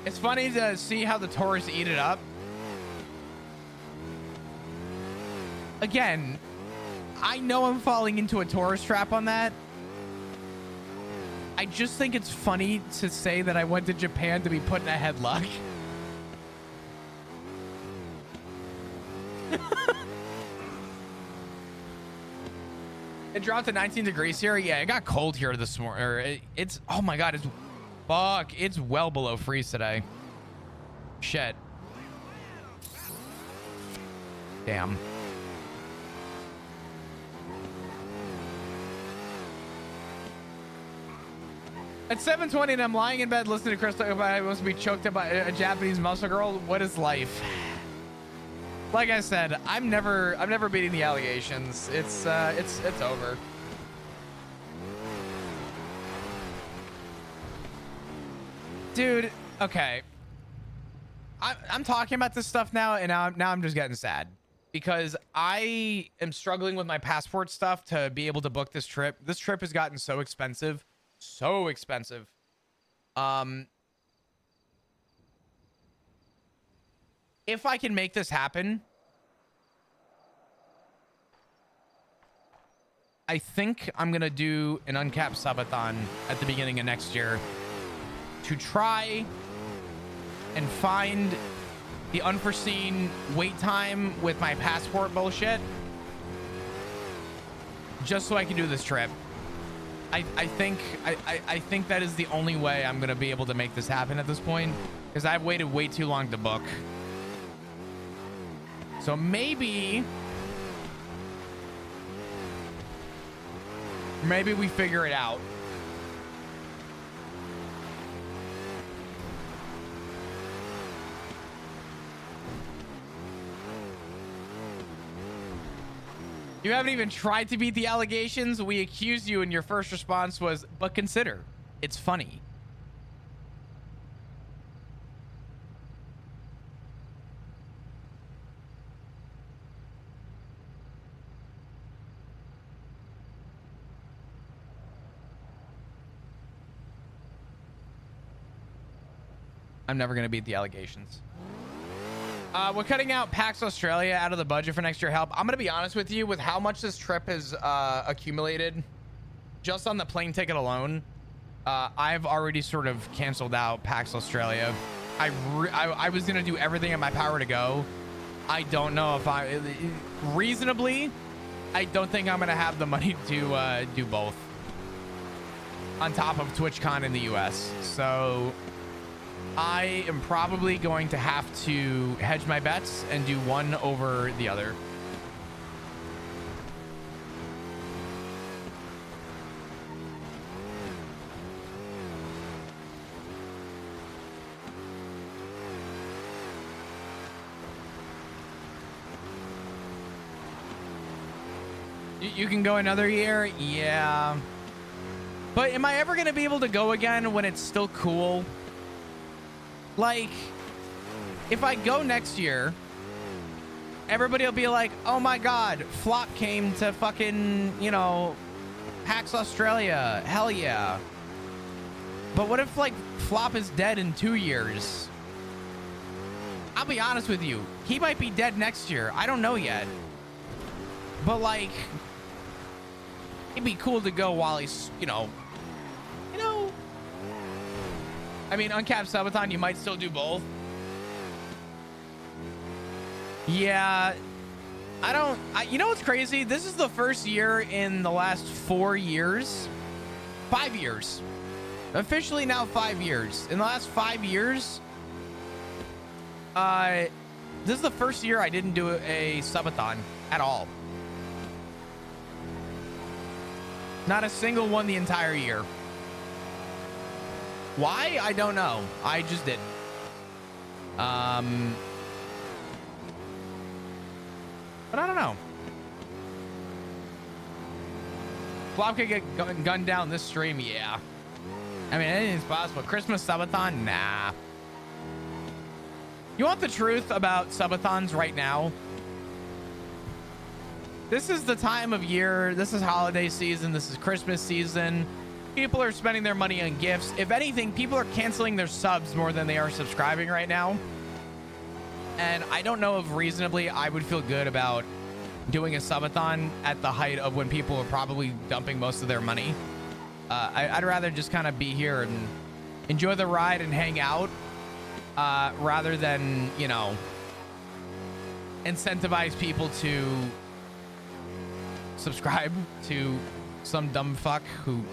It's funny to see how the tourists eat it up. Again, I know I'm falling into a tourist trap on that. I just think it's funny to say that I went to Japan to be put in a headlock. It dropped to 19 degrees here. Yeah, it got cold here this morning. It's, oh my God, it's well below freeze today. Shit. Damn. At 7:20 and I'm lying in bed listening to Chris talk about how he wants to be choked up by a Japanese muscle girl. What is life? Like I said, I'm never beating the allegations. It's over. Dude, okay. I'm talking about this stuff now, and now I'm just getting sad because I am struggling with my passport stuff to be able to book this trip. This trip has gotten so expensive. So expensive. If I can make this happen, I think I'm gonna do an uncapped subathon at the beginning of next year to try and find the unforeseen wait time with my passport bullshit, just so I can do this trip. I think that is the only way I'm gonna be able to make this happen at this point, because I've waited way too long to book. So maybe we figure it out. You haven't even tried to beat the allegations. We accused you and your first response was, but consider, it's funny. I'm never going to beat the allegations. We're cutting out PAX Australia out of the budget for next year help. I'm going to be honest with you, with how much this trip has accumulated just on the plane ticket alone. I've already sort of canceled out PAX Australia. I was going to do everything in my power to go. I don't know if reasonably, I don't think I'm going to have the money to do both on top of TwitchCon in the US. So I am probably going to have to hedge my bets and do one over the other. You can go another year? Yeah. But am I ever going to be able to go again when it's still cool? Like, if I go next year, everybody will be like, oh my God, Flop came to fucking, you know, PAX Australia. Hell yeah. But what if, like, Flop is dead in 2 years? I'll be honest with you. He might be dead next year. I don't know yet. But, like, it'd be cool to go while he's, you know, I mean, uncapped subathon, you might still do both. Yeah. You know what's crazy? This is the first year in the last 4 years. 5 years. Officially now 5 years. In the last 5 years, this is the first year I didn't do a subathon at all. Not a single one the entire year. Why? I don't know. I just didn't. But I don't know. Flop could get gunned down this stream, yeah. I mean, anything's possible. Christmas subathon? Nah. You want the truth about subathons right now? This is the time of year. This is holiday season. This is Christmas season. people are spending their money on gifts. If anything, people are canceling their subs more than they are subscribing right now. And I don't know if reasonably I would feel good about doing a subathon at the height of when people are probably dumping most of their money. I'd rather just kind of be here and enjoy the ride and hang out rather than, you know, incentivize people to subscribe to some dumb fuck who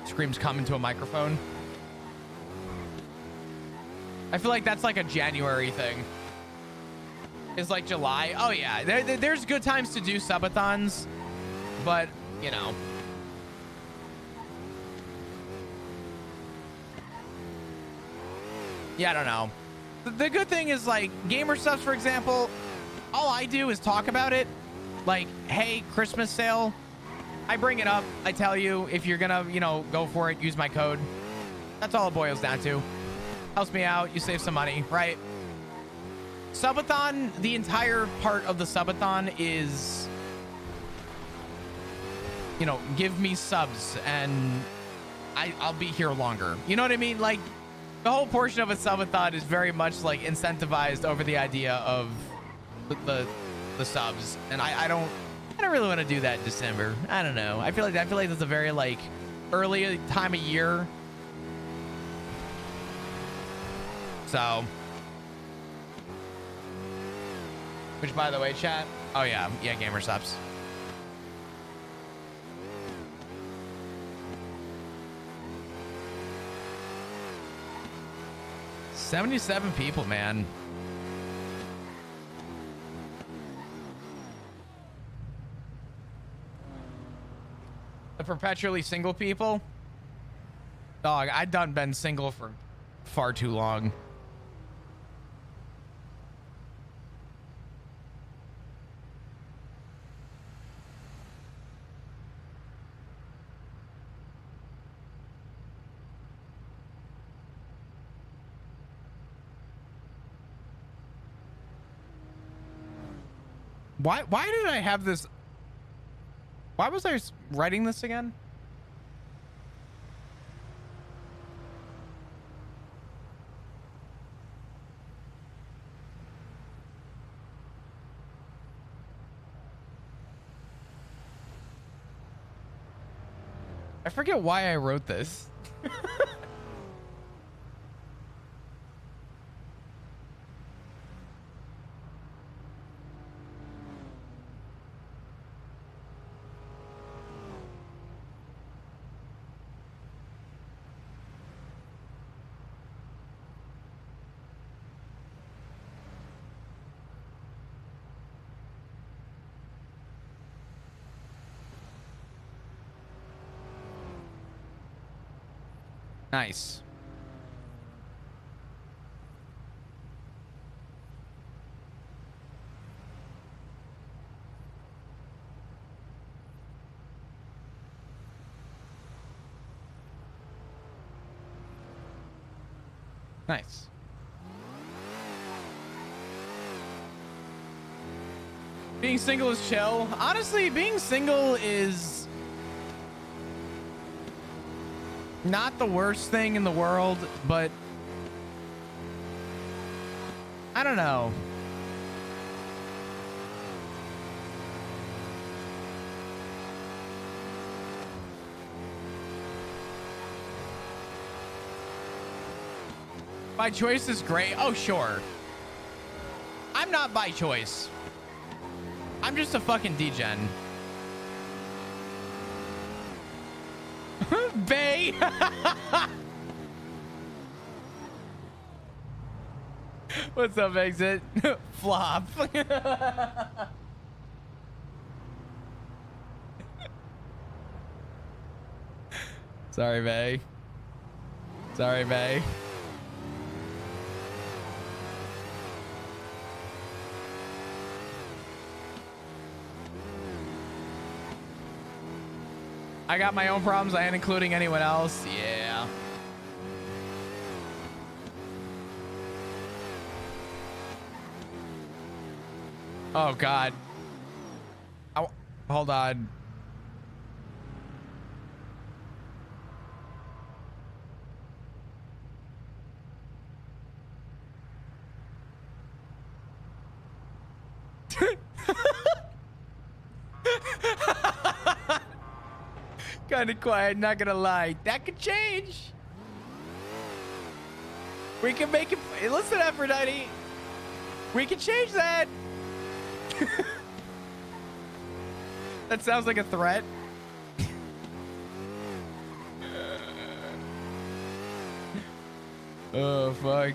screams "come" into a microphone. I feel like that's like a January thing. It's like July. Oh yeah, there's good times to do subathons, but you know. Yeah, I don't know. The good thing is, like, gamer subs, for example, all I do is talk about it. Like, hey, Christmas sale. I bring it up. I tell you, if you're gonna, you know, go for it, use my code. That's all it boils down to. Helps me out. You save some money, right? Subathon, the entire part of the subathon is, you know, give me subs and I'll be here longer. You know what I mean? Like, the whole portion of a subathon is very much like incentivized over the idea of the subs, and I don't really want to do that in December. I don't know. I feel like that's a very like early time of year. So, which by the way, chat. Oh yeah, gamer subs. $77 people, man. The perpetually single people? Dog, I done been single for far too long. Why did I have this? Why was I writing this again? I forget why I wrote this. Nice. Nice. Being single is chill. Honestly, being single is not the worst thing in the world, but I don't know. By choice is great. Oh, sure. I'm not by choice. I'm just a fucking degen. Bay. What's up, Exit? Flop. Sorry, Bay. Sorry, Bay. I got my own problems. I ain't including anyone else. Yeah. Oh, God. Hold on. Kind of quiet, not gonna lie. That could change. We can make it. Hey, listen, Aphrodite. We can change that. That sounds like a threat. Oh, fuck.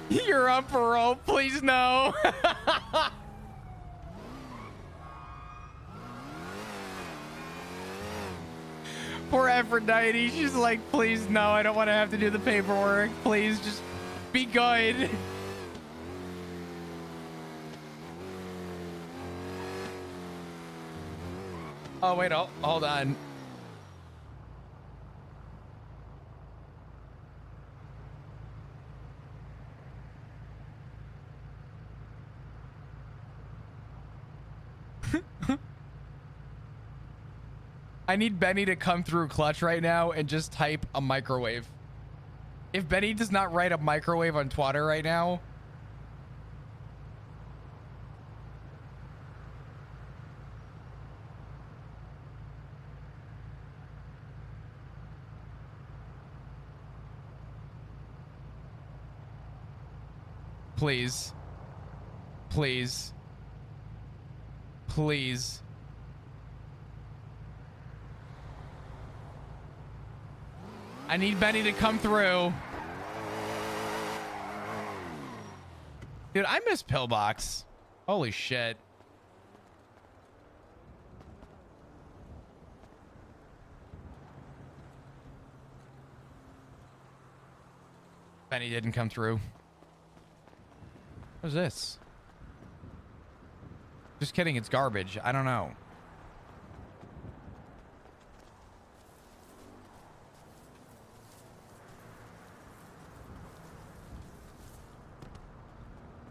You're on parole. Please, no. Poor Aphrodite. She's like, please, no. I don't want to have to do the paperwork. Please, just be good. Oh, wait. Oh, hold on. I need Benny to come through clutch right now and just type a microwave. If Benny does not write a microwave on Twitter right now. Please. Please. Please. I need Benny to come through. Dude, I miss Pillbox. Holy shit. Benny didn't come through. What is this? Just kidding, it's garbage. I don't know.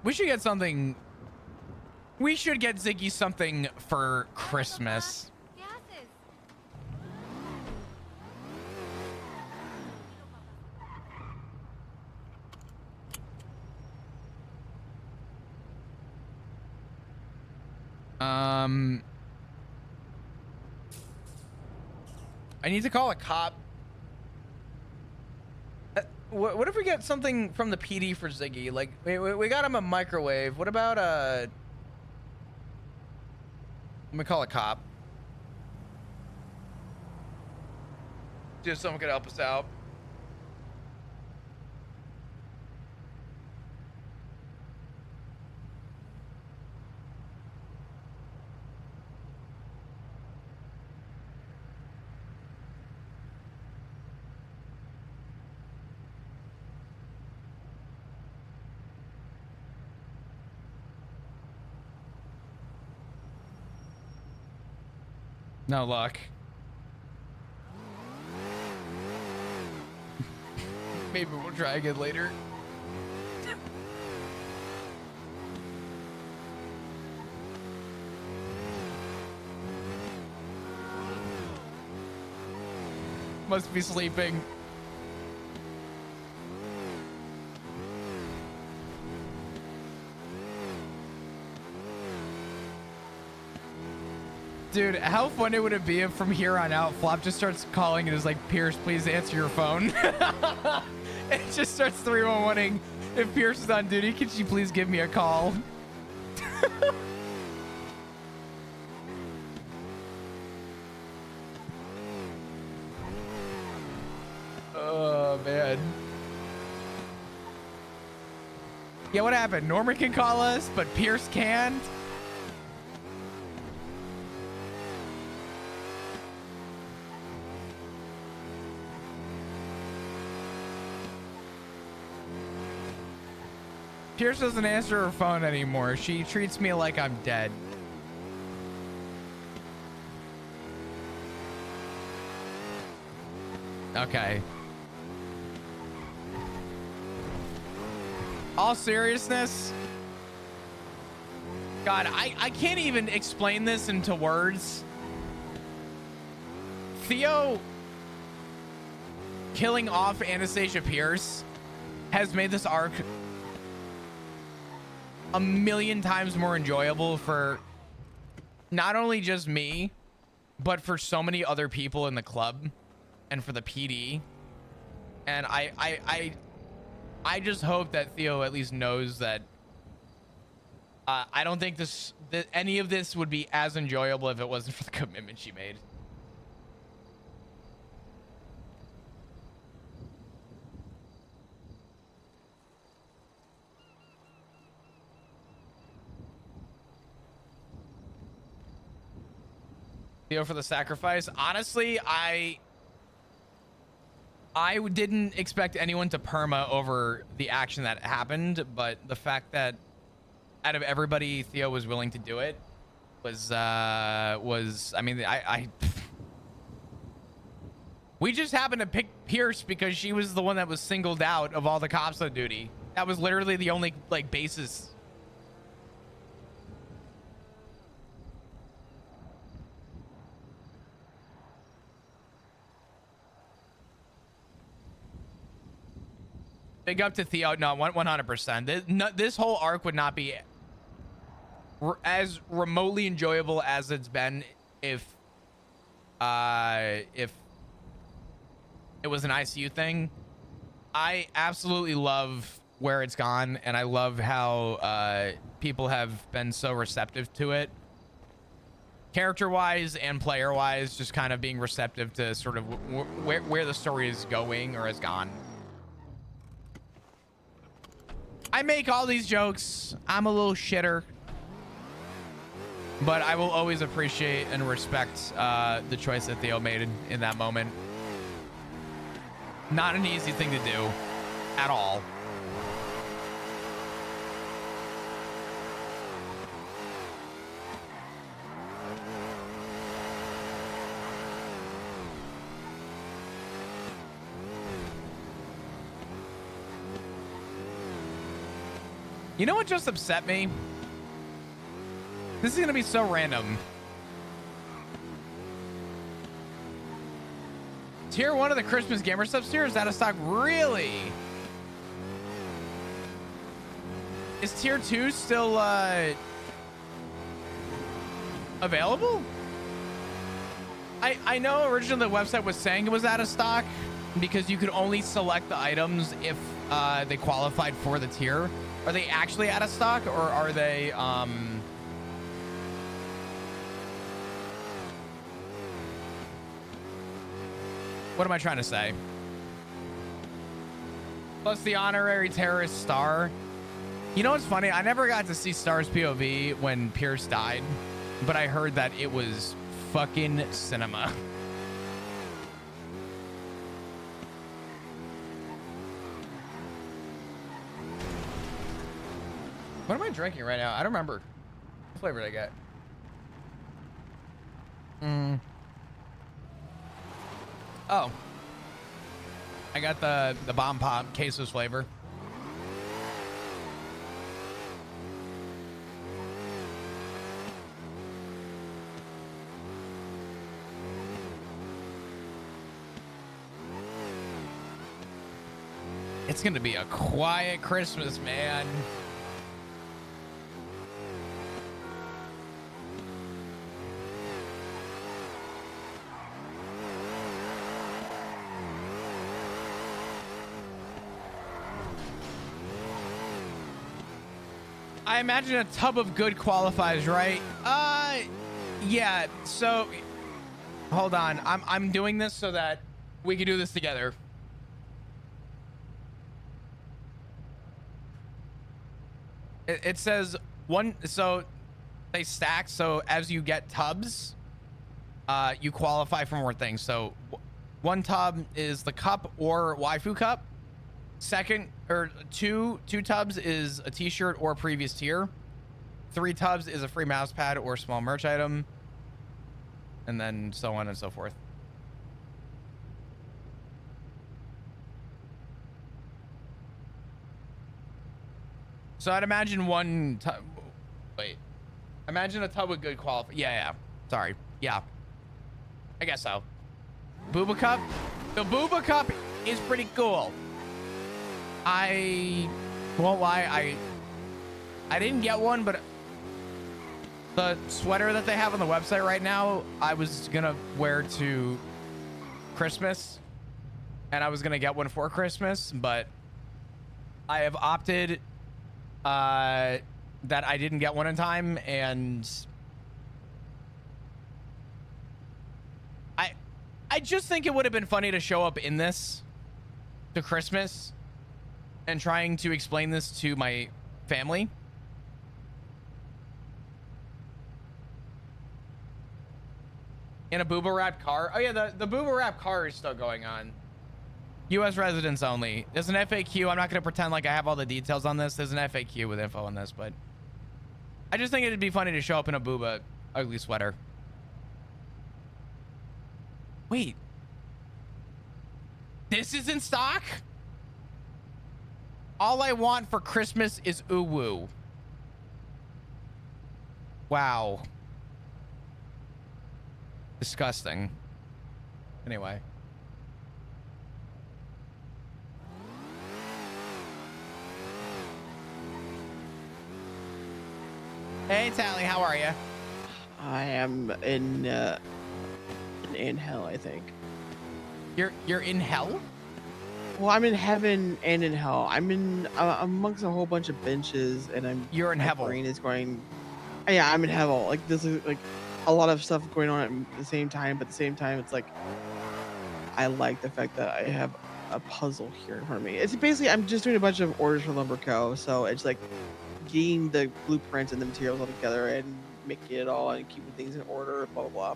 We should get something. We should get Ziggy something for Christmas. I need to call a cop. What if we get something from the PD for Ziggy? Like, we got him a microwave. What about let me call a cop. See if someone could help us out. No luck. Maybe we'll try again later. Must be sleeping. Dude, how funny would it be if from here on out, Flop just starts calling and is like, Pierce, please answer your phone. And it just starts 311ing. If Pierce is on duty, could you please give me a call? Oh, man. Yeah, what happened? Norman can call us, but Pierce can't? Pierce doesn't answer her phone anymore. She treats me like I'm dead. Okay. All seriousness? God, I can't even explain this into words. Theo killing off Anastasia Pierce has made this arc a million times more enjoyable for not only just me, but for so many other people in the club and for the PD. And I just hope that Theo at least knows that I don't think that any of this would be as enjoyable if it wasn't for the commitment she made. Theo for the sacrifice. Honestly, I didn't expect anyone to perma over the action that happened, but the fact that out of everybody, Theo was willing to do it was I mean, we just happened to pick Pierce because she was the one that was singled out of all the cops on duty. That was literally the only like basis. Big up to Theo. No, 100%. This whole arc would not be as remotely enjoyable as it's been if it was an ICU thing. I absolutely love where it's gone, and I love how people have been so receptive to it. Character-wise and player-wise, just kind of being receptive to sort of where the story is going or has gone. I make all these jokes. I'm a little shitter. But I will always appreciate and respect the choice that Theo made in that moment. Not an easy thing to do at all. You know what just upset me? This is gonna be so random. Tier 1 of the Christmas Gamer Subs tier is out of stock. Really? Is Tier 2 still available? I know originally the website was saying it was out of stock because you could only select the items if they qualified for the tier. Are they actually out of stock, or are they what am I trying to say? Plus the honorary terrorist star. You know what's funny? I never got to see Star's POV when Pierce died, but I heard that it was fucking cinema. What am I drinking right now? I don't remember. What flavor did I get? Oh. I got the Bomb Pop Quesos flavor. It's gonna be a quiet Christmas, man. I imagine a tub of good qualifies, right? Yeah. So, hold on. I'm doing this so that we can do this together. It says one. So they stack. So as you get tubs, you qualify for more things. So one tub is the cup or waifu cup. Second or two tubs is a t-shirt or previous tier. 3 tubs is a free mouse pad or small merch item, and then so on and so forth. So I'd imagine one tub. Wait, imagine a tub with good qualify. Yeah. Sorry. Yeah, I guess so. Booba cup. The Booba cup is pretty cool. I won't lie, I didn't get one, but the sweater that they have on the website right now, I was gonna wear to Christmas, and I was gonna get one for Christmas, but I have opted that I didn't get one in time, and I just think it would have been funny to show up in this to Christmas and trying to explain this to my family. In a booba wrapped car. Oh yeah, the booba wrapped car is still going on. U.S. residents only. There's an FAQ. I'm not going to pretend like I have all the details on this. There's an FAQ with info on this, but I just think it'd be funny to show up in a booba ugly sweater. Wait. This is in stock? All I want for Christmas is uwu. Wow. Disgusting. Anyway. Hey Tally, how are you? I am in hell, I think. You're in hell? Well, I'm in heaven and in hell. I'm in amongst a whole bunch of benches, and You're in my heaven. brain is going. Yeah, I'm in heaven. Like this is like a lot of stuff going on at the same time, but at the same time, it's like I like the fact that I have a puzzle here in front of me. It's basically I'm just doing a bunch of orders for Lumberco, so it's like getting the blueprints and the materials all together and making it all and keeping things in order. Blah blah blah.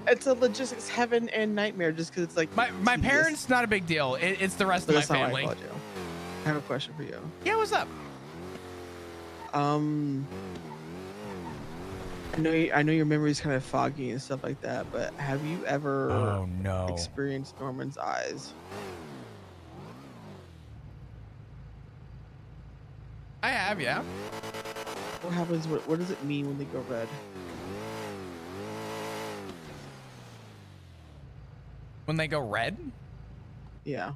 It's a logistics heaven and nightmare just because it's like my parents not a big deal. It's the rest But of my that's not why I family. called you. I have a question for you. Yeah, what's up? I know your memory is kind of foggy and stuff like that, but have you ever experienced Norman's eyes? I have, yeah. What happens? What does it mean when they go red? When they go red? Yeah.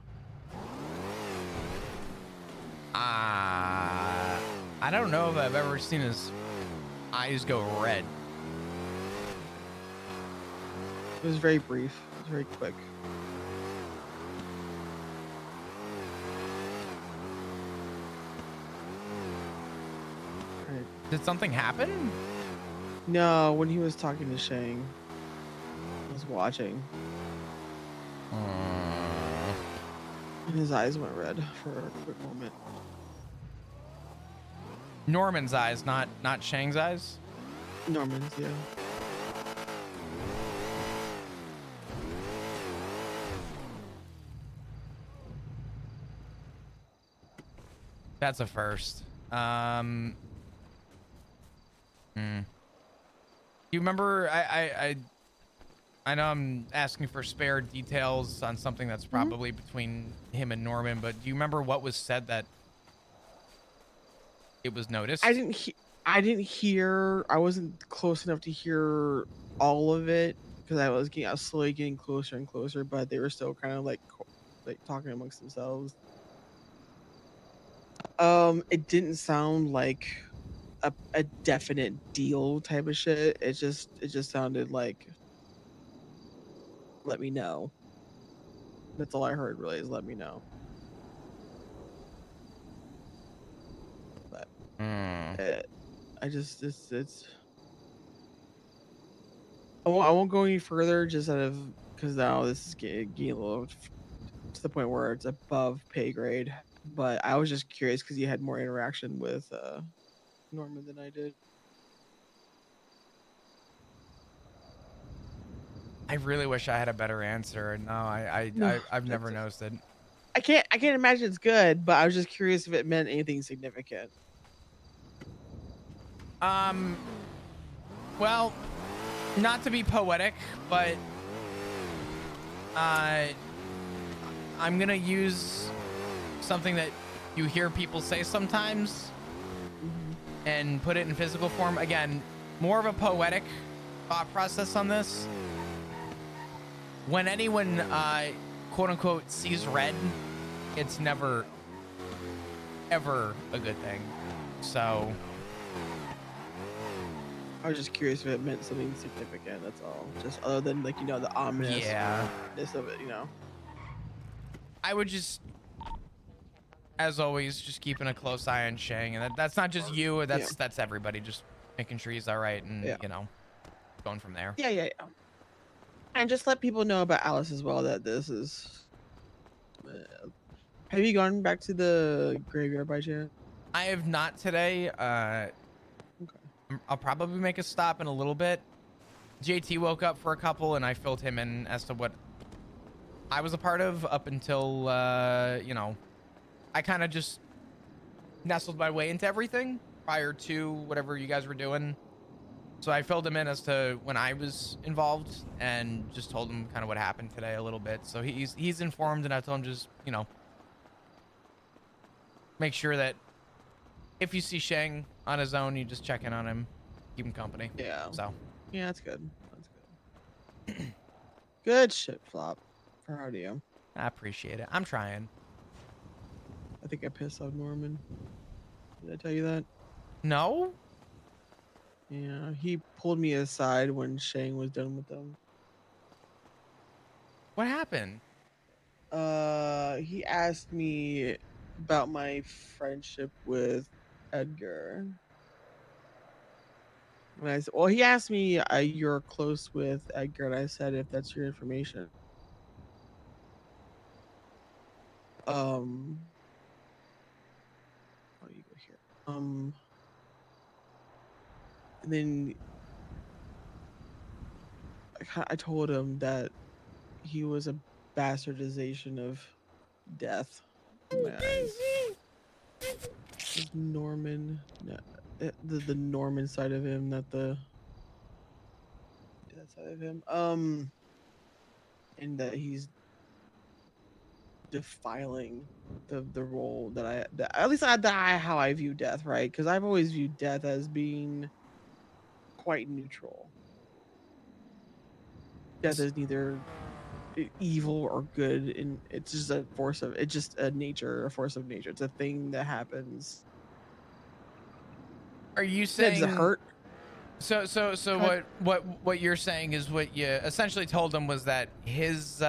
I don't know if I've ever seen his eyes go red. It was very brief. It was very quick. Did something happen? No, when he was talking to Shang, I was watching. And his eyes went red for a quick moment. Norman's eyes, not Shang's eyes? Norman's, yeah. That's a first. You remember? I know I'm asking for spare details on something that's probably between him and Norman, but do you remember what was said that it was noticed? I didn't hear. I wasn't close enough to hear all of it because I was slowly getting closer and closer, but they were still kind of like talking amongst themselves. It didn't sound like a definite deal type of shit. It just sounded like, let me know. That's all I heard really, is let me know. But I just it's I won't go any further just out of because now this is getting a little to the point where it's above pay grade. But I was just curious because you had more interaction with Norman than I did. I really wish I had a better answer. No, I've never noticed it. I can't imagine it's good, but I was just curious if it meant anything significant. Well, not to be poetic, but I'm gonna use something that you hear people say sometimes and put it in physical form. Again, more of a poetic thought process on this. When anyone quote unquote sees red, it's never ever a good thing. So I was just curious if it meant something significant. That's all. Just other than like the ominousness yeah, of it. I would just, as always, just keeping a close eye on Shang, and that's not just you. That's everybody. Just making sure he's all right, and going from there. Yeah. And just let people know about Alice as well. That this is. Have you gone back to the graveyard by chance? I have not today. I'll probably make a stop in a little bit. JT woke up for a couple, and I filled him in as to what I was a part of up until I kind of just nestled my way into everything prior to whatever you guys were doing. So I filled him in as to when I was involved and just told him kind of what happened today a little bit. So he's informed, and I told him just make sure that if you see Shang on his own, you just check in on him, keep him company. Yeah. So yeah, that's good. Good shit, Flop. Proud of you. I appreciate it. I'm trying. I think I pissed off Norman. Did I tell you that? No. Yeah, he pulled me aside when Shang was done with them. What happened? He asked me about my friendship with Edgar. And I said, well, he asked me, you're close with Edgar, and I said, if that's your information. Oh, you go here. And then I told him that he was a bastardization of death in my eyes. Norman, the Norman side of him, not the that side of him. And that he's defiling the role that at least how I view death, right? Because I've always viewed death as being quite neutral. Death is neither evil or good, and it's just a force of it's just a force of nature. It's a thing that happens. Are you saying does it hurt? So what you're saying is what you essentially told him was that his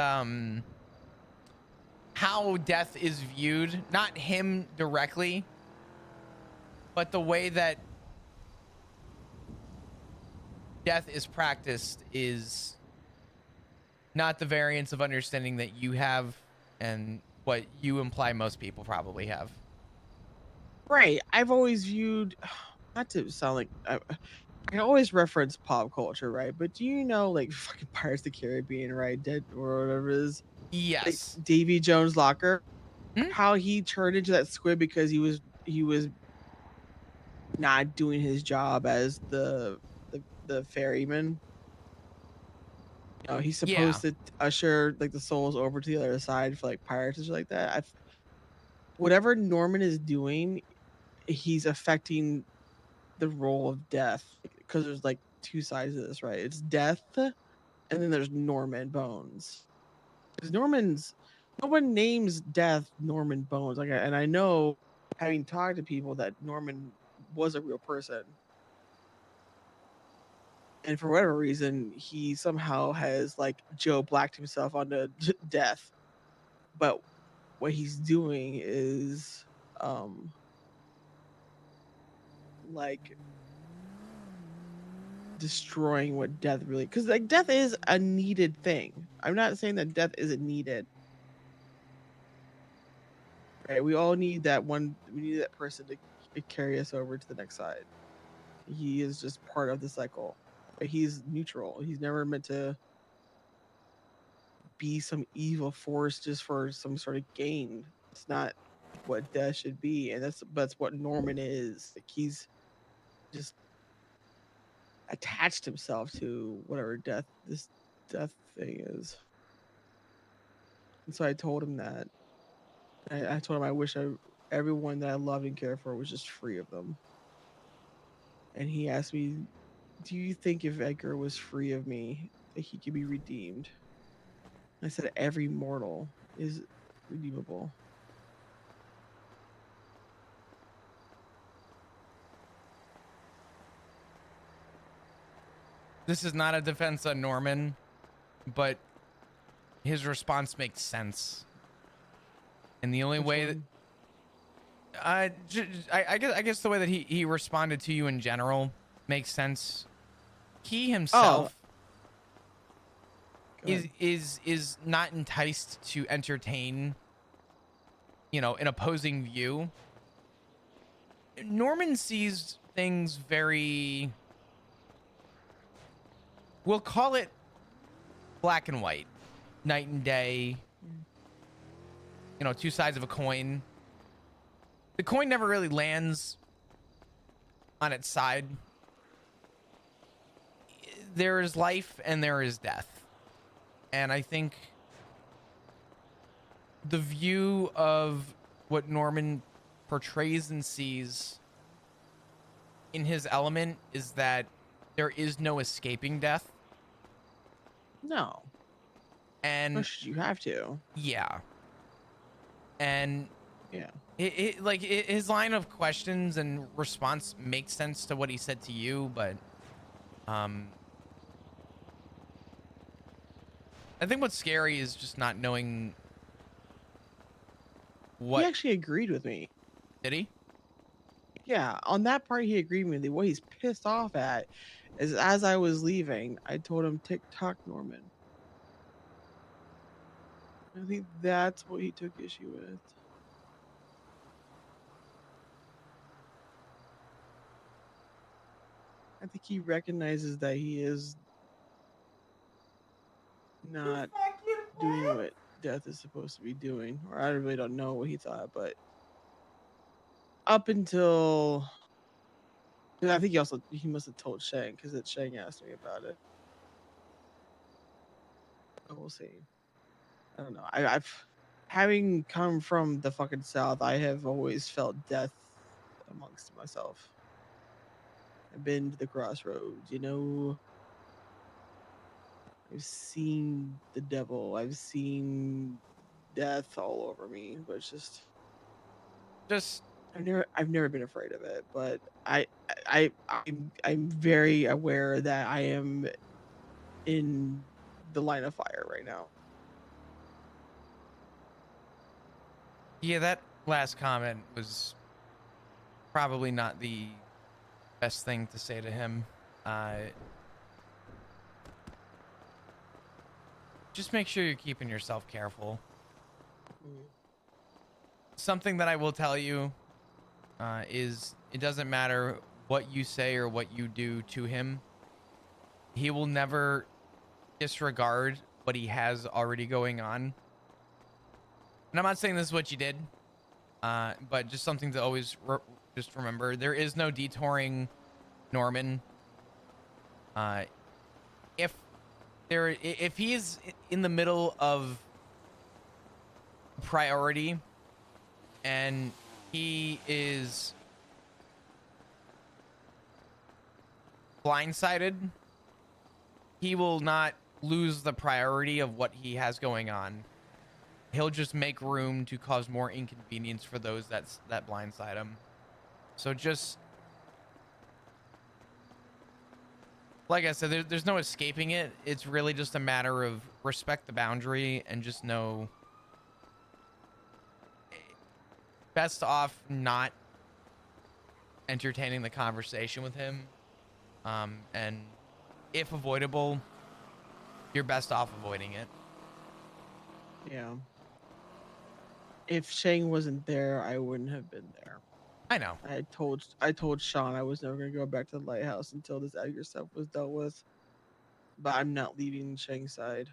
how death is viewed, not him directly, but the way that death is practiced is not the variance of understanding that you have and what you imply most people probably have. Right. I've always viewed, not to sound like I always reference pop culture, right? But do you know, like fucking Pirates of the Caribbean, right? Dead or whatever it is. Yes. Like Davy Jones' locker, how he turned into that squid because he was not doing his job as the ferryman. He's supposed to usher like the souls over to the other side for like pirates and shit like that. Whatever Norman is doing, he's affecting the role of death, because there's like two sides of this, right? It's death, and then there's Norman Bones. Because no one names death Norman Bones. And I know, having talked to people, that Norman was a real person, and for whatever reason, he somehow has like Joe Blacked himself onto death. But what he's doing is, like destroying what death really, because like death is a needed thing. I'm not saying that death isn't needed. Right? We all need that one. We need that person to carry us over to the next side. He is just part of the cycle. But he's neutral. He's never meant to be some evil force just for some sort of gain. It's not what death should be, and that's what Norman is. Like, he's just attached himself to whatever this death thing is. And so I told him that. I told him I wish everyone that I loved and cared for was just free of them. And he asked me, do you think if Edgar was free of me, that he could be redeemed? I said, every mortal is redeemable. this is not a defense on Norman, but his response makes sense. And the only way that I guess the way that he responded to you in general makes sense. He himself is not enticed to entertain, you know, an opposing view. Norman sees things very, we'll call it black and white, night and day, you know, two sides of a coin. The coin never really lands on its side. There is life and there is death. And I think the view of what Norman portrays and sees in his element is that there is no escaping death. No. And you have to. Yeah. And yeah, his line of questions and response makes sense to what he said to you, but I think what's scary is just not knowing what. He actually agreed with me. Did he? Yeah, on that part he agreed with me. What he's pissed off at is as I was leaving, I told him TikTok Norman. I think that's what he took issue with. I think he recognizes that he is not doing what death is supposed to be doing. Or I really don't know what he thought, but up until I think he must have told Shang, because Shang asked me about it. But we'll see. I don't know. I've having come from the fucking South, I have always felt death amongst myself. I've been to the crossroads, you know. I've seen the devil. I've seen death all over me, but it's just I've never been afraid of it, but I'm very aware that I am in the line of fire right now. Yeah, that last comment was probably not the best thing to say to him. Just make sure you're keeping yourself careful. Something that I will tell you is it doesn't matter what you say or what you do to him. He will never disregard what he has already going on. And I'm not saying this is what you did, but just something to always just remember. There is no detouring Norman. If he is in the middle of priority and he is blindsided, he will not lose the priority of what he has going on. He'll just make room to cause more inconvenience for those that blindside him. So just like I said, there's no escaping it. It's really just a matter of respect the boundary and just know best off not entertaining the conversation with him. And if avoidable, you're best off avoiding it. Yeah. If Shang wasn't there, I wouldn't have been there. I know. I told Sean I was never gonna go back to the lighthouse until this Edgar stuff was dealt with. But I'm not leaving Shang's side.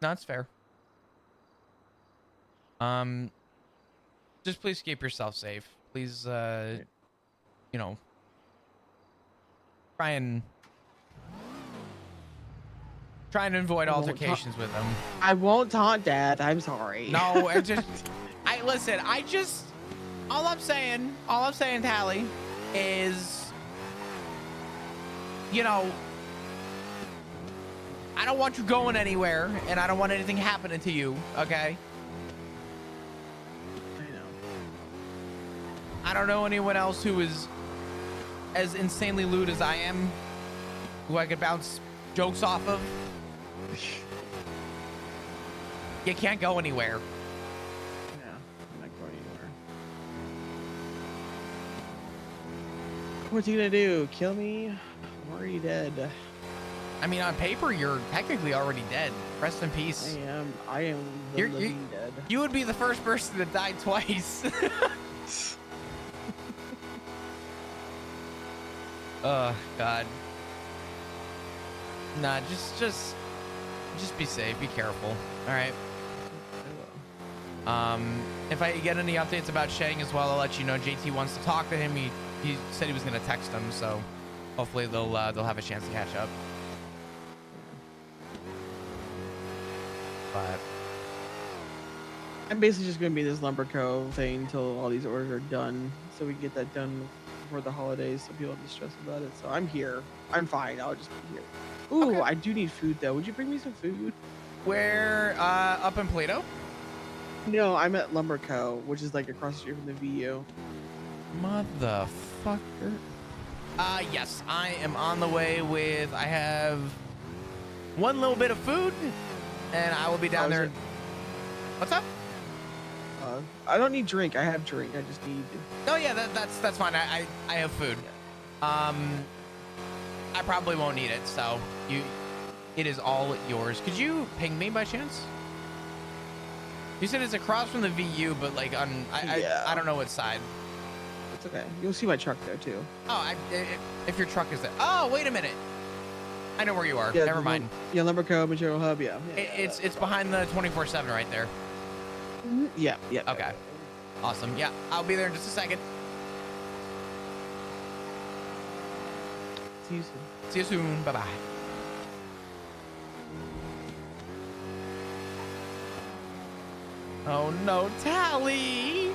No, that's fair. Just please keep yourself safe. Please, you know, try and avoid altercations with him. I won't taunt Dad. I'm sorry. No, listen. All I'm saying, Tally, is, you know, I don't want you going anywhere, and I don't want anything happening to you. Okay. I don't know anyone else who is as insanely lewd as I am, who I could bounce jokes off of. You can't go anywhere. Yeah, I'm not going anywhere. What's he gonna do? Kill me? I'm already dead. I mean, on paper, you're technically already dead. Rest in peace. I am the living dead. You would be the first person to die twice. Oh, God. Nah, just be safe. Be careful. All right. If I get any updates about Shang as well, I'll let you know. JT wants to talk to him. He said he was gonna text him, so hopefully they'll have a chance to catch up. But I'm basically just gonna be this Lumberco thing until all these orders are done, so we can get that done before the holidays, so people don't be stressed about it. So I'm here. I'm fine. I'll just be here. Ooh, okay. I do need food though. Would you bring me some food? Where? Up in Plato? No, I'm at Lumberco, which is like across the street from the VU. Motherfucker. Yes, I am on the way with. I have one little bit of food, and I will be down there. What's up? I don't need drink. I have drink. I just need. Oh yeah, that's fine. I have food. I probably won't need it, so it is all yours. Could you ping me by chance? You said it's across from the VU, but like on I don't know what side. It's okay. You'll see my truck there too. Oh, if your truck is there. Oh, wait a minute. I know where you are. Yeah, Never mind. Yeah, Lumberco Material Hub. Yeah. It's behind the 24/7 right there. Yeah. Okay. Awesome. Yeah, I'll be there in just a second. See you soon. See you soon. Bye bye. Oh no, Tally!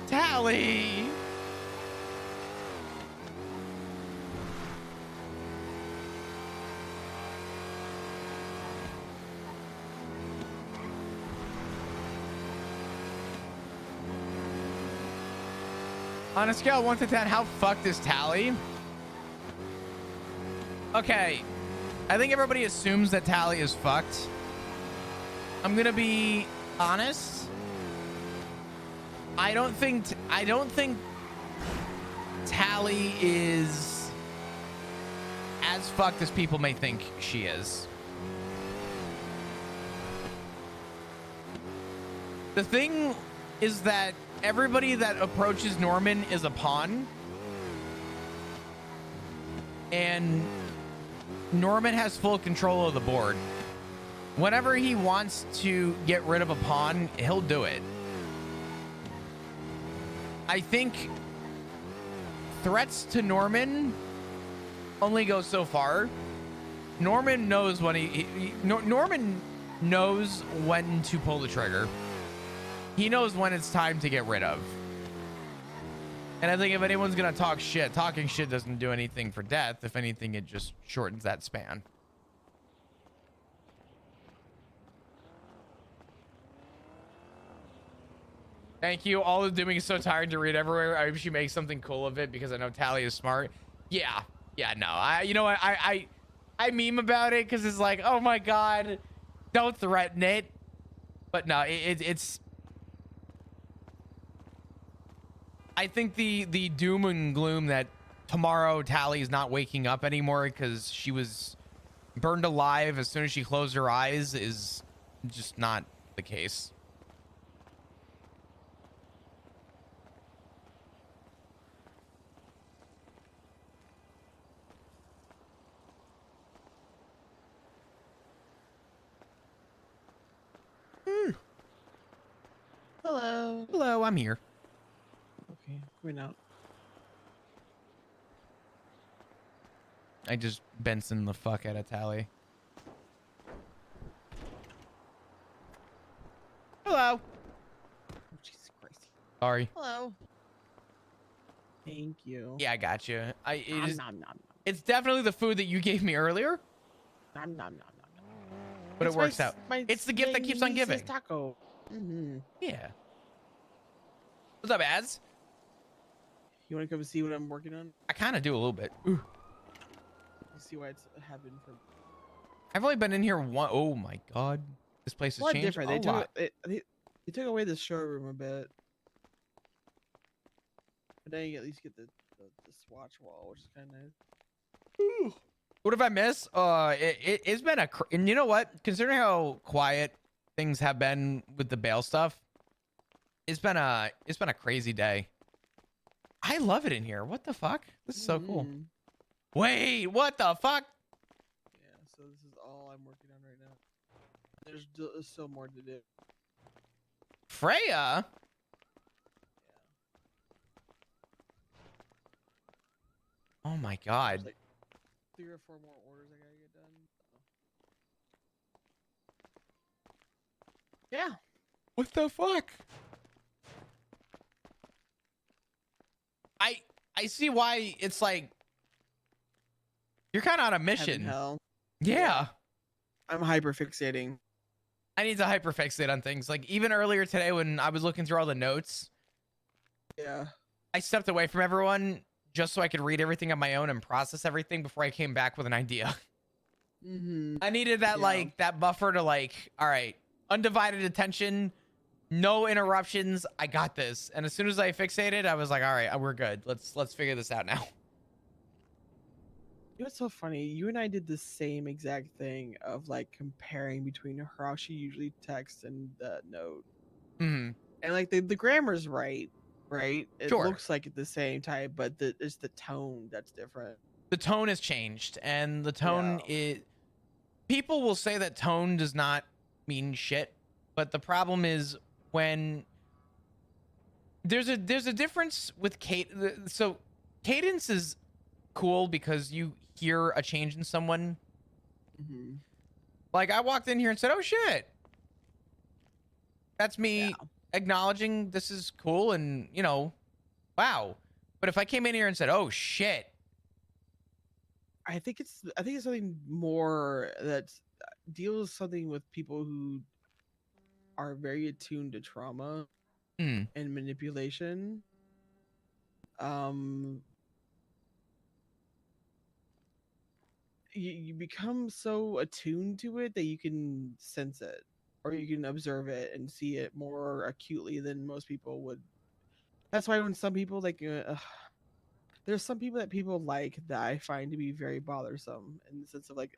Tally! On a scale of 1 to 10, how fucked is Tally? Okay. I think everybody assumes that Tally is fucked. I'm gonna be honest. I don't think Tally is as fucked as people may think she is. The thing is that everybody that approaches Norman is a pawn. And Norman has full control of the board. Whenever he wants to get rid of a pawn, he'll do it. I think threats to Norman only go so far. Norman knows when Norman knows when to pull the trigger. He knows when it's time to get rid of. And I think if anyone's gonna talk shit, talking shit doesn't do anything for death. If anything, it just shortens that span. Thank you. All of doing is so tired to read everywhere. I hope she makes something cool of it because I know Tally is smart. Yeah. No. You know what? I meme about it because it's like, oh my god, don't threaten it. But no, it's. I think the doom and gloom that tomorrow Tally's not waking up anymore because she was burned alive as soon as she closed her eyes is just not the case. Hello. Hello, I'm here. Okay, coming out. I just Benson the fuck out of Tally. Hello. Oh, Jesus Christ. Sorry. Hello. Thank you. Yeah, I got you. Nom, nom, nom. It's definitely the food that you gave me earlier, Nom, nom, nom, nom. but It's it works my- out. my It's the gift that keeps on niece's giving. Taco. Mm-hmm. Yeah. What's up, Az? You want to come see what I'm working on? I kind of do a little bit. You see why it's happened for. I've only been in here one. Oh my god, this place It's has a lot changed different. a They lot. they took away the showroom a bit, but then you at least get the swatch wall, which is kind of nice. What have I missed? It's been and you know what? Considering how quiet things have been with the bail stuff, it's been a crazy day. I love it in here. What the fuck? This is so cool. Wait, what the fuck? Yeah, so this is all I'm working on right now. There's still more to do. Freya? Oh my god. There's like 3 or 4 more orders I gotta get done. Yeah. What the fuck? I see why it's like you're kind of on a mission. Hell. Yeah. I'm hyper fixating. I need to hyperfixate on things. Like even earlier today when I was looking through all the notes, Yeah. I stepped away from everyone just so I could read everything on my own and process everything before I came back with an idea. I needed that like that buffer to like, all right, undivided attention, no interruptions. I got this. And as soon as I fixated, I was like, all right, we're good. Let's figure this out now. You know what's so funny? You and I did the same exact thing of like comparing between how she usually texts and the note. Mm-hmm. And like the grammar's right? It Sure. looks like it's the same type, but it's the tone that's different. The tone has changed, and the tone is. People will say that tone does not mean shit, but the problem is when there's a difference with so cadence is cool because you hear a change in someone. Like I walked in here and said, "Oh shit," that's me acknowledging this is cool and wow. But if I came in here and said, "Oh shit," I think it's something more that deals something with people who are very attuned to trauma and manipulation. You become so attuned to it that you can sense it or you can observe it and see it more acutely than most people would. That's why when some people like there's some people that people like that I find to be very bothersome in the sense of like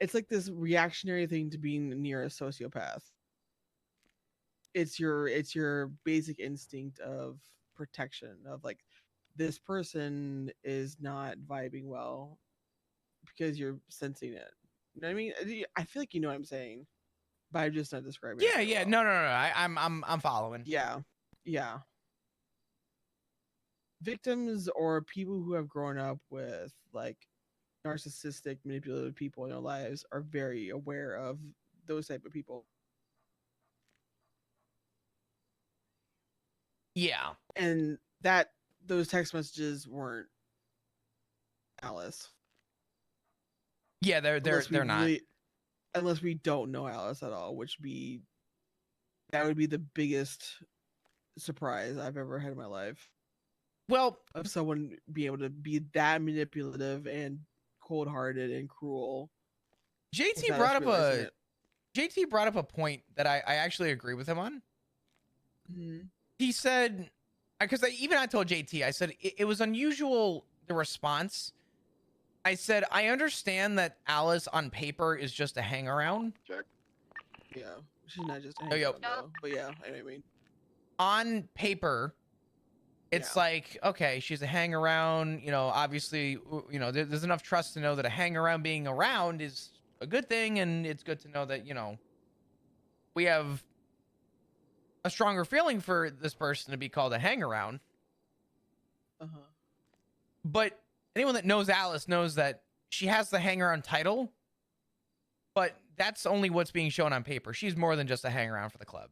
it's like this reactionary thing to being near a sociopath. It's your basic instinct of protection of like this person is not vibing well because you're sensing it. You know what I mean? I feel like you know what I'm saying, but I'm just not describing it. yeah, no, I'm following. Yeah. Victims or people who have grown up with like narcissistic, manipulative people in their lives are very aware of those type of people. Yeah. And those text messages weren't Alice. Yeah, they're not. Unless we don't know Alice at all, that would be the biggest surprise I've ever had in my life. Well, of someone being able to be that manipulative and cold-hearted and cruel. JT brought up a point that I actually agree with him on. He said, because I told JT, I said it was unusual, the response. I said, I understand that Alice on paper is just a hang around. Yeah, she's not just a hang around though, but yeah, I know what I mean. On paper, it's like, okay, she's a hang around, obviously, there's enough trust to know that a hang around being around is a good thing. And it's good to know that, we have a stronger feeling for this person to be called a hang around. But anyone that knows Alice knows that she has the hang around title, but that's only what's being shown on paper. She's more than just a hang around for the club.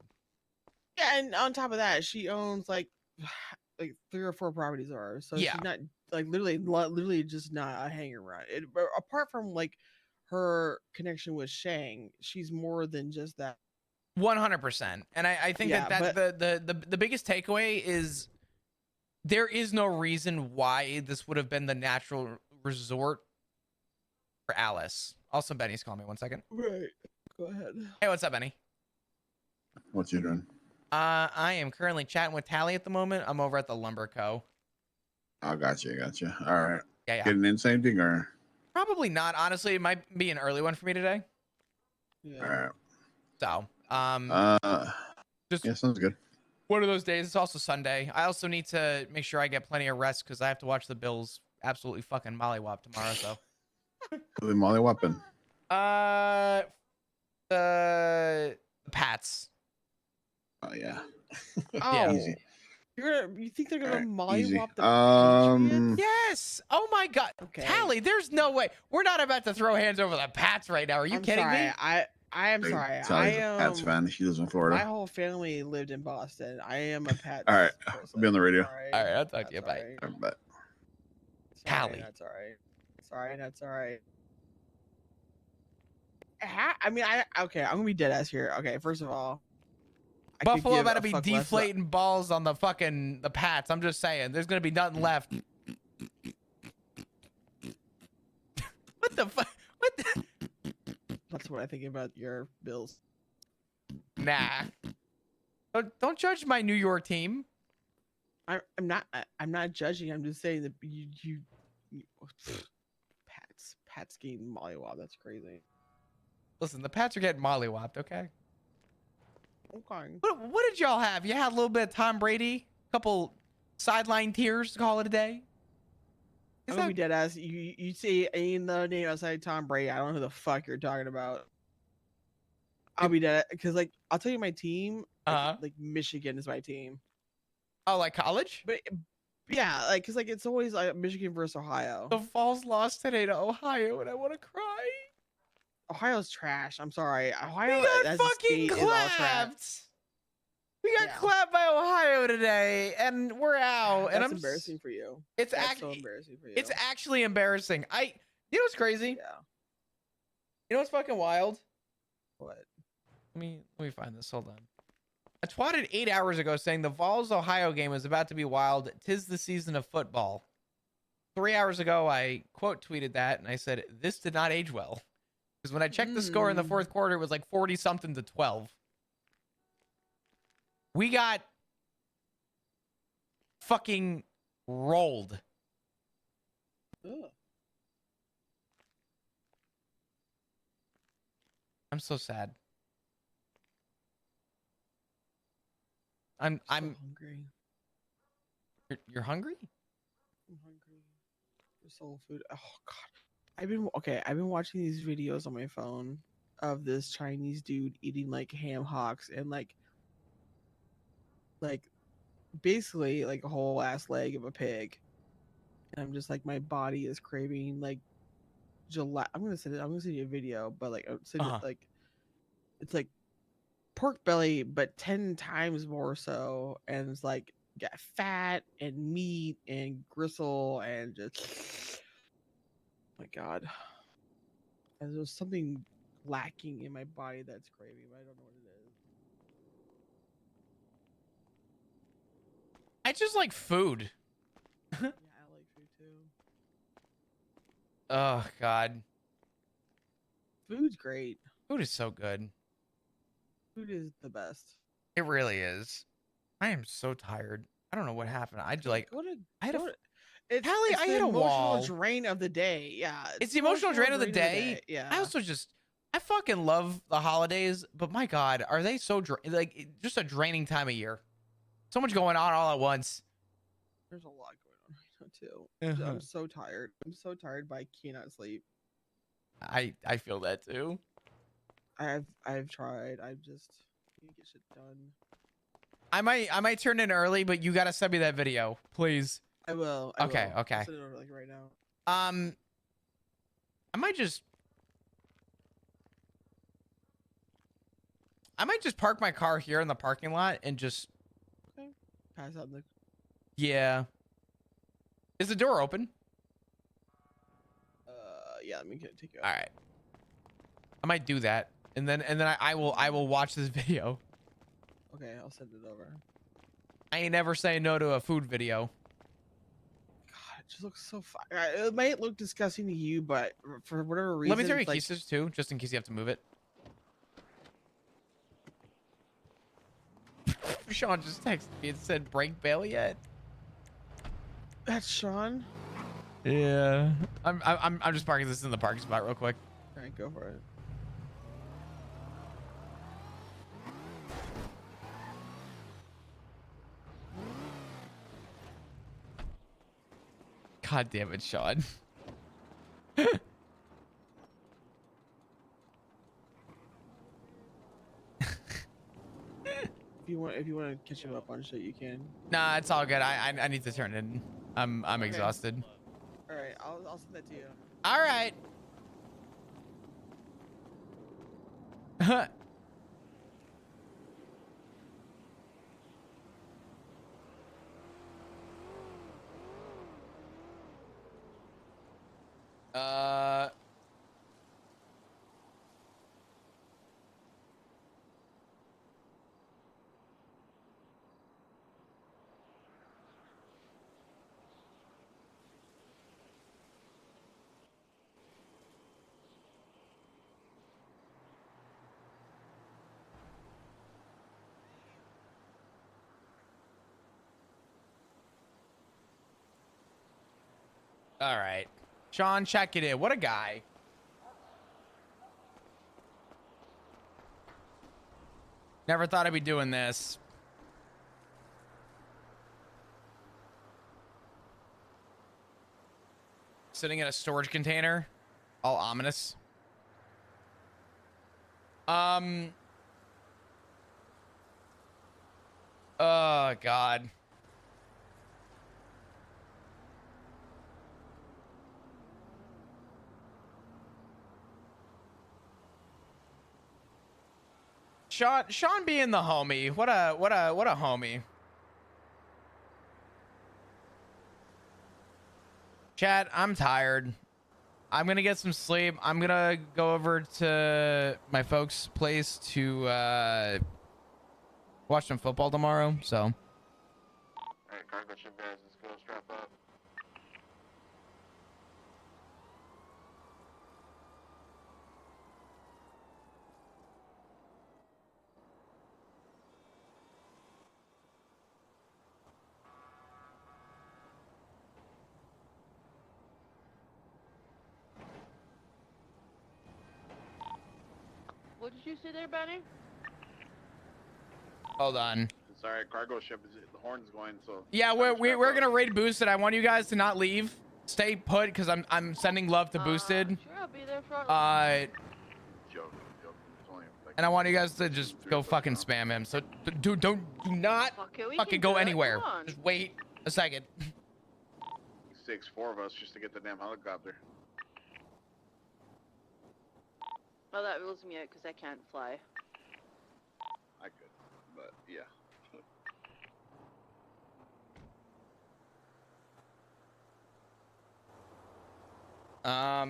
Yeah. And on top of that, she owns like 3 or 4 properties of ours. So she's not like literally just not a hang around. Apart from like her connection with Shang, she's more than just that. 100%. And I think Yeah, that the biggest takeaway is there is no reason why this would have been the natural resort for Alice. Also, Benny's calling me. 1 second. Right. Go ahead. Hey, what's up, Benny? What you doing? I am currently chatting with Tally at the moment. I'm over at the Lumber Co. I got you. All right. Yeah. Getting in same thing or? Probably not. Honestly, it might be an early one for me today. All right. So, just yeah, sounds good. one of those days. It's also Sunday. I also need to make sure I get plenty of rest because I have to watch the Bills absolutely fucking mollywop tomorrow. So, The Molly weapon. The Pats. Oh yeah. Oh, Easy. you think they're gonna Easy. mollywop the Patriots? Yes. Oh my God. Okay. Tally, there's no way. We're not about to throw hands over the Pats right now. Are you kidding me? I am sorry. Tally's a Pats fan. She lives in Florida. My whole family lived in Boston. I am a Pats. All right. person. I'll be on the radio. All right. I'll talk to you. Bye. All right, bye. Tally. That's all right. Sorry, that's all right. I mean, okay. I'm gonna be dead ass here. Okay, first of all, I could Buffalo give about to a be fuck less about- deflating balls on the Pats. I'm just saying. There's gonna be nothing left. What the fuck? What the? That's what I think about your Bills. Nah. Don't judge my New York team. I'm not judging. I'm just saying that you Pats getting mollywop. That's crazy. Listen, the Pats are getting mollywopped, okay? Okay. What did y'all have? You had a little bit of Tom Brady, a couple sideline tears to call it a day. I'm gonna be dead ass. You say ain't no name outside Tom Brady. I don't know who the fuck you're talking about. I'll be dead because I'll tell you my team. Like Michigan is my team. Oh, like college? But yeah, because it's always Michigan versus Ohio. The Vols lost today to Ohio, and I want to cry. Ohio's trash. I'm sorry. Ohio We got as a state fucking is all trash. clapped. We got clapped by Ohio today, and we're out. That's And I'm embarrassing for you. It's That's so embarrassing for you. It's actually embarrassing. You know what's crazy? Yeah. You know what's fucking wild? What? Let me find this. Hold on. I twatted 8 hours ago saying the Vols Ohio game is about to be wild. 'Tis the season of football. 3 hours ago, I quote tweeted that, and I said this did not age well. Because when I checked the score in the fourth quarter, it was like 40 something to 12. We got fucking rolled. Ugh. I'm so sad. I'm hungry. You're hungry? I'm hungry for soul food. Oh god. I've been watching these videos on my phone of this Chinese dude eating ham hocks and basically a whole ass leg of a pig. And I'm just my body is craving gelato. I'm gonna send you a video, but it's pork belly, but 10 times more so, and it's got fat and meat and gristle and just my god. And there's something lacking in my body that's craving, but I don't know what it is. I just like food. Yeah, I like food too. Oh God. Food's great. Food is so good. Food is the best. It really is. I am so tired. I don't know what happened. I had It's a the wall. emotional drain of the day. Yeah, It's the emotional drain of the day. Yeah. I fucking love the holidays, but my God, are they so just a draining time of year? So much going on all at once. There's a lot going on right now too. I'm so tired. I'm so tired, but I cannot sleep. I feel that too. I've tried. I just need to get shit done. I might turn in early, but you gotta send me that video, please. I will. Okay. I'll send it over right now. I might just park my car here in the parking lot and just pass out in the. Yeah. Is the door open? Yeah. Let me take you out. All right. I might do that. and then I will watch this video. Okay, I'll send it over. I ain't never saying no to a food video. God, it just looks so fire. It might look disgusting to you, but for whatever reason, Let me throw your it's like, keys too, just in case you have to move it. Sean just texted me and said, "Break bail yet?" that's Sean. Yeah. I'm just parking this in the parking spot real quick. All right, go for it. God damn it, Sean. If you want to catch him up on shit, you can. Nah, it's all good. I need to turn in. I'm Okay. exhausted. All right, I'll send that to you. All right. All right. Sean, check it in. What a guy. Never thought I'd be doing this. Sitting in a storage container. All ominous. Oh, God. Sean being the homie. What a homie. Chat, I'm tired. I'm gonna get some sleep. I'm gonna go over to my folks' place to watch some football tomorrow. So. Alright, cargo ship guys, let's go strap up. What did you say there, Benny? Hold on. Sorry, cargo ship is the horn's going, so Yeah, we're gonna raid Boosted. I want you guys to not leave. Stay put because I'm sending love to Boosted. Sure, I'll be there for joke. It's only like And I want you guys to just go fucking spam him. So do not fucking go anywhere. Just wait a second. 4 of us just to get the damn helicopter. Oh, that rules me out because I can't fly. I could, but yeah. All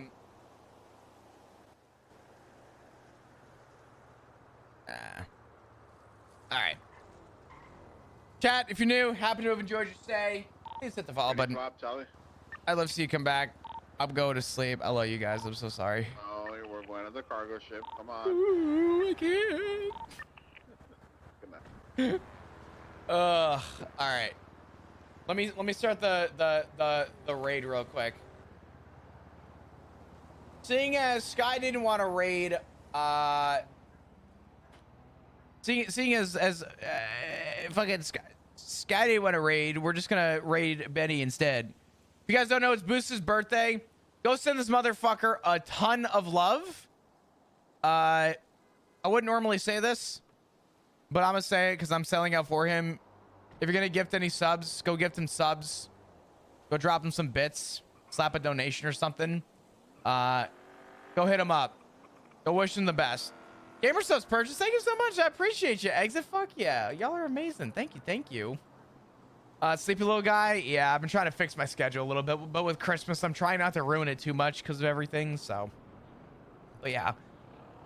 right. Chat, if you're new, happy to have enjoyed your stay. Please hit the follow button. I'd love to see you come back. I'm going to sleep. I love you guys. I'm so sorry. Oh, we're going to the cargo ship. Come on. Ooh, I can't. Good night. All right. Let me start the raid real quick. Seeing as Sky didn't want to raid, seeing as fucking Sky didn't want to raid, we're just gonna raid Benny instead. If you guys don't know, it's Boost's birthday. Go send this motherfucker a ton of love. I wouldn't normally say this, but I'm gonna say it because I'm selling out for him. If you're gonna gift any subs, go gift him subs. Go drop him some bits. Slap a donation or something. Go hit him up. Go wish him the best. Gamer subs purchase. Thank you so much. I appreciate you. Exit. Fuck yeah. Y'all are amazing. Thank you. Thank you. Sleepy little guy. Yeah, I've been trying to fix my schedule a little bit, but with Christmas, I'm trying not to ruin it too much because of everything. So, but yeah.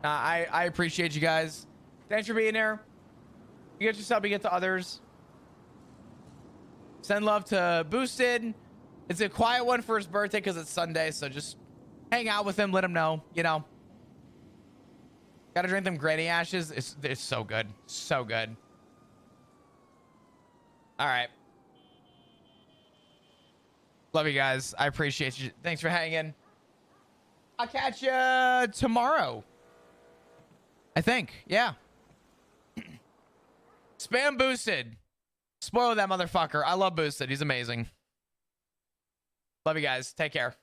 I appreciate you guys. Thanks for being here. You get yourself, you get to others. Send love to Boosted. It's a quiet one for his birthday because it's Sunday, so just hang out with him. Let him know, you know. Gotta drink them granny ashes. It's so good. So good. All right. Love you guys. I appreciate you. Thanks for hanging. I'll catch you tomorrow. I think. Yeah. Spam Boosted. Spoil that motherfucker. I love Boosted. He's amazing. Love you guys. Take care.